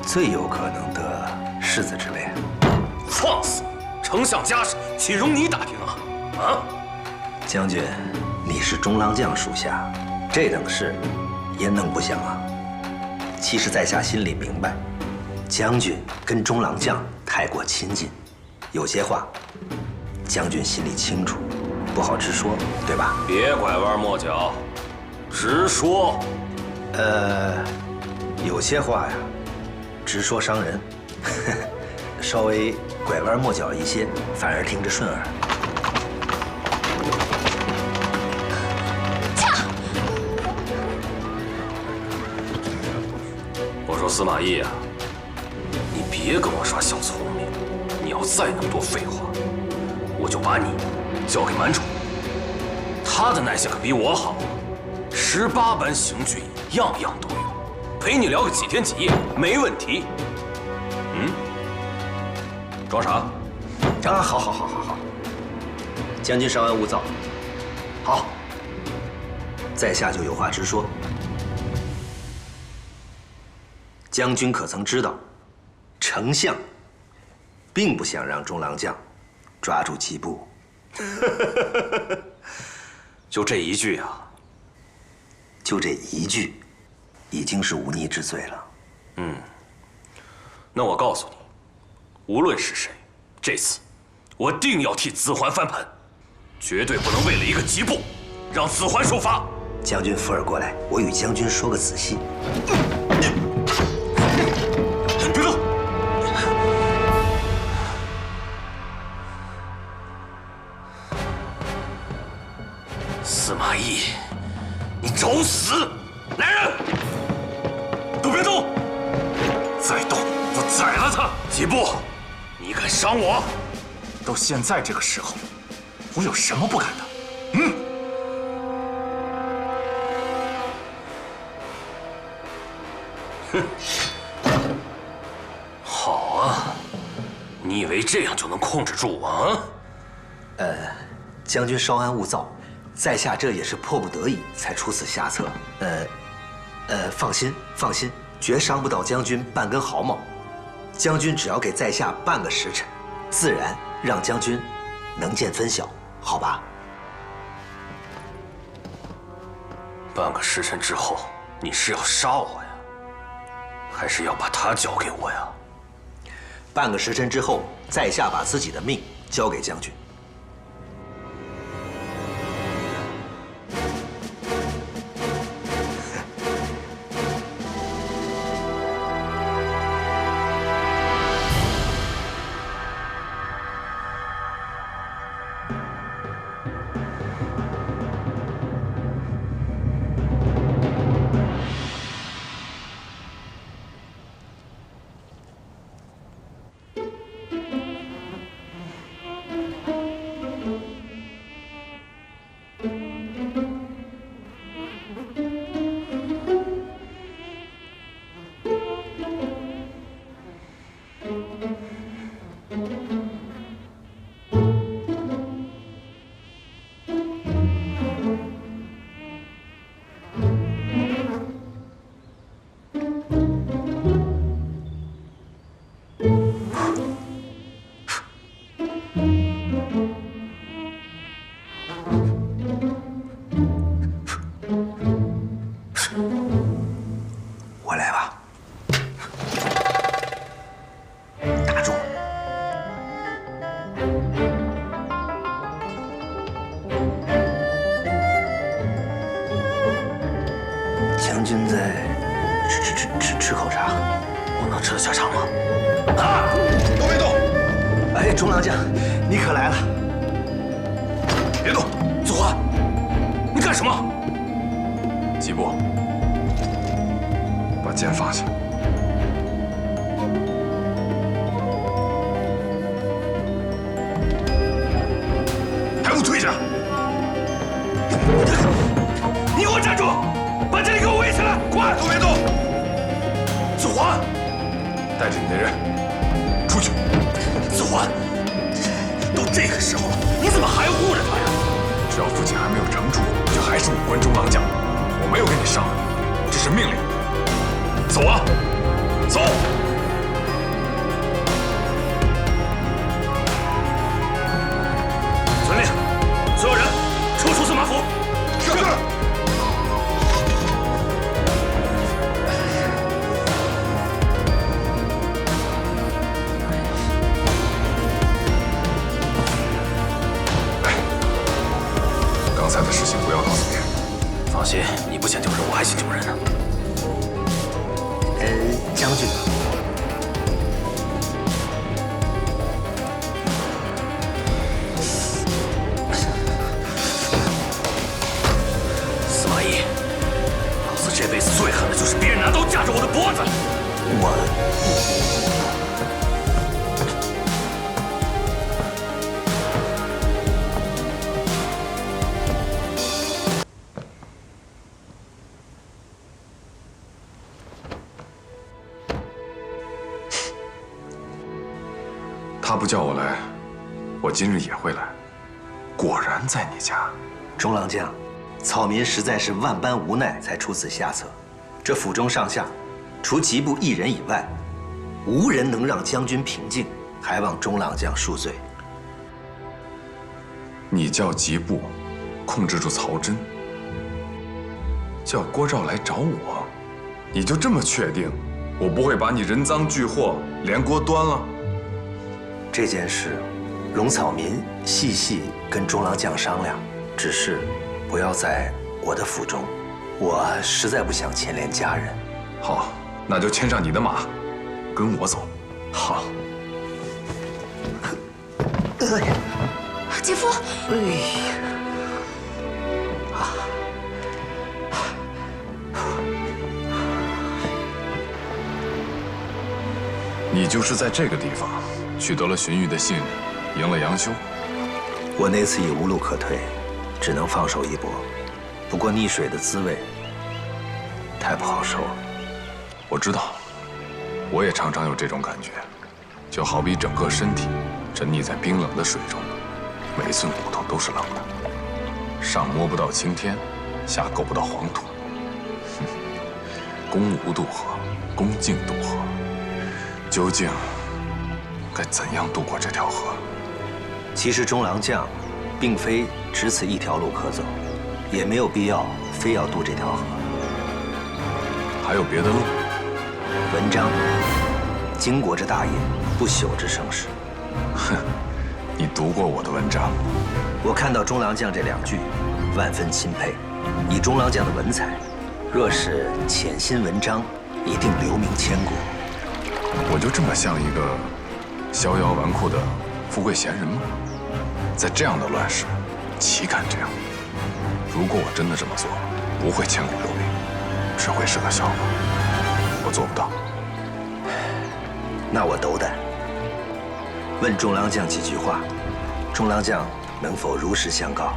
最有可能得世子之位？放肆！丞相家事岂容你打听啊？啊！将军，你是中郎将属下，这等事也能不想啊？其实在下心里明白，将军跟中郎将太过亲近。有些话，将军心里清楚，不好直说，对吧？别拐弯抹角，直说。有些话呀，直说伤人，稍微拐弯抹角一些，反而听着顺耳。我说司马懿啊，你别跟我耍小聪明。你要再那么多废话，我就把你交给满宠。他的耐性可比我好，18般刑具样样都有，陪你聊个几天几夜没问题。嗯，装啥？啊，好。将军稍安勿躁。好，在下就有话直说。将军可曾知道，丞相并不想让中郎将抓住吉部。就这一句啊？就这一句，已经是忤逆之罪了。嗯，那我告诉你，无论是谁，这次我定要替子桓翻盘，绝对不能为了一个吉部，让子桓受罚。将军扶耳过来，我与将军说个仔细。别动！司马懿，你找死！来人，都别动！再动就宰了他！吉部，你敢伤我？到现在这个时候，我有什么不敢的？哼，好啊，你以为这样就能控制住我啊？将军稍安勿躁，在下这也是迫不得已才出此下策。放心，绝伤不到将军半根毫毛。将军只要给在下半个时辰，自然让将军能见分晓，好吧？半个时辰之后，你是要杀我呀，还是要把他交给我呀？半个时辰之后，在下把自己的命交给将军。吃口茶，我能吃得下茶吗？啊！都别动！哎，中郎将，你可来了！别动！子桓，你干什么？季布，把剑放下。还不退下！你给我站住！把这里给我围起来！快，都别动！子桓，带着你的人出去。子桓，都这个时候了，你怎么还护着他呀？只要父亲还没有惩处，就还是武关中郎将。我没有给你杀，这是命令。走啊，走！遵令，所有人撤出司马府。是。刚才的事情不要告诉别人。放心，你不想救人，我还想救人呢。将军，司马懿，老子这辈子最恨的就是别人拿刀架着我的脖子。他不叫我来，我今日也会来。果然在你家。中郎将，草民实在是万般无奈才出此下策。这府中上下，除吉部一人以外，无人能让将军平静，还望中郎将恕罪。你叫吉部控制住曹真，叫郭照来找我，你就这么确定我不会把你人赃俱获连锅端了？这件事，容草民细细跟中郎将商量，只是不要在我的府中，我实在不想牵连家人。好，那就牵上你的马，跟我走。好。姐夫。你就是在这个地方取得了荀彧的信任，赢了杨修。我那次已无路可退，只能放手一搏。不过溺水的滋味太不好受了。我知道，我也常常有这种感觉，就好比整个身体沉溺在冰冷的水中，每寸骨头都是冷的。上摸不到青天，下够不到黄土。哼，公无渡河，公敬渡河，究竟该怎样渡过这条河？其实中郎将，并非只此一条路可走，也没有必要非要渡这条河。还有别的路？文章，经国之大业，不朽之盛世。哼，你读过我的文章？我看到中郎将这2句，万分钦佩。以中郎将的文采，若是潜心文章，一定留名千古。我就这么像一个逍遥纨绔的富贵闲人吗？在这样的乱世，岂敢这样？如果我真的这么做，不会千古留名，只会是个笑话。我做不到。那我斗胆问中郎将几句话，中郎将能否如实相告？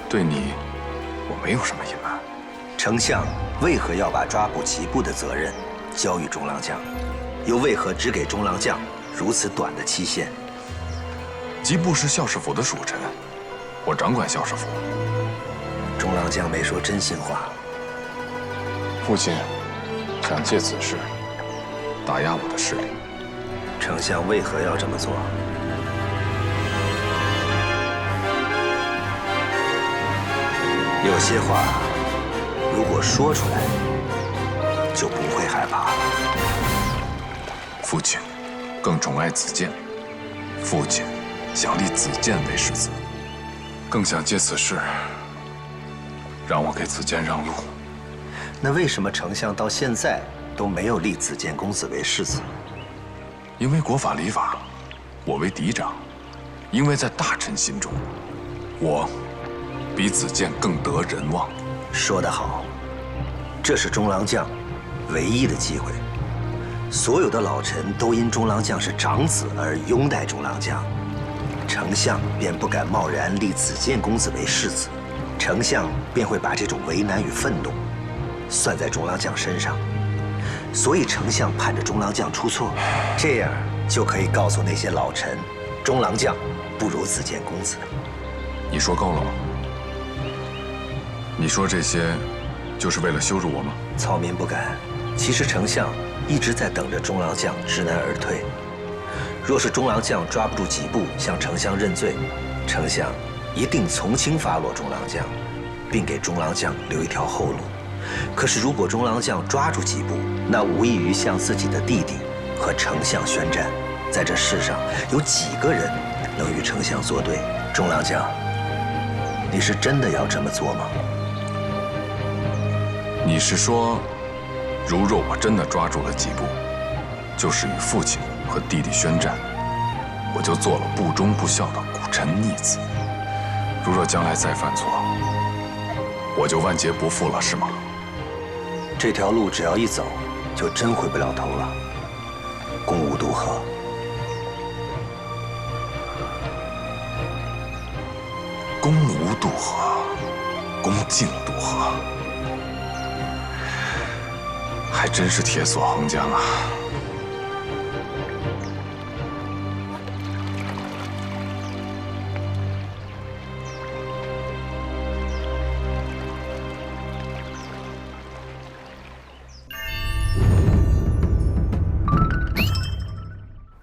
对你，我没有什么隐瞒。丞相为何要把抓捕吉部的责任交予中郎将，又为何只给中郎将如此短的期限？吉部是校士府的属臣，我掌管校士府。中郎将没说真心话。父亲想借此事打压我的势力。丞相为何要这么做？有些话，如果说出来，就不会害怕了。父亲更宠爱子建，父亲想立子建为世子，更想借此事让我给子建让路。那为什么丞相到现在都没有立子建公子为世子？因为国法礼法，我为嫡长；因为在大臣心中，我比子建更得人望。说得好，这是中郎将唯一的机会。所有的老臣都因中郎将是长子而拥戴中郎将，丞相便不敢贸然立子建公子为世子，丞相便会把这种为难与愤怒算在中郎将身上。所以丞相盼着中郎将出错，这样就可以告诉那些老臣，中郎将不如子建公子。你说够了吗？你说这些，就是为了羞辱我吗？草民不敢。其实丞相一直在等着中郎将知难而退。若是中郎将抓不住吉部向丞相认罪，丞相一定从轻发落中郎将，并给中郎将留一条后路。可是如果中郎将抓住吉部，那无异于向自己的弟弟和丞相宣战。在这世上，有几个人能与丞相作对？中郎将，你是真的要这么做吗？你是说，如若我真的抓住了吉部，就是与父亲和弟弟宣战，我就做了不忠不孝的古臣逆子。如若将来再犯错，我就万劫不复了，是吗？这条路只要一走，就真回不了头了。公无渡河，公无渡河，公敬渡河，还真是铁索横江啊！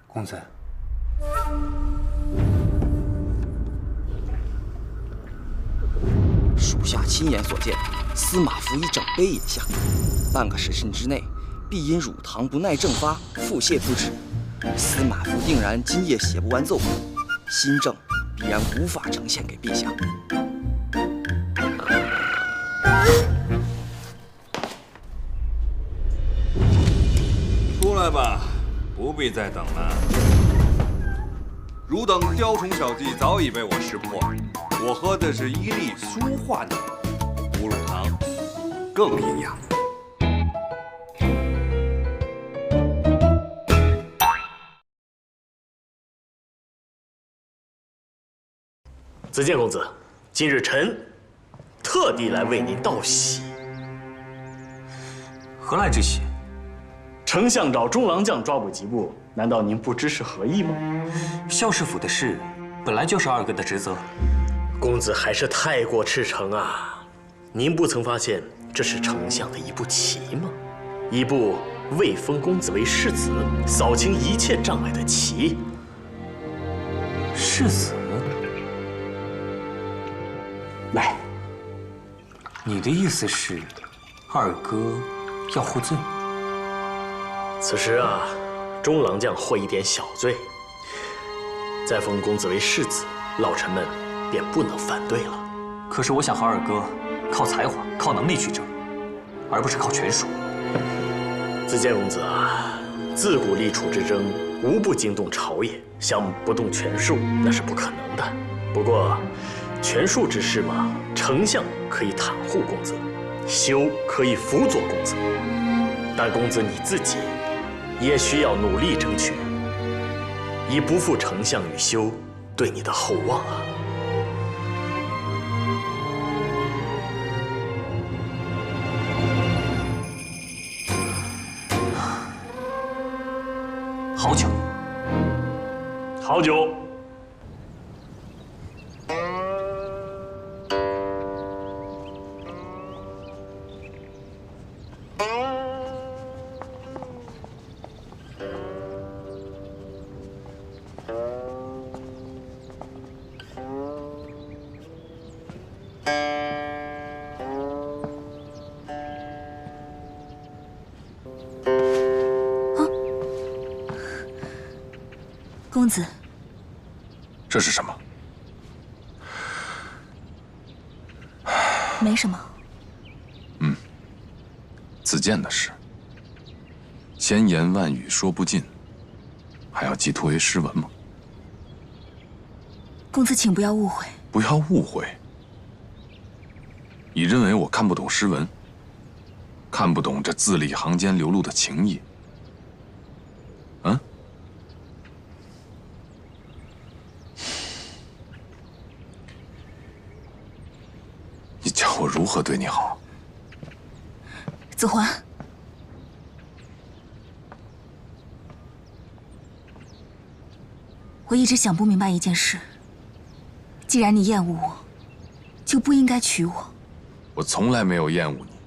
公子，属下亲眼所见，司马府已整杯饮下，半个时辰之内，必因乳糖不耐症发，腹泻不止。司马府定然今夜写不完奏本，新政必然无法呈现给陛下。出来吧，不必再等了。汝等雕虫小技早已被我识破，我喝的是伊利舒化奶，无乳糖，更营养。子建公子，今日臣特地来为您道喜。何来之喜？丞相找中郎将抓捕吉部，难道您不知是何意吗？校士府的事，本来就是二哥的职责。公子还是太过赤诚啊！您不曾发现这是丞相的一步棋吗？一步未封公子为世子，扫清一切障碍的棋。世子？来，你的意思是，二哥要获罪？此时啊，中郎将获一点小罪，再封公子为世子，老臣们便不能反对了。可是我想和二哥靠才华、靠能力去争，而不是靠权术。子建公子啊，自古立储之争，无不惊动朝野，想不动权术那是不可能的。不过，权术之事嘛，丞相可以袒护公子，修可以辅佐公子，但公子你自己也需要努力争取，以不负丞相与修对你的厚望啊。好酒，好酒。公子，这是什么？没什么。子建的事，千言万语说不尽，还要寄托为诗文吗？公子，请不要误会。不要误会。你认为我看不懂诗文，看不懂这字里行间流露的情意？嗯？你叫我如何对你好？子桓，我一直想不明白一件事。既然你厌恶我，就不应该娶我。我从来没有厌恶你，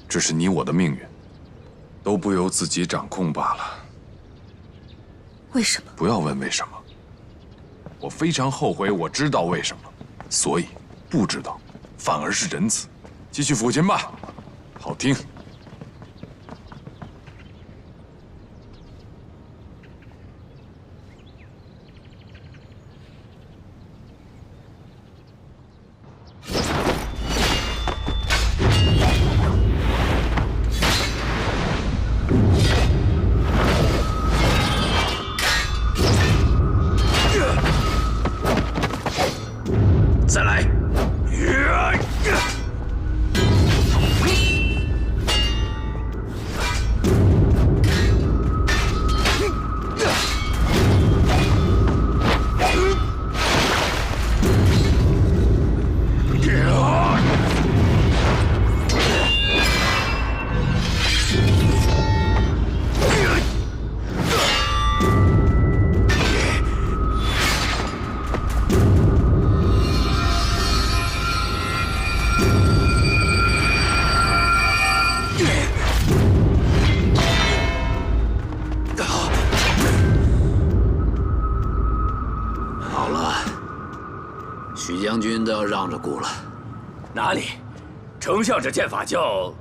只是你我的命运都不由自己掌控罢了。为什么？不要问为什么。我非常后悔，我知道为什么，所以不知道反而是仁慈。继续抚琴吧，好听。再来！好了，许将军都要让着顾了。哪里？丞相这剑法叫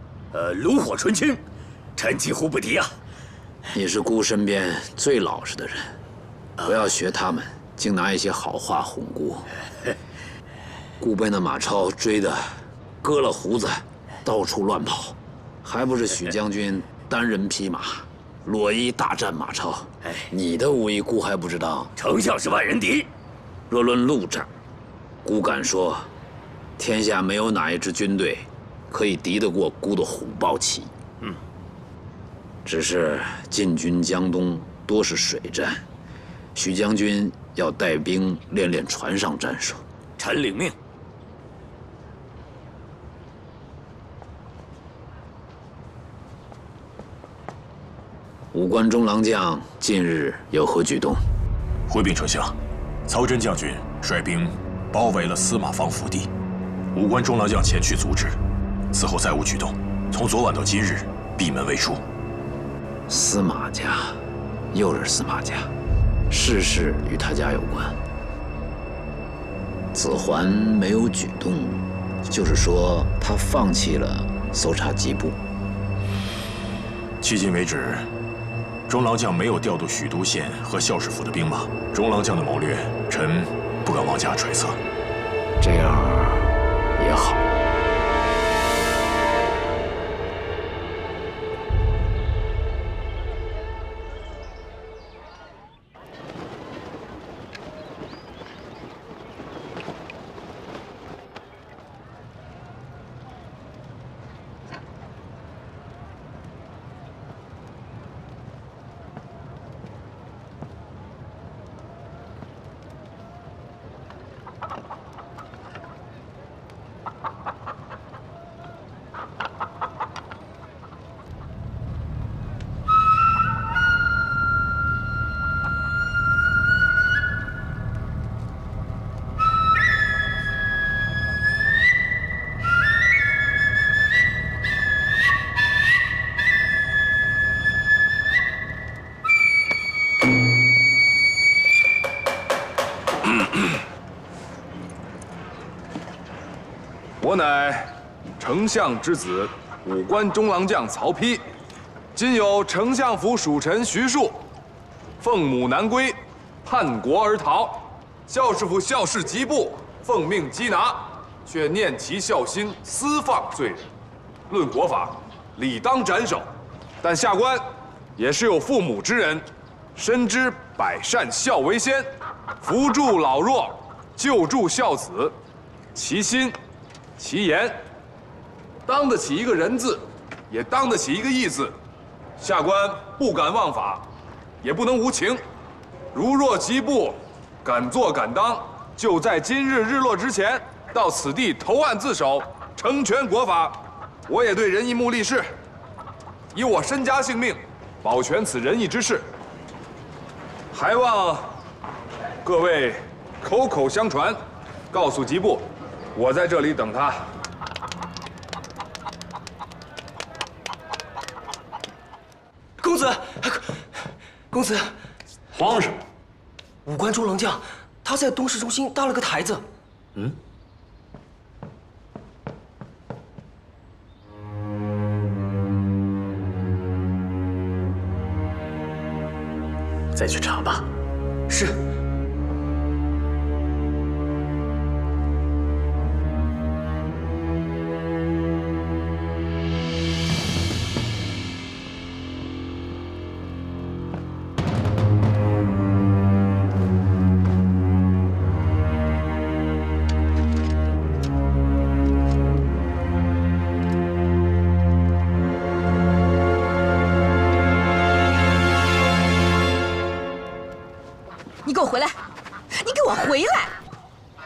炉火纯青，臣几乎不敌啊！你是顾身边最老实的人，不要学他们，净拿一些好话哄顾。顾被那马超追得割了胡子，到处乱跑，还不是许将军单人匹马，裸衣大战马超？你的武艺顾还不知道？丞相是万人敌。若论陆战，孤敢说，天下没有哪一支军队可以敌得过孤的虎豹骑。只是进军江东多是水战，许将军要带兵练练船上战术。臣领命。武关中郎将近日有何举动？回禀丞相，曹真将军率兵包围了司马房府邸，武关中郎将前去阻止，此后再无举动。从昨晚到今日，闭门未出。司马家，又是司马家，事事与他家有关。子桓没有举动，就是说他放弃了搜查吉部。迄今为止，中郎将没有调度许都县和孝士府的兵马。中郎将的谋略，臣不敢妄加揣测。这样也好。我乃丞相之子，武关中郎将曹丕。今有丞相府属臣徐庶，奉母难归，叛国而逃。孝士府孝士吉部奉命缉拿，却念其孝心，私放罪人。论国法，理当斩首。但下官也是有父母之人，深知百善孝为先，扶助老弱，救助孝子，其心其言，当得起一个人字，也当得起一个义字。下官不敢枉法，也不能无情。如若吉部敢做敢当，就在今日日落之前，到此地投案自首，成全国法。我也对仁义目立誓，以我身家性命，保全此仁义之事。还望各位口口相传，告诉吉部，我在这里等他。公子，公子，皇上，武关中郎将他在东市中心搭了个台子。嗯。再去查吧。是。回来！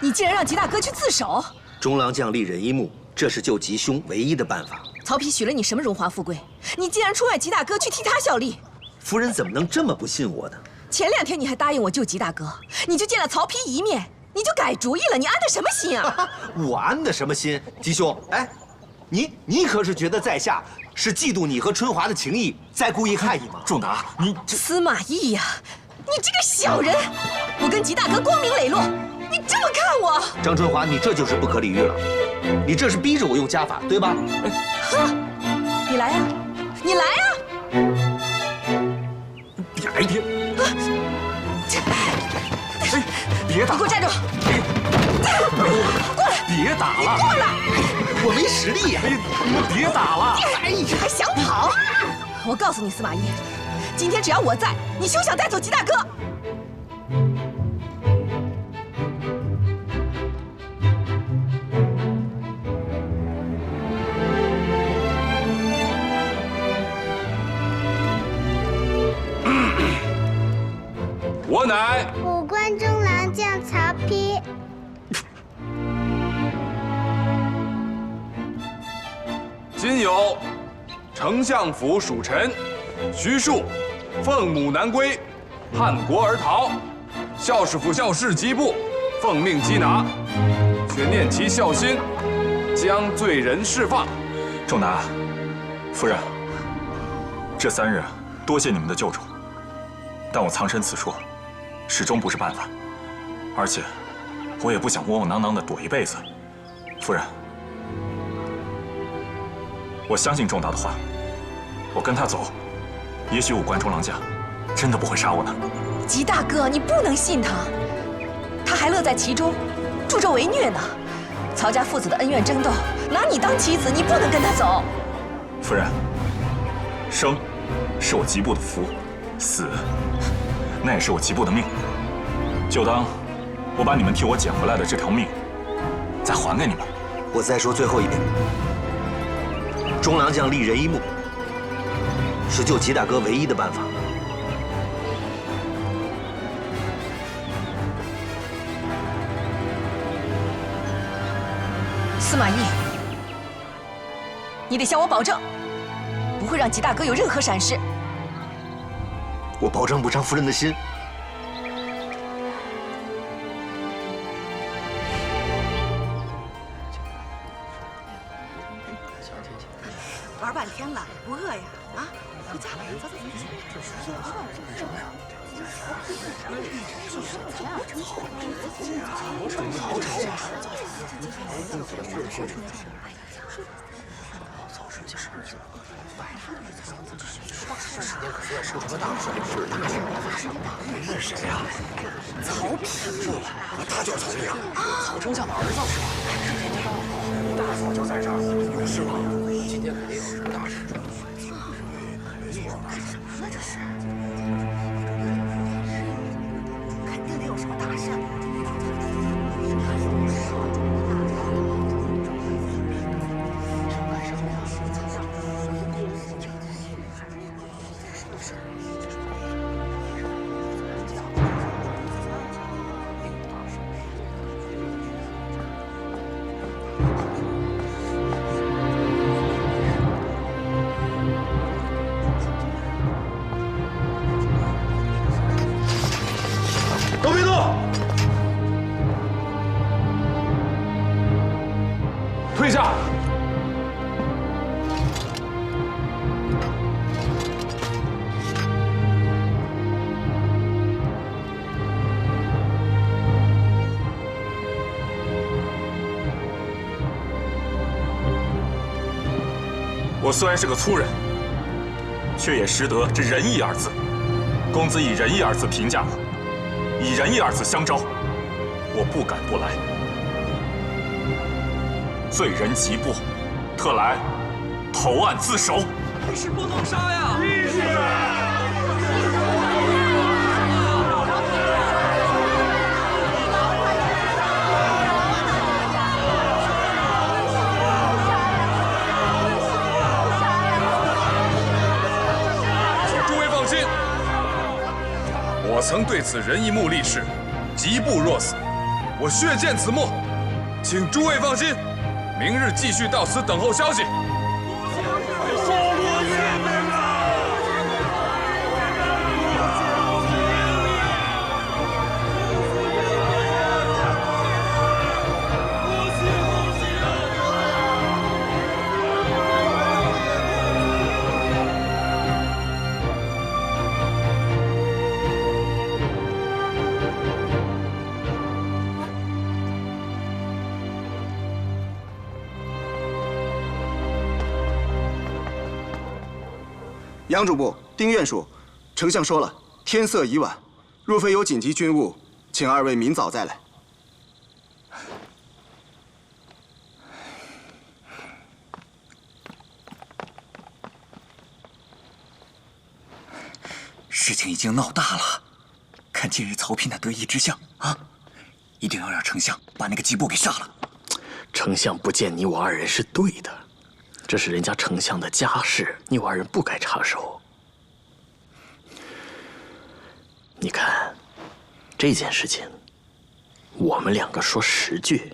你竟然让吉大哥去自首！中郎将立仁一目，这是救吉兄唯一的办法。曹丕许了你什么荣华富贵？你竟然出卖吉大哥去替他效力！夫人怎么能这么不信我呢？前2天你还答应我救吉大哥，你就见了曹丕一面，你就改主意了？你安的什么心啊？我安的什么心？吉兄，哎，你可是觉得在下是嫉妒你和春华的情谊，在故意害你吗？仲达，你司马懿呀！你这个小人！我跟吉大哥光明磊落，你这么看我？张春华，你这就是不可理喻了。你这是逼着我用家法，对吧？呵，你来呀，你来呀！哪一天？哎，别打！你给我站住！过来！别打了！你过来！我没实力呀！别打了！哎，你还想跑？我告诉你，司马懿。今天只要我在，你休想带走吉大哥！我乃武关中郎将曹丕。今有丞相府属臣徐庶，奉母难归，叛国而逃。孝士府孝士吉部奉命缉拿，却念其孝心，将罪人释放。仲达，夫人，这3日多谢你们的救助，但我藏身此处，始终不是办法，而且我也不想窝窝囊囊的躲一辈子。夫人，我相信仲达的话，我跟他走，也许武关中郎将真的不会杀我呢。吉大哥，你不能信他，他还乐在其中，助纣为虐呢。曹家父子的恩怨争斗，拿你当棋子，你不能跟他走。夫人，生是我吉部的福，死那也是我吉部的命。就当我把你们替我捡回来的这条命再还给你们。我再说最后一遍，中郎将立人一目，是救吉大哥唯一的办法。司马懿，你得向我保证，不会让吉大哥有任何闪失。我保证不伤夫人的心。玩半天了，不饿呀？啊，回家吧，走走。是谁呀？曹丕，他就是曹丕啊，曹丞相的儿子是吧？大嫂就在这儿，有事吗？今天肯定有什么大事。那这是，肯定得有什么大事。都别动！退下！我虽然是个粗人，却也识得这仁义二字。公子以仁义二字评价我。以仁义二字相招，我不敢不来。罪人吉部，特来投案自首。是不能杀呀！必须！请诸位放心。我曾对此仁义墓立誓，吉部若死，我血溅此墓。请诸位放心，明日继续到此等候消息。杨主簿、丁院属，丞相说了，天色已晚，若非有紧急军务，请2位明早再来。事情已经闹大了，看今日曹丕那得意之相啊，一定要让丞相把那个吉部给杀了。丞相不见你我2人是对的。这是人家丞相的家事，你我2人不该插手。你看，这件事情，我们2个说10句，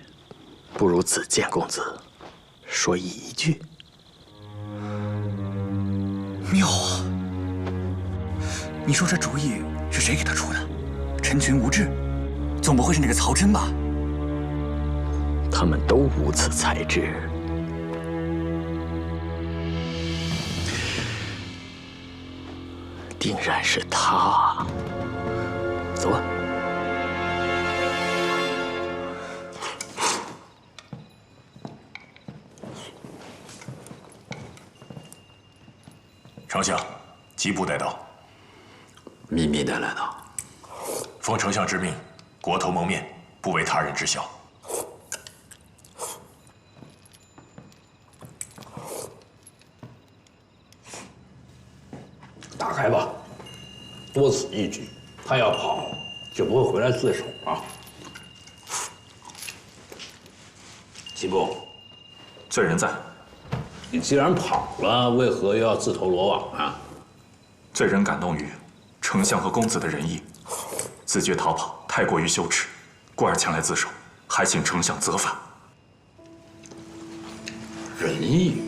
不如子建公子说1句。妙啊！你说这主意是谁给他出的？陈群无志？总不会是那个曹真吧？他们都无此才智。定然是他。走吧。丞相，吉部带到。秘密带来的。奉丞相之命，国头蒙面，不为他人知晓。打开吧，多此一举。他要跑，就不会回来自首了。吉部，罪人在。你既然跑了，为何又要自投罗网啊？罪人感动于丞相和公子的仁义，自觉逃跑太过于羞耻，故而前来自首，还请丞相责罚。仁义。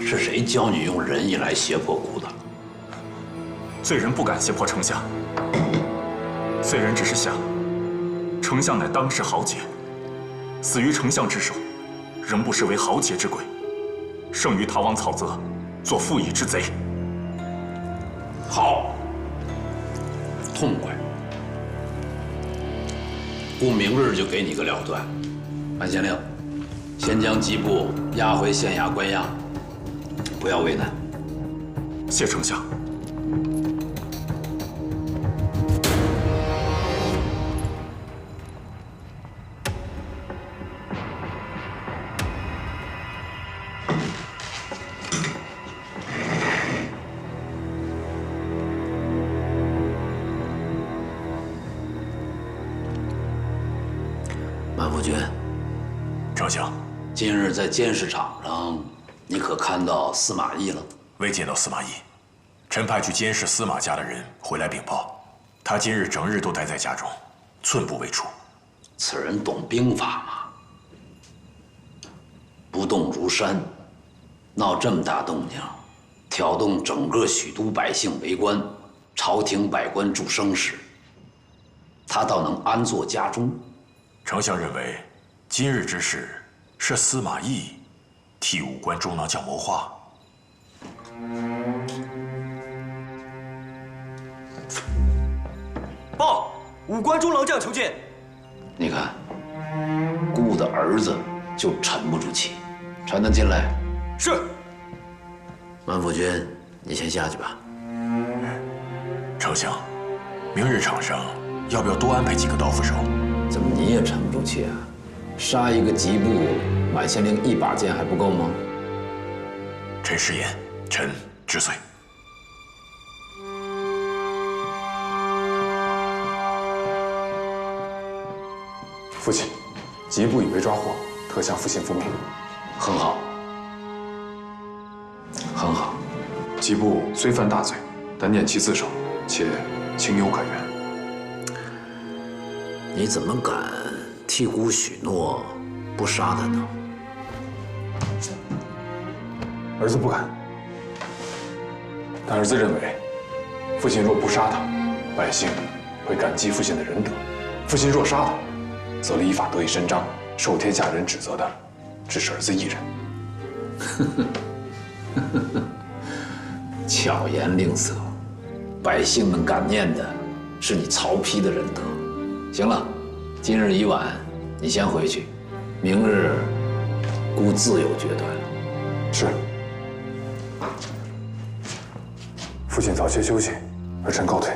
是谁教你用仁义来胁迫孤的？罪人不敢胁迫丞相，罪人只是想，丞相乃当世豪杰，死于丞相之手，仍不失为豪杰之贵，胜于逃亡草泽，做附议之贼。好，痛快。故明日就给你个了断。潘县令，先将吉部押回县衙关押，不要为难。谢丞相。满夫君，丞相，今日在监视场上，你可看到司马懿了？未见到司马懿，臣派去监视司马家的人回来禀报，他今日整日都待在家中，寸步未出。此人懂兵法吗？不动如山，闹这么大动静，挑动整个许都百姓围观，朝廷百官助声势，他倒能安坐家中。丞相认为，今日之事是司马懿替武官中郎将谋划。报，武官中郎将求见。你看，孤的儿子就沉不住气，传他进来。是。满夫君，你先下去吧。丞相，明日场上要不要多安排几个刀斧手？怎么你也沉不住气啊？杀一个吉部，满县令一把剑还不够吗？臣失言，臣知罪。父亲，吉部已被抓获，特向父亲复命。很好，很好。吉部虽犯大罪，但念其自首，且情有可原。你怎么敢替孤许诺不杀他呢？儿子不敢，但儿子认为，父亲若不杀他，百姓会感激父亲的仁德；父亲若杀他，则礼法得以伸张，受天下人指责的只是儿子一人。巧言令色，百姓们感念的是你曹丕的仁德。行了，今日已晚，你先回去，明日孤自有决断。是。父亲早些休息，儿臣告退。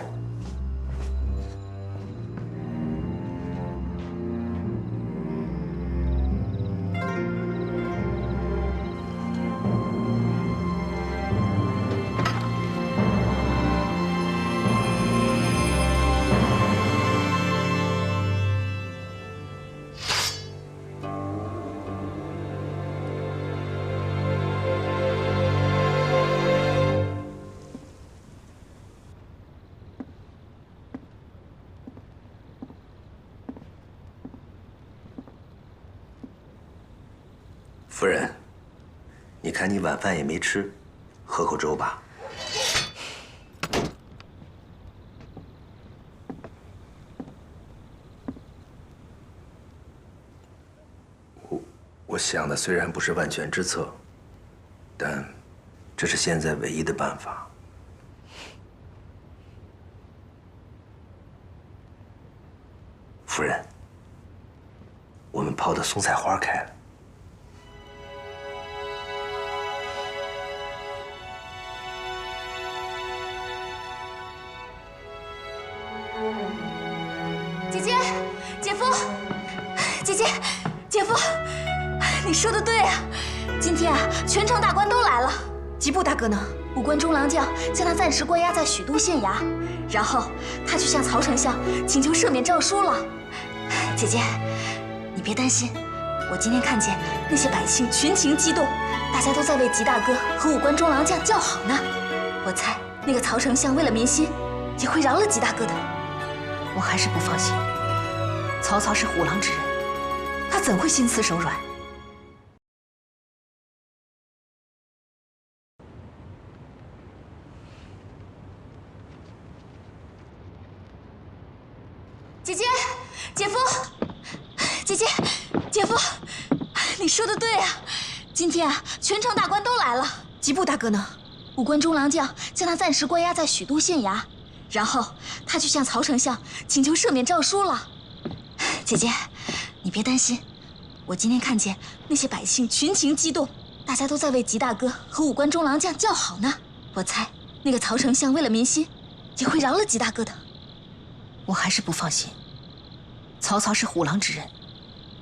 夫人，看你晚饭也没吃，喝口粥吧。我想的虽然不是万全之策，但这是现在唯一的办法。夫人，我们泡的松菜花开了。姐姐，姐夫，姐姐，姐夫，你说的对啊，今天啊，全城大官都来了。吉布大哥呢？武官中郎将将他暂时关押在许都县衙，然后他去向曹丞相请求赦免诏书了。姐姐，你别担心，我今天看见那些百姓群情激动，大家都在为吉大哥和武官中郎将叫好呢。我猜那个曹丞相为了民心，也会饶了吉大哥的。我还是不放心，曹操是虎狼之人，他怎会心慈手软？姐姐，姐夫，姐姐，姐夫，你说的对啊，今天啊，全城大官都来了。吉布大哥呢？武官中郎将将他暂时关押在许都县衙，然后他去向曹丞相请求赦免诏书了。姐姐，你别担心，我今天看见那些百姓群情激动，大家都在为吉大哥和武官中郎将叫好呢。我猜那个曹丞相为了民心，也会饶了吉大哥的。我还是不放心，曹操是虎狼之人，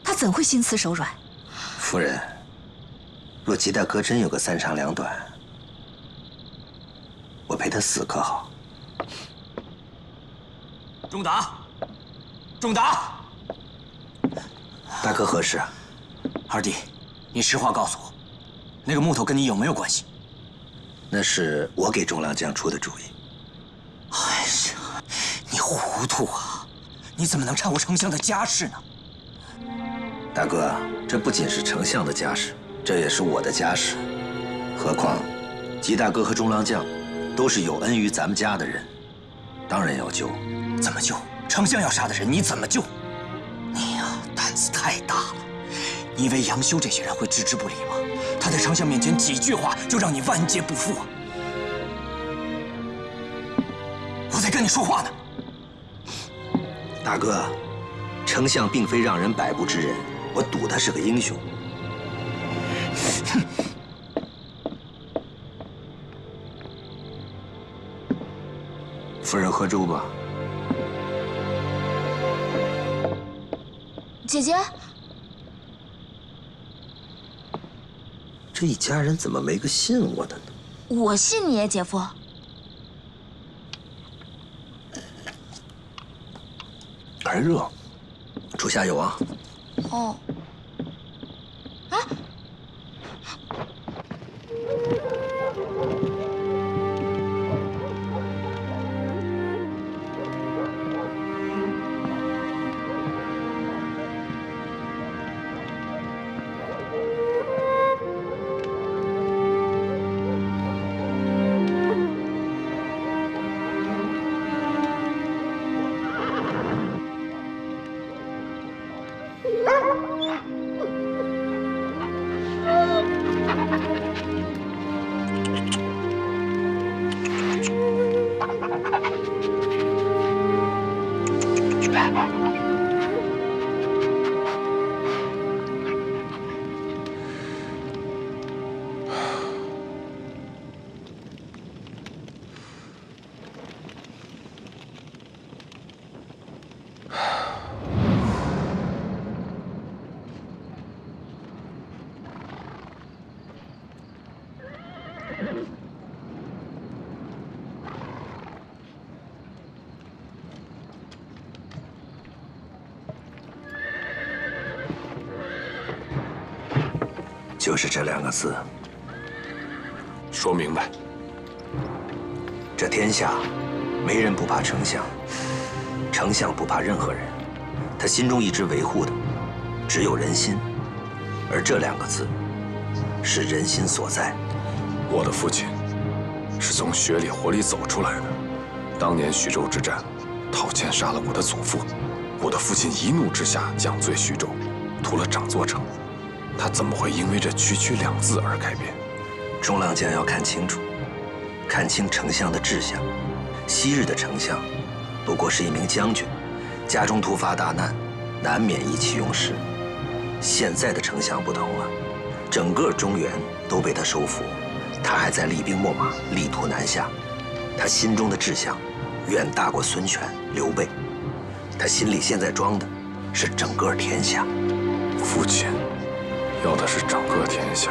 他怎会心慈手软？夫人，若吉大哥真有个3长2短，我陪他死可好？仲达，仲达，大哥何事啊？二弟，你实话告诉我，那个木头跟你有没有关系？那是我给中郎将出的主意。哎呀，你糊涂啊！你怎么能掺和丞相的家事呢？大哥，这不仅是丞相的家事，这也是我的家事。何况，吉大哥和中郎将都是有恩于咱们家的人，当然要救。怎么救？丞相要杀的人，你怎么救？你呀，胆子太大了！你以为杨修这些人会置之不理吗？他在丞相面前几句话就让你万劫不复啊！我在跟你说话呢。大哥，丞相并非让人摆布之人，我赌他是个英雄。夫人喝粥吧。姐姐，这一家人怎么没个信我的呢？我信你，姐夫。还热，厨下有啊。哦。啊！就是这2个字。说明白。这天下，没人不怕丞相，丞相不怕任何人，他心中一直维护的，只有人心。而这2个字，是人心所在。我的父亲是从血里活里走出来的。当年徐州之战，陶谦杀了我的祖父，我的父亲一怒之下降罪徐州，屠了长作城。他怎么会因为这区区2字而改变？中郎将要看清楚，看清丞相的志向。昔日的丞相不过是一名将军，家中突发大难，难免意气用事。现在的丞相不同了，整个中原都被他收服，他还在厉兵秣马，力图南下。他心中的志向远大过孙权、刘备，他心里现在装的是整个天下。父亲要的是整个天下，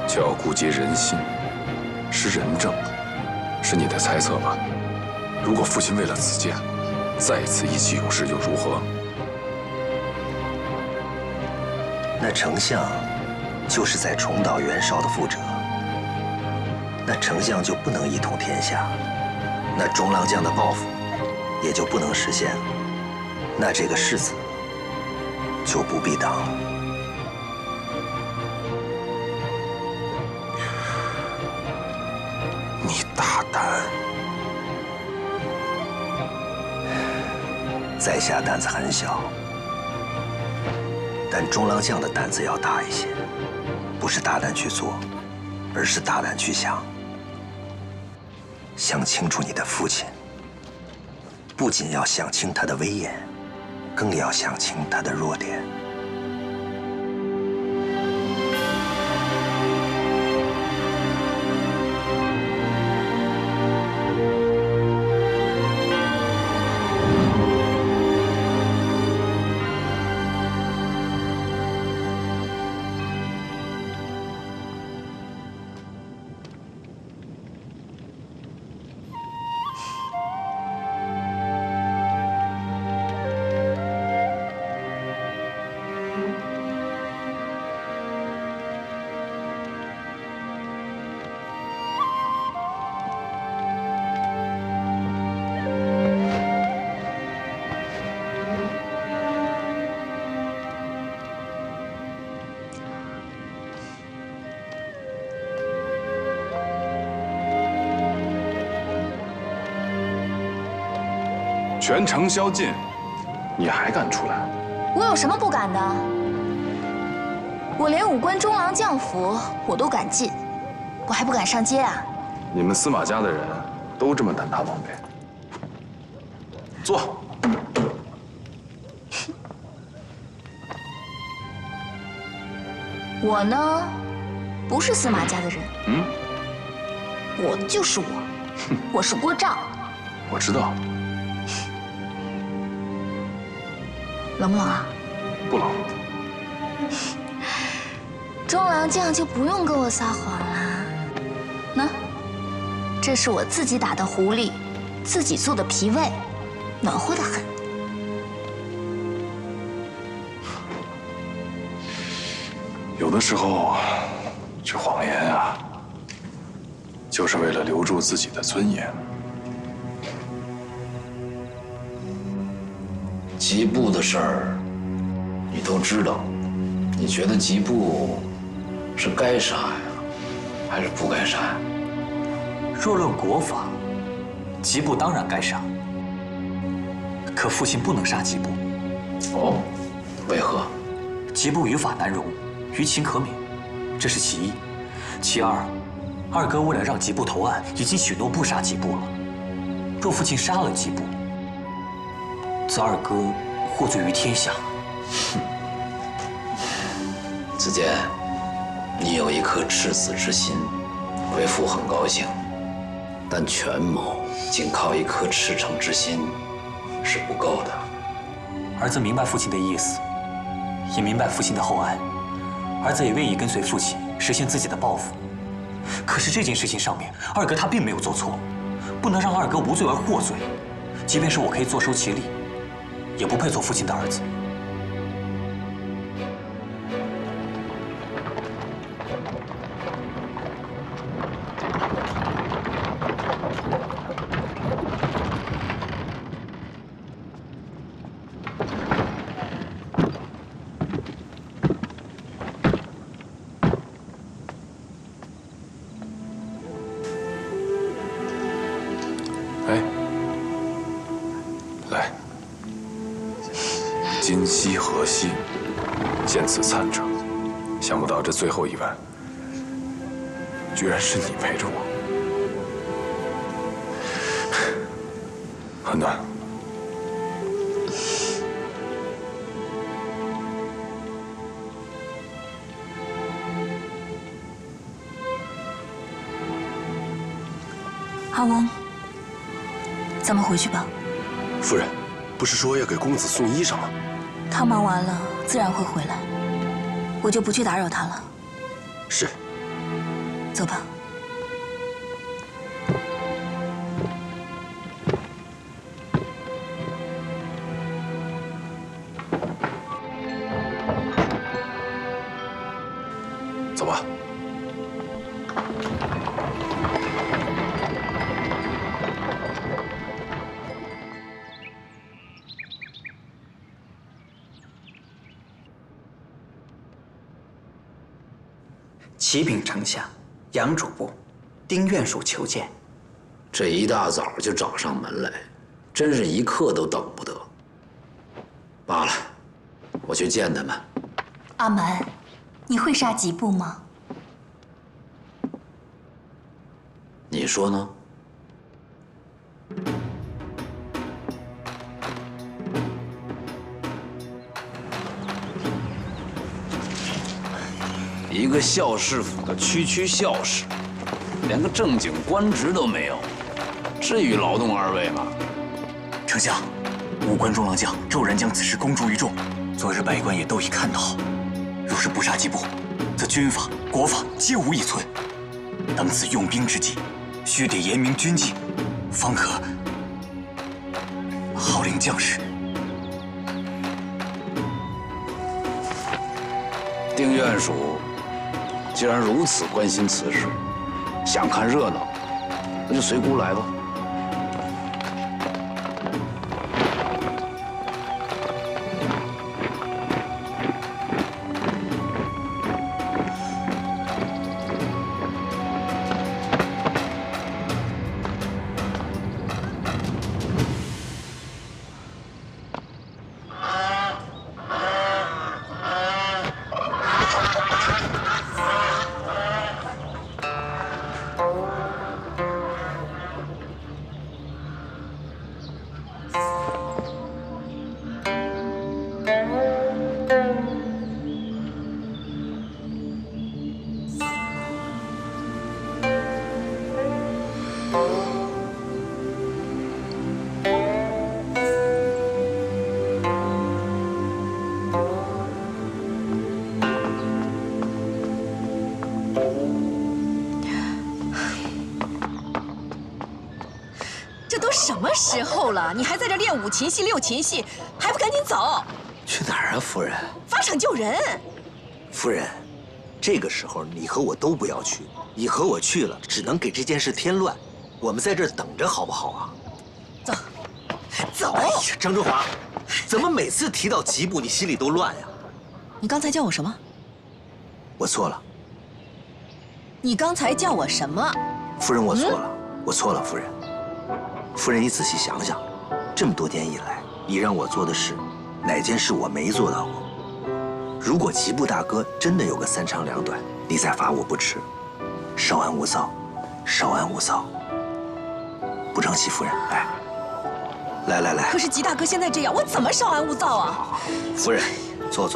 就要顾及人心，是仁政，是你的猜测吧？如果父亲为了子建，再一次意气用事又如何？那丞相就是在重蹈袁绍的覆辙，那丞相就不能一统天下，那中郎将的抱负也就不能实现了，那这个世子就不必当了。你大胆！在下胆子很小，但中郎将的胆子要大一些，不是大胆去做，而是大胆去想。想清楚你的父亲，不仅要想清他的威严，更要想清他的弱点。全城宵禁，你还敢出来？我有什么不敢的？我连5官中郎将府我都敢进，我还不敢上街啊？你们司马家的人都这么胆大妄为？坐。我呢，不是司马家的人。我就是我，我是郭丈。我知道。冷不冷啊？不冷。中郎将就不用跟我撒谎啦。喏，这是我自己打的狐狸，自己做的脾胃，暖和得很。有的时候，这谎言啊，就是为了留住自己的尊严。吉布的事儿，你都知道，你觉得吉布是该杀呀，还是不该杀呀？若论国法，吉布当然该杀。可父亲不能杀吉布。哦，为何？吉布于法难容，于情可悯，这是其一。其二，二哥为了让吉布投案，已经许诺不杀吉布了。若父亲杀了吉布，则二哥获罪于天下。子建，你有一颗赤子之心，为父很高兴。但权谋仅靠一颗赤诚之心是不够的。儿子明白父亲的意思，也明白父亲的厚爱，儿子也愿意跟随父亲实现自己的抱负。可是这件事情上面，二哥他并没有做错，不能让二哥无罪而获罪。即便是我可以坐收其利，也不配做父亲的儿子。今夕何夕，见此惨者，想不到这最后一晚，居然是你陪着我。很暖。阿翁，咱们回去吧。夫人，不是说要给公子送衣裳吗？他忙完了，自然会回来，我就不去打扰他了。是。走吧。走吧。启禀丞相，杨主簿，丁院属求见。这一大早就找上门来，真是一刻都等不得。罢了，我去见他们。阿蛮，你会杀吉布吗？你说呢？一个校士府的区校士，连个正经官职都没有，至于劳动二位吗？丞相，五关中郎将骤然将此事公诸于众，昨日百官也都已看到。若是不杀吉布，则军法、国法皆无一存。当此用兵之际，须得严明军纪，方可号令将士。丁院属既然如此关心此事，想看热闹，那就随姑来吧。什么时候了？你还在这练五禽戏、六禽戏，还不赶紧走？去哪儿啊，夫人？发场救人。夫人，这个时候你和我都不要去，你和我去了，只能给这件事添乱。我们在这儿等着，好不好啊？走，走。哎呀，张春华，怎么每次提到吉布，你心里都乱呀？你刚才叫我什么？我错了。你刚才叫我什么？夫人，我错了，我错了，夫人。夫人，你仔细想想，这么多年以来，你让我做的事，哪件事我没做到过？如果吉布大哥真的有个三长两短，你再罚我不迟。稍安勿躁，稍安勿躁。不争气，夫人，来。可是吉大哥现在这样，我怎么稍安勿躁啊？夫人，坐。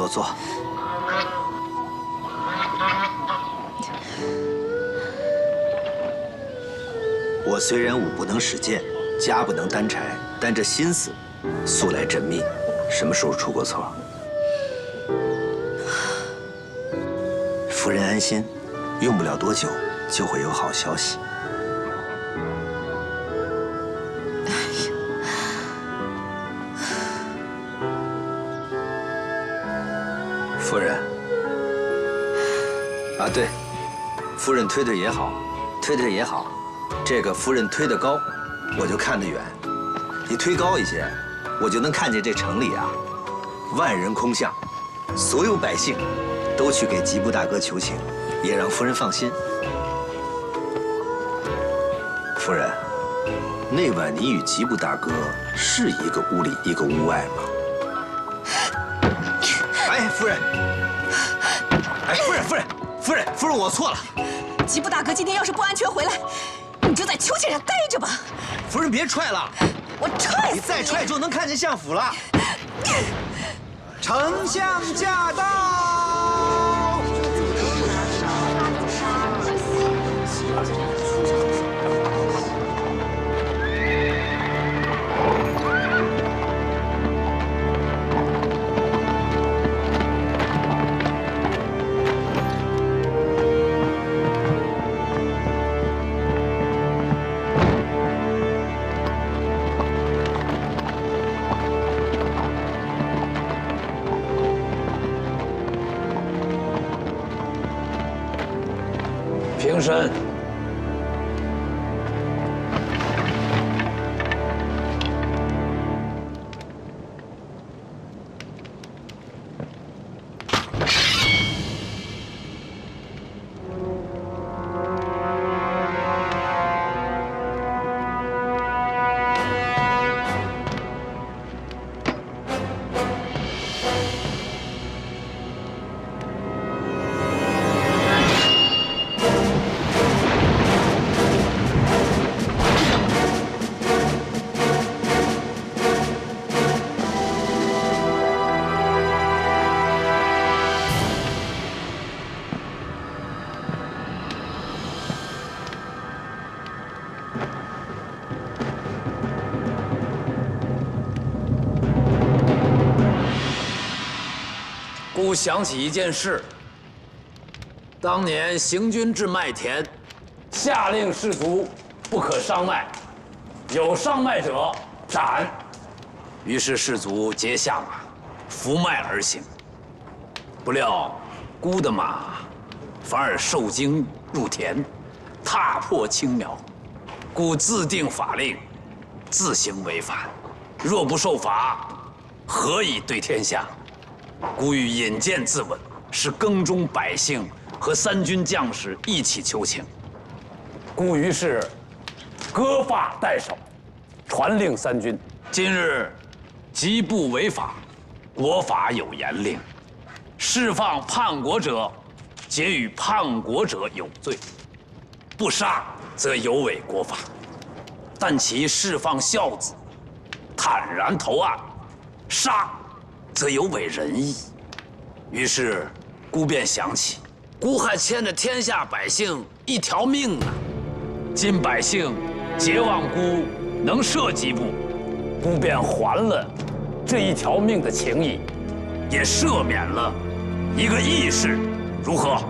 我虽然武不能使剑，家不能担柴，但这心思素来缜密，什么时候出过错？夫人安心，用不了多久就会有好消息。夫人，啊对，夫人推也好，推也好。这个夫人推得高，我就看得远。你推高一些，我就能看见这城里啊，万人空巷，所有百姓都去给吉布大哥求情，也让夫人放心。夫人，那晚你与吉布大哥是一个屋里一个屋外吗？夫人，哎，夫人，我错了。吉布大哥今天要是不安全回来，你就在秋千上待着吧。夫人别踹了，我踹死你再踹就能看见相府了。丞相驾到！平身。孤想起一件事。当年行军至麦田，下令士卒不可伤麦，有伤麦者斩。于是士卒皆下马，伏麦而行。不料孤的马反而受惊入田，踏破青苗。孤自定法令，自行违反。若不受罚，何以对天下？孤欲引荐自刎，使耕中百姓和三军将士一起求情。孤于是割发代首，传令三军。今日极不违法，国法有严令，释放叛国者，皆与叛国者有罪；不杀则有违国法。但其释放孝子，坦然投案，杀则有违仁义。于是孤便想起，孤还牵着天下百姓一条命呢。今百姓皆望孤能赦吉布，孤便还了这一条命的情谊，也赦免了一个义士，如何？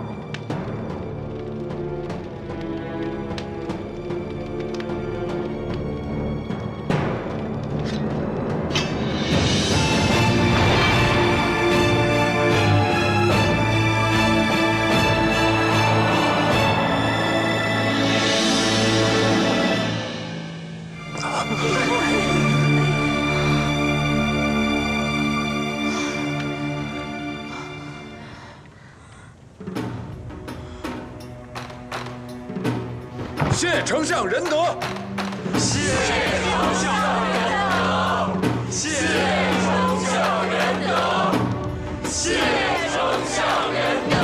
谢丞相仁德，谢丞相仁德，谢丞相仁德，谢丞相仁德。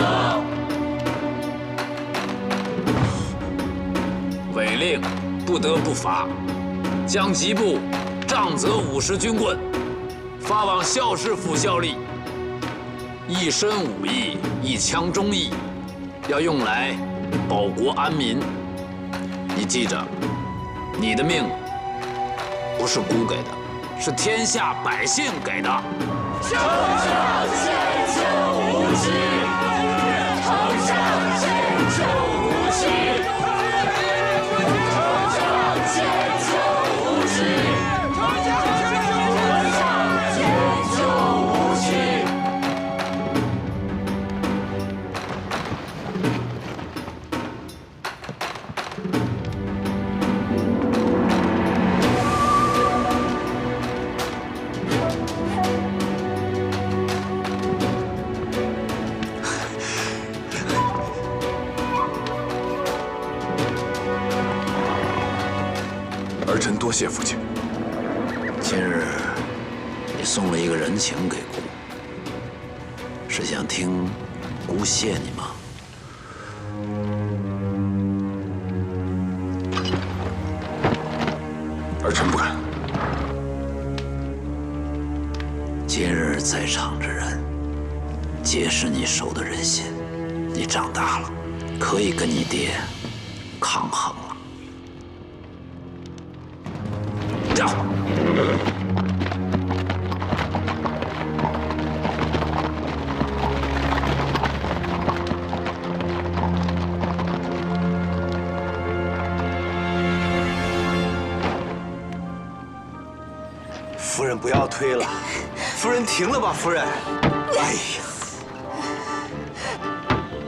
违令不得不罚，将吉布杖责50军棍，发往校士府效力。一身武艺，一腔忠义，要用来保国安民。你记着，你的命不是孤给的，是天下百姓给的。丞相千秋无期，丞相千秋无期，丞相千秋无期，丞相千秋无期。儿臣多谢父亲。今日你送了一个人情给孤，是想听姑谢你吗？儿臣不敢。今日在场之人，皆是你收的人心。你长大了，可以跟你爹抗衡了。驾！夫人不要推了，夫人停了吧，夫人。哎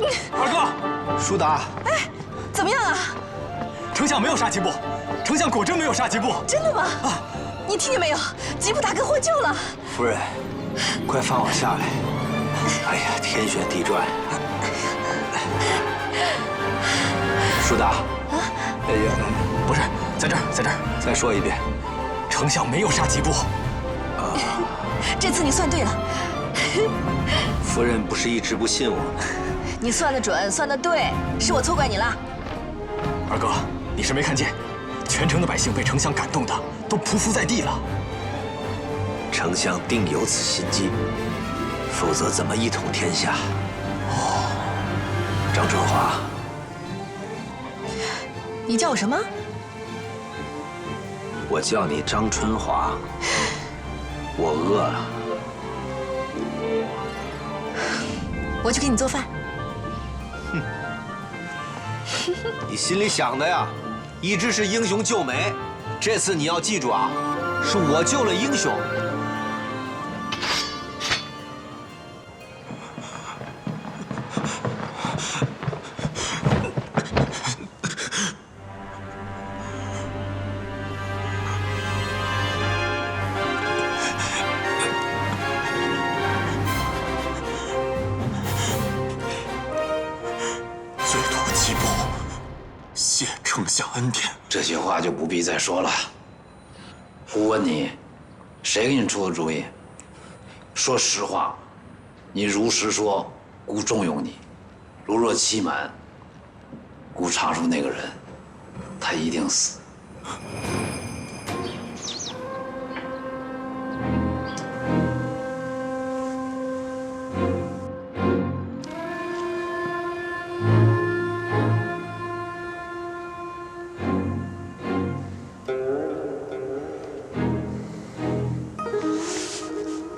呀，二哥，舒达，哎，怎么样啊？丞相没有杀吉布，丞相果真没有杀吉布。真的吗？啊，你听见没有？吉布大哥获救了。夫人，快放我下来！哎呀，天旋地转。舒达，哎呀，不是，在这儿，在这儿。再说一遍，丞相没有杀吉布。这次你算对了。夫人不是一直不信我吗？你算得准，算得对，是我错怪你了。二哥，你是没看见，全城的百姓被丞相感动的都匍匐在地了。丞相定有此心机，否则怎么一统天下？哦，张春华，你叫我什么？我叫你张春华。我饿了，我去给你做饭。哼，你心里想的呀，一直是英雄救美。这次你要记住啊，是我救了英雄。恩典，这些话就不必再说了。姑问你，谁给你出的主意？说实话，你如实说，姑重用你；如若欺瞒，姑查出那个人，他一定死。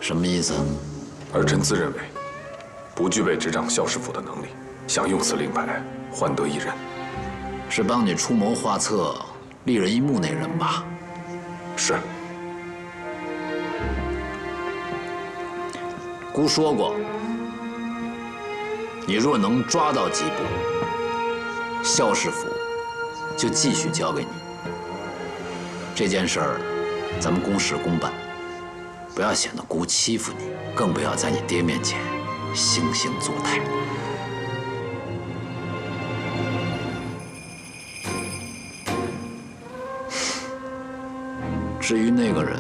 什么意思？儿臣自认为不具备执掌校士府的能力，想用此令牌换得一人。是帮你出谋划策、利人一目那人吧？是。姑说过，你若能抓到吉布，校士府就继续交给你。这件事儿，咱们公事公办。不要显得姑欺负你，更不要在你爹面前惺惺作态。至于那个人，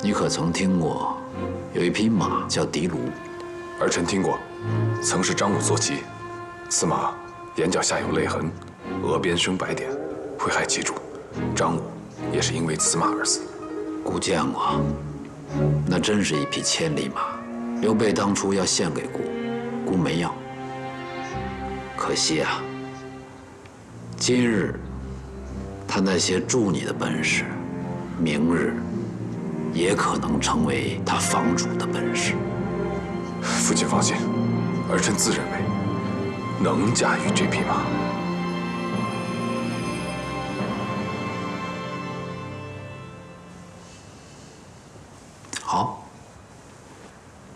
你可曾听过？有一匹马叫迪卢。儿臣听过，曾是张武坐骑。此马眼角下有泪痕，额边生白点，会害其主。张武也是因为此马而死。姑见过。那真是一匹千里马，刘备当初要献给姑，姑没要。可惜啊，今日他那些助你的本事，明日也可能成为他房主的本事。父亲放心，儿臣自认为能驾驭这匹马。好，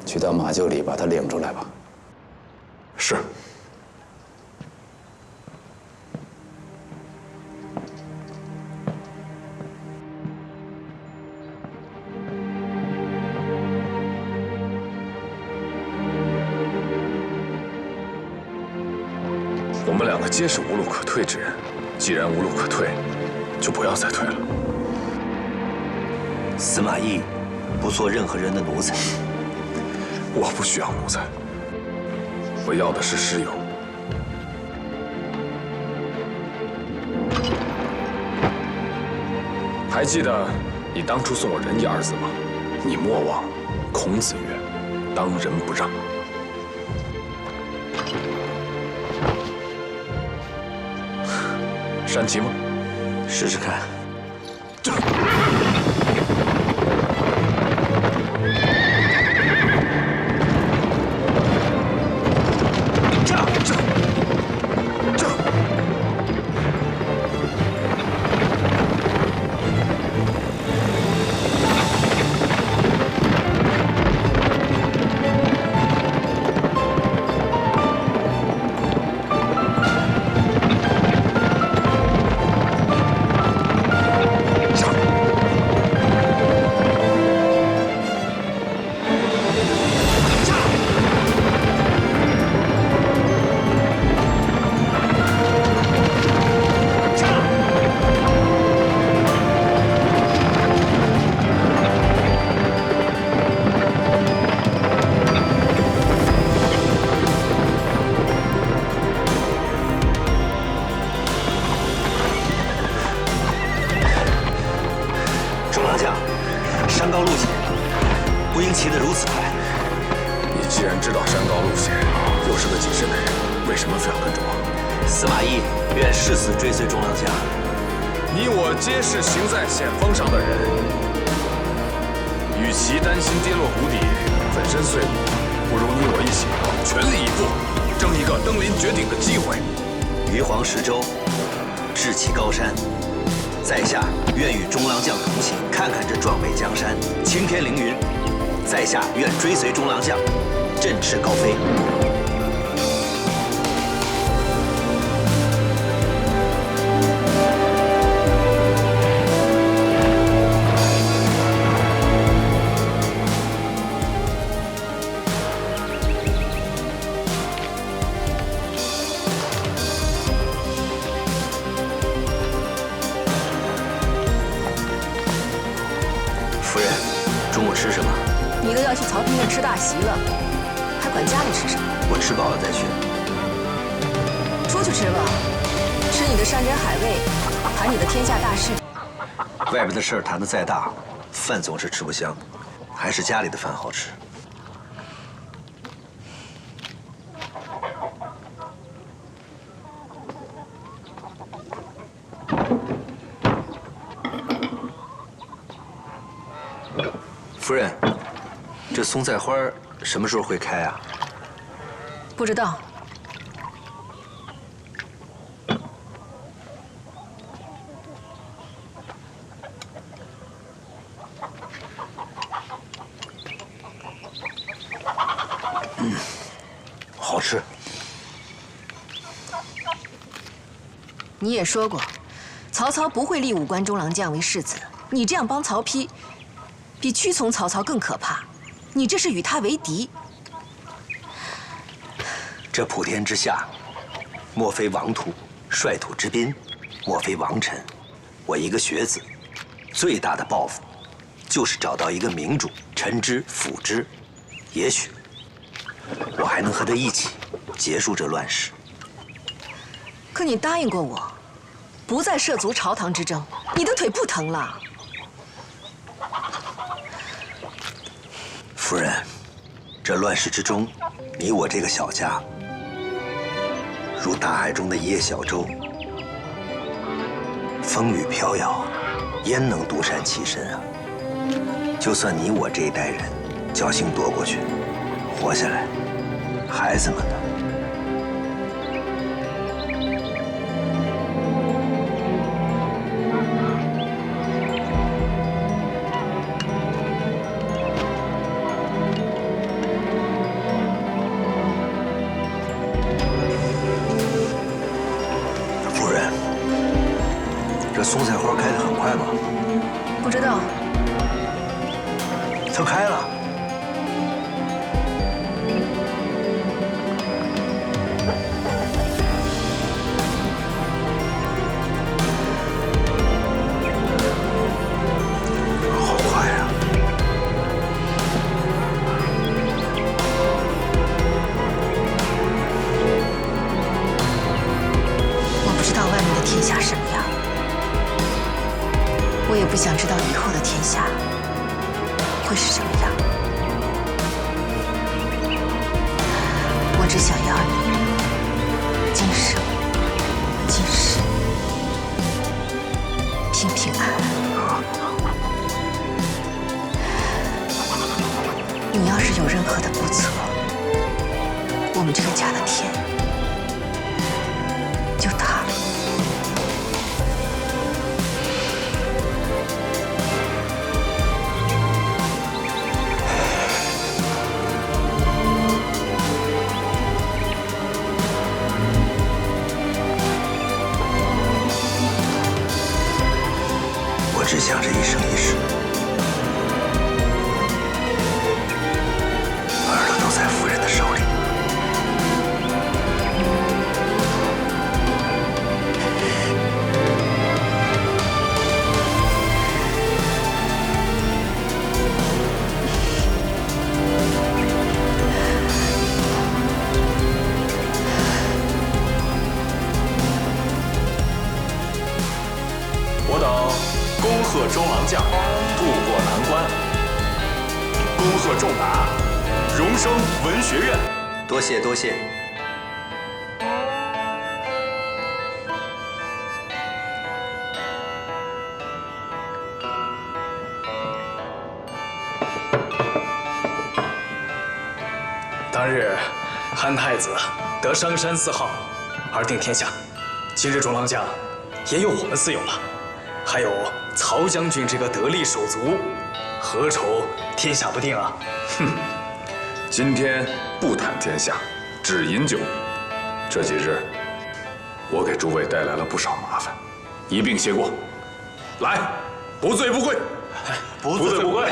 去到马厩里把他领出来吧。是。我们两个皆是无路可退之人，既然无路可退，就不要再退了。司马懿不做任何人的奴才。我不需要奴才，我要的是石油。还记得你当初送我仁义二字吗？你莫忘，孔子曰：“当仁不让。”山崎吗？试试看。追随中郎将，振翅高飞。夫人，中午吃什么？你都要去曹丕院吃大席了，还管家里吃什么？我吃饱了再去。出去吃吧，吃你的山珍海味，谈你的天下大事。外边的事儿谈得再大，饭总是吃不香，还是家里的饭好吃。夫人。这松菜花什么时候会开啊？不知道。好吃。你也说过，曹操不会立武关中郎将为世子，你这样帮曹丕，比屈从曹操更可怕。你这是与他为敌。这普天之下，莫非王土；率土之滨，莫非王臣。我一个学子，最大的抱负，就是找到一个明主，臣之辅之，也许我还能和他一起结束这乱世。可你答应过我，不再涉足朝堂之争，你的腿不疼了？夫人，这乱世之中，你我这个小家，如大海中的一叶小舟，风雨飘摇，焉能独善其身啊？就算你我这一代人侥幸躲过去，活下来，孩子们呢？松菜花开得很快吗？不知道。它开了。好快呀！会是什么样。我只想要你今生今世平平安安。你要是有任何的不测，我们这个家的天就塌了。我只想这一生一世，耳朵都在夫人的手里。我等恭贺中郎将渡过难关，恭贺仲达荣升文学院。多谢多谢。当日韩太子得商山4号而定天下，今日中郎将也有我们4友了，还有曹将军这个得力手足，何愁天下不定啊？哼，今天不谈天下，只饮酒。这几日，我给诸位带来了不少麻烦，一并谢过。来，不醉不归，不醉不归。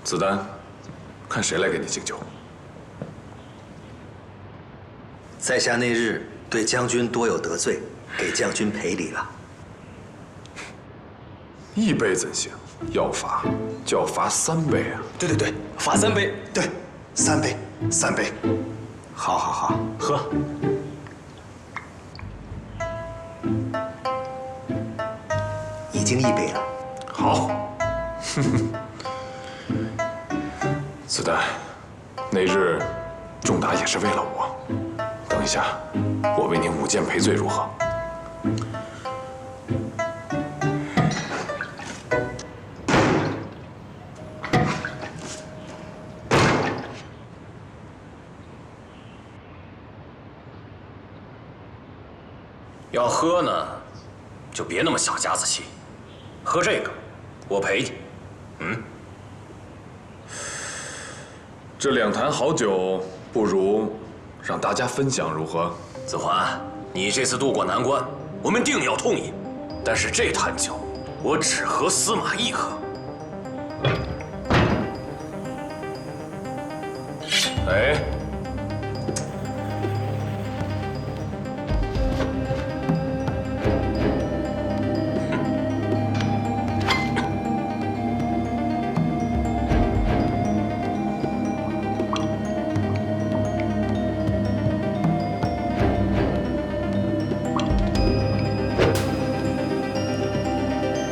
子丹，看谁来给你敬酒。在下那日对将军多有得罪，给将军赔礼了。1杯怎行？要罚就要罚3杯啊！对，罚3杯。对，3杯，3杯。好，好，好，喝。已经1杯了。好。子丹，那日仲达也是为了我。等一下，我为您舞剑赔罪，如何？要喝呢，就别那么小家子气。喝这个，我陪你。这2坛好酒，不如让大家分享，如何？子桓，你这次渡过难关，我们定要痛饮。但是这坛酒，我只和司马懿喝。哎。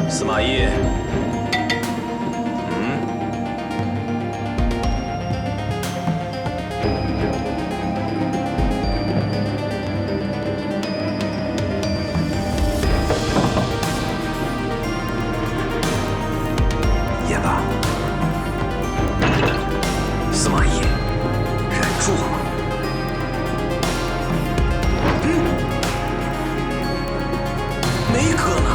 司马懿，也罢，司马懿，忍住了。没喝呢。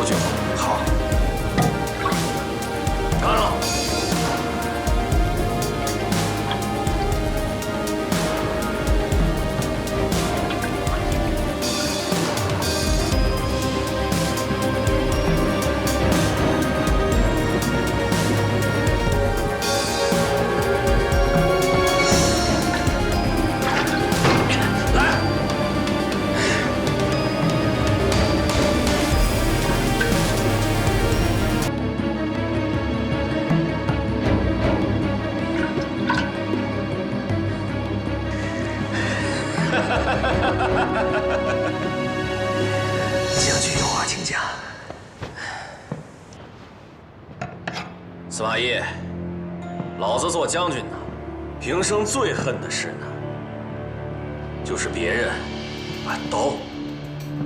说句话。好。干了！将军有话请讲。司马懿，老子做将军呢，平生最恨的事呢，就是别人把刀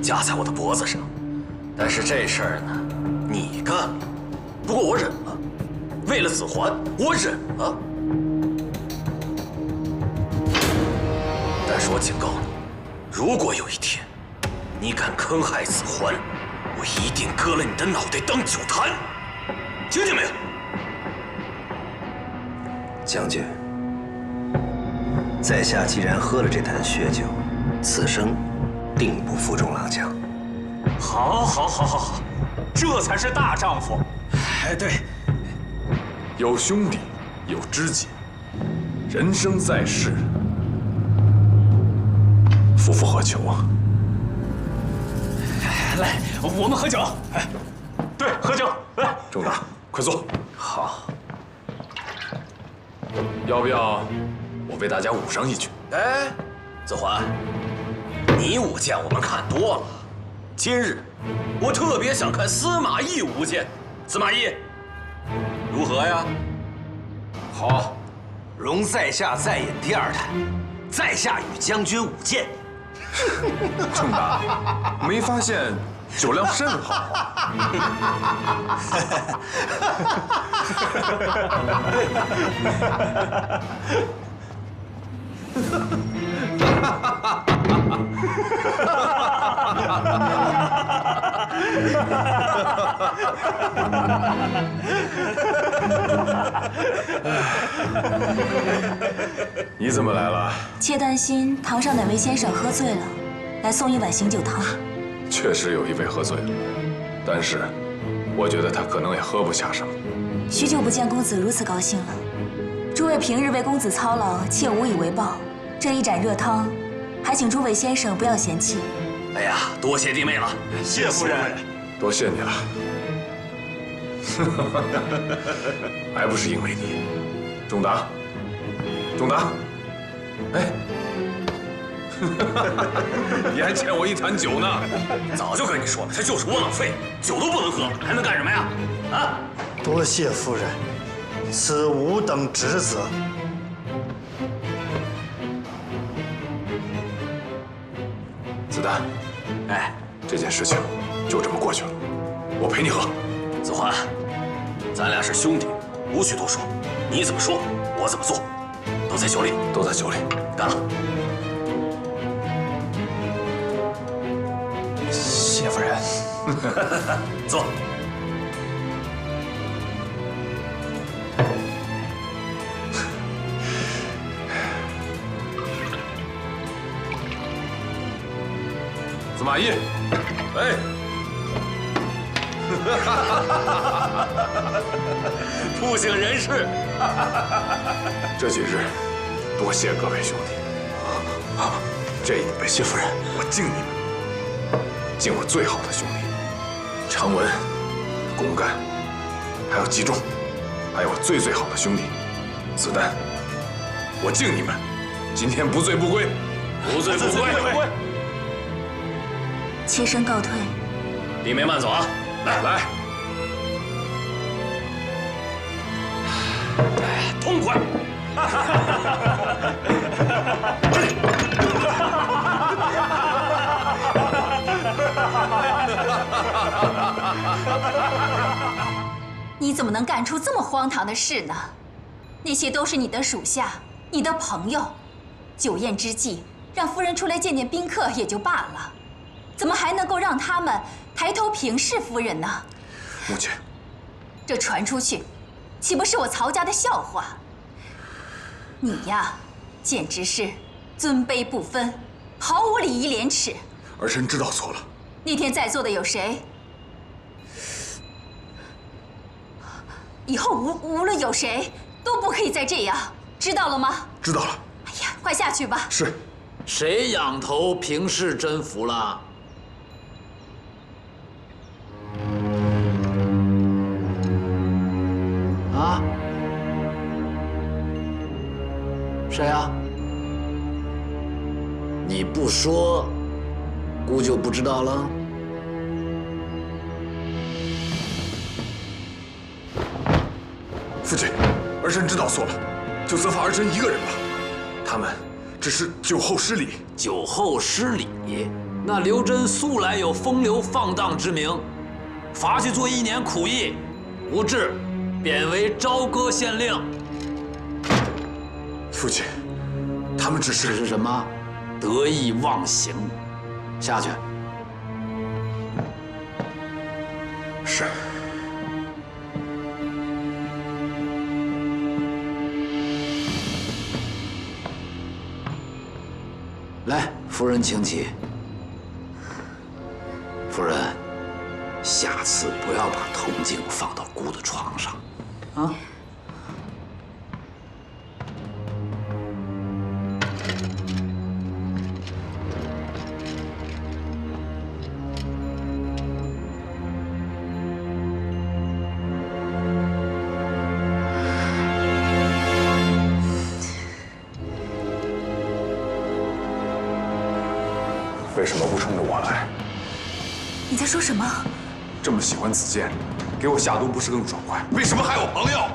架在我的脖子上。但是这事儿呢，你干了，不过我忍了。为了子桓，我忍了。但是我警告你，如果有一天你敢坑害子桓，我一定割了你的脑袋当酒坛，听见没有？将军，在下既然喝了这坛血酒，此生定不负众郎将。好，这才是大丈夫。哎，对，有兄弟，有知己，人生在世，夫复何求啊？来，我们喝酒。哎，对，喝酒。来，仲达，快坐。好。要不要我为大家舞上一曲？哎，子桓，你舞剑我们看多了，今日我特别想看司马懿舞剑。司马懿，如何呀？好，容在下再演第二坛，在下与将军舞剑。仲达，没发现酒量甚好。你怎么来了？妾担心堂上哪位先生喝醉了，来送一碗醒酒汤。确实有一位喝醉了，但是我觉得他可能也喝不下什么。许久不见公子如此高兴了，诸位平日为公子操劳，妾无以为报。这一盏热汤，还请诸位先生不要嫌弃。哎呀，多谢弟妹了，谢夫人，多谢你了。还不是因为你，仲达，哎，你还欠我一坛酒呢。早就跟你说了，这就是窝囊废，酒都不能喝，还能干什么呀？啊！多谢夫人，此吾等职责。子丹，哎，这件事情就这么过去了，我陪你喝。子桓，咱俩是兄弟，无需多说，你怎么说，我怎么做，都在酒里，都在酒里。干了。谢夫人。坐。司马懿，哎，不省人事。这几日多谢各位兄弟。这一杯，谢夫人，我敬你们，敬我最好的兄弟，常文、公干，还有季仲，还有我最好的兄弟子丹，我敬你们，今天不醉不归，不醉不归。妾身告退。弟妹慢走啊！来，痛快！你怎么能干出这么荒唐的事呢？那些都是你的属下，你的朋友。酒宴之际，让夫人出来见见宾客也就罢了，怎么还能够让他们抬头平视夫人呢？母亲，这传出去，岂不是我曹家的笑话？你呀，简直是尊卑不分，毫无礼仪廉耻。儿臣知道错了。那天在座的有谁？以后无论有谁，都不可以再这样，知道了吗？知道了。哎呀，快下去吧。是。谁仰头平视甄宓了？啊？谁啊？你不说，姑就不知道了。父亲，儿臣知道错了，就责罚儿臣一个人吧。他们只是酒后失礼。酒后失礼？那刘真素来有风流放荡之名，罚去做1年苦役，无治，贬为朝歌县令。父亲，他们只是什么？得意忘形。下去。是。来，夫人请起。夫人，下次不要把铜镜放到姑的床上，啊。为什么不冲着我来？你在说什么？这么喜欢子建，给我下毒不是更爽快？为什么害我朋友？